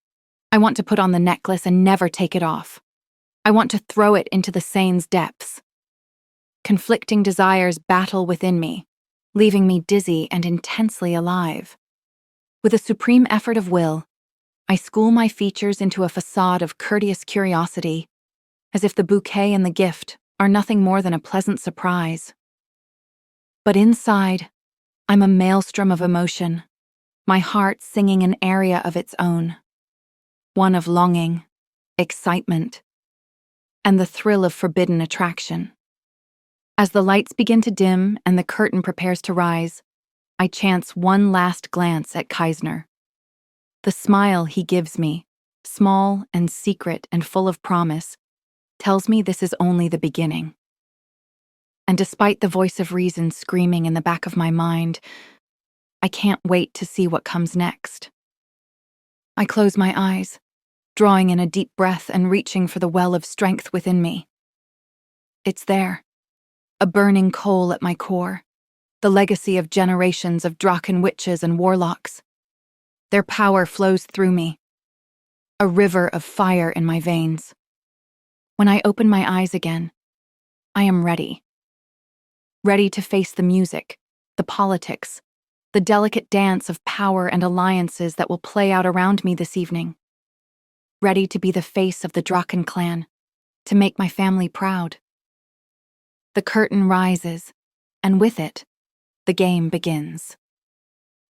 I want to put on the necklace and never take it off. I want to throw it into the Seine's depths. Conflicting desires battle within me, leaving me dizzy and intensely alive. With a supreme effort of will, I school my features into a facade of courteous curiosity, as if the bouquet and the gift are nothing more than a pleasant surprise. But inside, I'm a maelstrom of emotion, my heart singing an aria of its own, one of longing, excitement, and the thrill of forbidden attraction. As the lights begin to dim and the curtain prepares to rise, I chance one last glance at Kaisner. The smile he gives me, small and secret and full of promise, tells me this is only the beginning. And despite the voice of reason screaming in the back of my mind, I can't wait to see what comes next. I close my eyes, drawing in a deep breath and reaching for the well of strength within me. It's there, a burning coal at my core, the legacy of generations of Draken witches and warlocks. Their power flows through me, a river of fire in my veins. When I open my eyes again, I am ready. Ready to face the music, the politics, the delicate dance of power and alliances that will play out around me this evening. Ready to be the face of the Draken clan, to make my family proud. The curtain rises, and with it, the game begins.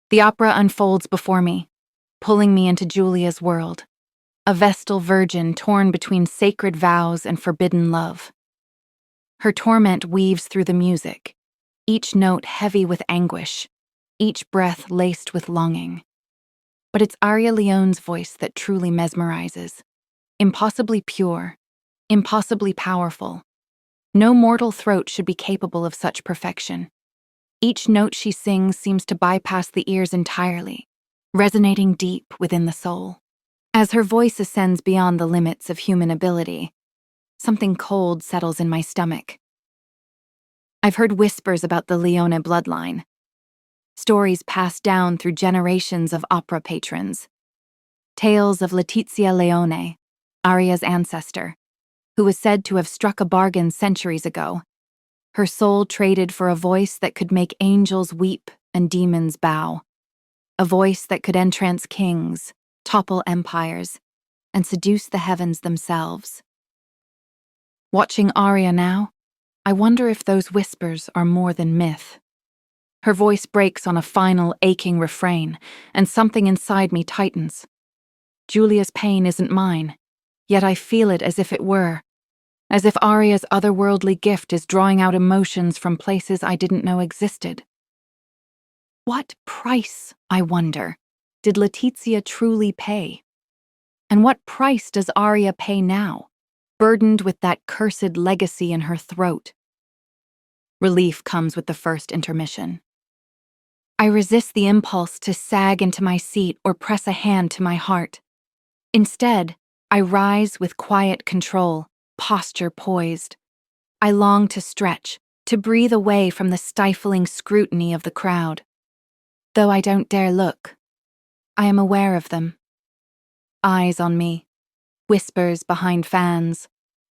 The opera unfolds before me, pulling me into Julia's world, a Vestal virgin torn between sacred vows and forbidden love. Her torment weaves through the music, each note heavy with anguish, each breath laced with longing. But it's Aria Leone's voice that truly mesmerizes, impossibly pure, impossibly powerful. No mortal throat should be capable of such perfection. Each note she sings seems to bypass the ears entirely, resonating deep within the soul. As her voice ascends beyond the limits of human ability, something cold settles in my stomach. I've heard whispers about the Leone bloodline, stories passed down through generations of opera patrons, tales of Letizia Leone, Aria's ancestor, who was said to have struck a bargain centuries ago, her soul traded for a voice that could make angels weep and demons bow, a voice that could entrance kings, topple empires, and seduce the heavens themselves. Watching Aria now, I wonder if those whispers are more than myth. Her voice breaks on a final aching refrain, and something inside me tightens. Julia's pain isn't mine, yet I feel it as if it were, as if Aria's otherworldly gift is drawing out emotions from places I didn't know existed. What price, I wonder, did Letizia truly pay? And what price does Aria pay now, burdened with that cursed legacy in her throat? Relief comes with the first intermission. I resist the impulse to sag into my seat or press a hand to my heart. Instead, I rise with quiet control, posture poised. I long to stretch, to breathe away from the stifling scrutiny of the crowd. Though I don't dare look, I am aware of them. Eyes on me, whispers behind fans,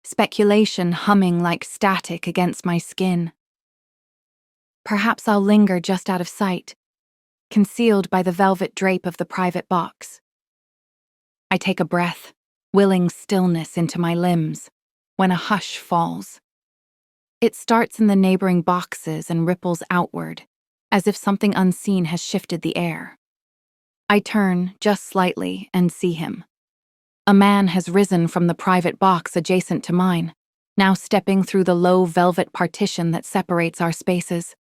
speculation humming like static against my skin. Perhaps I'll linger just out of sight, concealed by the velvet drape of the private box. I take a breath, willing stillness into my limbs, when a hush falls. It starts in the neighboring boxes and ripples outward, as if something unseen has shifted the air. I turn just slightly and see him. A man has risen from the private box adjacent to mine, now stepping through the low velvet partition that separates our spaces.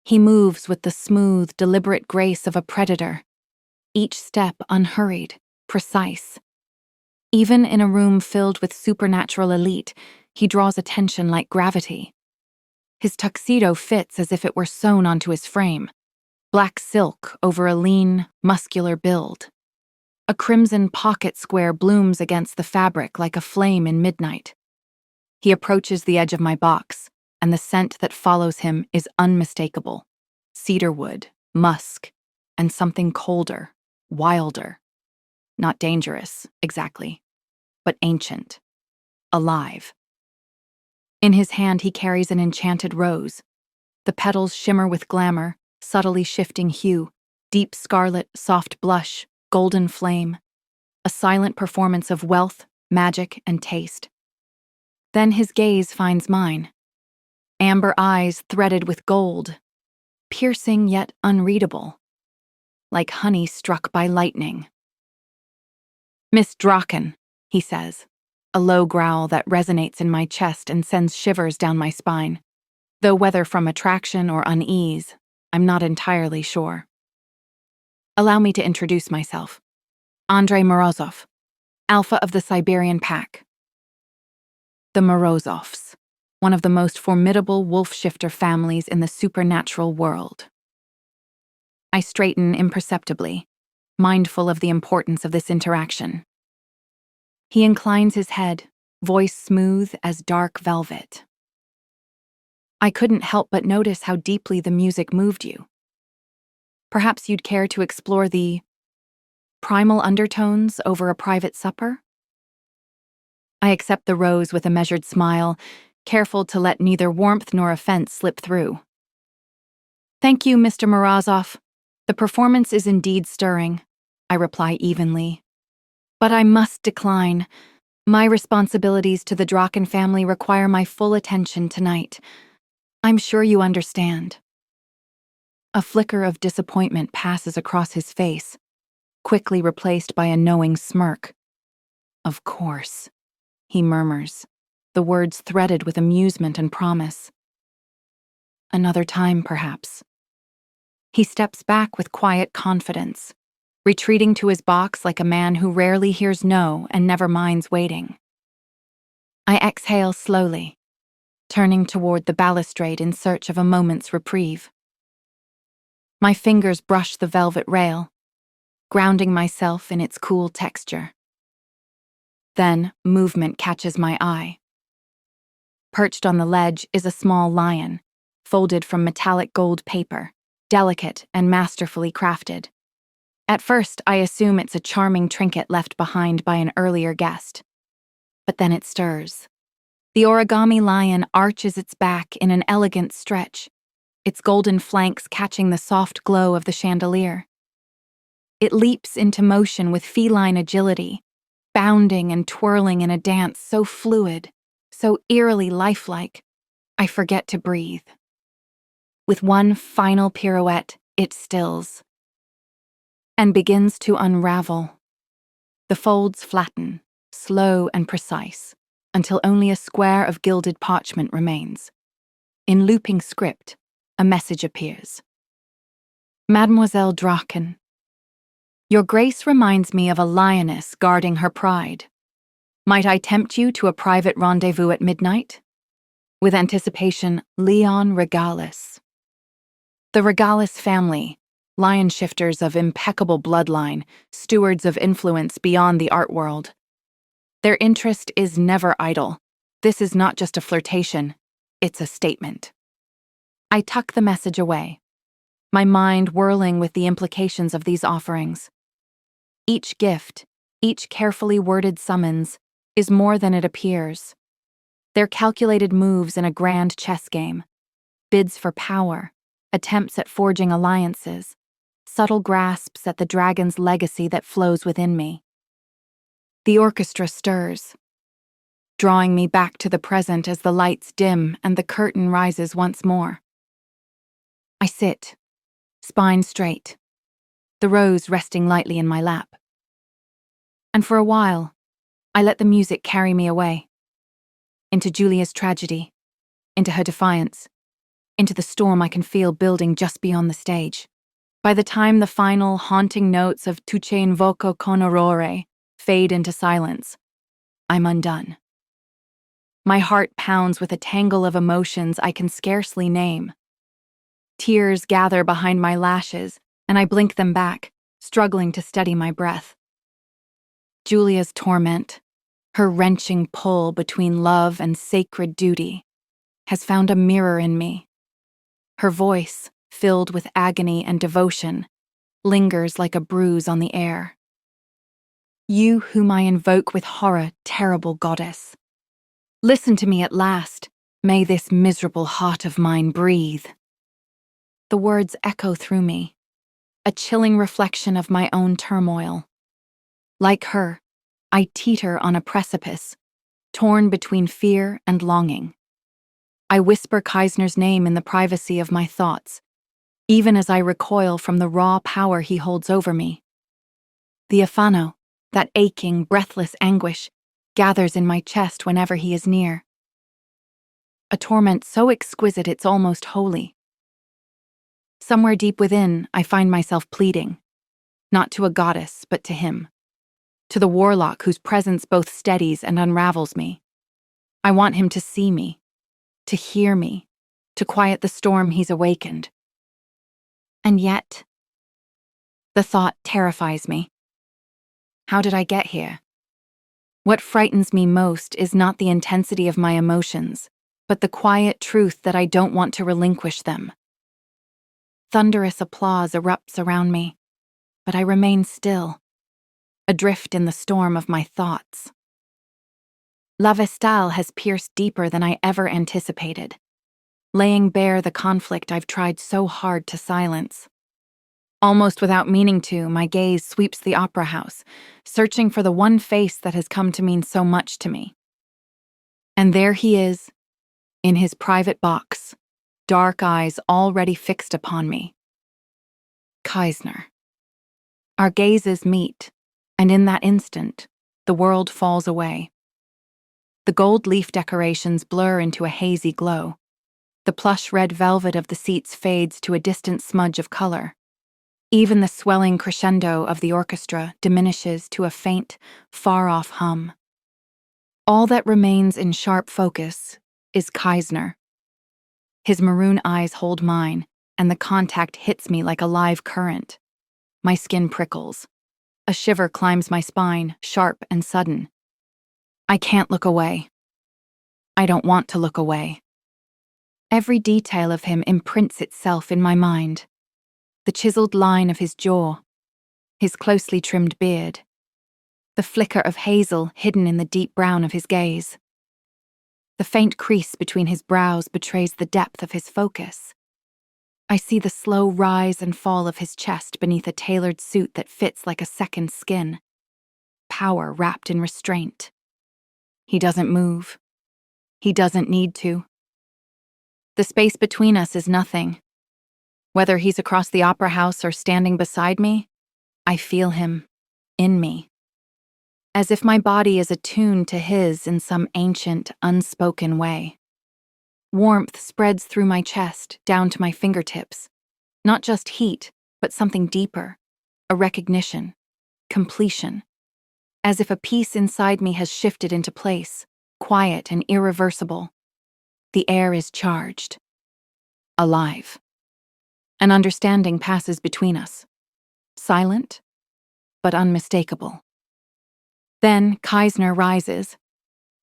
He moves with the smooth, deliberate grace of a predator, each step unhurried, precise. Even in a room filled with supernatural elite, he draws attention like gravity. His tuxedo fits as if it were sewn onto his frame, black silk over a lean, muscular build. A crimson pocket square blooms against the fabric like a flame in midnight. He approaches the edge of my box, and the scent that follows him is unmistakable. Cedarwood, musk, and something colder, wilder. Not dangerous, exactly, but ancient, alive. In his hand he carries an enchanted rose. The petals shimmer with glamour, subtly shifting hue, deep scarlet, soft blush, golden flame. A silent performance of wealth, magic, and taste. Then his gaze finds mine. Amber eyes threaded with gold, piercing yet unreadable, like honey struck by lightning. "Miss Draken," he says, a low growl that resonates in my chest and sends shivers down my spine, though whether from attraction or unease, I'm not entirely sure. Allow me to introduce myself. Andrei Morozov, Alpha of the Siberian Pack. The Morozovs, one of the most formidable wolf-shifter families in the supernatural world. I straighten imperceptibly, mindful of the importance of this interaction. He inclines his head, voice smooth as dark velvet. I couldn't help but notice how deeply the music moved you. Perhaps you'd care to explore the primal undertones over a private supper? I accept the rose with a measured smile, careful to let neither warmth nor offense slip through. "Thank you, Mr. Morozov. The performance is indeed stirring," I reply evenly. "But I must decline. My responsibilities to the Draken family require my full attention tonight. I'm sure you understand." A flicker of disappointment passes across his face, quickly replaced by a knowing smirk. "Of course," he murmurs, the words threaded with amusement and promise. "Another time, perhaps." He steps back with quiet confidence, retreating to his box like a man who rarely hears no and never minds waiting. I exhale slowly, turning toward the balustrade in search of a moment's reprieve. My fingers brush the velvet rail, grounding myself in its cool texture. Then, movement catches my eye. Perched on the ledge is a small lion, folded from metallic gold paper, delicate and masterfully crafted. At first, I assume it's a charming trinket left behind by an earlier guest. But then it stirs. The origami lion arches its back in an elegant stretch, its golden flanks catching the soft glow of the chandelier. It leaps into motion with feline agility, bounding and twirling in a dance so fluid, so eerily lifelike, I forget to breathe. With one final pirouette, it stills and begins to unravel. The folds flatten, slow and precise, until only a square of gilded parchment remains. In looping script, a message appears. "Mademoiselle Draken, your grace reminds me of a lioness guarding her pride. Might I tempt you to a private rendezvous at midnight? With anticipation, Leon Regalis." The Regalis family, lion shifters of impeccable bloodline, stewards of influence beyond the art world. Their interest is never idle. This is not just a flirtation, it's a statement. I tuck the message away, my mind whirling with the implications of these offerings. Each gift, each carefully worded summons, is more than it appears. They're calculated moves in a grand chess game, bids for power, attempts at forging alliances, subtle grasps at the dragon's legacy that flows within me. The orchestra stirs, drawing me back to the present as the lights dim and the curtain rises once more. I sit, spine straight, the rose resting lightly in my lap. And for a while, I let the music carry me away. into Julia's tragedy, into her defiance, into the storm I can feel building just beyond the stage. By the time the final haunting notes of Tu ce invoco con orrore fade into silence, I'm undone. My heart pounds with a tangle of emotions I can scarcely name. Tears gather behind my lashes, and I blink them back, struggling to steady my breath. Julia's torment, her wrenching pull between love and sacred duty, has found a mirror in me. Her voice, filled with agony and devotion, lingers like a bruise on the air. You whom I invoke with horror, terrible goddess. Listen to me at last. May this miserable heart of mine breathe. The words echo through me, a chilling reflection of my own turmoil. Like her, I teeter on a precipice, torn between fear and longing. I whisper Kaisner's name in the privacy of my thoughts, even as I recoil from the raw power he holds over me. The afano, that aching, breathless anguish, gathers in my chest whenever he is near. A torment so exquisite it's almost holy. Somewhere deep within, I find myself pleading, not to a goddess, but to him, to the warlock whose presence both steadies and unravels me. I want him to see me, to hear me, to quiet the storm he's awakened. And yet, the thought terrifies me. How did I get here? What frightens me most is not the intensity of my emotions, but the quiet truth that I don't want to relinquish them. Thunderous applause erupts around me, but I remain still, adrift in the storm of my thoughts. La Vestale has pierced deeper than I ever anticipated, laying bare the conflict I've tried so hard to silence. Almost without meaning to, my gaze sweeps the opera house, searching for the one face that has come to mean so much to me. And there he is, in his private box, dark eyes already fixed upon me. Kaisner. Our gazes meet, and in that instant, the world falls away. The gold leaf decorations blur into a hazy glow. The plush red velvet of the seats fades to a distant smudge of color. Even the swelling crescendo of the orchestra diminishes to a faint, far-off hum. All that remains in sharp focus is Kaisner. His maroon eyes hold mine, and the contact hits me like a live current. My skin prickles. A shiver climbs my spine, sharp and sudden. I can't look away. I don't want to look away. Every detail of him imprints itself in my mind. The chiseled line of his jaw, his closely trimmed beard, the flicker of hazel hidden in the deep brown of his gaze. The faint crease between his brows betrays the depth of his focus. I see the slow rise and fall of his chest beneath a tailored suit that fits like a second skin. Power wrapped in restraint. He doesn't move. He doesn't need to. The space between us is nothing. Whether he's across the opera house or standing beside me, I feel him, in me. As if my body is attuned to his in some ancient, unspoken way. Warmth spreads through my chest, down to my fingertips. Not just heat, but something deeper. A recognition. Completion. As if a piece inside me has shifted into place, quiet and irreversible. The air is charged. Alive. An understanding passes between us. Silent, but unmistakable. Then Kaisner rises.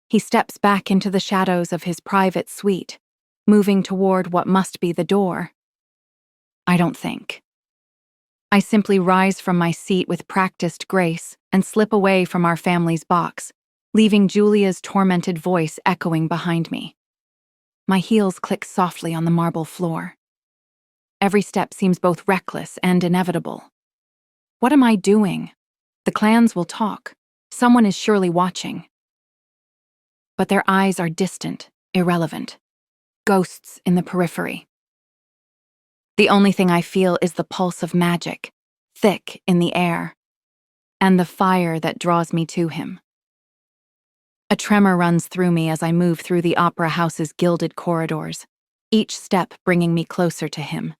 He steps back into the shadows of his private suite, moving toward what must be the door. I don't think. I simply rise from my seat with practiced grace and slip away from our family's box, leaving Julia's tormented voice echoing behind me. My heels click softly on the marble floor. Every step seems both reckless and inevitable. What am I doing? The clans will talk. Someone is surely watching. But their eyes are distant, irrelevant. Ghosts in the periphery. The only thing I feel is the pulse of magic, thick in the air, and the fire that draws me to him. A tremor runs through me as I move through the opera house's gilded corridors, each step bringing me closer to him.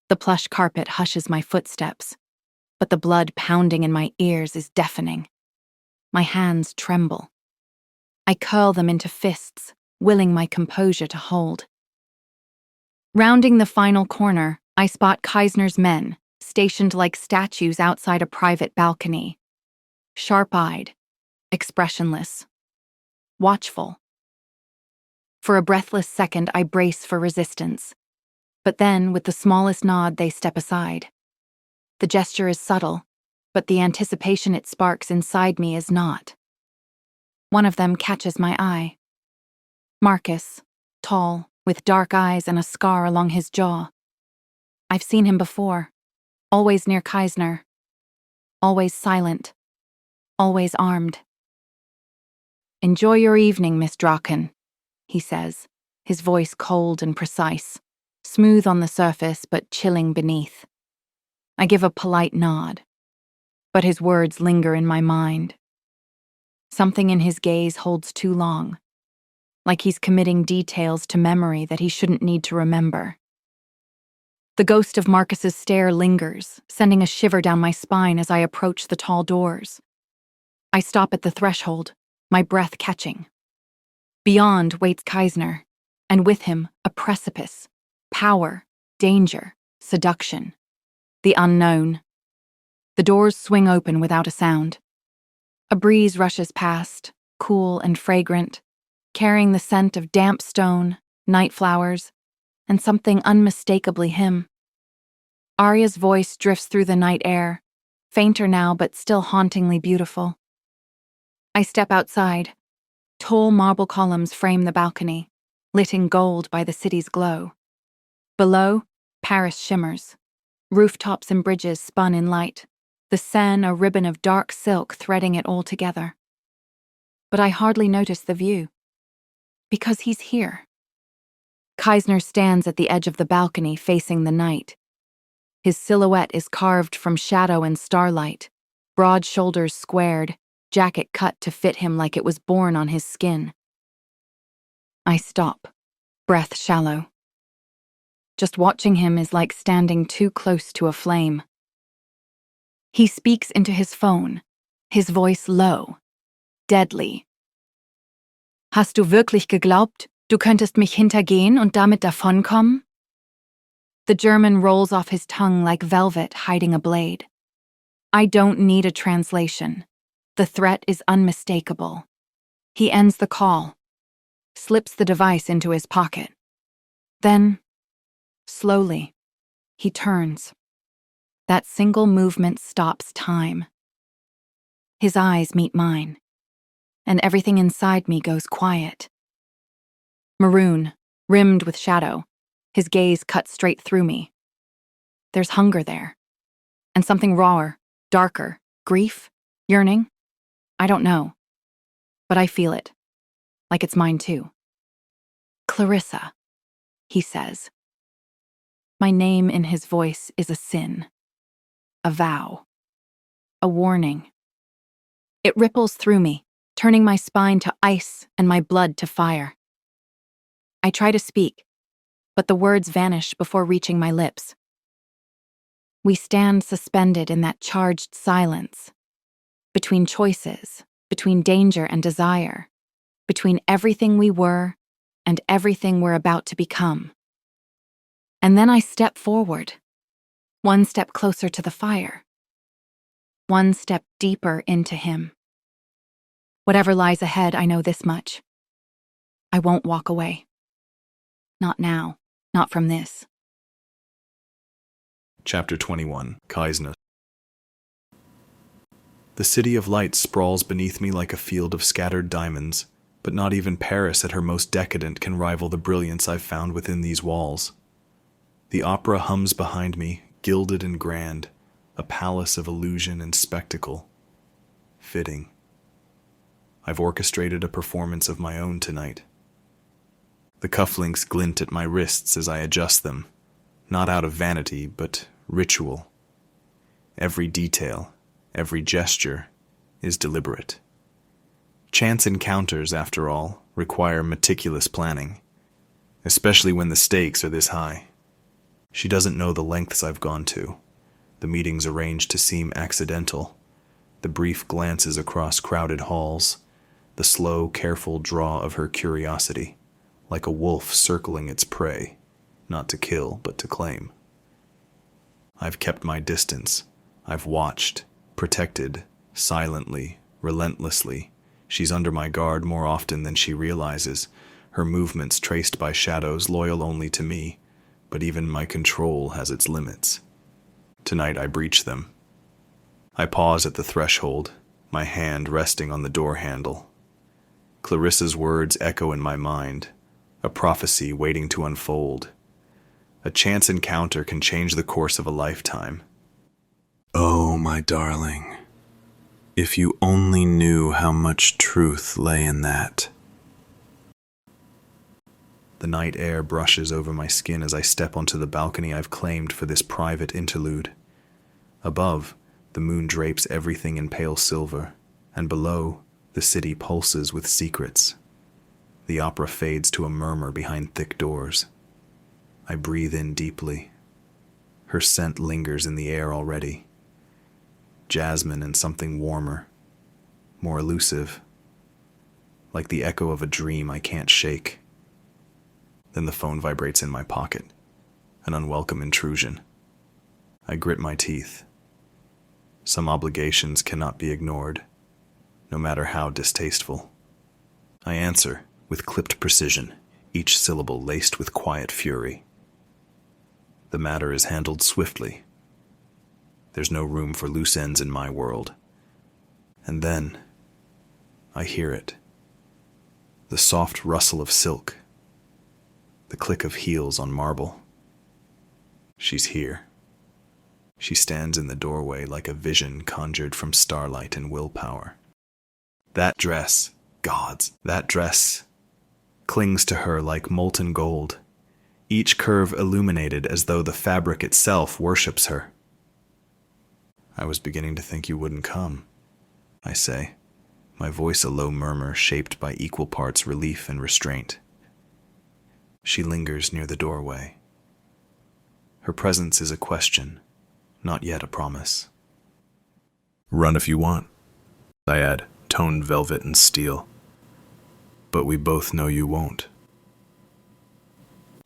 The plush carpet hushes my footsteps, but the blood pounding in my ears is deafening. My hands tremble. I curl them into fists, willing my composure to hold. Rounding the final corner, I spot Kaisner's men, stationed like statues outside a private balcony. Sharp-eyed, expressionless, watchful. For a breathless second, I brace for resistance. But then, with the smallest nod, they step aside. The gesture is subtle, but the anticipation it sparks inside me is not. One of them catches my eye. Marcus, tall, with dark eyes and a scar along his jaw. I've seen him before, always near Kaisner, always silent, always armed. "Enjoy your evening, Miss Draken," he says, his voice cold and precise, smooth on the surface but chilling beneath. I give a polite nod, but his words linger in my mind. Something in his gaze holds too long, like he's committing details to memory that he shouldn't need to remember. The ghost of Marcus's stare lingers, sending a shiver down my spine as I approach the tall doors. I stop at the threshold, my breath catching. Beyond waits Kaisner, and with him a precipice, power, danger, seduction, the unknown. The doors swing open without a sound. A breeze rushes past, cool and fragrant, carrying the scent of damp stone, night flowers, and something unmistakably him. Arya's voice drifts through the night air, fainter now but still hauntingly beautiful. I step outside. Tall marble columns frame the balcony, lit in gold by the city's glow. Below, Paris shimmers. Rooftops and bridges spun in light, the Seine a ribbon of dark silk threading it all together. But I hardly notice the view, because he's here. Kaisner stands at the edge of the balcony facing the night. His silhouette is carved from shadow and starlight, broad shoulders squared, jacket cut to fit him like it was born on his skin. I stop, breath shallow. Just watching him is like standing too close to a flame. He speaks into his phone, his voice low, deadly. "Hast du wirklich geglaubt, du könntest mich hintergehen und damit davonkommen?" The German rolls off his tongue like velvet hiding a blade. I don't need a translation. The threat is unmistakable. He ends the call, slips the device into his pocket. Then, slowly, he turns. That single movement stops time. His eyes meet mine, and everything inside me goes quiet. Maroon, rimmed with shadow, his gaze cuts straight through me. There's hunger there, and something rawer, darker, grief, yearning. I don't know, but I feel it, like it's mine too. "Clarissa," he says. My name in his voice is a sin, a vow, a warning. It ripples through me, turning my spine to ice and my blood to fire. I try to speak, but the words vanish before reaching my lips. We stand suspended in that charged silence, between choices, between danger and desire, between everything we were and everything we're about to become. And then I step forward, one step closer to the fire, one step deeper into him. Whatever lies ahead, I know this much. I won't walk away. Not now, not from this. Chapter 21, Kaisner. The city of light sprawls beneath me like a field of scattered diamonds, but not even Paris at her most decadent can rival the brilliance I've found within these walls. The opera hums behind me, gilded and grand, a palace of illusion and spectacle. Fitting. I've orchestrated a performance of my own tonight. The cufflinks glint at my wrists as I adjust them, not out of vanity, but ritual. Every detail, every gesture is deliberate. Chance encounters, after all, require meticulous planning, especially when the stakes are this high. She doesn't know the lengths I've gone to, the meetings arranged to seem accidental, the brief glances across crowded halls, the slow, careful draw of her curiosity, like a wolf circling its prey, not to kill, but to claim. I've kept my distance. I've watched, protected, silently, relentlessly. She's under my guard more often than she realizes, her movements traced by shadows loyal only to me, but even my control has its limits. Tonight I breach them. I pause at the threshold, my hand resting on the door handle. Clarissa's words echo in my mind, a prophecy waiting to unfold. A chance encounter can change the course of a lifetime. Oh, my darling, if you only knew how much truth lay in that. The night air brushes over my skin as I step onto the balcony I've claimed for this private interlude. Above, the moon drapes everything in pale silver, and below, the city pulses with secrets. The opera fades to a murmur behind thick doors. I breathe in deeply. Her scent lingers in the air already. Jasmine and something warmer, more elusive, like the echo of a dream I can't shake. Then the phone vibrates in my pocket, an unwelcome intrusion. I grit my teeth. Some obligations cannot be ignored, no matter how distasteful. I answer with clipped precision, each syllable laced with quiet fury. The matter is handled swiftly. There's no room for loose ends in my world. And then, I hear it. The soft rustle of silk. The click of heels on marble. She's here. She stands in the doorway like a vision conjured from starlight and willpower. That dress, gods, that dress clings to her like molten gold, each curve illuminated as though the fabric itself worships her. I was beginning to think you wouldn't come, I say, my voice a low murmur shaped by equal parts relief and restraint. She lingers near the doorway. Her presence is a question, not yet a promise. Run if you want, I add, toned velvet and steel. But we both know you won't.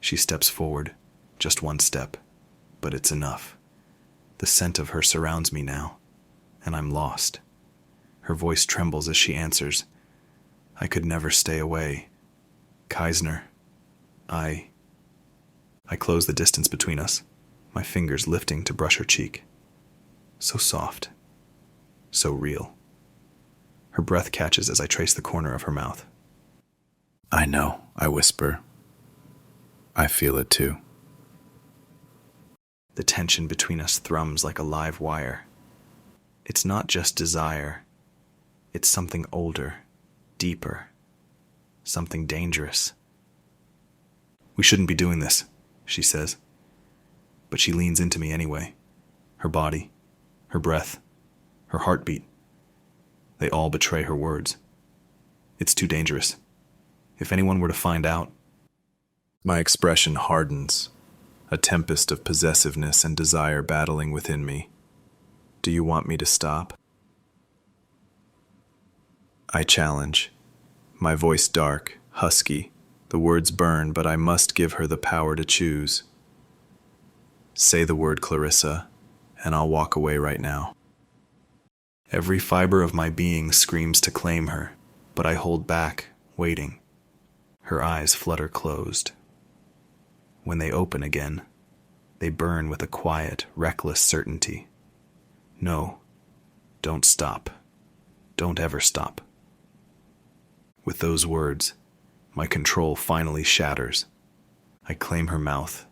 She steps forward, just one step, but it's enough. The scent of her surrounds me now, and I'm lost. Her voice trembles as she answers, I could never stay away. Kaisner, I close the distance between us, my fingers lifting to brush her cheek. So soft, so real. Her breath catches as I trace the corner of her mouth. I know, I whisper. I feel it too. The tension between us thrums like a live wire. It's not just desire. It's something older, deeper, something dangerous. We shouldn't be doing this, she says. But she leans into me anyway. Her body, her breath, her heartbeat. They all betray her words. It's too dangerous. If anyone were to find out. My expression hardens, a tempest of possessiveness and desire battling within me. Do you want me to stop? I challenge, my voice dark, husky. The words burn, but I must give her the power to choose. Say the word, Clarissa, and I'll walk away right now. Every fiber of my being screams to claim her, but I hold back, waiting. Her eyes flutter closed. When they open again, they burn with a quiet, reckless certainty. No, don't stop. Don't ever stop. With those words, my control finally shatters. I claim her mouth,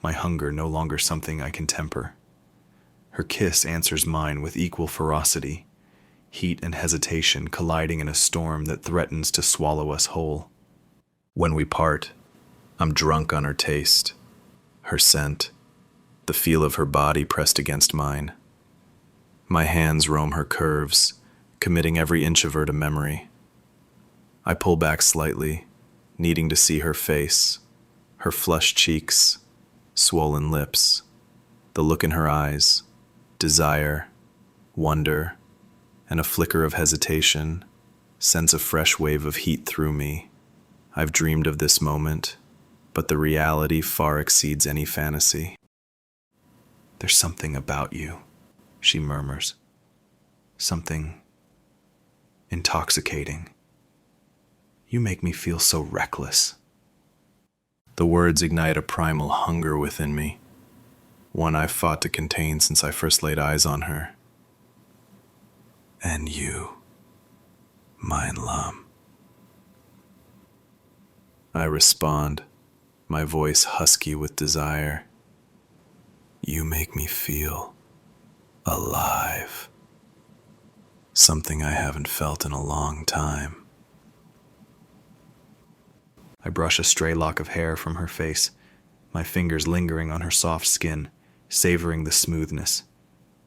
my hunger no longer something I can temper. Her kiss answers mine with equal ferocity, heat and hesitation colliding in a storm that threatens to swallow us whole. When we part, I'm drunk on her taste, her scent, the feel of her body pressed against mine. My hands roam her curves, committing every inch of her to memory. I pull back slightly, needing to see her face, her flushed cheeks, swollen lips, the look in her eyes, desire, wonder, and a flicker of hesitation sends a fresh wave of heat through me. I've dreamed of this moment, but the reality far exceeds any fantasy. "There's something about you," she murmurs. "Something intoxicating. You make me feel so reckless." The words ignite a primal hunger within me, one I've fought to contain since I first laid eyes on her. "And you, mein Lamm." I respond, my voice husky with desire. "You make me feel alive. Something I haven't felt in a long time." I brush a stray lock of hair from her face, my fingers lingering on her soft skin, savoring the smoothness.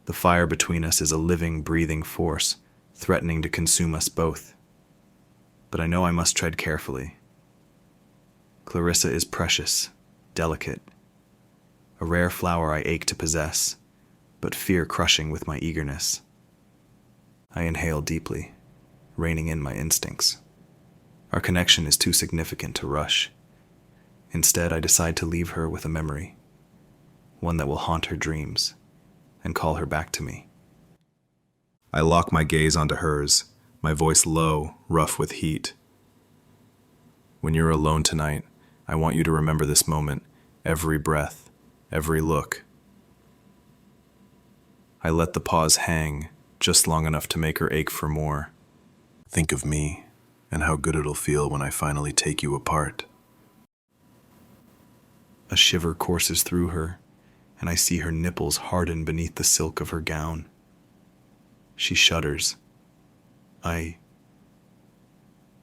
The fire between us is a living, breathing force, threatening to consume us both. But I know I must tread carefully. Clarissa is precious, delicate, a rare flower I ache to possess, but fear crushing with my eagerness. I inhale deeply, reining in my instincts. Our connection is too significant to rush. Instead, I decide to leave her with a memory, one that will haunt her dreams and call her back to me. I lock my gaze onto hers, my voice low, rough with heat. "When you're alone tonight, I want you to remember this moment, every breath, every look." I let the pause hang, just long enough to make her ache for more. "Think of me, and how good it'll feel when I finally take you apart." A shiver courses through her, and I see her nipples harden beneath the silk of her gown. She shudders. I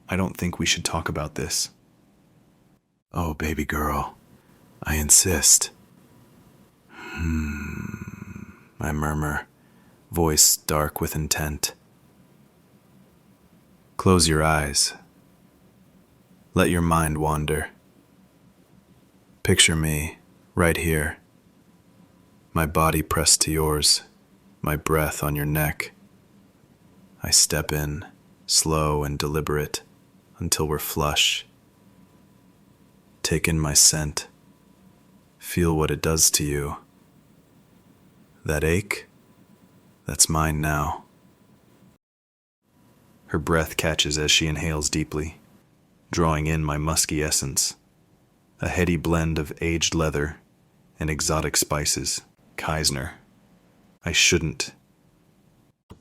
don't think we should talk about this." "Oh, baby girl, I insist." I murmur, voice dark with intent. "Close your eyes. Let your mind wander. Picture me, right here. My body pressed to yours, my breath on your neck. I step in, slow and deliberate, until we're flush. Take in my scent. Feel what it does to you. That ache? That's mine now." Her breath catches as she inhales deeply, drawing in my musky essence, a heady blend of aged leather and exotic spices. Kaisner. I shouldn't.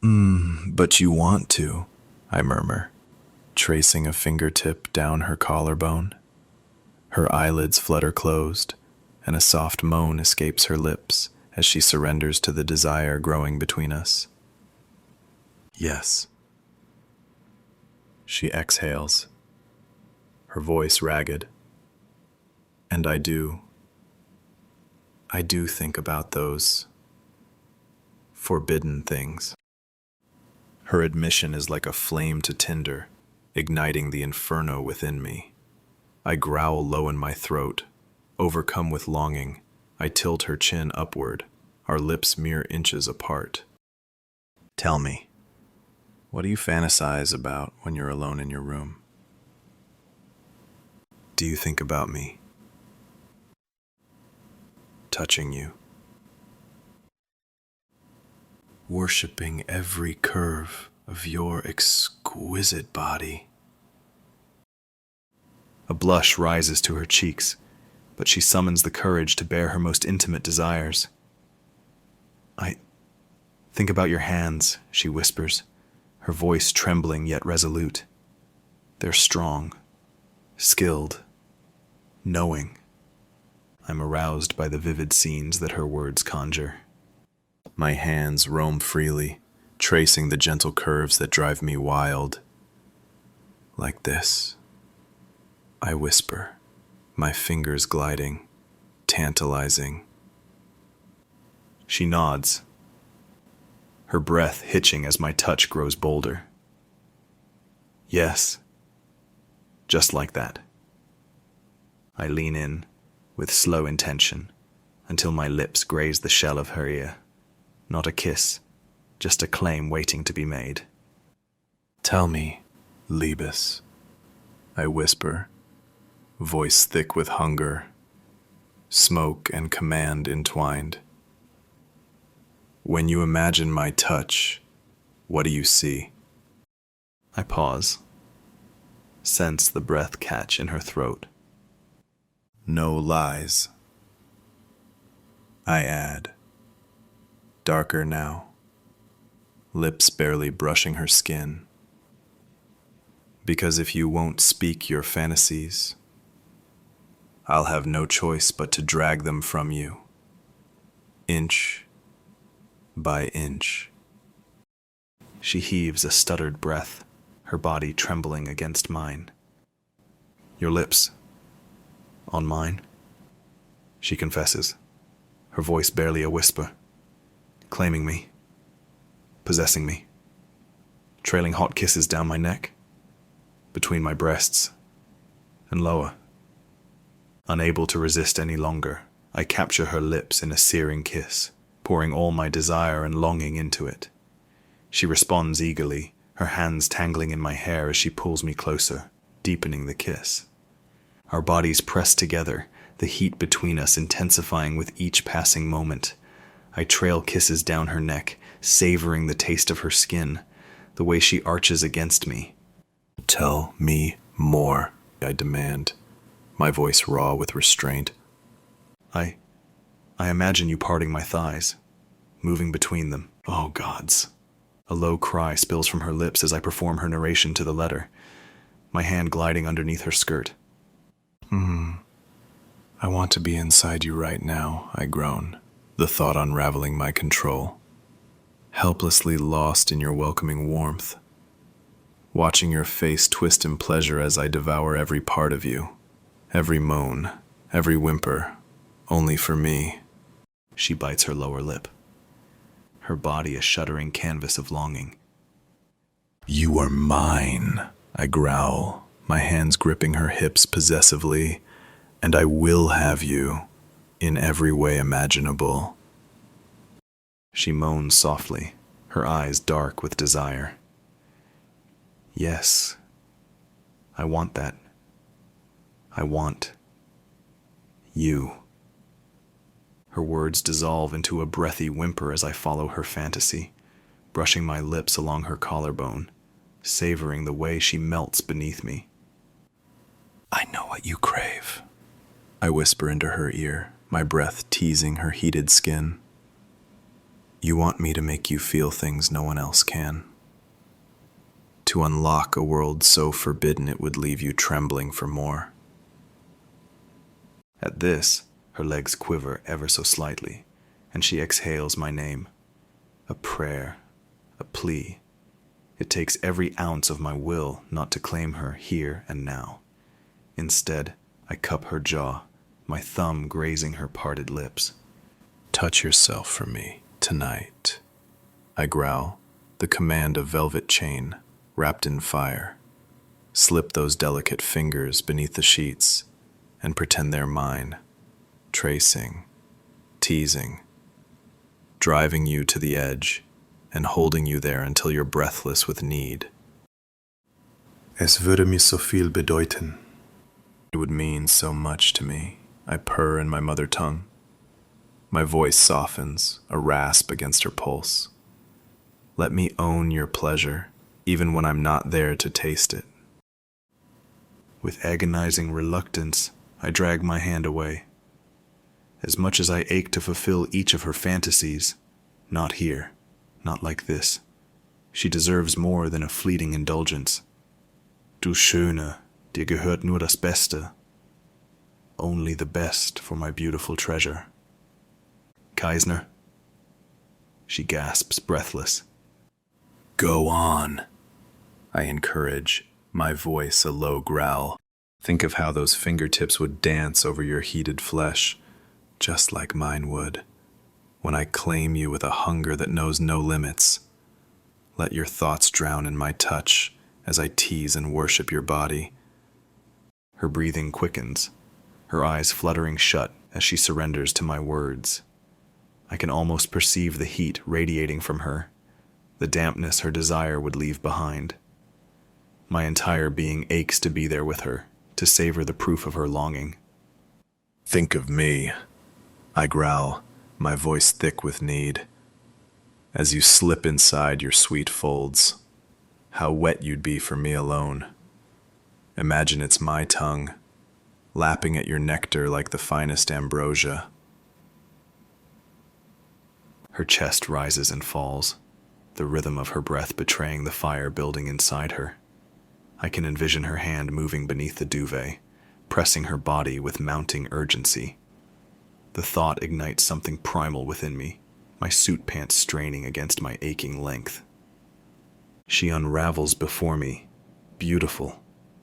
But you want to," I murmur, tracing a fingertip down her collarbone. Her eyelids flutter closed, and a soft moan escapes her lips as she surrenders to the desire growing between us. "Yes." She exhales, her voice ragged. "And I do think about those forbidden things." Her admission is like a flame to tinder, igniting the inferno within me. I growl low in my throat. Overcome with longing, I tilt her chin upward, our lips mere inches apart. "Tell me, what do you fantasize about when you're alone in your room? Do you think about me? Touching you? Worshipping every curve of your exquisite body?" A blush rises to her cheeks, but she summons the courage to bear her most intimate desires. "I think about your hands," she whispers, her voice trembling yet resolute. "They're strong, skilled, knowing." I'm aroused by the vivid scenes that her words conjure. My hands roam freely, tracing the gentle curves that drive me wild. "Like this," I whisper, my fingers gliding, tantalizing. She nods, her breath hitching as my touch grows bolder. "Yes, Just like that. I lean in, with slow intention, until my lips graze the shell of her ear. Not a kiss, just a claim waiting to be made. Tell me, Liebes, I whisper, voice thick with hunger, smoke and command entwined. When you imagine my touch, what do you see? I pause, sense the breath catch in her throat. No lies. I add, darker now, lips barely brushing her skin. Because if you won't speak your fantasies, I'll have no choice but to drag them from you, inch by inch. She heaves a stuttered breath, her body trembling against mine. Your lips. On mine? She confesses, her voice barely a whisper, claiming me, possessing me, trailing hot kisses down my neck, between my breasts, and lower. Unable to resist any longer, I capture her lips in a searing kiss, pouring all my desire and longing into it. She responds eagerly, her hands tangling in my hair as she pulls me closer, deepening the kiss. Our bodies press together, the heat between us intensifying with each passing moment. I trail kisses down her neck, savoring the taste of her skin, the way she arches against me. Tell me more, I demand, my voice raw with restraint. I imagine you parting my thighs, moving between them. Oh, gods. A low cry spills from her lips as I perform her narration to the letter, my hand gliding underneath her skirt. I want to be inside you right now, I groan, the thought unraveling my control. Helplessly lost in your welcoming warmth, watching your face twist in pleasure as I devour every part of you, every moan, every whimper, only for me. She bites her lower lip, her body a shuddering canvas of longing. You are mine, I growl, my hands gripping her hips possessively, and I will have you in every way imaginable. She moans softly, her eyes dark with desire. Yes, I want that. I want you. Her words dissolve into a breathy whimper as I follow her fantasy, brushing my lips along her collarbone, savoring the way she melts beneath me. I know what you crave, I whisper into her ear, my breath teasing her heated skin. You want me to make you feel things no one else can. To unlock a world so forbidden it would leave you trembling for more. At this, her legs quiver ever so slightly, and she exhales my name. A prayer, a plea. It takes every ounce of my will not to claim her here and now. Instead, I cup her jaw, my thumb grazing her parted lips. Touch yourself for me tonight, I growl, the command of velvet chain wrapped in fire. Slip those delicate fingers beneath the sheets and pretend they're mine, tracing, teasing, driving you to the edge and holding you there until you're breathless with need. Es würde mir so viel bedeuten. It would mean so much to me, I purr in my mother tongue. My voice softens, a rasp against her pulse. Let me own your pleasure, even when I'm not there to taste it. With agonizing reluctance, I drag my hand away. As much as I ache to fulfill each of her fantasies, not here, not like this. She deserves more than a fleeting indulgence. Du Schöne, dir gehört nur das Beste. Only the best for my beautiful treasure. Kaisner. She gasps, breathless. Go on, I encourage, my voice a low growl. Think of how those fingertips would dance over your heated flesh, just like mine would, when I claim you with a hunger that knows no limits. Let your thoughts drown in my touch as I tease and worship your body, Her breathing quickens, her eyes fluttering shut as she surrenders to my words. I can almost perceive the heat radiating from her, the dampness her desire would leave behind. My entire being aches to be there with her, to savor the proof of her longing. Think of me, I growl, my voice thick with need. As you slip inside your sweet folds, how wet you'd be for me alone. Imagine it's my tongue, lapping at your nectar like the finest ambrosia. Her chest rises and falls, the rhythm of her breath betraying the fire building inside her. I can envision her hand moving beneath the duvet, pressing her body with mounting urgency. The thought ignites something primal within me, my suit pants straining against my aching length. She unravels before me, beautiful,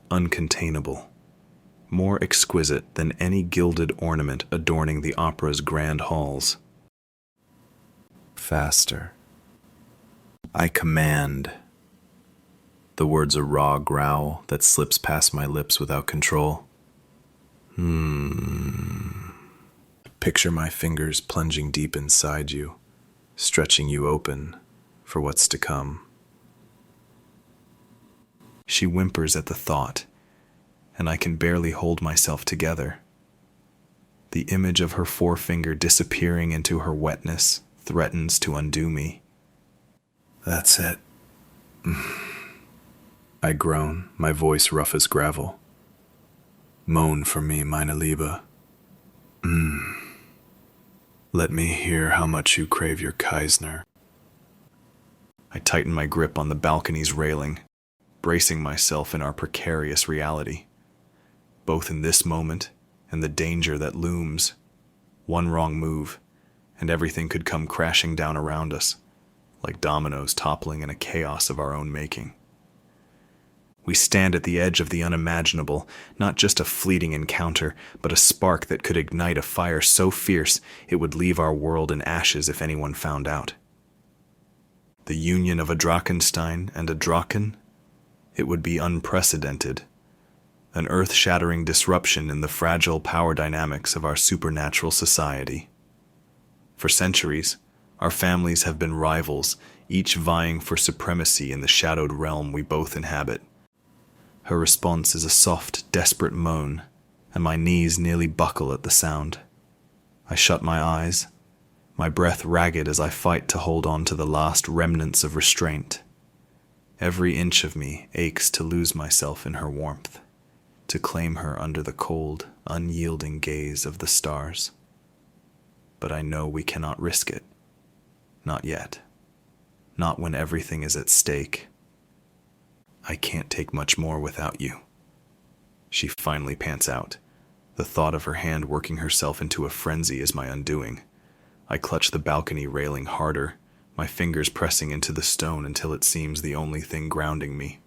uncontainable, more exquisite than any gilded ornament adorning the opera's grand halls. Faster. I command. The words a raw growl that slips past my lips without control. Picture my fingers plunging deep inside you, stretching you open for what's to come. She whimpers at the thought, and I can barely hold myself together. The image of her forefinger disappearing into her wetness threatens to undo me. That's it. I groan, my voice rough as gravel. Moan for me, meine Liebe. Let me hear how much you crave your Kaisner. I tighten my grip on the balcony's railing, bracing myself in our precarious reality, both in this moment and the danger that looms. One wrong move, and everything could come crashing down around us, like dominoes toppling in a chaos of our own making. We stand at the edge of the unimaginable, not just a fleeting encounter, but a spark that could ignite a fire so fierce it would leave our world in ashes if anyone found out. The union of a Drachentstein and a Draken? It would be unprecedented, an earth-shattering disruption in the fragile power dynamics of our supernatural society. For centuries, our families have been rivals, each vying for supremacy in the shadowed realm we both inhabit. Her response is a soft, desperate moan, and my knees nearly buckle at the sound. I shut my eyes, my breath ragged as I fight to hold on to the last remnants of restraint. Every inch of me aches to lose myself in her warmth, to claim her under the cold, unyielding gaze of the stars. But I know we cannot risk it. Not yet. Not when everything is at stake. I can't take much more without you. She finally pants out. The thought of her hand working herself into a frenzy is my undoing. I clutch the balcony railing harder, my fingers pressing into the stone until it seems the only thing grounding me.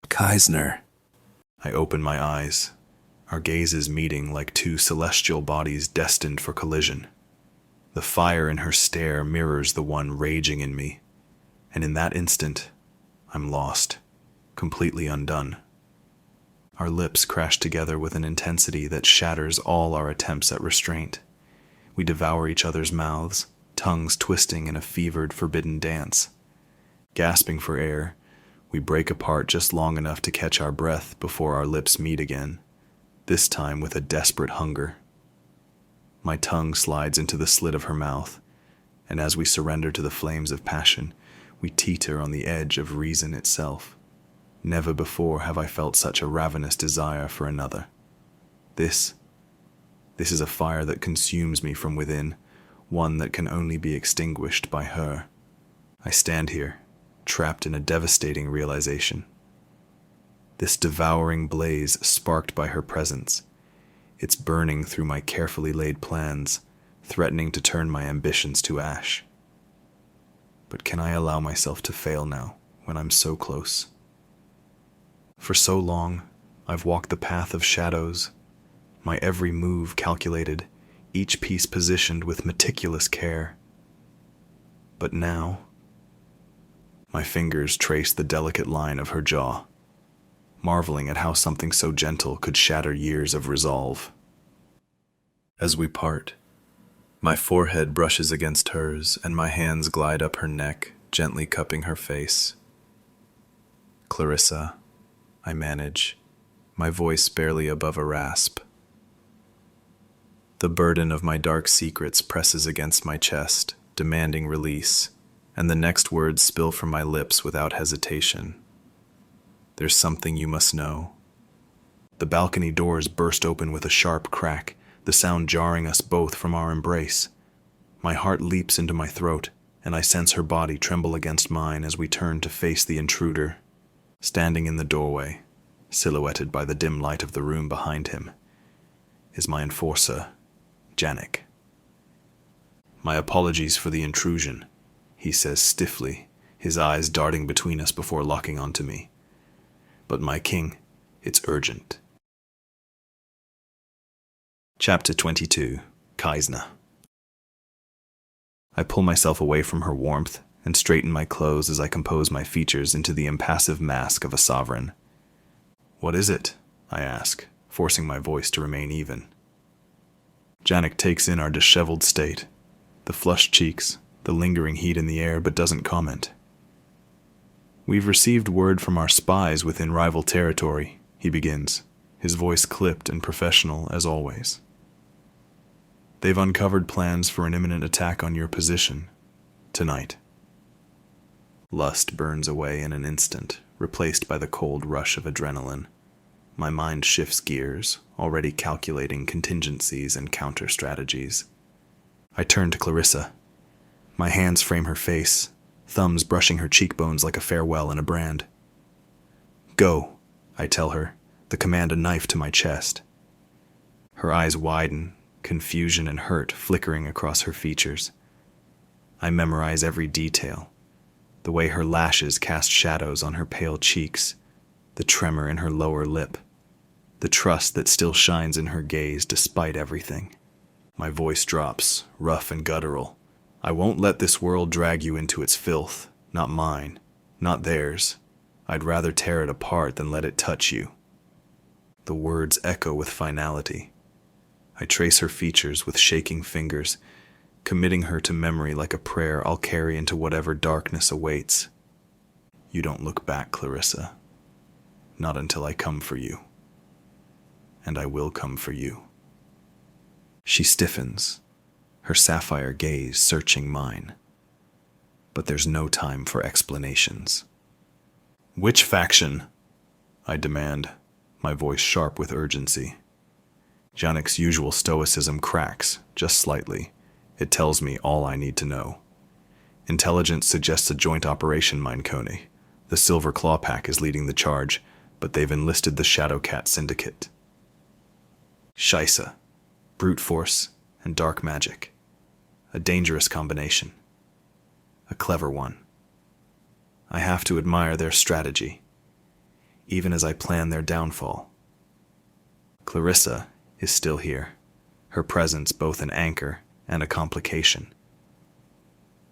Kaisner. I open my eyes, our gazes meeting like two celestial bodies destined for collision. The fire in her stare mirrors the one raging in me, and in that instant, I'm lost, completely undone. Our lips crash together with an intensity that shatters all our attempts at restraint. We devour each other's mouths, tongues twisting in a fevered, forbidden dance. Gasping for air, we break apart just long enough to catch our breath before our lips meet again, this time with a desperate hunger. My tongue slides into the slit of her mouth, and as we surrender to the flames of passion, we teeter on the edge of reason itself. Never before have I felt such a ravenous desire for another. This is a fire that consumes me from within, one that can only be extinguished by her. I stand here, trapped in a devastating realization. This devouring blaze sparked by her presence, it's burning through my carefully laid plans, threatening to turn my ambitions to ash. But can I allow myself to fail now, when I'm so close? For so long, I've walked the path of shadows, my every move calculated, each piece positioned with meticulous care. But now, my fingers trace the delicate line of her jaw. marveling at how something so gentle could shatter years of resolve. As we part, my forehead brushes against hers and my hands glide up her neck, gently cupping her face. Clarissa, I manage, my voice barely above a rasp. The burden of my dark secrets presses against my chest, demanding release, and the next words spill from my lips without hesitation. There's something you must know. The balcony doors burst open with a sharp crack, the sound jarring us both from our embrace. My heart leaps into my throat, and I sense her body tremble against mine as we turn to face the intruder. Standing in the doorway, silhouetted by the dim light of the room behind him, is my enforcer, Janek. "My apologies for the intrusion," he says stiffly, his eyes darting between us before locking onto me. "But my king, it's urgent." Chapter 22, Kaisner. I pull myself away from her warmth and straighten my clothes as I compose my features into the impassive mask of a sovereign. "What is it?" I ask, forcing my voice to remain even. Janek takes in our disheveled state, the flushed cheeks, the lingering heat in the air, but doesn't comment. "We've received word from our spies within rival territory," he begins, his voice clipped and professional as always. "They've uncovered plans for an imminent attack on your position, tonight." Lust burns away in an instant, replaced by the cold rush of adrenaline. My mind shifts gears, already calculating contingencies and counter-strategies. I turn to Clarissa. My hands frame her face, thumbs brushing her cheekbones like a farewell in a brand. "Go," I tell her, the command a knife to my chest. Her eyes widen, confusion and hurt flickering across her features. I memorize every detail, the way her lashes cast shadows on her pale cheeks, the tremor in her lower lip, the trust that still shines in her gaze despite everything. My voice drops, rough and guttural. "I won't let this world drag you into its filth, not mine, not theirs. I'd rather tear it apart than let it touch you." The words echo with finality. I trace her features with shaking fingers, committing her to memory like a prayer I'll carry into whatever darkness awaits. "You don't look back, Clarissa. Not until I come for you. And I will come for you." She stiffens, her sapphire gaze searching mine. But there's no time for explanations. "Which faction?" I demand, my voice sharp with urgency. Janek's usual stoicism cracks, just slightly. It tells me all I need to know. Intelligence suggests a joint operation, Mein König. The Silver Claw Pack is leading the charge, but they've enlisted the Shadowcat Syndicate. Scheisse, brute force, and dark magic. A dangerous combination. A clever one. I have to admire their strategy, even as I plan their downfall. Clarissa is still here, her presence both an anchor and a complication.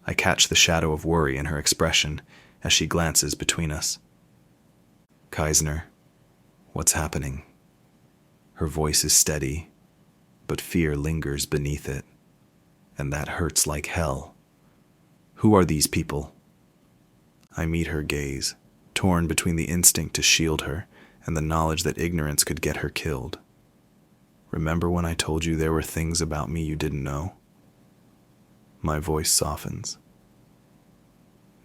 I catch the shadow of worry in her expression as she glances between us. "Kaisner, what's happening?" Her voice is steady, but fear lingers beneath it, and that hurts like hell. "Who are these people?" I meet her gaze, torn between the instinct to shield her and the knowledge that ignorance could get her killed. "Remember when I told you there were things about me you didn't know?" My voice softens.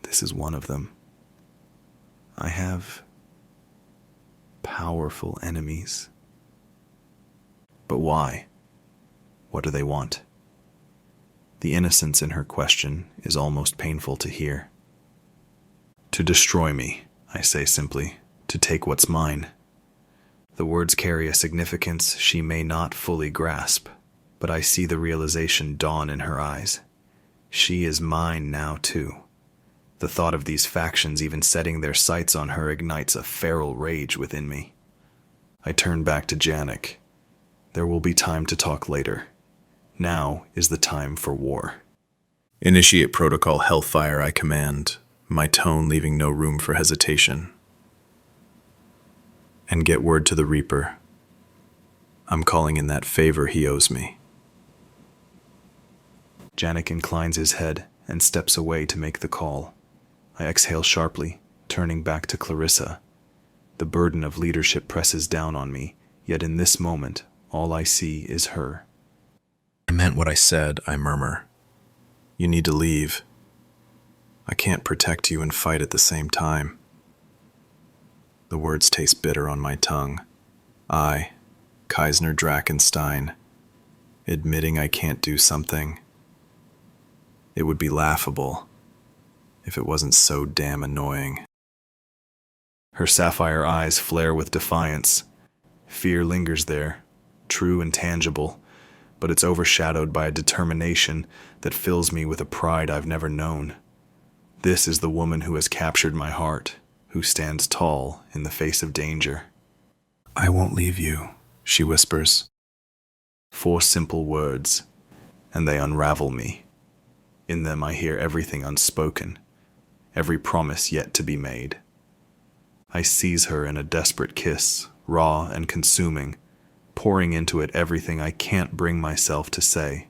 "This is one of them. I have powerful enemies." "But why? What do they want?" The innocence in her question is almost painful to hear. "To destroy me," I say simply, "to take what's mine." The words carry a significance she may not fully grasp, but I see the realization dawn in her eyes. She is mine now, too. The thought of these factions even setting their sights on her ignites a feral rage within me. I turn back to Janek. There will be time to talk later. Now is the time for war. "Initiate protocol Hellfire," I command, my tone leaving no room for hesitation. And get word to the Reaper. I'm calling in that favor he owes me. Janek inclines his head and steps away to make the call. I exhale sharply, turning back to Clarissa. The burden of leadership presses down on me, yet in this moment, all I see is her. I meant what I said, I murmur. You need to leave. I can't protect you and fight at the same time. The words taste bitter on my tongue. I, Kaisner Drachentstein, admitting I can't do something. It would be laughable if it wasn't so damn annoying. Her sapphire eyes flare with defiance. Fear lingers there, true and tangible, but it's overshadowed by a determination that fills me with a pride I've never known. This is the woman who has captured my heart, who stands tall in the face of danger. I won't leave you, she whispers. 4 simple words, and they unravel me. In them I hear everything unspoken, every promise yet to be made. I seize her in a desperate kiss, raw and consuming, pouring into it everything I can't bring myself to say.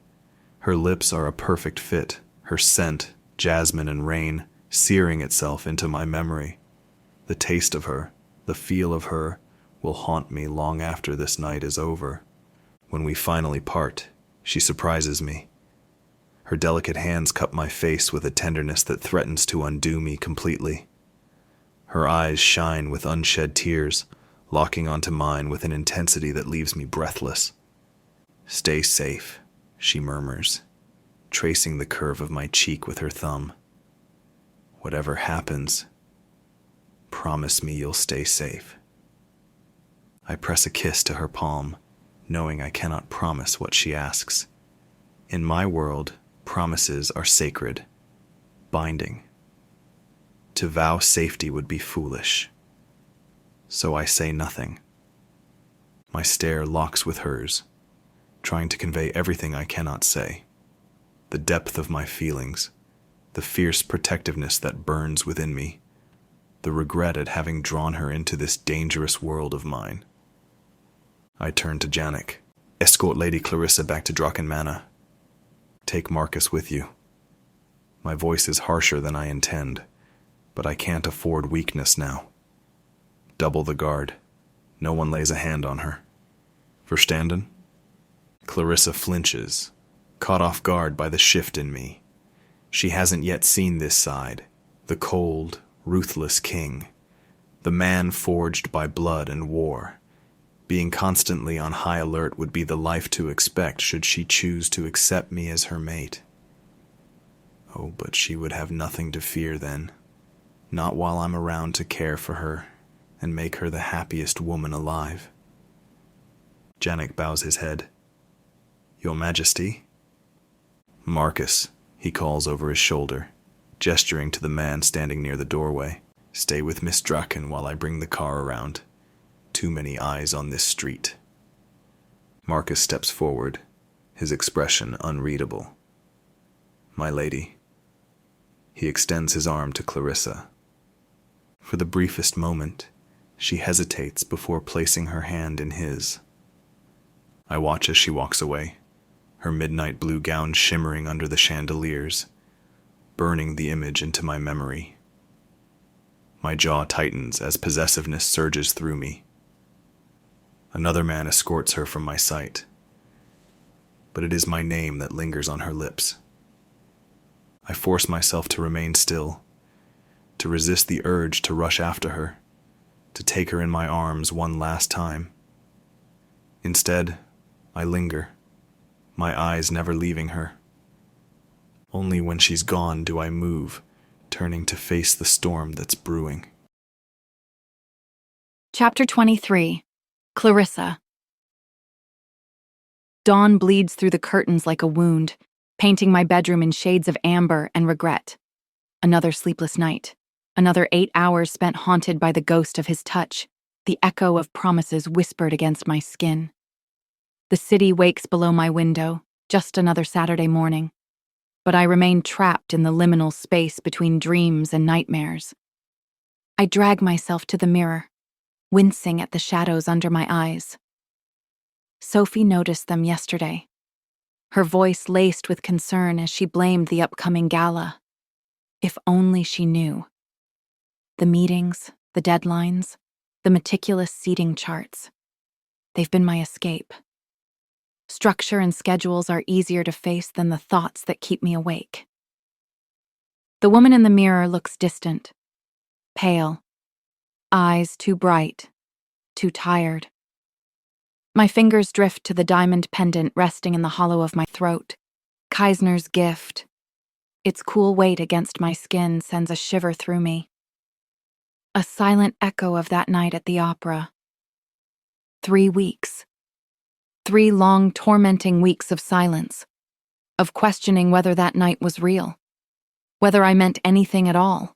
Her lips are a perfect fit, her scent, jasmine and rain, searing itself into my memory. The taste of her, the feel of her, will haunt me long after this night is over. When we finally part, she surprises me. Her delicate hands cup my face with a tenderness that threatens to undo me completely. Her eyes shine with unshed tears, locking onto mine with an intensity that leaves me breathless. "Stay safe," she murmurs, tracing the curve of my cheek with her thumb. "Whatever happens, promise me you'll stay safe." I press a kiss to her palm, knowing I cannot promise what she asks. In my world, promises are sacred, binding. To vow safety would be foolish. So I say nothing. My stare locks with hers, trying to convey everything I cannot say. The depth of my feelings, the fierce protectiveness that burns within me, the regret at having drawn her into this dangerous world of mine. I turn to Janek. "Escort Lady Clarissa back to Draken Manor. Take Marcus with you." My voice is harsher than I intend, but I can't afford weakness now. Double the guard. No one lays a hand on her. Verstanden? Clarissa flinches, caught off guard by the shift in me. She hasn't yet seen this side, the cold, ruthless king, the man forged by blood and war. Being constantly on high alert would be the life to expect should she choose to accept me as her mate. Oh, but she would have nothing to fear then. Not while I'm around to care for her and make her the happiest woman alive. Janek bows his head. "Your Majesty?" "Marcus," he calls over his shoulder, gesturing to the man standing near the doorway. "Stay with Miss Draken while I bring the car around. Too many eyes on this street." Marcus steps forward, his expression unreadable. "My lady." He extends his arm to Clarissa. For the briefest moment, she hesitates before placing her hand in his. I watch as she walks away, her midnight blue gown shimmering under the chandeliers, burning the image into my memory. My jaw tightens as possessiveness surges through me. Another man escorts her from my sight, but it is my name that lingers on her lips. I force myself to remain still, to resist the urge to rush after her, to take her in my arms one last time. Instead, I linger, my eyes never leaving her. Only when she's gone do I move, turning to face the storm that's brewing. Chapter 23. Clarissa. Dawn bleeds through the curtains like a wound, painting my bedroom in shades of amber and regret. Another sleepless night. Another 8 hours spent haunted by the ghost of his touch, the echo of promises whispered against my skin. The city wakes below my window, just another Saturday morning. But I remain trapped in the liminal space between dreams and nightmares. I drag myself to the mirror. wincing at the shadows under my eyes. Sophie noticed them yesterday, her voice laced with concern as she blamed the upcoming gala. If only she knew. The meetings, the deadlines, the meticulous seating charts. They've been my escape. Structure and schedules are easier to face than the thoughts that keep me awake. The woman in the mirror looks distant, pale, eyes too bright, too tired. My fingers drift to the diamond pendant resting in the hollow of my throat. Kaisner's gift. Its cool weight against my skin sends a shiver through me. A silent echo of that night at the opera. 3 weeks. 3 long, tormenting weeks of silence, of questioning whether that night was real, whether I meant anything at all.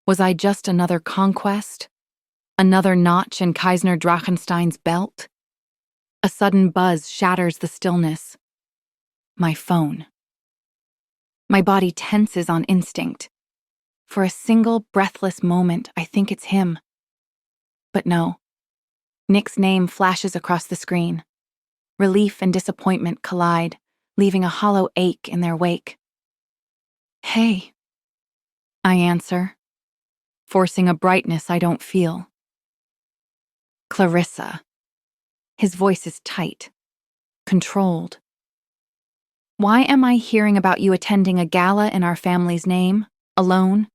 Was I just another conquest? Another notch in Kaisner Drachentstein's belt? A sudden buzz shatters the stillness. My phone. My body tenses on instinct. For a single, breathless moment, I think it's him. But no. Nick's name flashes across the screen. Relief and disappointment collide, leaving a hollow ache in their wake. Hey. I answer, forcing a brightness I don't feel. Clarissa. His voice is tight, controlled. Why am I hearing about you attending a gala in our family's name, alone,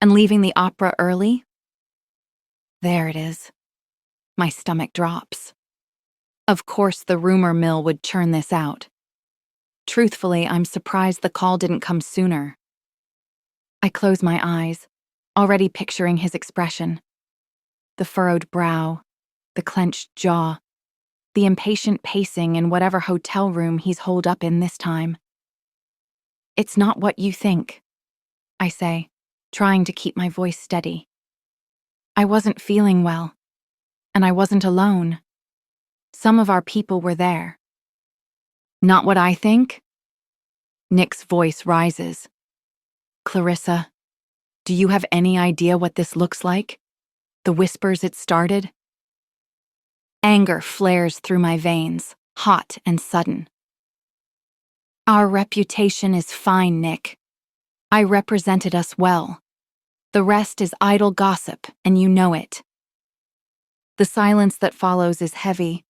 and leaving the opera early? There it is. My stomach drops. Of course the rumor mill would churn this out. Truthfully, I'm surprised the call didn't come sooner. I close my eyes, already picturing his expression. The furrowed brow, the clenched jaw, the impatient pacing in whatever hotel room he's holed up in this time. It's not what you think, I say, trying to keep my voice steady. I wasn't feeling well, and I wasn't alone. Some of our people were there. Not what I think? Nick's voice rises. Clarissa, do you have any idea what this looks like? The whispers it started? Anger flares through my veins, hot and sudden. Our reputation is fine, Nick. I represented us well. The rest is idle gossip, and you know it. The silence that follows is heavy.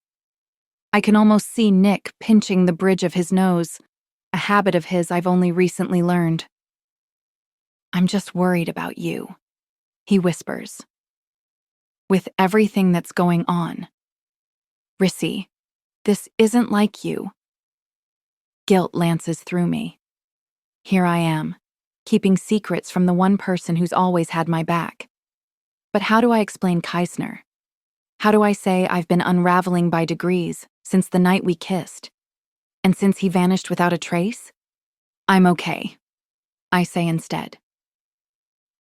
I can almost see Nick pinching the bridge of his nose, a habit of his I've only recently learned. I'm just worried about you, he whispers. With everything that's going on. Rissy, this isn't like you. Guilt lances through me. Here I am, keeping secrets from the one person who's always had my back. But how do I explain Kaisner? How do I say I've been unraveling by degrees since the night we kissed? And since he vanished without a trace? I'm okay, I say instead.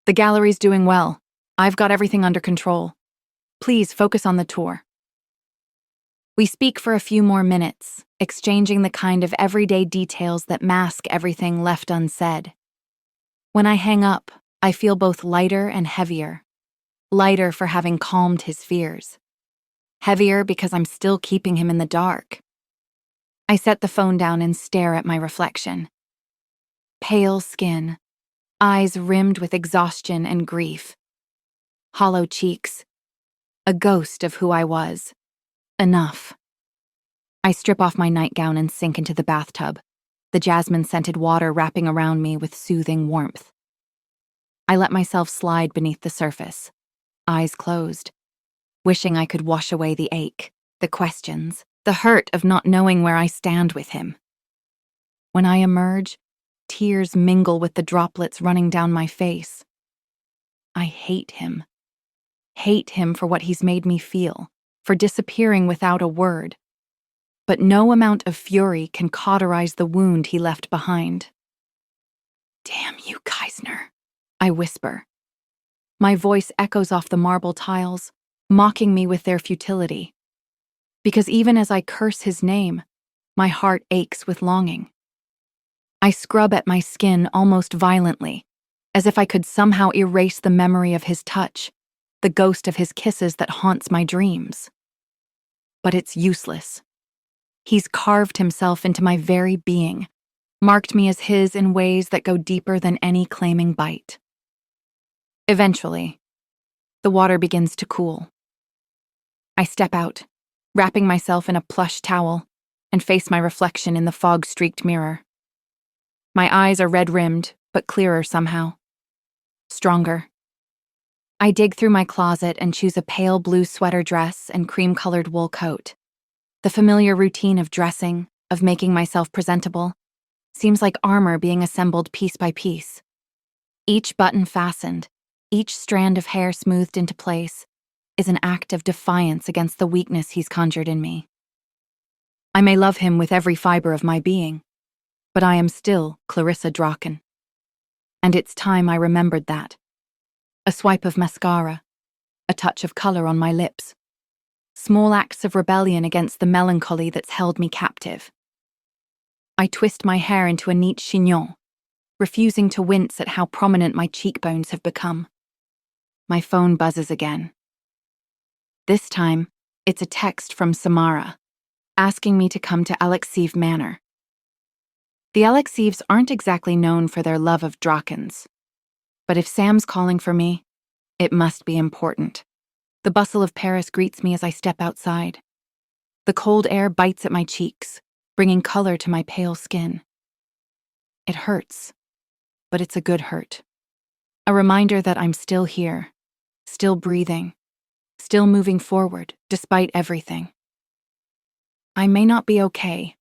The gallery's doing well. I've got everything under control. Please focus on the tour. We speak for a few more minutes, exchanging the kind of everyday details that mask everything left unsaid. When I hang up, I feel both lighter and heavier. Lighter for having calmed his fears. Heavier because I'm still keeping him in the dark. I set the phone down and stare at my reflection. Pale skin, eyes rimmed with exhaustion and grief. Hollow cheeks, a ghost of who I was. Enough. I strip off my nightgown and sink into the bathtub, the jasmine-scented water wrapping around me with soothing warmth. I let myself slide beneath the surface, eyes closed, wishing I could wash away the ache, the questions, the hurt of not knowing where I stand with him. When I emerge, tears mingle with the droplets running down my face. I hate him. Hate him for what he's made me feel, for disappearing without a word. But no amount of fury can cauterize the wound he left behind. Damn you, Kaisner, I whisper. My voice echoes off the marble tiles, mocking me with their futility. Because even as I curse his name, my heart aches with longing. I scrub at my skin almost violently, as if I could somehow erase the memory of his touch, the ghost of his kisses that haunts my dreams. But it's useless. He's carved himself into my very being, marked me as his in ways that go deeper than any claiming bite. Eventually, the water begins to cool. I step out, wrapping myself in a plush towel, and face my reflection in the fog-streaked mirror. My eyes are red-rimmed, but clearer somehow. Stronger. I dig through my closet and choose a pale blue sweater dress and cream-colored wool coat. The familiar routine of dressing, of making myself presentable, seems like armor being assembled piece by piece. Each button fastened, each strand of hair smoothed into place, is an act of defiance against the weakness he's conjured in me. I may love him with every fiber of my being, but I am still Clarissa Draken. And it's time I remembered that. A swipe of mascara, a touch of color on my lips, small acts of rebellion against the melancholy that's held me captive. I twist my hair into a neat chignon, refusing to wince at how prominent my cheekbones have become. My phone buzzes again. This time, it's a text from Samara, asking me to come to Alexiev Manor. The Alexievs aren't exactly known for their love of Drakens, but if Sam's calling for me, it must be important. The bustle of Paris greets me as I step outside. The cold air bites at my cheeks, bringing color to my pale skin. It hurts, but it's a good hurt. A reminder that I'm still here, still breathing, still moving forward, despite everything. I may not be okay.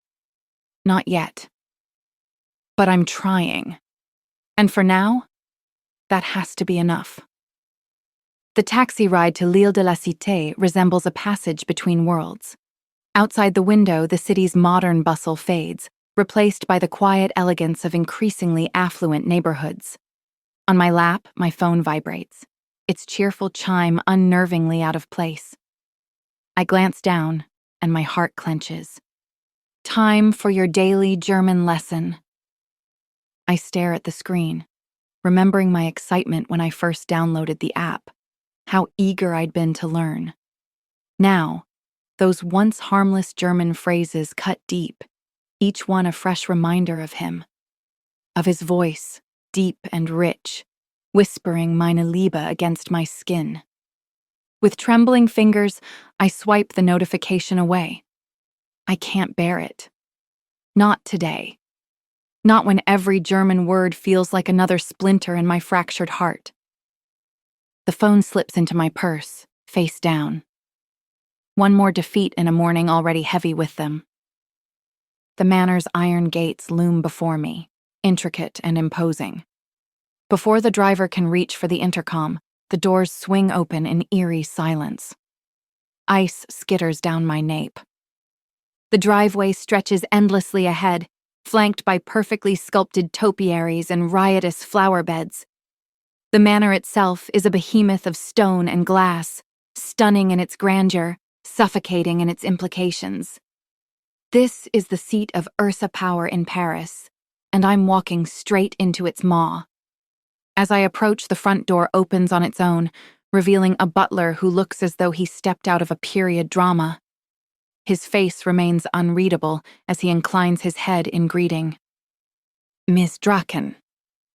Not yet. But I'm trying. And for now, that has to be enough. The taxi ride to L'Île de la Cité resembles a passage between worlds. Outside the window, the city's modern bustle fades, replaced by the quiet elegance of increasingly affluent neighborhoods. On my lap, my phone vibrates, its cheerful chime unnervingly out of place. I glance down, and my heart clenches. Time for your daily German lesson. I stare at the screen, remembering my excitement when I first downloaded the app, how eager I'd been to learn. Now, those once harmless German phrases cut deep, each one a fresh reminder of him, of his voice, deep and rich, whispering meine Liebe against my skin. With trembling fingers, I swipe the notification away. I can't bear it. Not today. Not when every German word feels like another splinter in my fractured heart. The phone slips into my purse, face down. One more defeat in a morning already heavy with them. The manor's iron gates loom before me, intricate and imposing. Before the driver can reach for the intercom, the doors swing open in eerie silence. Ice skitters down my nape. The driveway stretches endlessly ahead, flanked by perfectly sculpted topiaries and riotous flower beds. The manor itself is a behemoth of stone and glass, stunning in its grandeur, suffocating in its implications. This is the seat of Ursa power in Paris, and I'm walking straight into its maw. As I approach, the front door opens on its own, revealing a butler who looks as though he stepped out of a period drama. His face remains unreadable as he inclines his head in greeting. Miss Draken,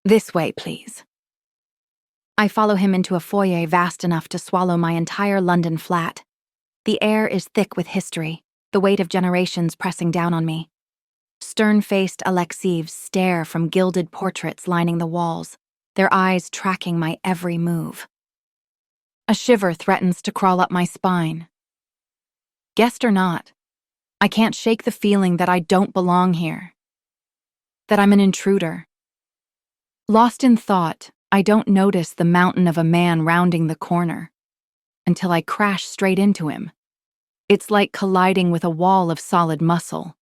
this way, please. I follow him into a foyer vast enough to swallow my entire London flat. The air is thick with history, the weight of generations pressing down on me. Stern-faced Alexievs stare from gilded portraits lining the walls, their eyes tracking my every move. A shiver threatens to crawl up my spine. Guest or not, I can't shake the feeling that I don't belong here, that I'm an intruder. Lost in thought, I don't notice the mountain of a man rounding the corner, until I crash straight into him. It's like colliding with a wall of solid muscle.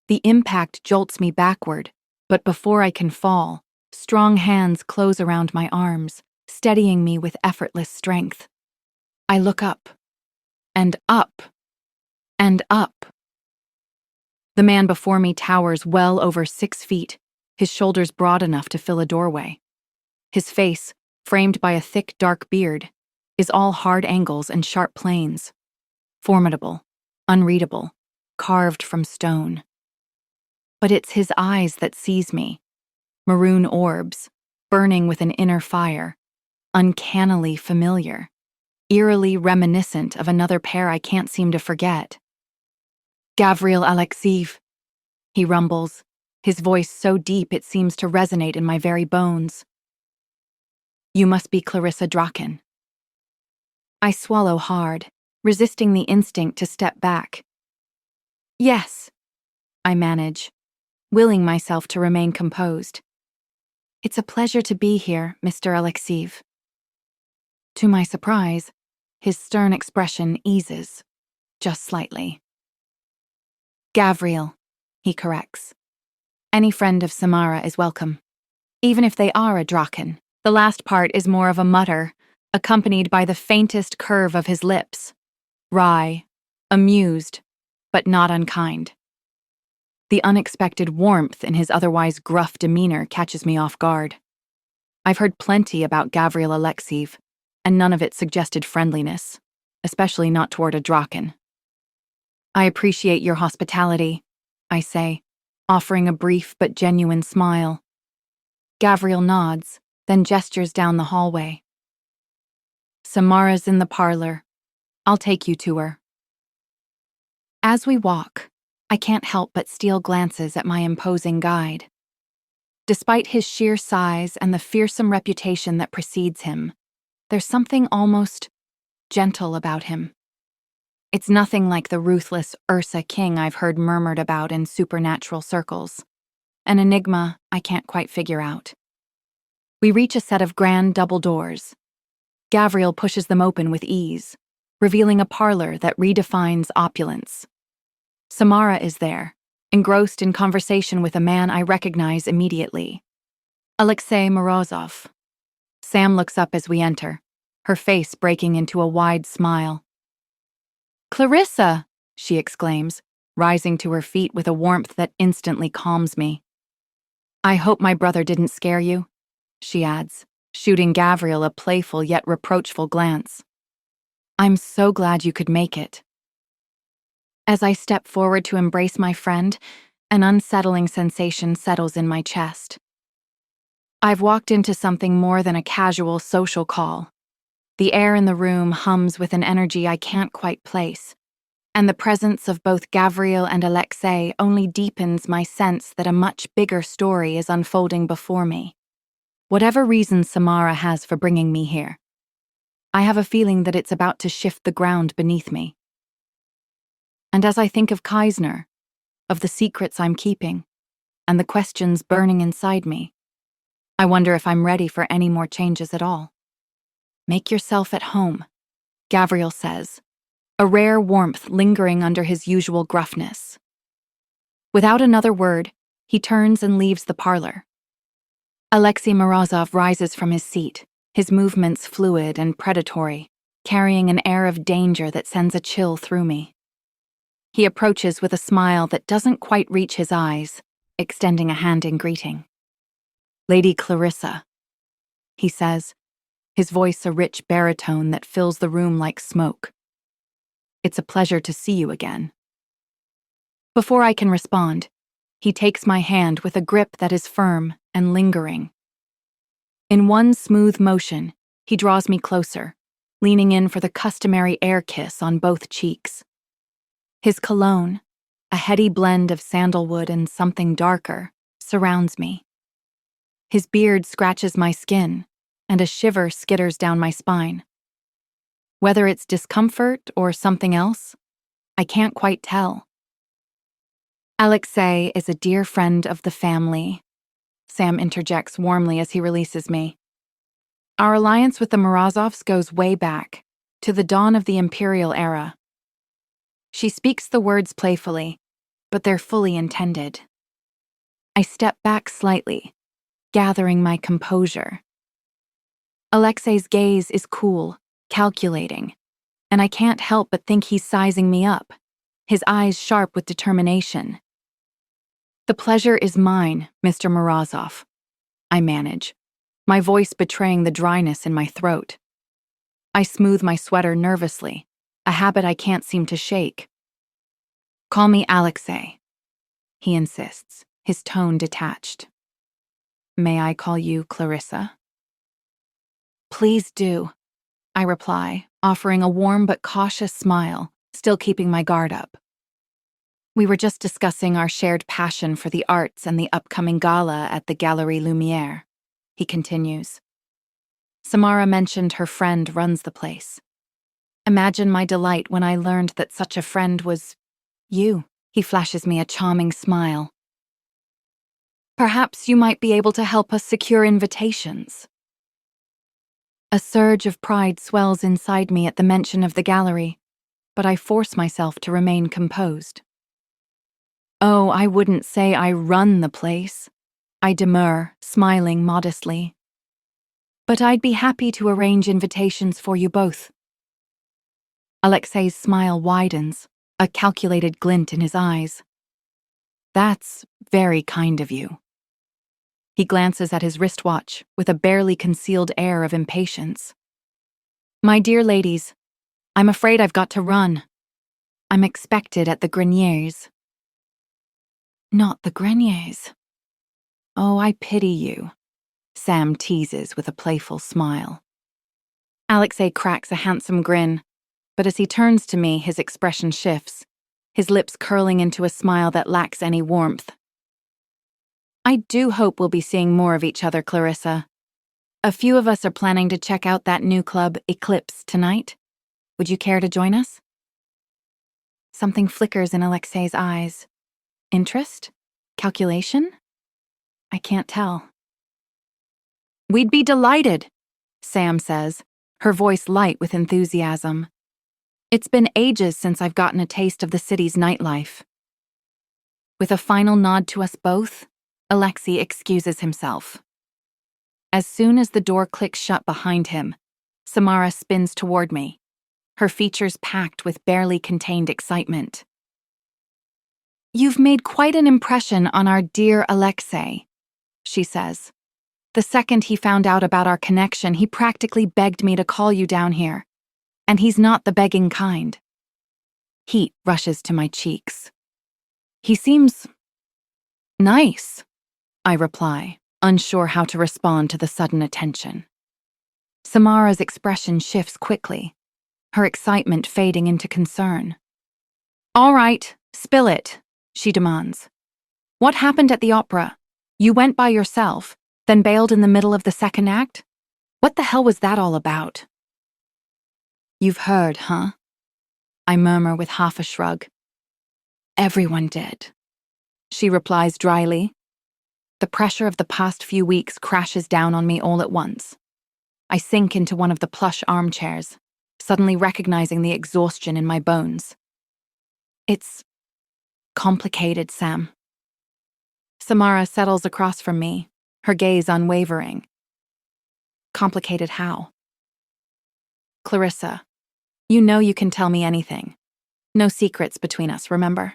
The impact jolts me backward, but before I can fall, strong hands close around my arms, steadying me with effortless strength. I look up, and up, and up. The man before me towers well over 6 feet, his shoulders broad enough to fill a doorway. His face, framed by a thick, dark beard, is all hard angles and sharp planes. Formidable, unreadable, carved from stone. But it's his eyes that seize me. Maroon orbs, burning with an inner fire, uncannily familiar, eerily reminiscent of another pair I can't seem to forget. Gavril Alexiev, he rumbles, his voice so deep it seems to resonate in my very bones. You must be Clarissa Draken. I swallow hard, resisting the instinct to step back. Yes, I manage, willing myself to remain composed. It's a pleasure to be here, Mr. Alexiev. To my surprise, his stern expression eases, just slightly. Gavril, he corrects. Any friend of Samara is welcome. Even if they are a Draken, the last part is more of a mutter, accompanied by the faintest curve of his lips. Wry, amused, but not unkind. The unexpected warmth in his otherwise gruff demeanor catches me off guard. I've heard plenty about Gavril Alexiev, and none of it suggested friendliness, especially not toward a Draken. I appreciate your hospitality, I say, offering a brief but genuine smile. Gavril nods, then gestures down the hallway. Samara's in the parlor. I'll take you to her. As we walk, I can't help but steal glances at my imposing guide. Despite his sheer size and the fearsome reputation that precedes him, there's something almost gentle about him. It's nothing like the ruthless Ursa King I've heard murmured about in supernatural circles. An enigma I can't quite figure out. We reach a set of grand double doors. Gavril pushes them open with ease, revealing a parlor that redefines opulence. Samara is there, engrossed in conversation with a man I recognize immediately. Alexei Morozov. Sam looks up as we enter, her face breaking into a wide smile. Clarissa, she exclaims, rising to her feet with a warmth that instantly calms me. I hope my brother didn't scare you, she adds, shooting Gavril a playful yet reproachful glance. I'm so glad you could make it. As I step forward to embrace my friend, an unsettling sensation settles in my chest. I've walked into something more than a casual social call. The air in the room hums with an energy I can't quite place, and the presence of both Gavril and Alexei only deepens my sense that a much bigger story is unfolding before me. Whatever reason Samara has for bringing me here, I have a feeling that it's about to shift the ground beneath me. And as I think of Kaisner, of the secrets I'm keeping, and the questions burning inside me, I wonder if I'm ready for any more changes at all. Make yourself at home, Gavril says, a rare warmth lingering under his usual gruffness. Without another word, he turns and leaves the parlor. Alexei Morozov rises from his seat, his movements fluid and predatory, carrying an air of danger that sends a chill through me. He approaches with a smile that doesn't quite reach his eyes, extending a hand in greeting. Lady Clarissa, he says, his voice a rich baritone that fills the room like smoke. It's a pleasure to see you again. Before I can respond, he takes my hand with a grip that is firm and lingering. In one smooth motion, he draws me closer, leaning in for the customary air kiss on both cheeks. His cologne, a heady blend of sandalwood and something darker, surrounds me. His beard scratches my skin, and a shiver skitters down my spine. Whether it's discomfort or something else, I can't quite tell. Alexei is a dear friend of the family, Sam interjects warmly as he releases me. Our alliance with the Morozovs goes way back, to the dawn of the Imperial era. She speaks the words playfully, but they're fully intended. I step back slightly, gathering my composure. Alexei's gaze is cool, calculating, and I can't help but think he's sizing me up, his eyes sharp with determination. The pleasure is mine, Mr. Morozov, I manage, my voice betraying the dryness in my throat. I smooth my sweater nervously, a habit I can't seem to shake. Call me Alexei, he insists, his tone detached. May I call you Clarissa? Please do, I reply, offering a warm but cautious smile, still keeping my guard up. We were just discussing our shared passion for the arts and the upcoming gala at the Galerie Lumière, he continues. Samara mentioned her friend runs the place. Imagine my delight when I learned that such a friend was you. He flashes me a charming smile. Perhaps you might be able to help us secure invitations. A surge of pride swells inside me at the mention of the gallery, but I force myself to remain composed. Oh, I wouldn't say I run the place. I demur, smiling modestly. But I'd be happy to arrange invitations for you both. Alexei's smile widens, a calculated glint in his eyes. That's very kind of you. He glances at his wristwatch with a barely concealed air of impatience. My dear ladies, I'm afraid I've got to run. I'm expected at the Greniers. Not the Greniers. Oh, I pity you, Sam teases with a playful smile. Alexei cracks a handsome grin, but as he turns to me, his expression shifts, his lips curling into a smile that lacks any warmth. I do hope we'll be seeing more of each other, Clarissa. A few of us are planning to check out that new club, Eclipse, tonight. Would you care to join us? Something flickers in Alexei's eyes. Interest? Calculation? I can't tell. We'd be delighted, Sam says, her voice light with enthusiasm. It's been ages since I've gotten a taste of the city's nightlife. With a final nod to us both, Alexei excuses himself. As soon as the door clicks shut behind him, Samara spins toward me, her features packed with barely contained excitement. You've made quite an impression on our dear Alexei, she says. The second he found out about our connection, he practically begged me to call you down here. And he's not the begging kind. Heat rushes to my cheeks. He seems nice, I reply, unsure how to respond to the sudden attention. Samara's expression shifts quickly, her excitement fading into concern. All right, spill it, she demands. What happened at the opera? You went by yourself, then bailed in the middle of the second act? What the hell was that all about? You've heard, huh? I murmur with half a shrug. Everyone did, she replies dryly. The pressure of the past few weeks crashes down on me all at once. I sink into one of the plush armchairs, suddenly recognizing the exhaustion in my bones. It's complicated, Sam. Samara settles across from me, her gaze unwavering. Complicated how? Clarissa, you know you can tell me anything. No secrets between us, remember?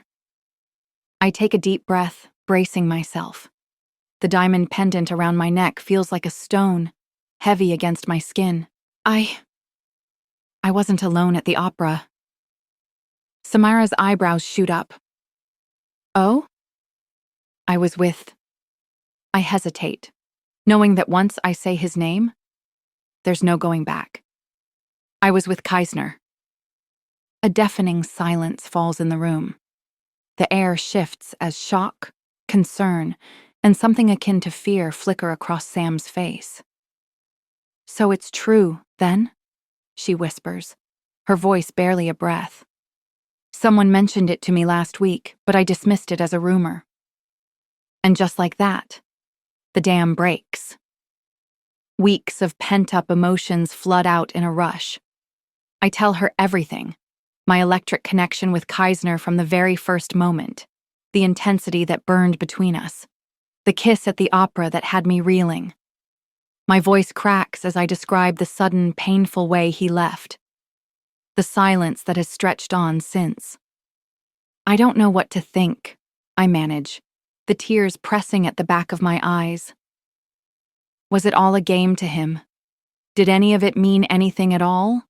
I take a deep breath, bracing myself. The diamond pendant around my neck feels like a stone, heavy against my skin. I wasn't alone at the opera. Samara's eyebrows shoot up. Oh? I was with... I hesitate, knowing that once I say his name, there's no going back. I was with Kaisner. A deafening silence falls in the room. The air shifts as shock, concern, and something akin to fear flicker across Sam's face. So it's true, then? She whispers, her voice barely a breath. Someone mentioned it to me last week, but I dismissed it as a rumor. And just like that, the dam breaks. Weeks of pent-up emotions flood out in a rush. I tell her everything. My electric connection with Kaisner from the very first moment, the intensity that burned between us, the kiss at the opera that had me reeling. My voice cracks as I describe the sudden, painful way he left, the silence that has stretched on since. I don't know what to think, I manage, the tears pressing at the back of my eyes. Was it all a game to him? Did any of it mean anything at all?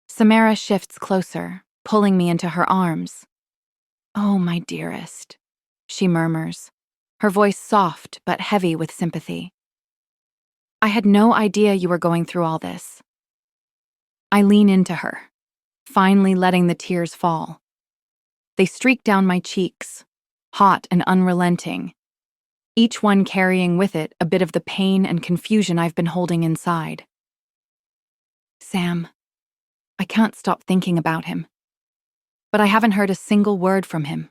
Samara shifts closer, pulling me into her arms. "Oh, my dearest," she murmurs, her voice soft but heavy with sympathy. "I had no idea you were going through all this." I lean into her, finally letting the tears fall. They streak down my cheeks, hot and unrelenting, each one carrying with it a bit of the pain and confusion I've been holding inside. "Sam, I can't stop thinking about him. But I haven't heard a single word from him.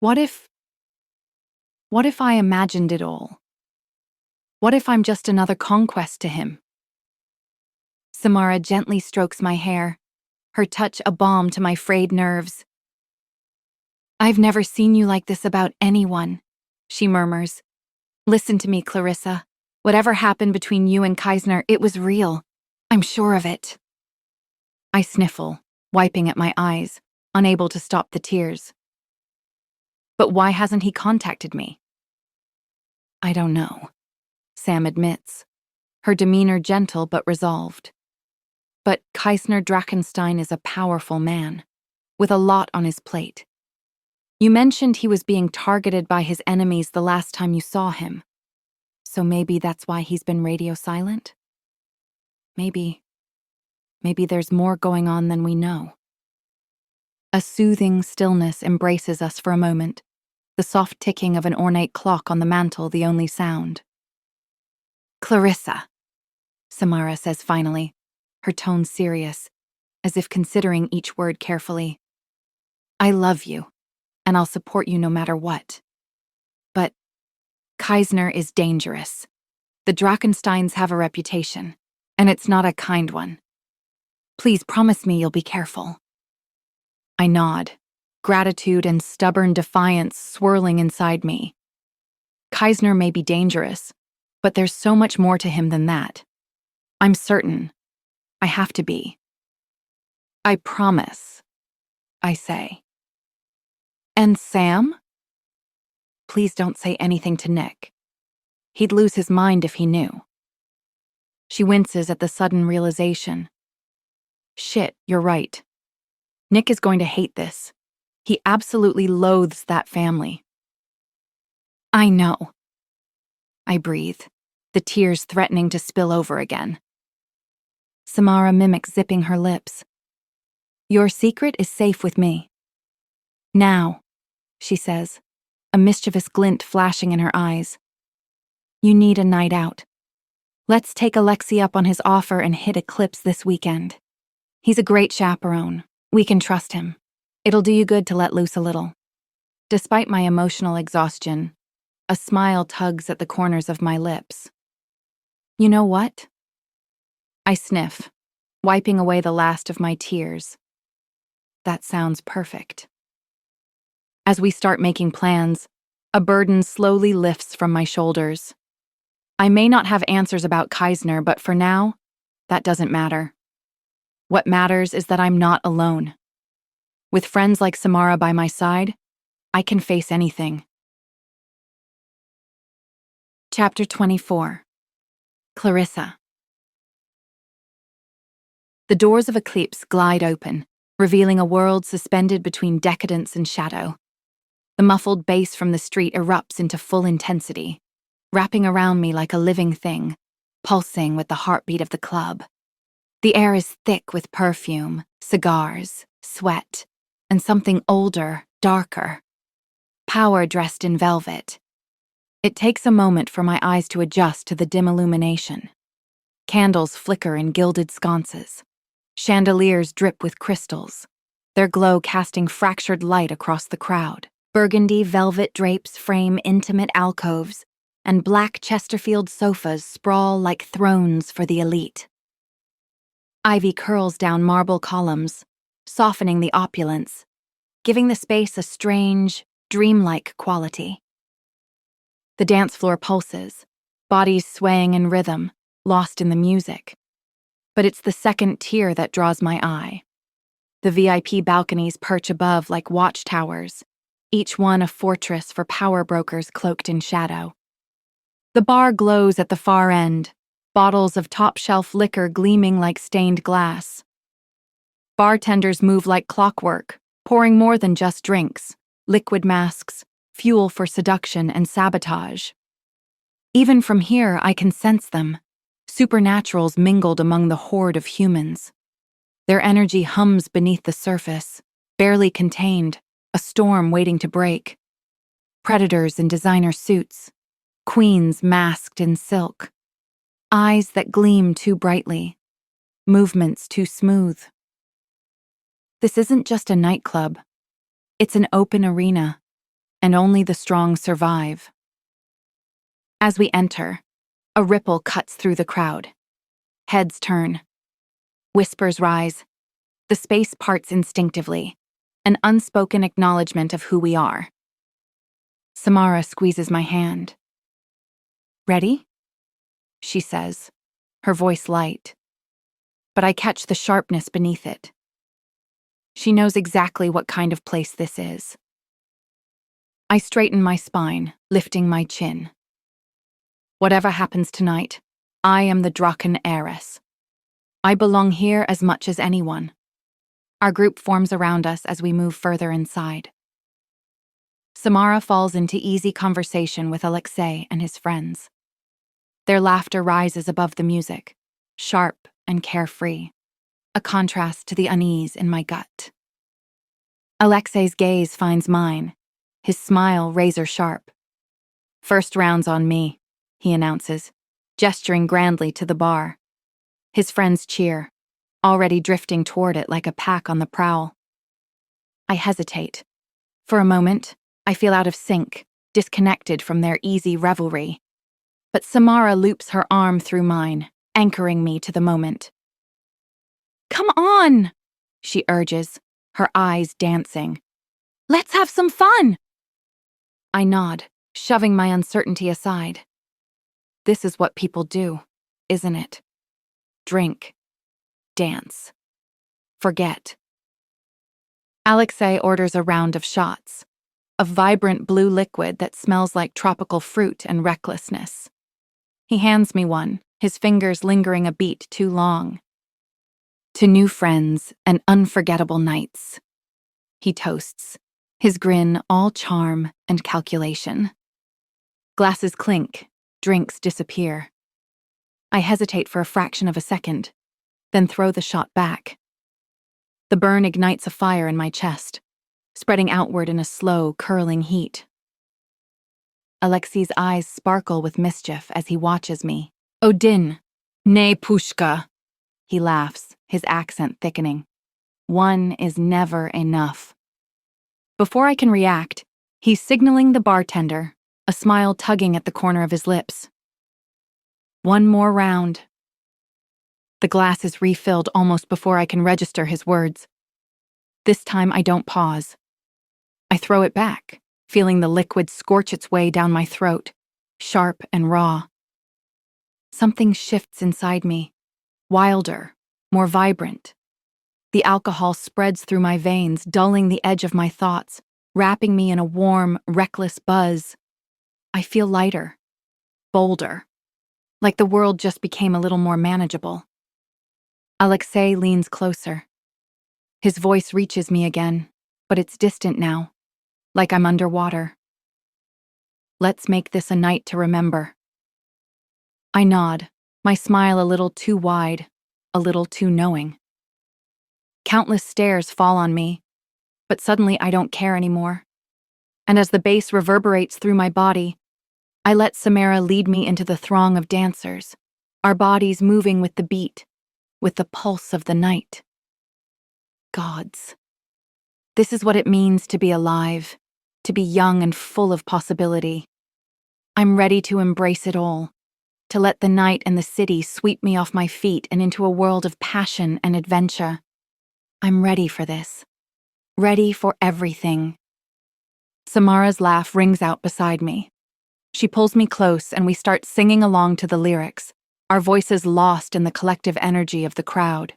What if I imagined it all? What if I'm just another conquest to him?" Samara gently strokes my hair, her touch a balm to my frayed nerves. "I've never seen you like this about anyone," she murmurs. "Listen to me, Clarissa. Whatever happened between you and Kaisner, it was real. I'm sure of it." I sniffle, wiping at my eyes, unable to stop the tears. "But why hasn't he contacted me?" "I don't know," Sam admits, her demeanor gentle but resolved. "But Kaisner Drachentstein is a powerful man, with a lot on his plate. You mentioned he was being targeted by his enemies the last time you saw him. So maybe that's why he's been radio silent? Maybe there's more going on than we know." A soothing stillness embraces us for a moment, the soft ticking of an ornate clock on the mantel the only sound. "Clarissa," Samara says finally, her tone serious, as if considering each word carefully. "I love you, and I'll support you no matter what. But Kaisner is dangerous. The Drachensteins have a reputation, and it's not a kind one. Please promise me you'll be careful." I nod, gratitude and stubborn defiance swirling inside me. Kaisner may be dangerous, but there's so much more to him than that. I'm certain. I have to be. "I promise," I say. "And Sam?" "Please don't say anything to Nick. He'd lose his mind if he knew." She winces at the sudden realization. Shit, you're right. Nick is going to hate this. He absolutely loathes that family. "I know." I breathe, the tears threatening to spill over again. Samara mimics zipping her lips. "Your secret is safe with me." "Now," she says, a mischievous glint flashing in her eyes. "You need a night out. Let's take Alexei up on his offer and hit Eclipse this weekend. He's a great chaperone. We can trust him. It'll do you good to let loose a little." Despite my emotional exhaustion, a smile tugs at the corners of my lips. "You know what?" I sniff, wiping away the last of my tears. "That sounds perfect." As we start making plans, a burden slowly lifts from my shoulders. I may not have answers about Kaisner, but for now, that doesn't matter. What matters is that I'm not alone. With friends like Samara by my side, I can face anything. Chapter 24. Clarissa. The doors of Eclipse glide open, revealing a world suspended between decadence and shadow. The muffled bass from the street erupts into full intensity, wrapping around me like a living thing, pulsing with the heartbeat of the club. The air is thick with perfume, cigars, sweat, and something older, darker. Power dressed in velvet. It takes a moment for my eyes to adjust to the dim illumination. Candles flicker in gilded sconces. Chandeliers drip with crystals, their glow casting fractured light across the crowd. Burgundy velvet drapes frame intimate alcoves, and black Chesterfield sofas sprawl like thrones for the elite. Ivy curls down marble columns, softening the opulence, giving the space a strange, dreamlike quality. The dance floor pulses, bodies swaying in rhythm, lost in the music. But it's the second tier that draws my eye. The VIP balconies perch above like watchtowers, each one a fortress for power brokers cloaked in shadow. The bar glows at the far end, bottles of top-shelf liquor gleaming like stained glass. Bartenders move like clockwork, pouring more than just drinks, liquid masks, fuel for seduction and sabotage. Even from here, I can sense them, supernaturals mingled among the horde of humans. Their energy hums beneath the surface, barely contained, a storm waiting to break. Predators in designer suits, queens masked in silk, eyes that gleam too brightly, movements too smooth. This isn't just a nightclub. It's an open arena, and only the strong survive. As we enter, a ripple cuts through the crowd. Heads turn. Whispers rise. The space parts instinctively, an unspoken acknowledgement of who we are. Samara squeezes my hand. "Ready?" she says, her voice light. But I catch the sharpness beneath it. She knows exactly what kind of place this is. I straighten my spine, lifting my chin. Whatever happens tonight, I am the Draken heiress. I belong here as much as anyone. Our group forms around us as we move further inside. Samara falls into easy conversation with Alexei and his friends. Their laughter rises above the music, sharp and carefree, a contrast to the unease in my gut. Alexei's gaze finds mine, his smile razor sharp. "First round's on me," he announces, gesturing grandly to the bar. His friends cheer, already drifting toward it like a pack on the prowl. I hesitate. For a moment, I feel out of sync, disconnected from their easy revelry. But Samara loops her arm through mine, anchoring me to the moment. "Come on," she urges, her eyes dancing. "Let's have some fun." I nod, shoving my uncertainty aside. This is what people do, isn't it? Drink, dance, forget. Alexei orders a round of shots, a vibrant blue liquid that smells like tropical fruit and recklessness. He hands me one, his fingers lingering a beat too long. "To new friends and unforgettable nights," he toasts, his grin all charm and calculation. Glasses clink, drinks disappear. I hesitate for a fraction of a second, then throw the shot back. The burn ignites a fire in my chest, spreading outward in a slow, curling heat. Alexei's eyes sparkle with mischief as he watches me. "Odin, ne pushka," he laughs, his accent thickening. "One is never enough." Before I can react, he's signaling the bartender, a smile tugging at the corner of his lips. "One more round." The glass is refilled almost before I can register his words. This time I don't pause. I throw it back, feeling the liquid scorch its way down my throat, sharp and raw. Something shifts inside me, wilder, more vibrant. The alcohol spreads through my veins, dulling the edge of my thoughts, wrapping me in a warm, reckless buzz. I feel lighter, bolder, like the world just became a little more manageable. Alexei leans closer. His voice reaches me again, but it's distant now, like I'm underwater. "Let's make this a night to remember." I nod, my smile a little too wide, a little too knowing. Countless stares fall on me, but suddenly I don't care anymore. And as the bass reverberates through my body, I let Samara lead me into the throng of dancers, our bodies moving with the beat, with the pulse of the night. Gods. This is what it means to be alive, to be young and full of possibility. I'm ready to embrace it all, to let the night and the city sweep me off my feet and into a world of passion and adventure. I'm ready for this. Ready for everything. Samara's laugh rings out beside me. She pulls me close and we start singing along to the lyrics, our voices lost in the collective energy of the crowd.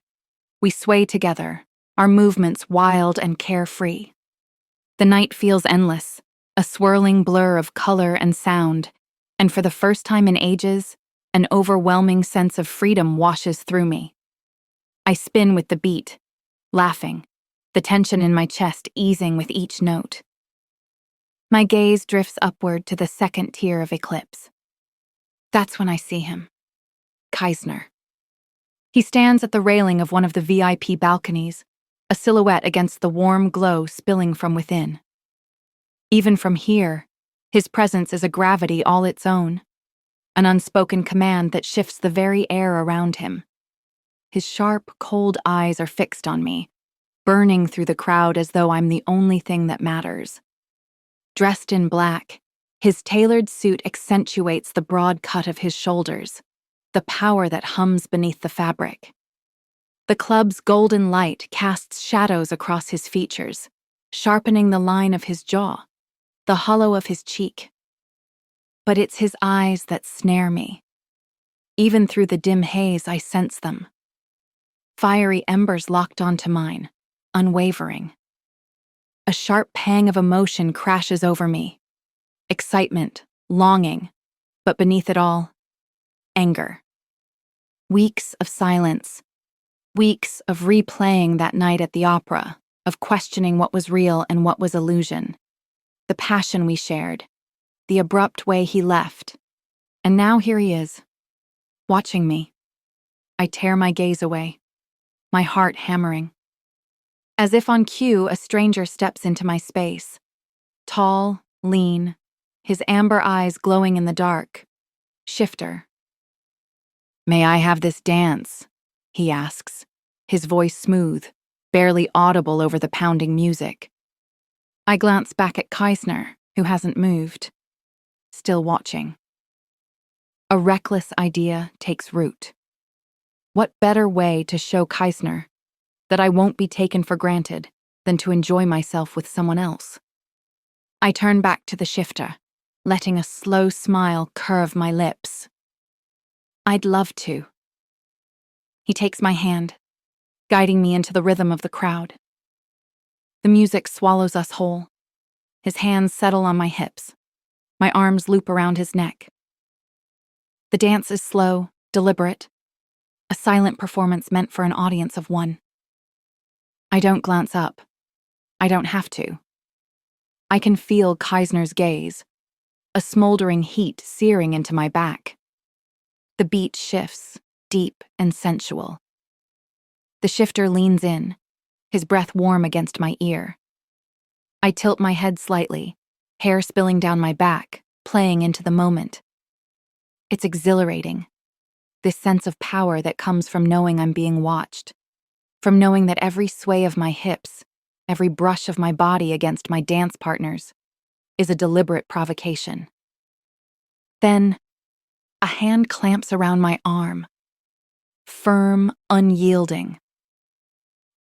We sway together, our movements wild and carefree. The night feels endless, a swirling blur of color and sound, and for the first time in ages, An overwhelming sense of freedom washes through me. I spin with the beat, laughing, the tension in my chest easing with each note. My gaze drifts upward to the second tier of eclipse. That's when I see him. Kaisner. He stands at the railing of one of the VIP balconies, a silhouette against the warm glow spilling from within. Even from here, his presence is a gravity all its own, an unspoken command that shifts the very air around him. His sharp, cold eyes are fixed on me, burning through the crowd as though I'm the only thing that matters. Dressed in black, his tailored suit accentuates the broad cut of his shoulders, the power that hums beneath the fabric. The club's golden light casts shadows across his features, sharpening the line of his jaw, the hollow of his cheek. But it's his eyes that snare me. Even through the dim haze, I sense them. Fiery embers locked onto mine, unwavering. A sharp pang of emotion crashes over me. Excitement, longing, but beneath it all, anger. Weeks of silence. Weeks of replaying that night at the opera, of questioning what was real and what was illusion. The passion we shared, the abrupt way he left. And now here he is, watching me. I tear my gaze away, my heart hammering. As if on cue, a stranger steps into my space. Tall, lean, his amber eyes glowing in the dark. Shifter. "May I have this dance?" he asks, his voice smooth, barely audible over the pounding music. I glance back at Kaisner, who hasn't moved, still watching. A reckless idea takes root. What better way to show Kaisner that I won't be taken for granted than to enjoy myself with someone else? I turn back to the shifter, letting a slow smile curve my lips. I'd love to. He takes my hand, guiding me into the rhythm of the crowd. The music swallows us whole. His hands settle on my hips. My arms loop around his neck. The dance is slow, deliberate, a silent performance meant for an audience of one. I don't glance up. I don't have to. I can feel Kaisner's gaze, a smoldering heat searing into my back. The beat shifts, deep and sensual. The shifter leans in, his breath warm against my ear. I tilt my head slightly, hair spilling down my back, playing into the moment. It's exhilarating, this sense of power that comes from knowing I'm being watched, from knowing that every sway of my hips, every brush of my body against my dance partners, is a deliberate provocation. Then, a hand clamps around my arm, firm, unyielding.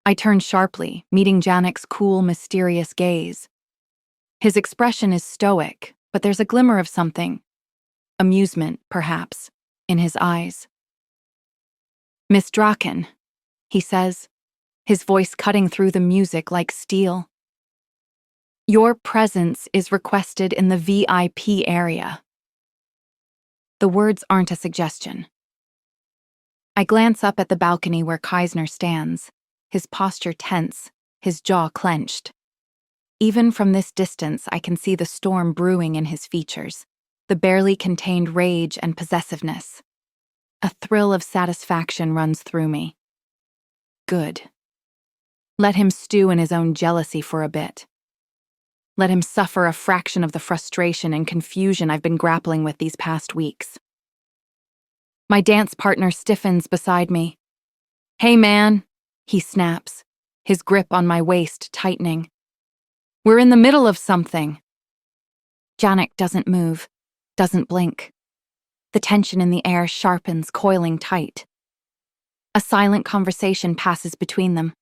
I turn sharply, meeting Janek's cool, mysterious gaze. His expression is stoic, but there's a glimmer of something, amusement, perhaps, in his eyes. "Miss Draken," he says, his voice cutting through the music like steel. "Your presence is requested in the VIP area." The words aren't a suggestion. I glance up at the balcony where Kaisner stands, his posture tense, his jaw clenched. Even from this distance, I can see the storm brewing in his features, the barely contained rage and possessiveness. A thrill of satisfaction runs through me. Good. Let him stew in his own jealousy for a bit. Let him suffer a fraction of the frustration and confusion I've been grappling with these past weeks. My dance partner stiffens beside me. "Hey, man," he snaps, his grip on my waist tightening. "We're in the middle of something." Janek doesn't move, doesn't blink. The tension in the air sharpens, coiling tight. A silent conversation passes between them,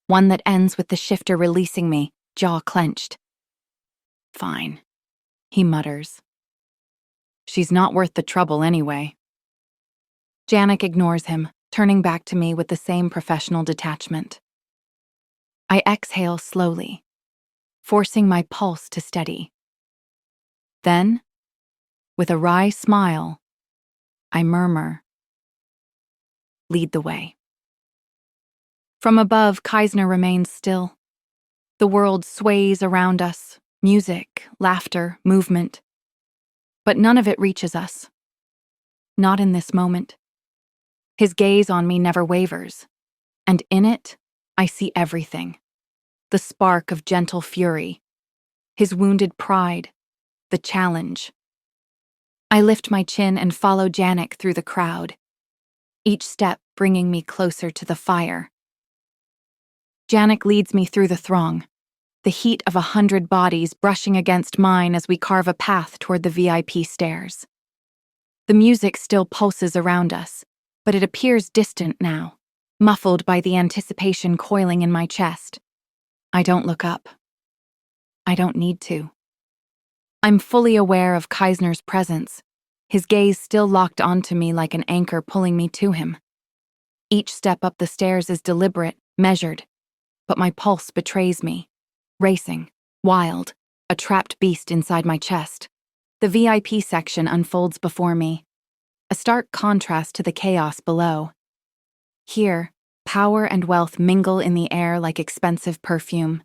one that ends with the shifter releasing me, jaw clenched. "Fine," he mutters. "She's not worth the trouble anyway." Janek ignores him, turning back to me with the same professional detachment. I exhale slowly, forcing my pulse to steady. Then, with a wry smile, I murmur. Lead the way. From above, Kaisner remains still. The world sways around us, music, laughter, movement. But none of it reaches us. Not in this moment. His gaze on me never wavers, and in it, I see everything. The spark of gentle fury, his wounded pride, the challenge. I lift my chin and follow Janek through the crowd, each step bringing me closer to the fire. Janek leads me through the throng, the heat of 100 bodies brushing against mine as we carve a path toward the VIP stairs. The music still pulses around us, but it appears distant now, muffled by the anticipation coiling in my chest. I don't look up. I don't need to. I'm fully aware of Kaisner's presence, his gaze still locked onto me like an anchor pulling me to him. Each step up the stairs is deliberate, measured, but my pulse betrays me. Racing, wild, a trapped beast inside my chest. The VIP section unfolds before me, a stark contrast to the chaos below. Here, power and wealth mingle in the air like expensive perfume.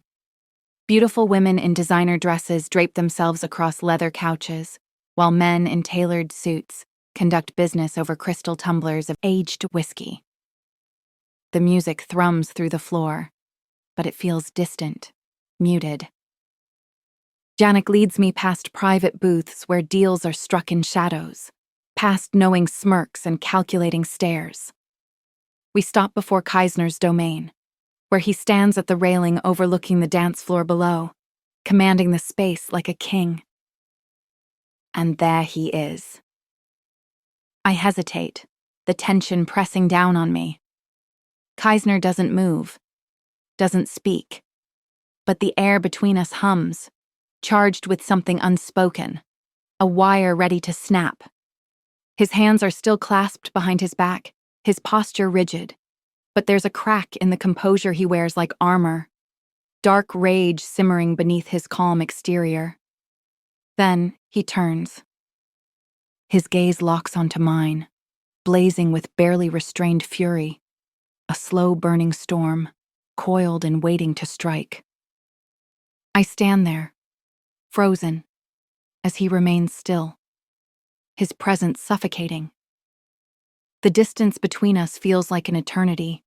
Beautiful women in designer dresses drape themselves across leather couches, while men in tailored suits conduct business over crystal tumblers of aged whiskey. The music thrums through the floor, but it feels distant, muted. Janek leads me past private booths where deals are struck in shadows, past knowing smirks and calculating stares. We stop before Kaisner's domain, where he stands at the railing overlooking the dance floor below, commanding the space like a king. And there he is. I hesitate, the tension pressing down on me. Kaisner doesn't move, doesn't speak, but the air between us hums, charged with something unspoken, a wire ready to snap. His hands are still clasped behind his back, his posture rigid, but there's a crack in the composure he wears like armor, dark rage simmering beneath his calm exterior. Then he turns. His gaze locks onto mine, blazing with barely restrained fury, a slow-burning storm, coiled and waiting to strike. I stand there, frozen, as he remains still, his presence suffocating. The distance between us feels like an eternity,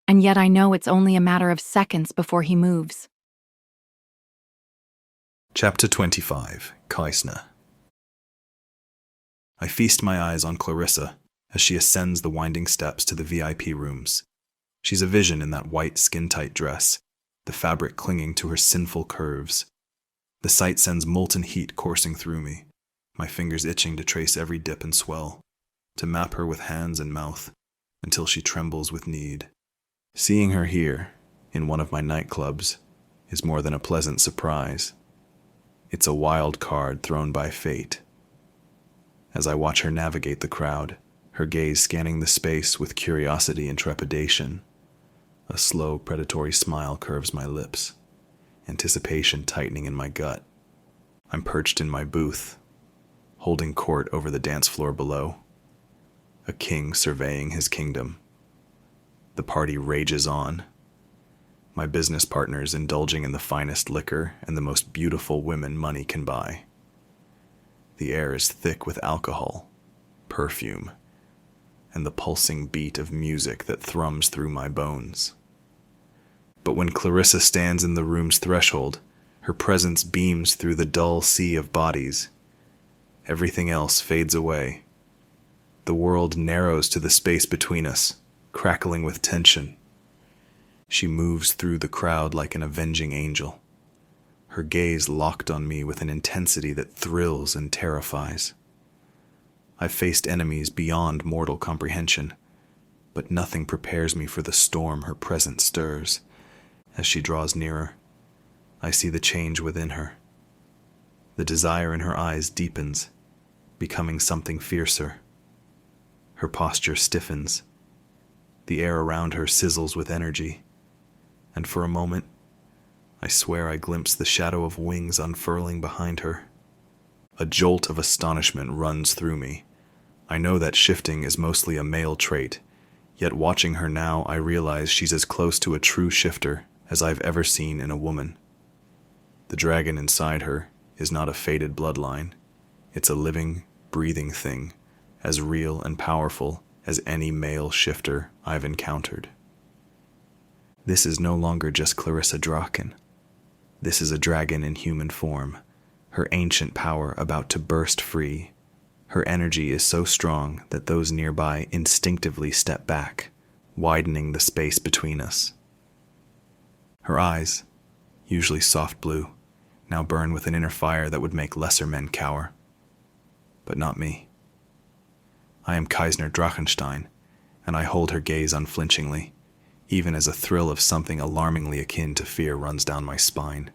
and yet I know it's only a matter of seconds before he moves. Chapter 25, Kaisner. I feast my eyes on Clarissa as she ascends the winding steps to the VIP rooms. She's a vision in that white skin-tight dress, the fabric clinging to her sinful curves. The sight sends molten heat coursing through me, my fingers itching to trace every dip and swell, to map her with hands and mouth, until she trembles with need. Seeing her here, in one of my nightclubs, is more than a pleasant surprise. It's a wild card thrown by fate. As I watch her navigate the crowd, her gaze scanning the space with curiosity and trepidation, a slow, predatory smile curves my lips, anticipation tightening in my gut. I'm perched in my booth, holding court over the dance floor below, a king surveying his kingdom. The party rages on, my business partners indulging in the finest liquor and the most beautiful women money can buy. The air is thick with alcohol, perfume, and the pulsing beat of music that thrums through my bones. But when Clarissa stands in the room's threshold, her presence beams through the dull sea of bodies. Everything else fades away. The world narrows to the space between us, crackling with tension. She moves through the crowd like an avenging angel, her gaze locked on me with an intensity that thrills and terrifies. I've faced enemies beyond mortal comprehension, but nothing prepares me for the storm her presence stirs. As she draws nearer, I see the change within her. The desire in her eyes deepens, becoming something fiercer. Her posture stiffens. The air around her sizzles with energy, and for a moment, I swear I glimpse the shadow of wings unfurling behind her. A jolt of astonishment runs through me, I know that shifting is mostly a male trait, yet watching her now I realize she's as close to a true shifter as I've ever seen in a woman. The dragon inside her is not a fated bloodline. It's a living, breathing thing, as real and powerful as any male shifter I've encountered. This is no longer just Clarissa Draken. This is a dragon in human form, her ancient power about to burst free. Her energy is so strong that those nearby instinctively step back, widening the space between us. Her eyes, usually soft blue, now burn with an inner fire that would make lesser men cower. But not me. I am Kaisner Drachentstein, and I hold her gaze unflinchingly, even as a thrill of something alarmingly akin to fear runs down my spine.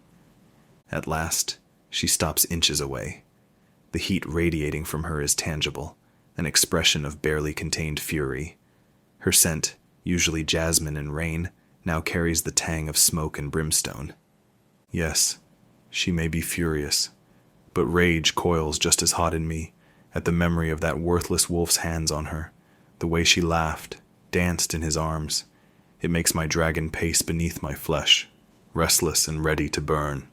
At last, she stops inches away. The heat radiating from her is tangible, an expression of barely contained fury. Her scent, usually jasmine and rain, now carries the tang of smoke and brimstone. Yes, she may be furious, but rage coils just as hot in me at the memory of that worthless wolf's hands on her, the way she laughed, danced in his arms. It makes my dragon pace beneath my flesh, restless and ready to burn.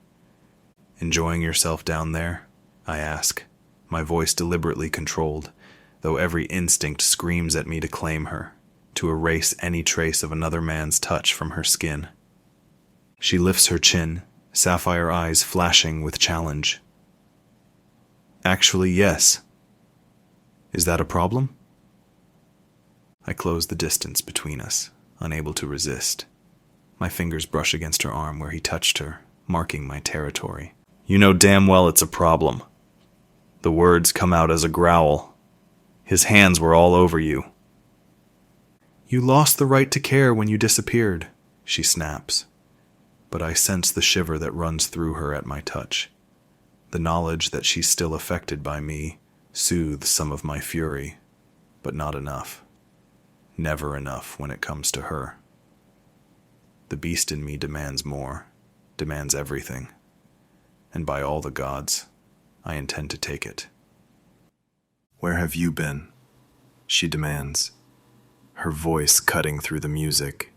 "Enjoying yourself down there?" I ask, my voice deliberately controlled, though every instinct screams at me to claim her, to erase any trace of another man's touch from her skin. She lifts her chin, sapphire eyes flashing with challenge. "Actually, yes. Is that a problem?" I close the distance between us, unable to resist. My fingers brush against her arm where he touched her, marking my territory. "You know damn well it's a problem." The words come out as a growl. His hands were all over you. "You lost the right to care when you disappeared," she snaps. But I sense the shiver that runs through her at my touch. The knowledge that she's still affected by me soothes some of my fury, but not enough. Never enough when it comes to her. The beast in me demands more, demands everything. And by all the gods, I intend to take it. "Where have you been?" she demands, her voice cutting through the music,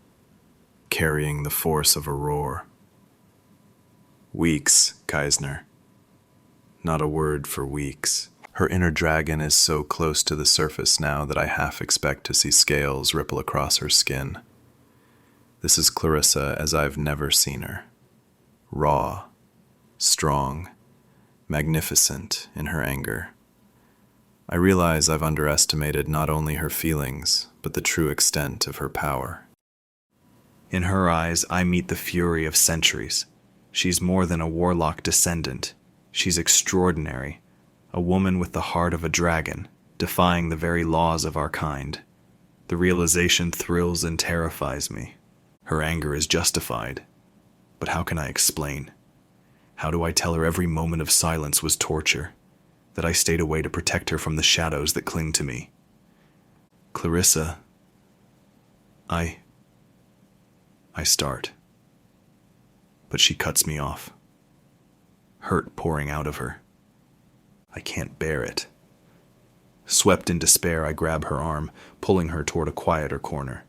carrying the force of a roar. "Weeks, Kaisner. Not a word for weeks." Her inner dragon is so close to the surface now that I half expect to see scales ripple across her skin. This is Clarissa as I've never seen her. Raw, strong, magnificent in her anger. I realize I've underestimated not only her feelings, but the true extent of her power. In her eyes, I meet the fury of centuries. She's more than a warlock descendant. She's extraordinary, a woman with the heart of a dragon, defying the very laws of our kind. The realization thrills and terrifies me. Her anger is justified. But how can I explain? How do I tell her every moment of silence was torture? That I stayed away to protect her from the shadows that cling to me? "Clarissa, I start. But she cuts me off. Hurt pouring out of her. I can't bear it. Swept in despair, I grab her arm, pulling her toward a quieter corner.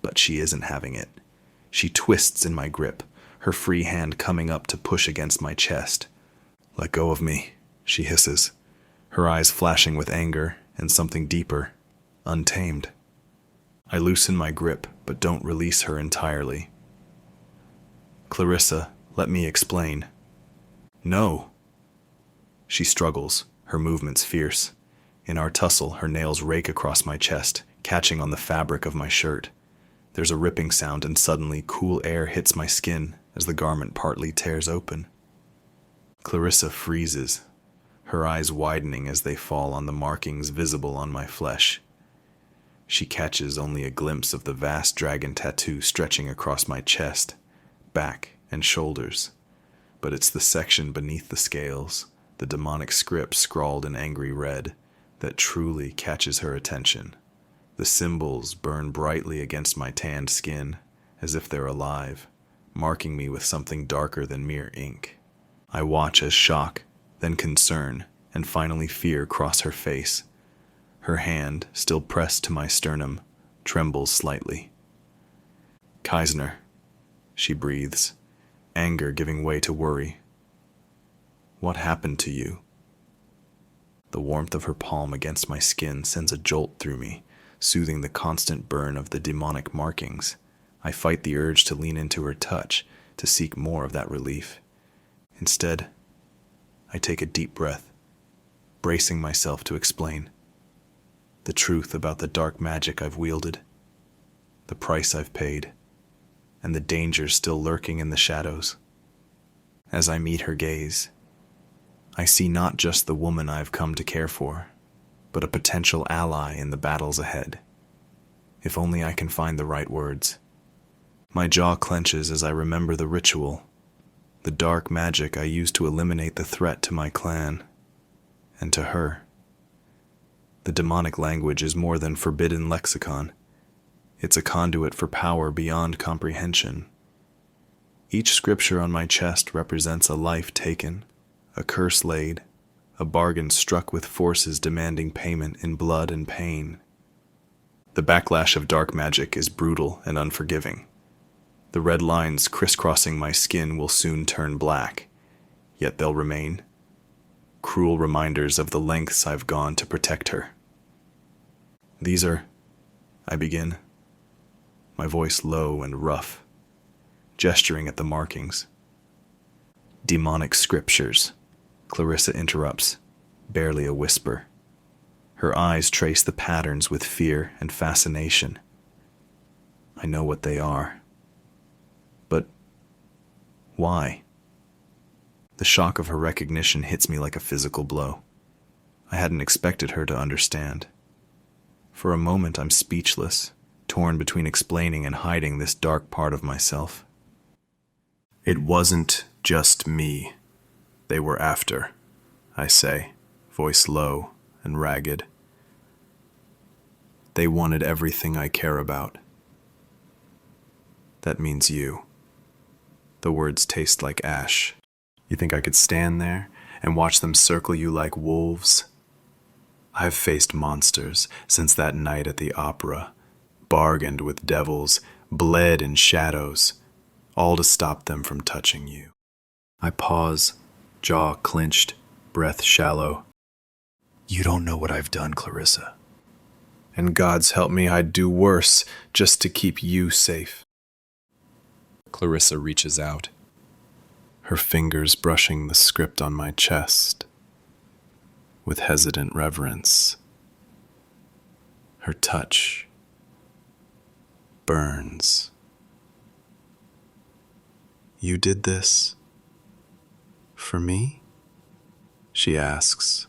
But she isn't having it. She twists in my grip, her free hand coming up to push against my chest. "Let go of me," she hisses, her eyes flashing with anger and something deeper, untamed. I loosen my grip, but don't release her entirely. "Clarissa, let me explain." "No." She struggles, her movements fierce. In our tussle, her nails rake across my chest, catching on the fabric of my shirt. There's a ripping sound, and suddenly cool air hits my skin as the garment partly tears open. Clarissa freezes, her eyes widening as they fall on the markings visible on my flesh. She catches only a glimpse of the vast dragon tattoo stretching across my chest, back, and shoulders. But it's the section beneath the scales, the demonic script scrawled in angry red, that truly catches her attention. The symbols burn brightly against my tanned skin, as if they're alive, marking me with something darker than mere ink. I watch as shock, then concern, and finally fear cross her face. Her hand, still pressed to my sternum, trembles slightly. "Kaisner," she breathes, anger giving way to worry. "What happened to you?" The warmth of her palm against my skin sends a jolt through me, soothing the constant burn of the demonic markings. I fight the urge to lean into her touch, to seek more of that relief. Instead, I take a deep breath, bracing myself to explain the truth about the dark magic I've wielded, the price I've paid, and the dangers still lurking in the shadows. As I meet her gaze, I see not just the woman I've come to care for, but a potential ally in the battles ahead. If only I can find the right words. My jaw clenches as I remember the ritual, the dark magic I used to eliminate the threat to my clan, and to her. The demonic language is more than forbidden lexicon. It's a conduit for power beyond comprehension. Each scripture on my chest represents a life taken, a curse laid, a bargain struck with forces demanding payment in blood and pain. The backlash of dark magic is brutal and unforgiving. The red lines crisscrossing my skin will soon turn black, yet they'll remain, cruel reminders of the lengths I've gone to protect her. "These are," I begin, my voice low and rough, gesturing at the markings. "Demonic scriptures," Clarissa interrupts, barely a whisper. Her eyes trace the patterns with fear and fascination. I know what they are. But why? The shock of her recognition hits me like a physical blow. I hadn't expected her to understand. For a moment, I'm speechless, torn between explaining and hiding this dark part of myself. It wasn't just me they were after, I say, voice low and ragged. They wanted everything I care about. That means you. The words taste like ash. You think I could stand there and watch them circle you like wolves? I've faced monsters since that night at the opera, bargained with devils, bled in shadows, all to stop them from touching you. I pause, jaw clenched, breath shallow. You don't know what I've done, Clarissa. And God's help me, I'd do worse just to keep you safe. Clarissa reaches out, her fingers brushing the script on my chest with hesitant reverence. Her touch burns. You did this for me? She asks,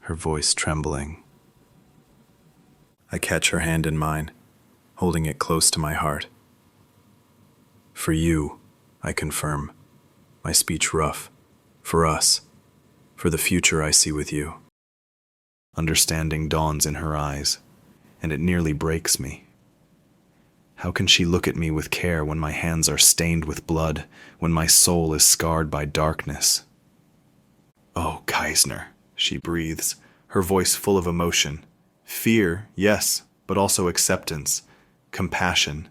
her voice trembling. I catch her hand in mine, holding it close to my heart. For you, I confirm, my speech rough, for us, for the future I see with you. Understanding dawns in her eyes, and it nearly breaks me. How can she look at me with care when my hands are stained with blood, when my soul is scarred by darkness? "Oh, Kaisner," she breathes, her voice full of emotion. Fear, yes, but also acceptance, compassion,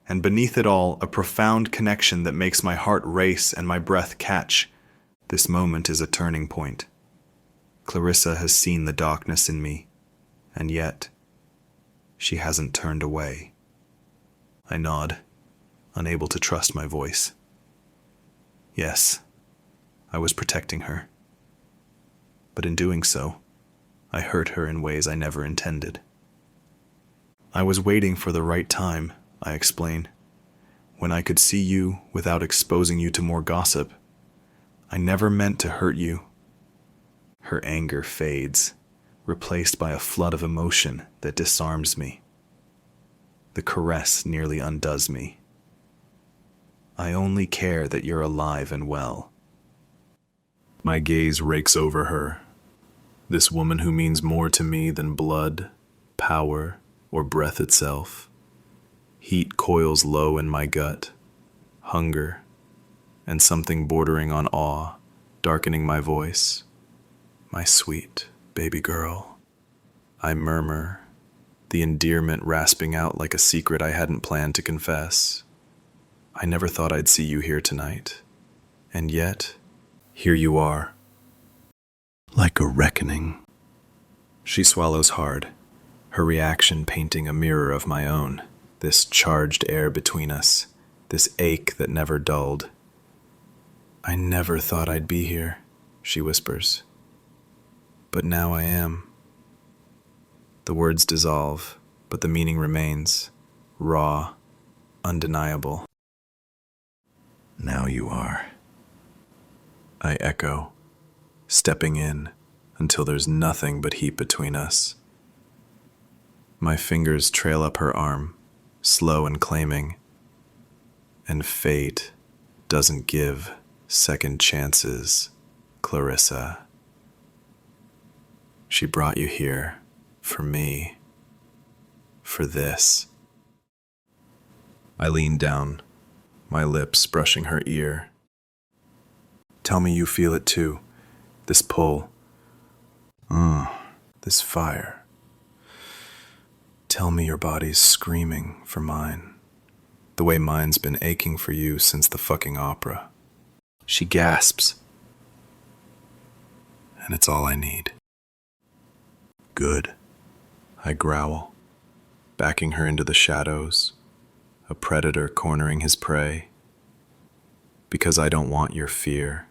and beneath it all, a profound connection that makes my heart race and my breath catch. This moment is a turning point. Clarissa has seen the darkness in me, and yet she hasn't turned away. I nod, unable to trust my voice. Yes, I was protecting her. But in doing so, I hurt her in ways I never intended. I was waiting for the right time, I explain, when I could see you without exposing you to more gossip. I never meant to hurt you. Her anger fades, replaced by a flood of emotion that disarms me. The caress nearly undoes me. I only care that you're alive and well. My gaze rakes over her, this woman who means more to me than blood, power, or breath itself. Heat coils low in my gut, hunger, and something bordering on awe, darkening my voice. My sweet baby girl, I murmur, the endearment rasping out like a secret I hadn't planned to confess. I never thought I'd see you here tonight. And yet, here you are. Like a reckoning. She swallows hard, her reaction painting a mirror of my own, this charged air between us, this ache that never dulled. I never thought I'd be here, she whispers. But now I am. The words dissolve, but the meaning remains, raw, undeniable. Now you are. I echo, stepping in until there's nothing but heat between us. My fingers trail up her arm, slow and claiming, and fate doesn't give second chances, Clarissa. She brought you here for me, for this. I lean down, my lips brushing her ear. Tell me you feel it too, this pull. This fire. Tell me your body's screaming for mine, the way mine's been aching for you since the fucking opera. She gasps. And it's all I need. Good. I growl, backing her into the shadows, a predator cornering his prey. Because I don't want your fear,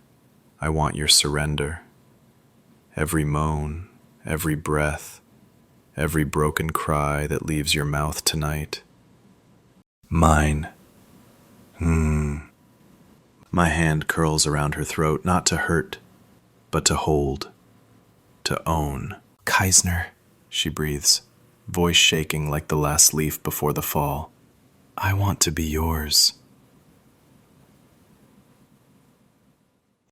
I want your surrender. Every moan, every breath, every broken cry that leaves your mouth tonight. Mine. My hand curls around her throat, not to hurt, but to hold, to own. Kaisner, she breathes, voice shaking like the last leaf before the fall. I want to be yours.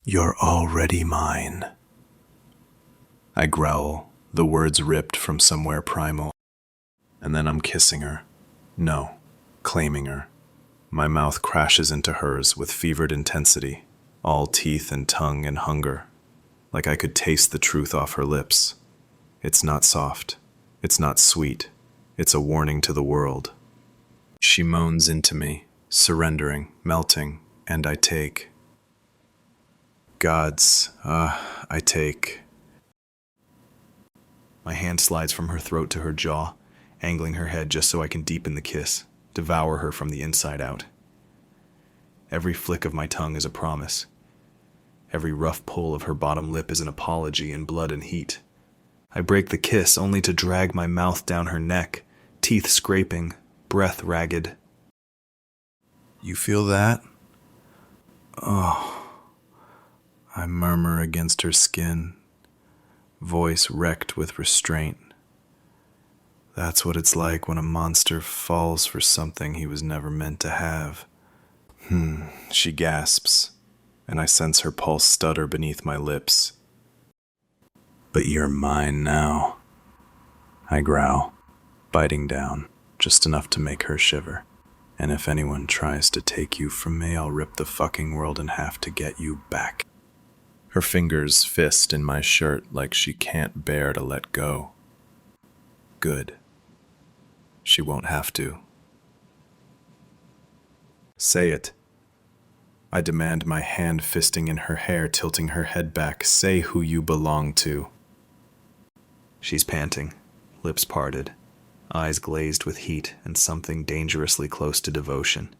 You're already mine. I growl, the words ripped from somewhere primal. And then I'm kissing her. No, claiming her. My mouth crashes into hers with fevered intensity, all teeth and tongue and hunger, like I could taste the truth off her lips. It's not soft. It's not sweet. It's a warning to the world. She moans into me, surrendering, melting, and I take. I take. My hand slides from her throat to her jaw, angling her head just so I can deepen the kiss, devour her from the inside out. Every flick of my tongue is a promise. Every rough pull of her bottom lip is an apology in blood and heat. I break the kiss only to drag my mouth down her neck, teeth scraping, breath ragged. You feel that? Oh. I murmur against her skin, voice wrecked with restraint. That's what it's like when a monster falls for something he was never meant to have. She gasps, and I sense her pulse stutter beneath my lips. But you're mine now, I growl, biting down, just enough to make her shiver. And if anyone tries to take you from me, I'll rip the fucking world in half to get you back. Her fingers fist in my shirt like she can't bear to let go. Good. She won't have to. Say it. I demand, my hand fisting in her hair, tilting her head back. Say who you belong to. She's panting, lips parted, eyes glazed with heat and something dangerously close to devotion.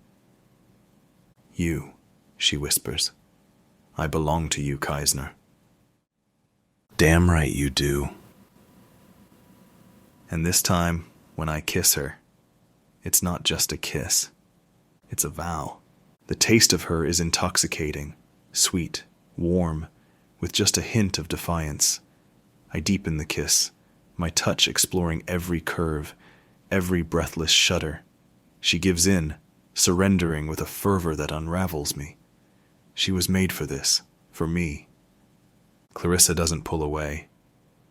You, she whispers. I belong to you, Kaisner. Damn right you do. And this time, when I kiss her, it's not just a kiss. It's a vow. The taste of her is intoxicating, sweet, warm, with just a hint of defiance. I deepen the kiss, my touch exploring every curve, every breathless shudder. She gives in, surrendering with a fervor that unravels me. She was made for this, for me. Clarissa doesn't pull away.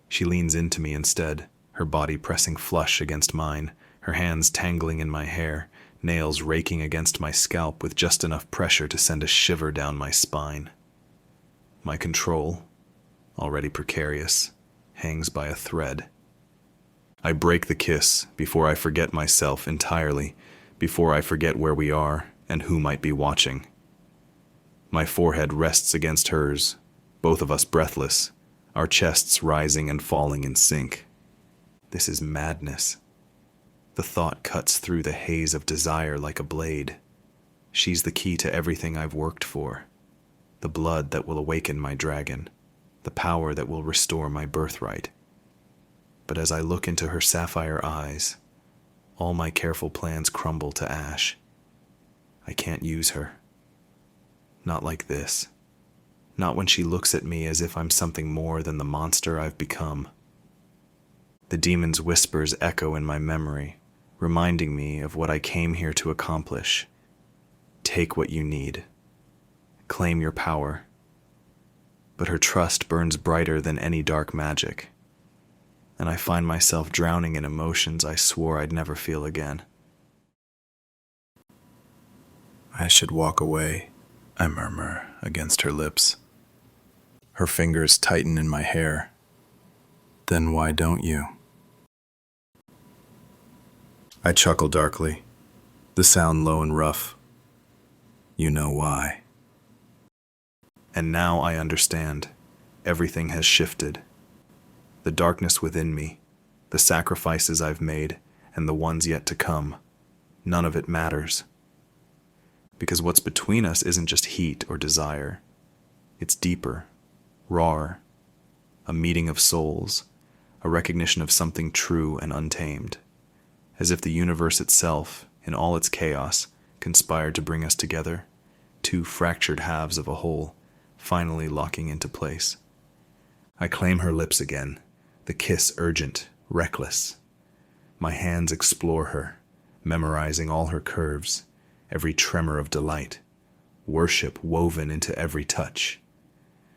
She leans into me instead, her body pressing flush against mine, her hands tangling in my hair, nails raking against my scalp with just enough pressure to send a shiver down my spine. My control, already precarious, hangs by a thread. I break the kiss before I forget myself entirely, before I forget where we are and who might be watching. My forehead rests against hers, both of us breathless, our chests rising and falling in sync. This is madness. The thought cuts through the haze of desire like a blade. She's the key to everything I've worked for. The blood that will awaken my dragon. The power that will restore my birthright. But as I look into her sapphire eyes, all my careful plans crumble to ash. I can't use her. Not like this. Not when she looks at me as if I'm something more than the monster I've become. The demon's whispers echo in my memory, reminding me of what I came here to accomplish. Take what you need. Claim your power. But her trust burns brighter than any dark magic, and I find myself drowning in emotions I swore I'd never feel again. I should walk away, I murmur against her lips. Her fingers tighten in my hair. Then why don't you? I chuckle darkly, the sound low and rough. You know why. And now I understand. Everything has shifted. The darkness within me, the sacrifices I've made, and the ones yet to come, none of it matters. Because what's between us isn't just heat or desire. It's deeper, rawer, a meeting of souls, a recognition of something true and untamed, as if the universe itself, in all its chaos, conspired to bring us together, two fractured halves of a whole, finally locking into place. I claim her lips again, the kiss urgent, reckless. My hands explore her, memorizing all her curves, every tremor of delight, worship woven into every touch.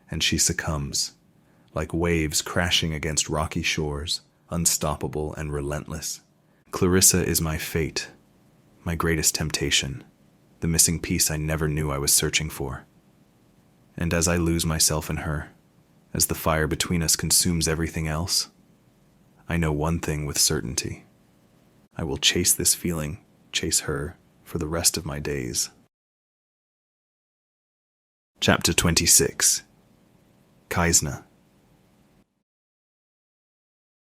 And she succumbs, like waves crashing against rocky shores, unstoppable and relentless. Clarissa is my fate, my greatest temptation, the missing piece I never knew I was searching for. And as I lose myself in her, as the fire between us consumes everything else, I know one thing with certainty. I will chase this feeling, chase her, for the rest of my days. Chapter 26. Kaisner.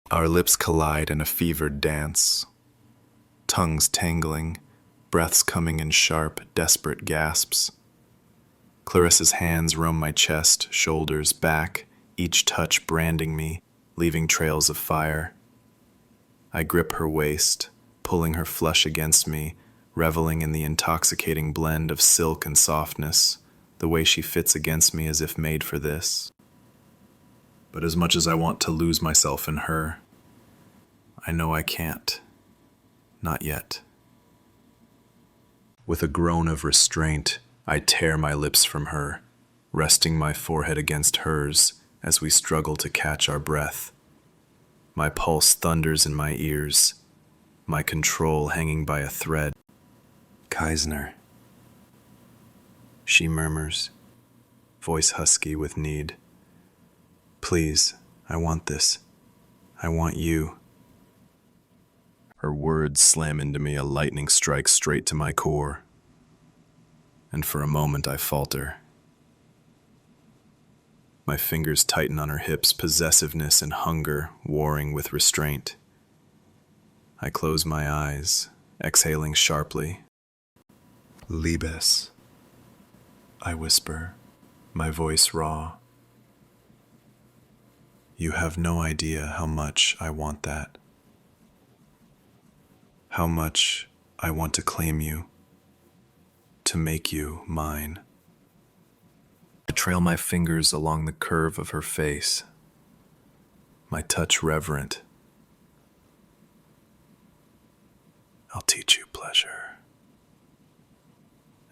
Our lips collide in a fevered dance, tongues tangling, breaths coming in sharp, desperate gasps. Clarissa's hands roam my chest, shoulders, back, each touch branding me, leaving trails of fire. I grip her waist, pulling her flesh against me, reveling in the intoxicating blend of silk and softness, the way she fits against me as if made for this. But as much as I want to lose myself in her, I know I can't. Not yet. With a groan of restraint, I tear my lips from her, resting my forehead against hers as we struggle to catch our breath. My pulse thunders in my ears, my control hanging by a thread. Kaisner, she murmurs, voice husky with need. Please, I want this. I want you. Her words slam into me, a lightning strike straight to my core. And for a moment I falter. My fingers tighten on her hips, possessiveness and hunger warring with restraint. I close my eyes, exhaling sharply. Liebes, I whisper, my voice raw. You have no idea how much I want that. How much I want to claim you, to make you mine. I trail my fingers along the curve of her face, my touch reverent. I'll teach you pleasure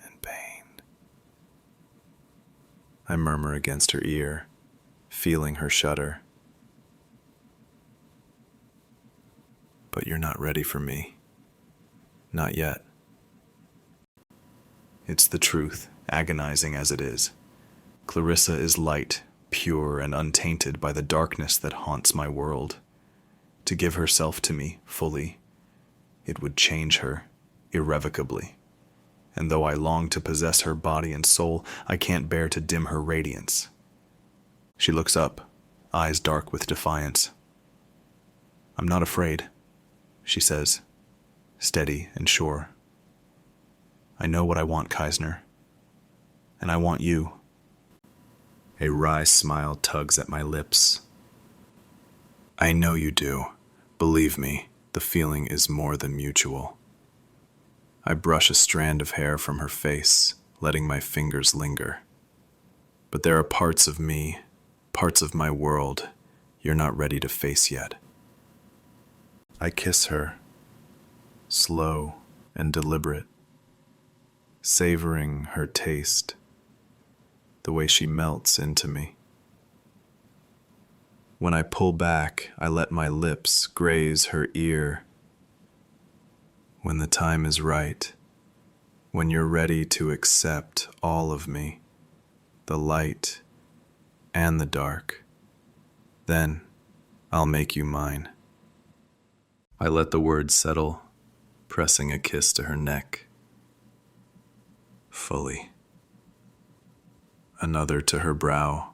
and pain. I murmur against her ear, feeling her shudder. But you're not ready for me. Not yet. It's the truth, agonizing as it is. Clarissa is light, pure, and untainted by the darkness that haunts my world. to give herself to me fully. It would change her irrevocably. And though I long to possess her body and soul, I can't bear to dim her radiance. She looks up, eyes dark with defiance. "I'm not afraid," she says, steady and sure. "I know what I want, Kaisner. And I want you." A wry smile tugs at my lips. "I know you do. Believe me, the feeling is more than mutual." I brush a strand of hair from her face, letting my fingers linger. "But there are parts of me, parts of my world, you're not ready to face yet." I kiss her, slow and deliberate, savoring her taste, the way she melts into me. When I pull back, I let my lips graze her ear. "When the time is right, when you're ready to accept all of me, the light and the dark, then I'll make you mine." I let the words settle, pressing a kiss to her neck. Fully. Another to her brow.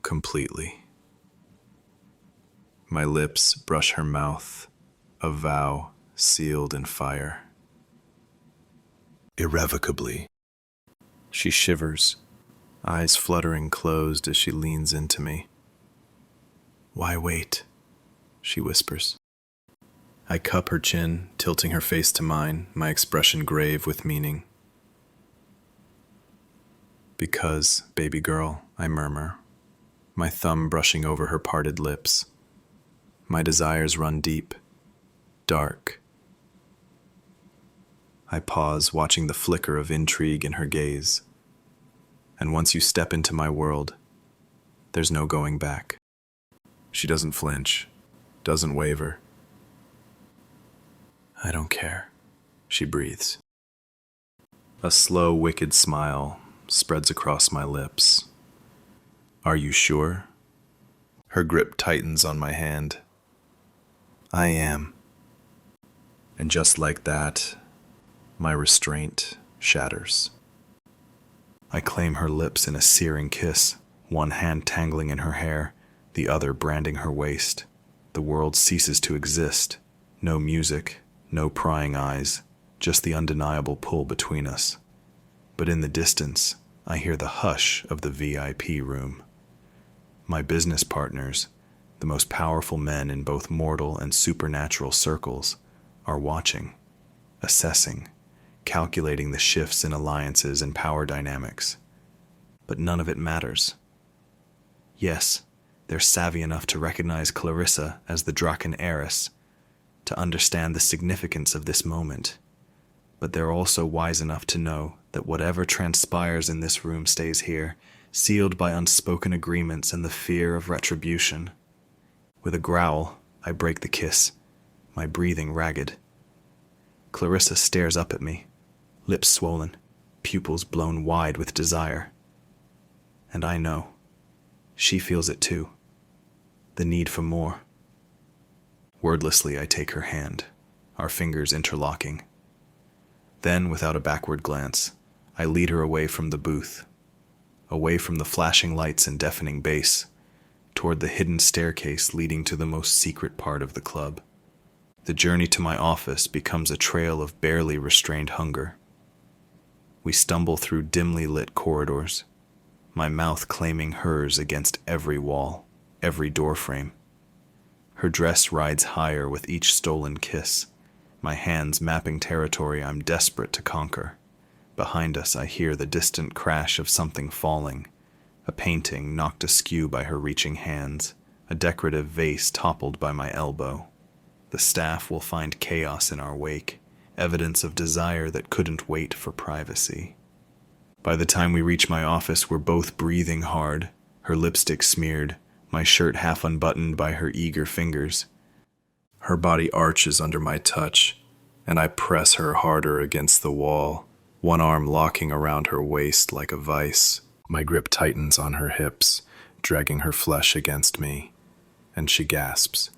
Completely. My lips brush her mouth, a vow sealed in fire. Irrevocably. She shivers, eyes fluttering closed as she leans into me. "Why wait?" she whispers. I cup her chin, tilting her face to mine, my expression grave with meaning. "Because, baby girl," I murmur, my thumb brushing over her parted lips. My desires run deep, dark. I pause, watching the flicker of intrigue in her gaze. And once you step into my world, there's no going back. She doesn't flinch, doesn't waver. "I don't care," she breathes. A slow, wicked smile spreads across my lips. "Are you sure?" Her grip tightens on my hand. "I am." And just like that, my restraint shatters. I claim her lips in a searing kiss, one hand tangling in her hair, the other branding her waist. The world ceases to exist. No music, no prying eyes, just the undeniable pull between us. But in the distance, I hear the hush of the VIP room. My business partners, the most powerful men in both mortal and supernatural circles, are watching, assessing, calculating the shifts in alliances and power dynamics. But none of it matters. Yes, they're savvy enough to recognize Clarissa as the Draken heiress, to understand the significance of this moment. But they're also wise enough to know that whatever transpires in this room stays here, sealed by unspoken agreements and the fear of retribution. With a growl, I break the kiss, my breathing ragged. Clarissa stares up at me, lips swollen, pupils blown wide with desire. And I know. She feels it too. The need for more. Wordlessly, I take her hand, our fingers interlocking. Then, without a backward glance, I lead her away from the booth, away from the flashing lights and deafening bass, toward the hidden staircase leading to the most secret part of the club. The journey to my office becomes a trail of barely restrained hunger. We stumble through dimly lit corridors, my mouth claiming hers against every wall, every doorframe. Her dress rides higher with each stolen kiss, my hands mapping territory I'm desperate to conquer. Behind us, I hear the distant crash of something falling, a painting knocked askew by her reaching hands, a decorative vase toppled by my elbow. The staff will find chaos in our wake, evidence of desire that couldn't wait for privacy. By the time we reach my office, we're both breathing hard, her lipstick smeared, my shirt half unbuttoned by her eager fingers. Her body arches under my touch, and I press her harder against the wall, one arm locking around her waist like a vice. My grip tightens on her hips, dragging her flesh against me, and she gasps,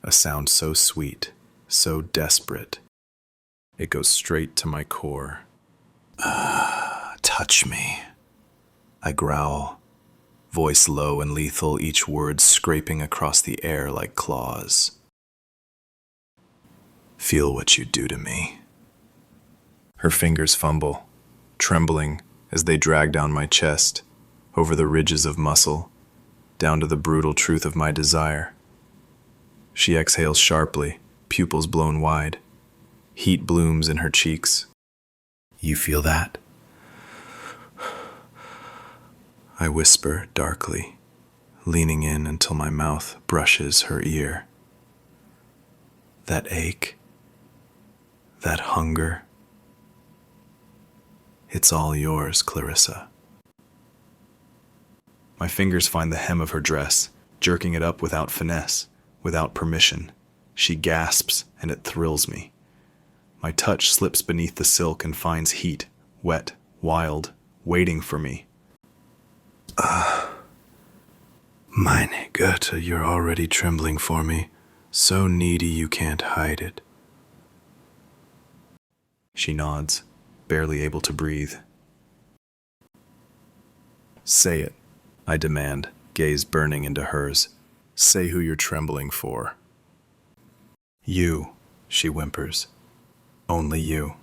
a sound so sweet, so desperate. It goes straight to my core. Touch me. I growl, voice low and lethal, each word scraping across the air like claws. Feel what you do to me. Her fingers fumble, trembling as they drag down my chest, over the ridges of muscle, down to the brutal truth of my desire. She exhales sharply, pupils blown wide. Heat blooms in her cheeks. You feel that? I whisper darkly, leaning in until my mouth brushes her ear. That ache, that hunger, it's all yours, Clarissa. My fingers find the hem of her dress, jerking it up without finesse, without permission. She gasps, and it thrills me. My touch slips beneath the silk and finds heat, wet, wild, waiting for me. Meine Güte, you're already trembling for me, so needy you can't hide it. She nods, barely able to breathe. Say it, I demand, gaze burning into hers. Say who you're trembling for. You, she whimpers. Only you.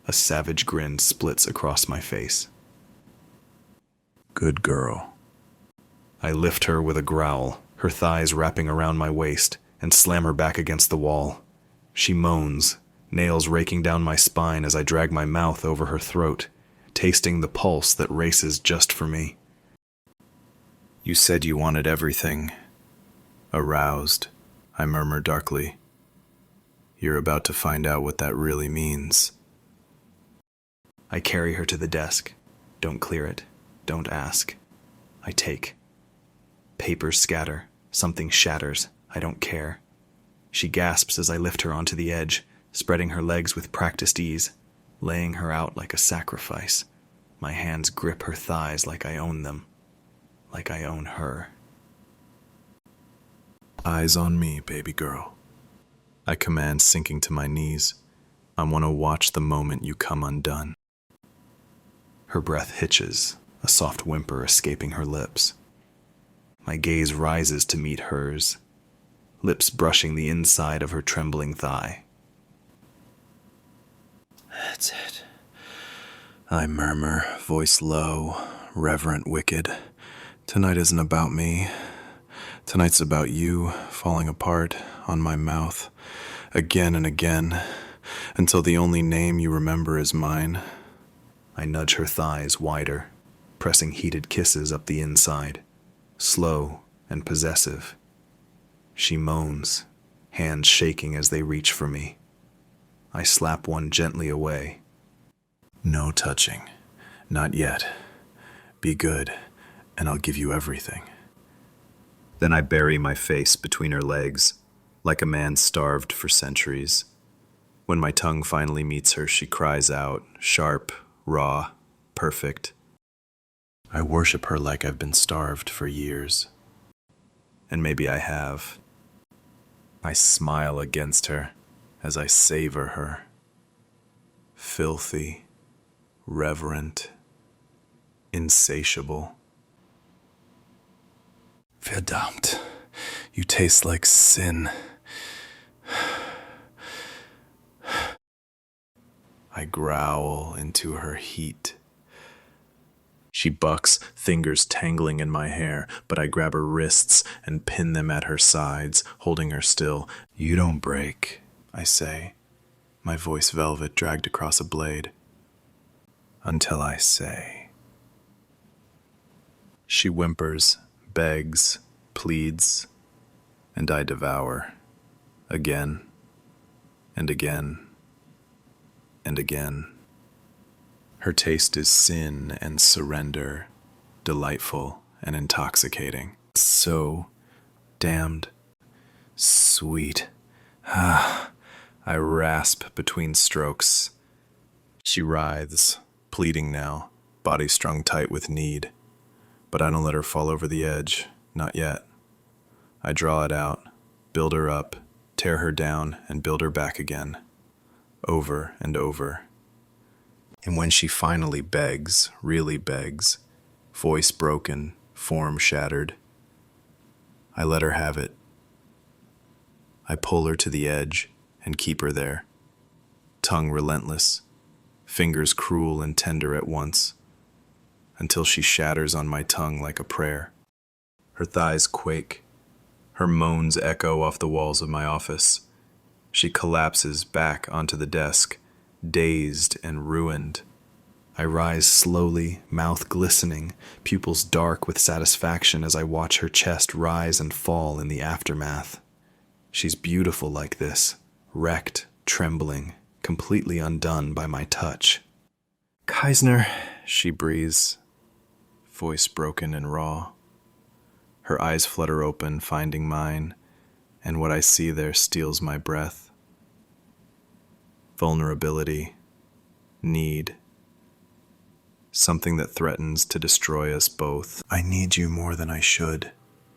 A savage grin splits across my face. Good girl. I lift her with a growl, her thighs wrapping around my waist, and slam her back against the wall. She moans, nails raking down my spine as I drag my mouth over her throat, tasting the pulse that races just for me. You said you wanted everything. Aroused, I murmur darkly. You're about to find out what that really means. I carry her to the desk. Don't clear it. Don't ask. I take. Papers scatter. Something shatters. I don't care. She gasps as I lift her onto the edge, spreading her legs with practiced ease, laying her out like a sacrifice. My hands grip her thighs like I own them. Like I own her. Eyes on me, baby girl. I command, sinking to my knees. I want to watch the moment you come undone. Her breath hitches, a soft whimper escaping her lips. My gaze rises to meet hers, lips brushing the inside of her trembling thigh. That's it. I murmur, voice low, reverent, wicked. Tonight isn't about me. Tonight's about you falling apart on my mouth, again and again, until the only name you remember is mine. I nudge her thighs wider, pressing heated kisses up the inside, slow and possessive. She moans, hands shaking as they reach for me. I slap one gently away. No touching. Not yet. Be good, and I'll give you everything. Then I bury my face between her legs, like a man starved for centuries. When my tongue finally meets her, she cries out, sharp, raw, perfect. I worship her like I've been starved for years. And maybe I have. I smile against her as I savor her. Filthy, reverent, insatiable. Verdammt, you taste like sin. I growl into her heat. She bucks, fingers tangling in my hair, but I grab her wrists and pin them at her sides, holding her still. You don't break, I say, my voice velvet dragged across a blade. Until I say. She whimpers, begs, pleads, and I devour, again, and again, and again. Her taste is sin and surrender, delightful and intoxicating. So damned sweet. I rasp between strokes. She writhes, pleading now, body strung tight with need. But I don't let her fall over the edge, not yet. I draw it out, build her up, tear her down, and build her back again, over and over. And when she finally begs, really begs, voice broken, form shattered, I let her have it. I pull her to the edge and keep her there, tongue relentless, fingers cruel and tender at once, until she shatters on my tongue like a prayer. Her thighs quake. Her moans echo off the walls of my office. She collapses back onto the desk, dazed and ruined. I rise slowly, mouth glistening, pupils dark with satisfaction as I watch her chest rise and fall in the aftermath. She's beautiful like this, wrecked, trembling, completely undone by my touch. "Kaisner," she breathes, voice broken and raw. Her eyes flutter open, finding mine, and what I see there steals my breath. Vulnerability, need, something that threatens to destroy us both. "I need you more than I should,"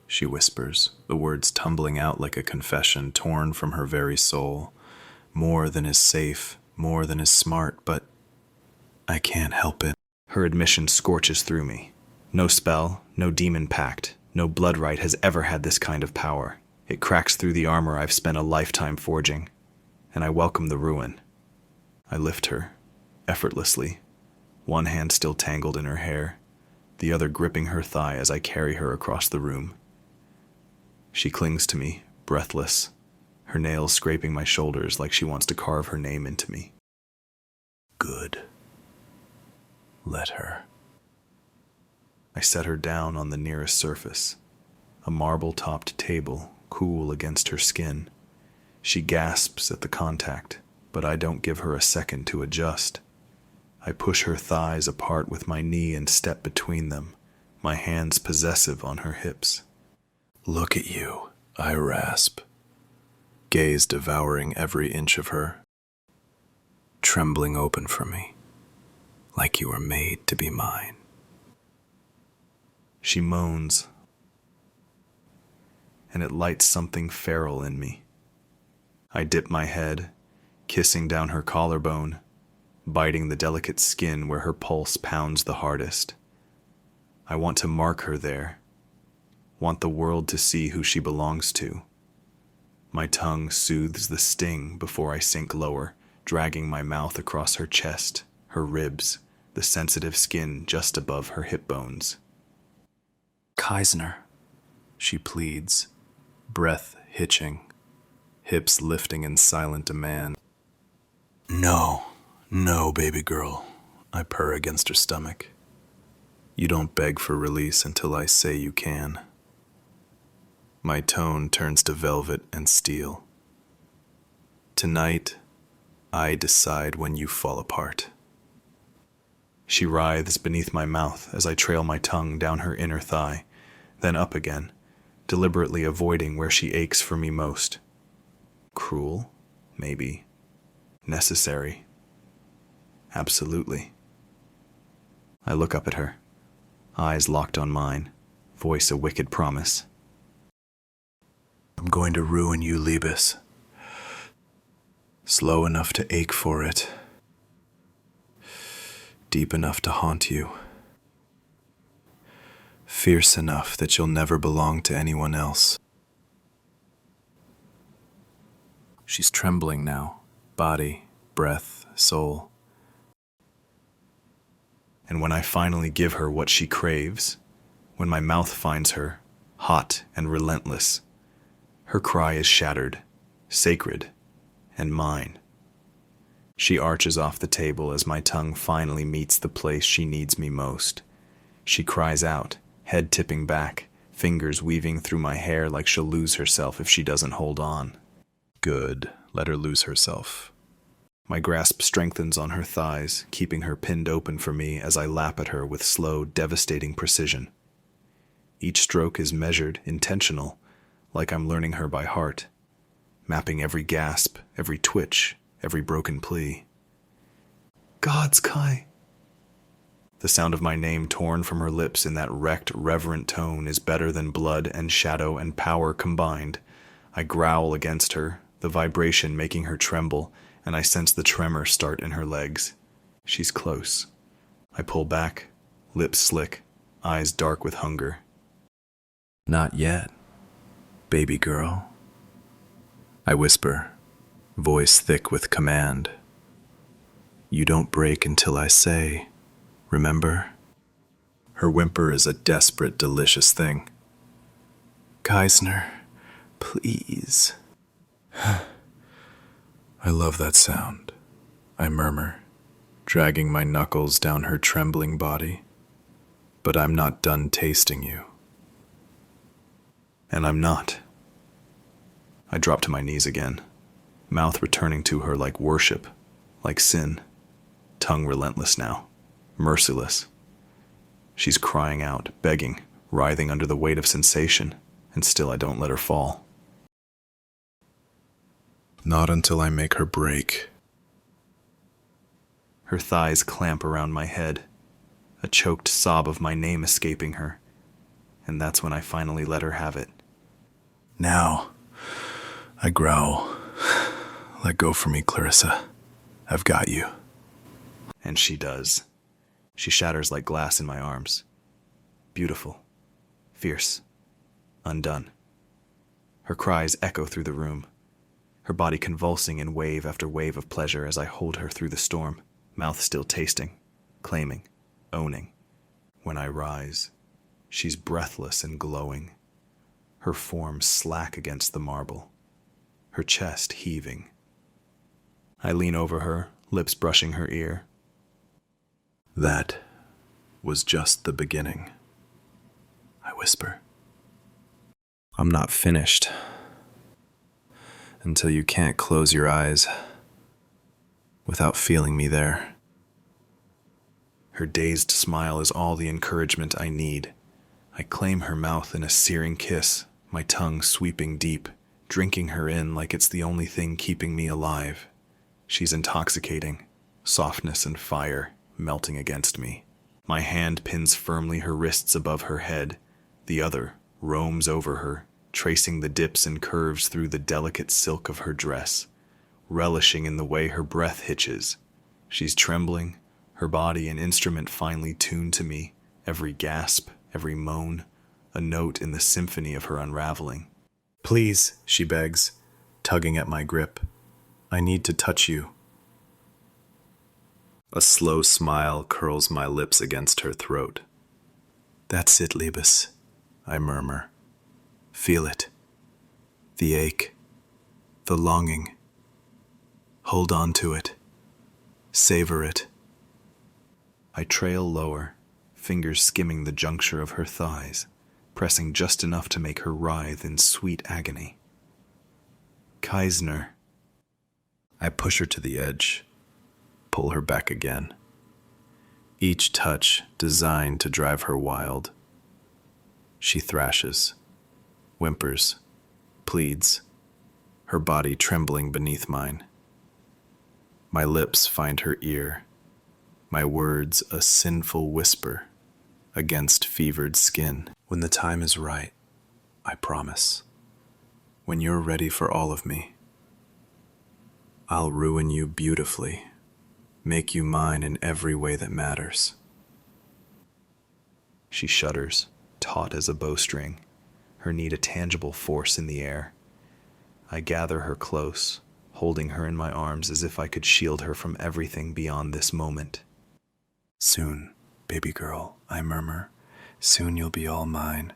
she whispers, the words tumbling out like a confession torn from her very soul. More than is safe, more than is smart, but I can't help it. Her admission scorches through me. No spell, no demon pact, no birthright has ever had this kind of power. It cracks through the armor I've spent a lifetime forging, and I welcome the ruin. I lift her, effortlessly, one hand still tangled in her hair, the other gripping her thigh as I carry her across the room. She clings to me, breathless, her nails scraping my shoulders like she wants to carve her name into me. "Good. Let her." I set her down on the nearest surface, a marble-topped table, cool against her skin. She gasps at the contact, but I don't give her a second to adjust. I push her thighs apart with my knee and step between them, my hands possessive on her hips. "Look at you," I rasp, gaze devouring every inch of her, trembling open for me, like you were made to be mine. She moans, and it lights something feral in me. I dip my head, kissing down her collarbone, biting the delicate skin where her pulse pounds the hardest. I want to mark her there, want the world to see who she belongs to. My tongue soothes the sting before I sink lower, dragging my mouth across her chest, her ribs, the sensitive skin just above her hip bones. "Kaisner," she pleads, breath hitching, hips lifting in silent demand. "No, no, baby girl," I purr against her stomach. "You don't beg for release until I say you can." My tone turns to velvet and steel. "Tonight, I decide when you fall apart." She writhes beneath my mouth as I trail my tongue down her inner thigh, then up again, deliberately avoiding where she aches for me most. Cruel? Maybe. Necessary? Absolutely. I look up at her, eyes locked on mine, voice a wicked promise. "I'm going to ruin you, Liebes. Slow enough to ache for it. Deep enough to haunt you. Fierce enough that you'll never belong to anyone else." She's trembling now, body, breath, soul. And when I finally give her what she craves, when my mouth finds her, hot and relentless, her cry is shattered, sacred, and mine. She arches off the table as my tongue finally meets the place she needs me most. She cries out, head tipping back, fingers weaving through my hair like she'll lose herself if she doesn't hold on. Good, let her lose herself. My grasp strengthens on her thighs, keeping her pinned open for me as I lap at her with slow, devastating precision. Each stroke is measured, intentional, like I'm learning her by heart, mapping every gasp, every twitch, every broken plea. "Gods, Kai!" The sound of my name torn from her lips in that wrecked, reverent tone is better than blood and shadow and power combined. I growl against her, the vibration making her tremble, and I sense the tremor start in her legs. She's close. I pull back, lips slick, eyes dark with hunger. Not yet, baby girl. I whisper, voice thick with command. You don't break until I say, remember? Her whimper is a desperate, delicious thing. Kaisner, please. I love that sound, I murmur, dragging my knuckles down her trembling body. But I'm not done tasting you. And I'm not. I drop to my knees again, mouth returning to her like worship, like sin, tongue relentless now, merciless. She's crying out, begging, writhing under the weight of sensation, and still I don't let her fall. Not until I make her break. Her thighs clamp around my head, a choked sob of my name escaping her, and that's when I finally let her have it. Now, I growl. Let go for me, Clarissa. I've got you. And she does. She shatters like glass in my arms. Beautiful, fierce, undone. Her cries echo through the room, her body convulsing in wave after wave of pleasure as I hold her through the storm, mouth still tasting, claiming, owning. When I rise, she's breathless and glowing, her form slack against the marble, her chest heaving. I lean over her, lips brushing her ear. That was just the beginning, I whisper. I'm not finished until you can't close your eyes without feeling me there. Her dazed smile is all the encouragement I need. I claim her mouth in a searing kiss, my tongue sweeping deep, drinking her in like it's the only thing keeping me alive. She's intoxicating, softness and fire melting against me. My hand pins firmly her wrists above her head. The other roams over her, tracing the dips and curves through the delicate silk of her dress, relishing in the way her breath hitches. She's trembling, her body an instrument finely tuned to me, every gasp, every moan, a note in the symphony of her unraveling. Please, she begs, tugging at my grip. I need to touch you. A slow smile curls my lips against her throat. That's it, Liebes, I murmur. Feel it. The ache. The longing. Hold on to it. Savor it. I trail lower, fingers skimming the juncture of her thighs, pressing just enough to make her writhe in sweet agony. Kaisner. I push her to the edge, pull her back again. Each touch designed to drive her wild. She thrashes, whimpers, pleads, her body trembling beneath mine. My lips find her ear, my words a sinful whisper against fevered skin. When the time is right, I promise. When you're ready for all of me, I'll ruin you beautifully, make you mine in every way that matters. She shudders, taut as a bowstring, her need a tangible force in the air. I gather her close, holding her in my arms as if I could shield her from everything beyond this moment. Soon, baby girl, I murmur, soon you'll be all mine,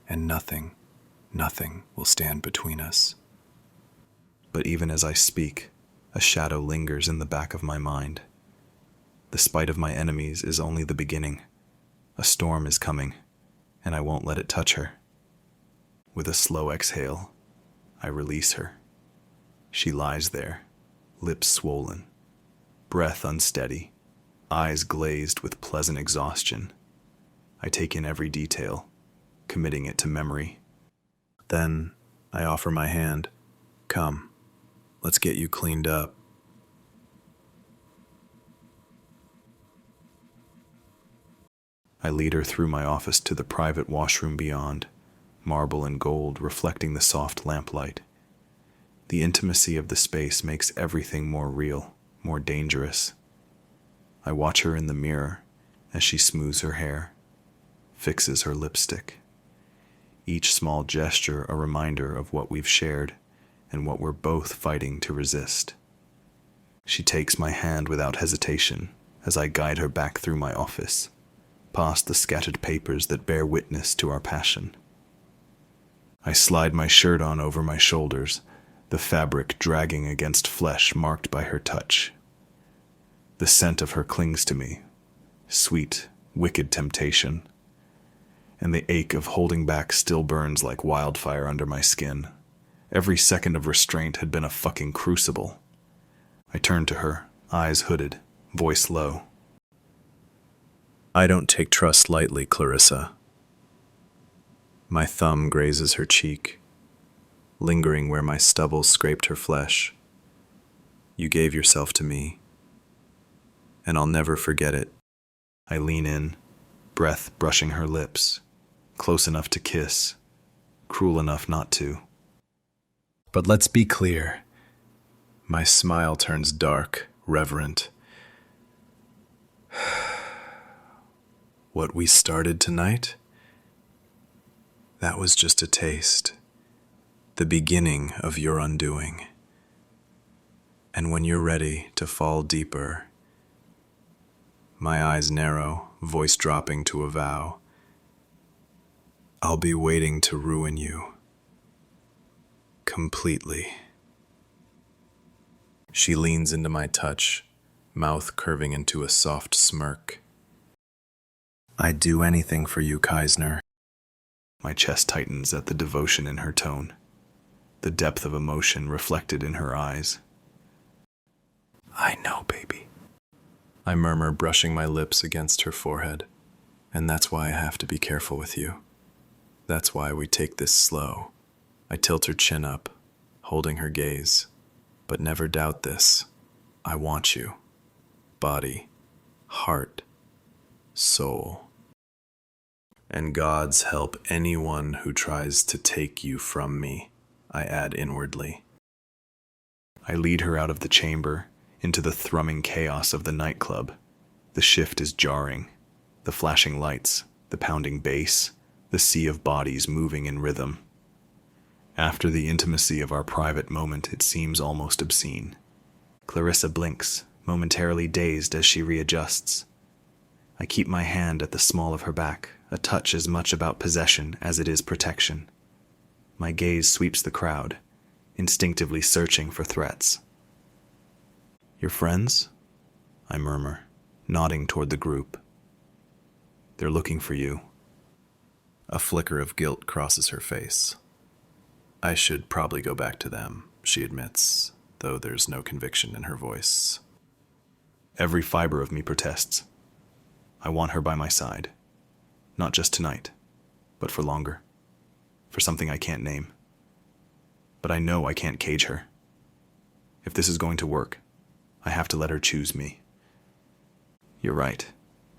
and nothing will stand between us. But even as I speak, a shadow lingers in the back of my mind. The spite of my enemies is only the beginning. A storm is coming, and I won't let it touch her. With a slow exhale, I release her. She lies there, lips swollen, breath unsteady, eyes glazed with pleasant exhaustion. I take in every detail, committing it to memory. Then I offer my hand. Come, let's get you cleaned up. I lead her through my office to the private washroom beyond, marble and gold reflecting the soft lamplight. The intimacy of the space makes everything more real, more dangerous. I watch her in the mirror as she smooths her hair, fixes her lipstick. Each small gesture a reminder of what we've shared and what we're both fighting to resist. She takes my hand without hesitation as I guide her back through my office, past the scattered papers that bear witness to our passion. I slide my shirt on over my shoulders, the fabric dragging against flesh marked by her touch. The scent of her clings to me, sweet, wicked temptation, and the ache of holding back still burns like wildfire under my skin. Every second of restraint had been a fucking crucible. I turn to her, eyes hooded, voice low. I don't take trust lightly, Clarissa. My thumb grazes her cheek, lingering where my stubble scraped her flesh. You gave yourself to me, and I'll never forget it. I lean in, breath brushing her lips, close enough to kiss, cruel enough not to. But let's be clear. My smile turns dark, reverent. What we started tonight? That was just a taste, the beginning of your undoing. And when you're ready to fall deeper, my eyes narrow, voice dropping to a vow, I'll be waiting to ruin you. Completely. She leans into my touch, mouth curving into a soft smirk. I'd do anything for you, Kaisner. My chest tightens at the devotion in her tone, the depth of emotion reflected in her eyes. I know, baby. I murmur, brushing my lips against her forehead. And that's why I have to be careful with you. That's why we take this slow. I tilt her chin up, holding her gaze. But never doubt this. I want you. Body, heart, soul. And God's help anyone who tries to take you from me, I add inwardly. I lead her out of the chamber, into the thrumming chaos of the nightclub. The shift is jarring. The flashing lights, the pounding bass, the sea of bodies moving in rhythm. After the intimacy of our private moment, it seems almost obscene. Clarissa blinks, momentarily dazed as she readjusts. I keep my hand at the small of her back, a touch as much about possession as it is protection. My gaze sweeps the crowd, instinctively searching for threats. Your friends? I murmur, nodding toward the group. They're looking for you. A flicker of guilt crosses her face. I should probably go back to them, she admits, though there's no conviction in her voice. Every fiber of me protests. I want her by my side. Not just tonight, but for longer. For something I can't name. But I know I can't cage her. If this is going to work, I have to let her choose me. You're right,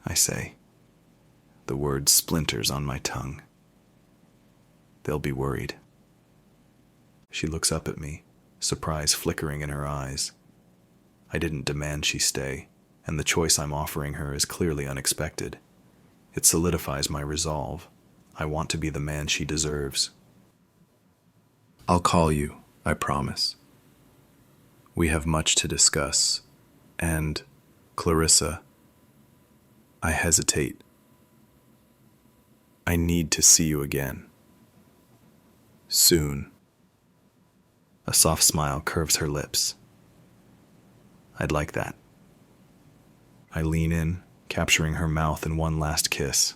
I say. The word splinters on my tongue. They'll be worried. She looks up at me, surprise flickering in her eyes. I didn't demand she stay, and the choice I'm offering her is clearly unexpected. It solidifies my resolve. I want to be the man she deserves. I'll call you, I promise. We have much to discuss, and, Clarissa, I hesitate. I need to see you again. Soon. A soft smile curves her lips. I'd like that. I lean in, capturing her mouth in one last kiss.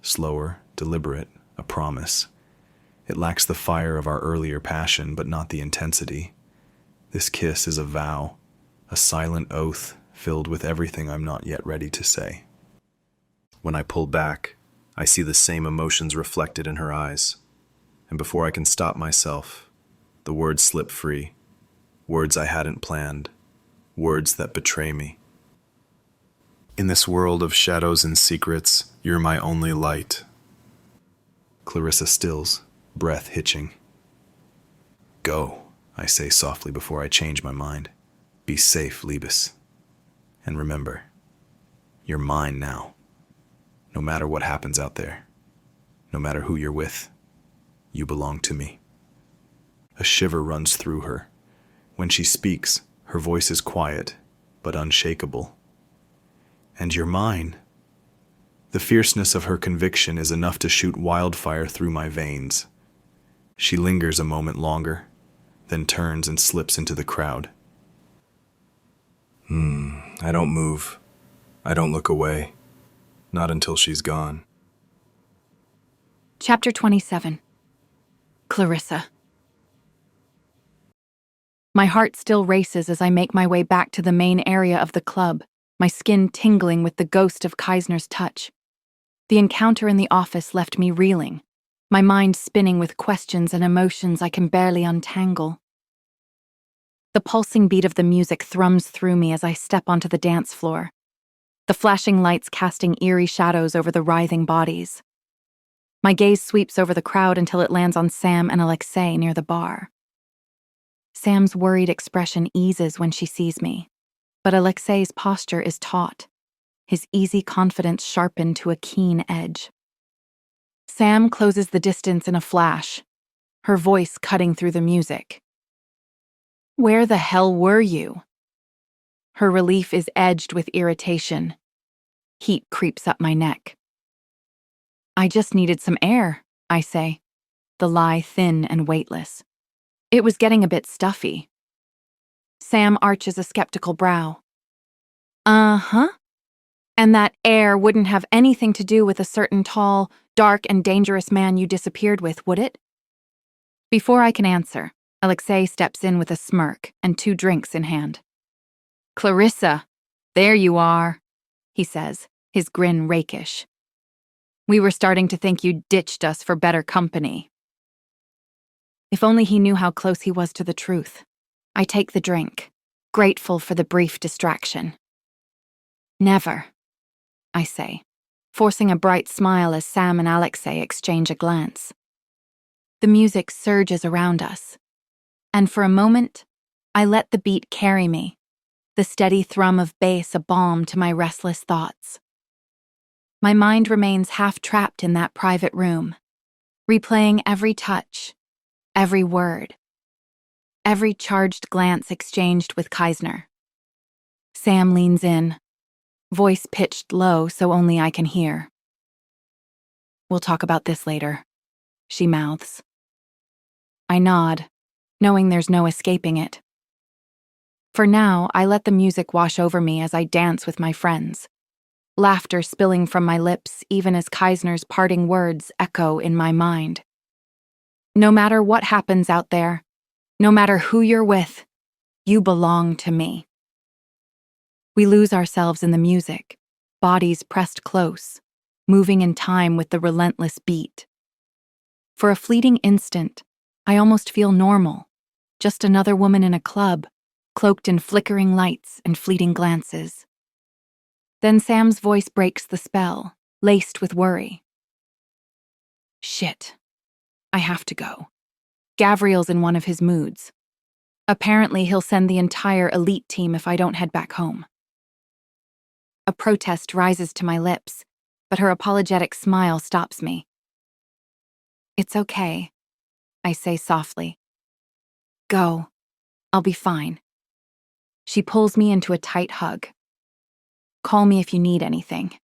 Slower, deliberate, a promise. It lacks the fire of our earlier passion, but not the intensity. This kiss is a vow, a silent oath filled with everything I'm not yet ready to say. When I pull back, I see the same emotions reflected in her eyes. And before I can stop myself, the words slip free. Words I hadn't planned. Words that betray me. In this world of shadows and secrets, You're my only light. Clarissa stills, breath hitching. Go, I say softly before I change my mind. Be safe, Liebes. And remember, you're mine now. No matter what happens out there, no matter who you're with, you belong to me. A shiver runs through her. When she speaks, her voice is quiet, but unshakable. And you're mine. The fierceness of her conviction is enough to shoot wildfire through my veins. She lingers a moment longer, then turns and slips into the crowd. I don't move. I don't look away. Not until she's gone. Chapter 27. Clarissa. My heart still races as I make my way back to the main area of the club, my skin tingling with the ghost of Kaisner's touch. The encounter in the office left me reeling, my mind spinning with questions and emotions I can barely untangle. The pulsing beat of the music thrums through me as I step onto the dance floor, the flashing lights casting eerie shadows over the writhing bodies. My gaze sweeps over the crowd until it lands on Sam and Alexei near the bar. Sam's worried expression eases when she sees me, but Alexei's posture is taut, his easy confidence sharpened to a keen edge. Sam closes the distance in a flash, her voice cutting through the music. Where the hell were you? Her relief is edged with irritation. Heat creeps up my neck. I just needed some air, I say, the lie thin and weightless. It was getting a bit stuffy. Sam arches a skeptical brow. Uh-huh. And that air wouldn't have anything to do with a certain tall, dark, and dangerous man you disappeared with, would it? Before I can answer, Alexei steps in with a smirk and 2 drinks in hand. Clarissa, there you are, he says, his grin rakish. We were starting to think you ditched us for better company. If only he knew how close he was to the truth. I take the drink, grateful for the brief distraction. Never, I say, forcing a bright smile as Sam and Alexei exchange a glance. The music surges around us, and for a moment, I let the beat carry me, the steady thrum of bass a balm to my restless thoughts. My mind remains half-trapped in that private room, replaying every touch, every word, every charged glance exchanged with Kaisner. Sam leans in, voice pitched low so only I can hear. We'll talk about this later, she mouths. I nod, knowing there's no escaping it. For now, I let the music wash over me as I dance with my friends, laughter spilling from my lips even as Kaisner's parting words echo in my mind. No matter what happens out there, no matter who you're with, you belong to me. We lose ourselves in the music, bodies pressed close, moving in time with the relentless beat. For a fleeting instant, I almost feel normal, just another woman in a club, cloaked in flickering lights and fleeting glances. Then Sam's voice breaks the spell, laced with worry. Shit. I have to go. Gavriel's in one of his moods. Apparently, he'll send the entire elite team if I don't head back home. A protest rises to my lips, but her apologetic smile stops me. It's okay, I say softly. Go. I'll be fine. She pulls me into a tight hug. Call me if you need anything,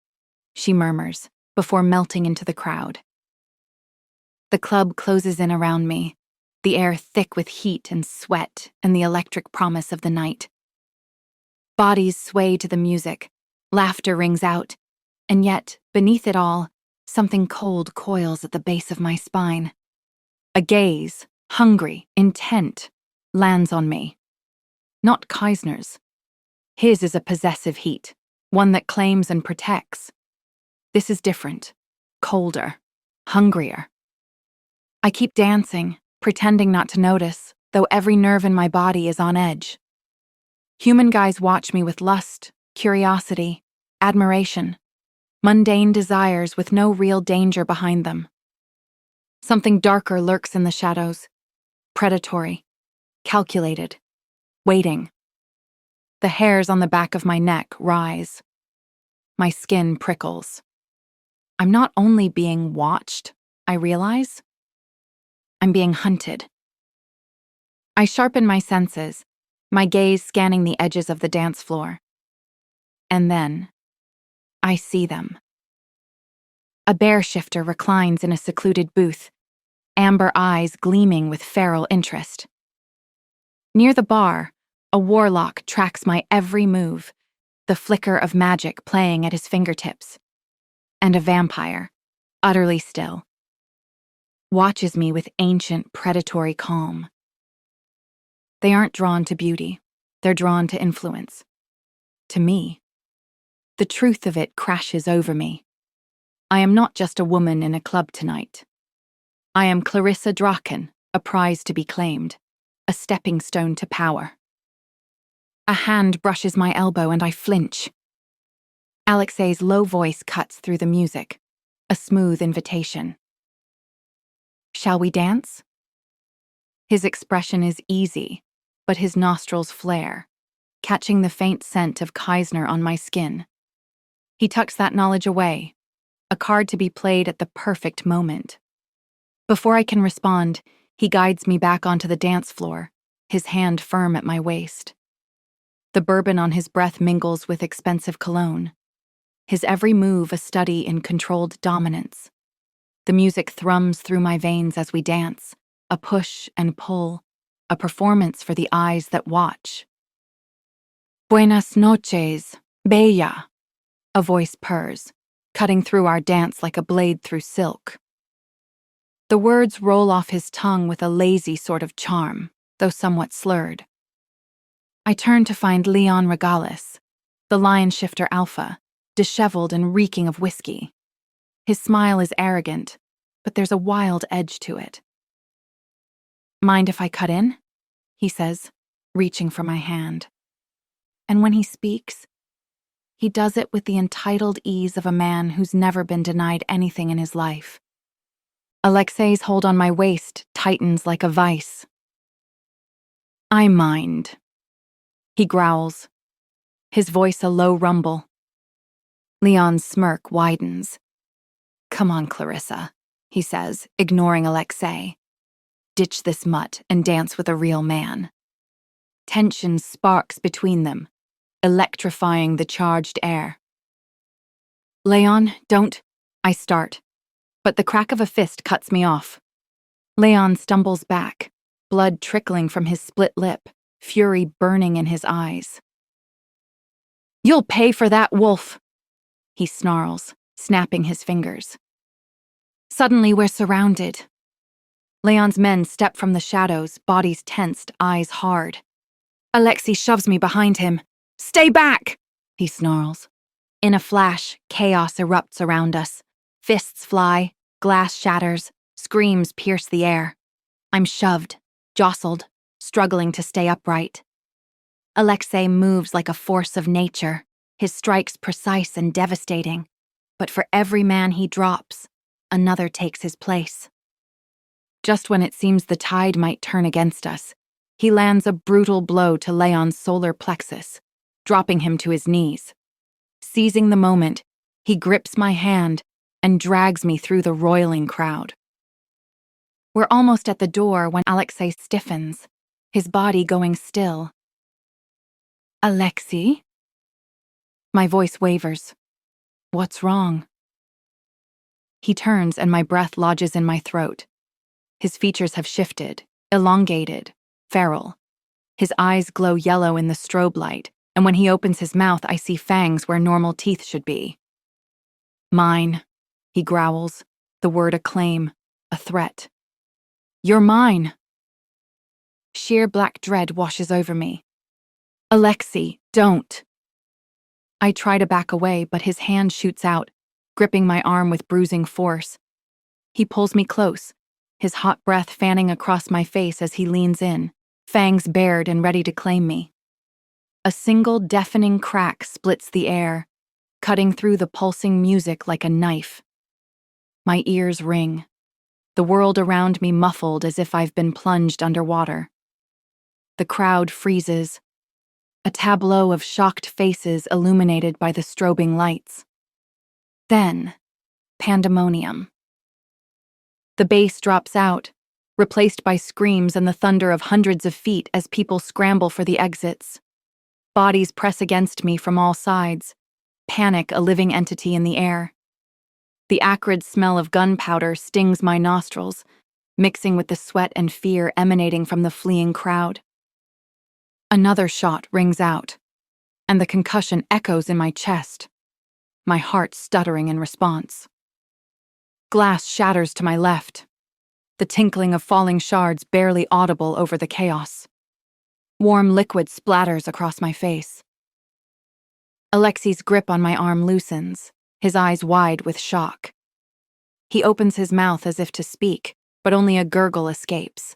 she murmurs, before melting into the crowd. The club closes in around me, the air thick with heat and sweat and the electric promise of the night. Bodies sway to the music, laughter rings out, and yet, beneath it all, something cold coils at the base of my spine. A gaze, hungry, intent, lands on me. Not Kaisner's. His is a possessive heat, one that claims and protects. This is different, colder, hungrier. I keep dancing, pretending not to notice, though every nerve in my body is on edge. Human guys watch me with lust, curiosity, admiration. mundane desires with no real danger behind them. Something darker lurks in the shadows, predatory, calculated, waiting. The hairs on the back of my neck rise. My skin prickles. I'm not only being watched, I realize. I'm being hunted. I sharpen my senses, my gaze scanning the edges of the dance floor. And then, I see them. A bear shifter reclines in a secluded booth, amber eyes gleaming with feral interest. Near the bar, a warlock tracks my every move, the flicker of magic playing at his fingertips. And a vampire, utterly still, watches me with ancient predatory calm. They aren't drawn to beauty, they're drawn to influence. To me. The truth of it crashes over me. I am not just a woman in a club tonight. I am Clarissa Draken, a prize to be claimed, a stepping stone to power. A hand brushes my elbow and I flinch. Alexei's low voice cuts through the music, a smooth invitation. Shall we dance? His expression is easy, but his nostrils flare, catching the faint scent of Kaisner on my skin. He tucks that knowledge away, a card to be played at the perfect moment. Before I can respond, he guides me back onto the dance floor, his hand firm at my waist. The bourbon on his breath mingles with expensive cologne. His every move a study in controlled dominance. The music thrums through my veins as we dance, a push and pull, a performance for the eyes that watch. Buenas noches, bella, a voice purrs, cutting through our dance like a blade through silk. The words roll off his tongue with a lazy sort of charm, though somewhat slurred. I turn to find Leon Regalis, the lion shifter alpha, disheveled and reeking of whiskey. His smile is arrogant, but there's a wild edge to it. Mind if I cut in? He says, reaching for my hand. And when he speaks, he does it with the entitled ease of a man who's never been denied anything in his life. Alexei's hold on my waist tightens like a vice. I mind. He growls, his voice a low rumble. Leon's smirk widens. Come on, Clarissa, he says, ignoring Alexei. Ditch this mutt and dance with a real man. Tension sparks between them, electrifying the charged air. Leon, don't, I start, but the crack of a fist cuts me off. Leon stumbles back, blood trickling from his split lip, fury burning in his eyes. You'll pay for that, wolf, he snarls, snapping his fingers. Suddenly we're surrounded. Leon's men step from the shadows, bodies tensed, eyes hard. Alexei shoves me behind him. Stay back, he snarls. In a flash, chaos erupts around us. Fists fly, glass shatters, screams pierce the air. I'm shoved, jostled, struggling to stay upright. Alexei moves like a force of nature, his strikes precise and devastating. But for every man he drops, another takes his place. Just when it seems the tide might turn against us, he lands a brutal blow to Leon's solar plexus, dropping him to his knees. Seizing the moment, he grips my hand and drags me through the roiling crowd. We're almost at the door when Alexei stiffens, his body going still. Alexei? My voice wavers. What's wrong? He turns and my breath lodges in my throat. His features have shifted, elongated, feral. His eyes glow yellow in the strobe light, and when he opens his mouth, I see fangs where normal teeth should be. Mine, he growls, the word a claim, a threat. You're mine. Sheer black dread washes over me. Alexei, don't. I try to back away, but his hand shoots out, gripping my arm with bruising force. He pulls me close, his hot breath fanning across my face as he leans in, fangs bared and ready to claim me. A single deafening crack splits the air, cutting through the pulsing music like a knife. My ears ring, the world around me muffled as if I've been plunged underwater. The crowd freezes, a tableau of shocked faces illuminated by the strobing lights. Then, pandemonium. The bass drops out, replaced by screams and the thunder of hundreds of feet as people scramble for the exits. Bodies press against me from all sides, panic a living entity in the air. The acrid smell of gunpowder stings my nostrils, mixing with the sweat and fear emanating from the fleeing crowd. Another shot rings out, and the concussion echoes in my chest, my heart stuttering in response. Glass shatters to my left, the tinkling of falling shards barely audible over the chaos. Warm liquid splatters across my face. Alexei's grip on my arm loosens, his eyes wide with shock. He opens his mouth as if to speak, but only a gurgle escapes.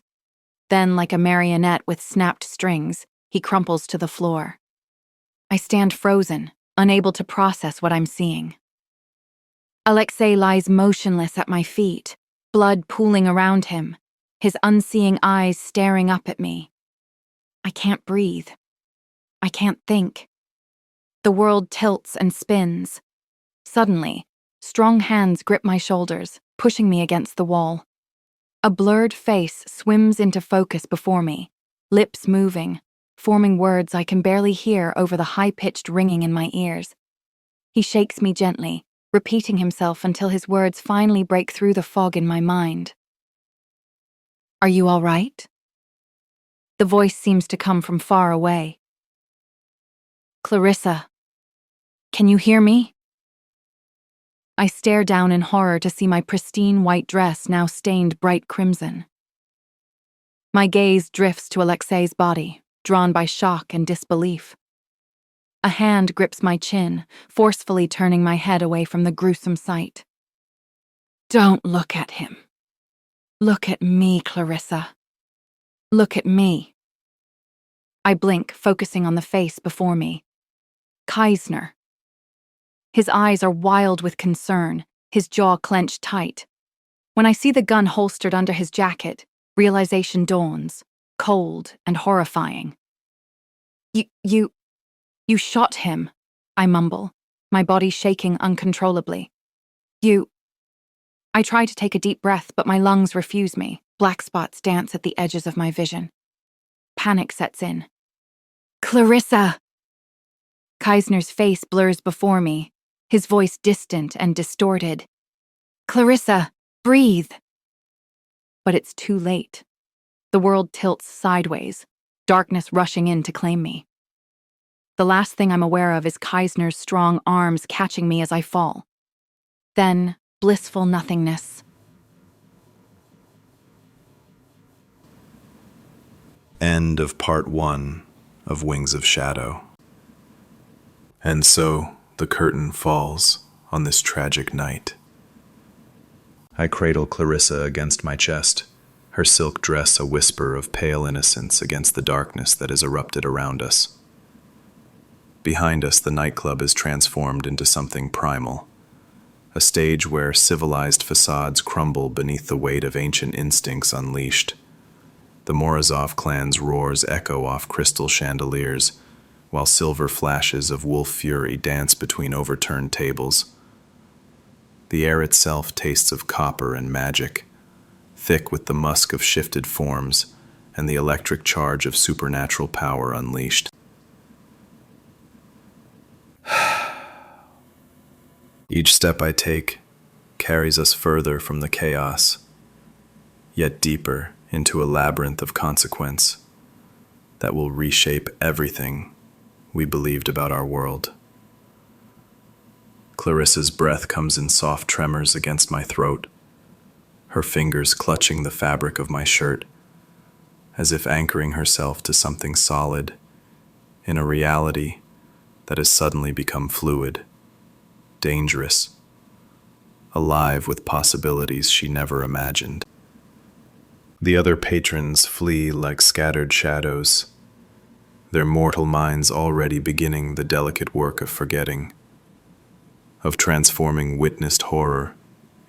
Then, like a marionette with snapped strings, he crumples to the floor. I stand frozen, unable to process what I'm seeing. Alexei lies motionless at my feet, blood pooling around him, his unseeing eyes staring up at me. I can't breathe. I can't think. The world tilts and spins. Suddenly, strong hands grip my shoulders, pushing me against the wall. A blurred face swims into focus before me, lips moving, forming words I can barely hear over the high-pitched ringing in my ears. He shakes me gently, repeating himself until his words finally break through the fog in my mind. "Are you all right?" The voice seems to come from far away. "Clarissa, can you hear me?" I stare down in horror to see my pristine white dress now stained bright crimson. My gaze drifts to Alexei's body, drawn by shock and disbelief. A hand grips my chin, forcefully turning my head away from the gruesome sight. "Don't look at him. Look at me, Clarissa. Look at me." I blink, focusing on the face before me. Kaisner. His eyes are wild with concern, his jaw clenched tight. When I see the gun holstered under his jacket, realization dawns, cold and horrifying. You shot him," I mumble, my body shaking uncontrollably. I try to take a deep breath, but my lungs refuse me. Black spots dance at the edges of my vision. Panic sets in. "Clarissa!" Kaisner's face blurs before me, his voice distant and distorted. "Clarissa, breathe!" But it's too late. The world tilts sideways, darkness rushing in to claim me. The last thing I'm aware of is Kaisner's strong arms catching me as I fall. Then, blissful nothingness. End of part 1 of Wings of Shadow. And so the curtain falls on this tragic night. I cradle Clarissa against my chest, her silk dress a whisper of pale innocence against the darkness that has erupted around us. Behind us, the nightclub is transformed into something primal, a stage where civilized facades crumble beneath the weight of ancient instincts unleashed. The Morozov clan's roars echo off crystal chandeliers, while silver flashes of wolf fury dance between overturned tables. The air itself tastes of copper and magic, thick with the musk of shifted forms and the electric charge of supernatural power unleashed. Each step I take carries us further from the chaos, yet deeper into a labyrinth of consequence that will reshape everything we believed about our world. Clarissa's breath comes in soft tremors against my throat, her fingers clutching the fabric of my shirt, as if anchoring herself to something solid in a reality that has suddenly become fluid, dangerous, alive with possibilities she never imagined. The other patrons flee like scattered shadows, their mortal minds already beginning the delicate work of forgetting. of transforming witnessed horror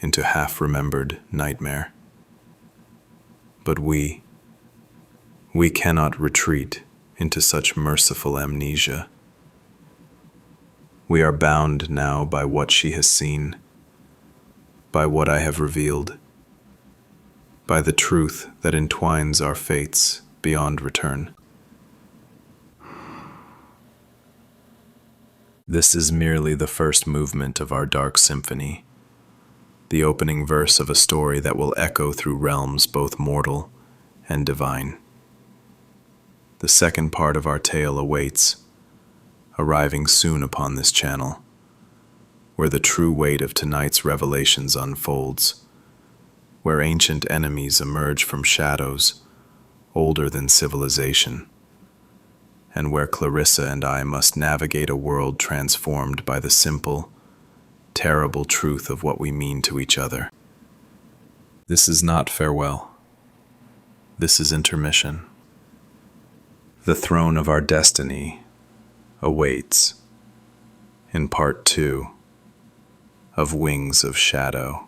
into half-remembered nightmare. But we cannot retreat into such merciful amnesia. We are bound now by what she has seen, by what I have revealed, by the truth that entwines our fates beyond return. This is merely the first movement of our dark symphony, the opening verse of a story that will echo through realms both mortal and divine. The second part of our tale awaits, arriving soon upon this channel, where the true weight of tonight's revelations unfolds, where ancient enemies emerge from shadows older than civilization, and where Clarissa and I must navigate a world transformed by the simple, terrible truth of what we mean to each other. This is not farewell. This is intermission. The throne of our destiny awaits in part 2 of Wings of Shadow.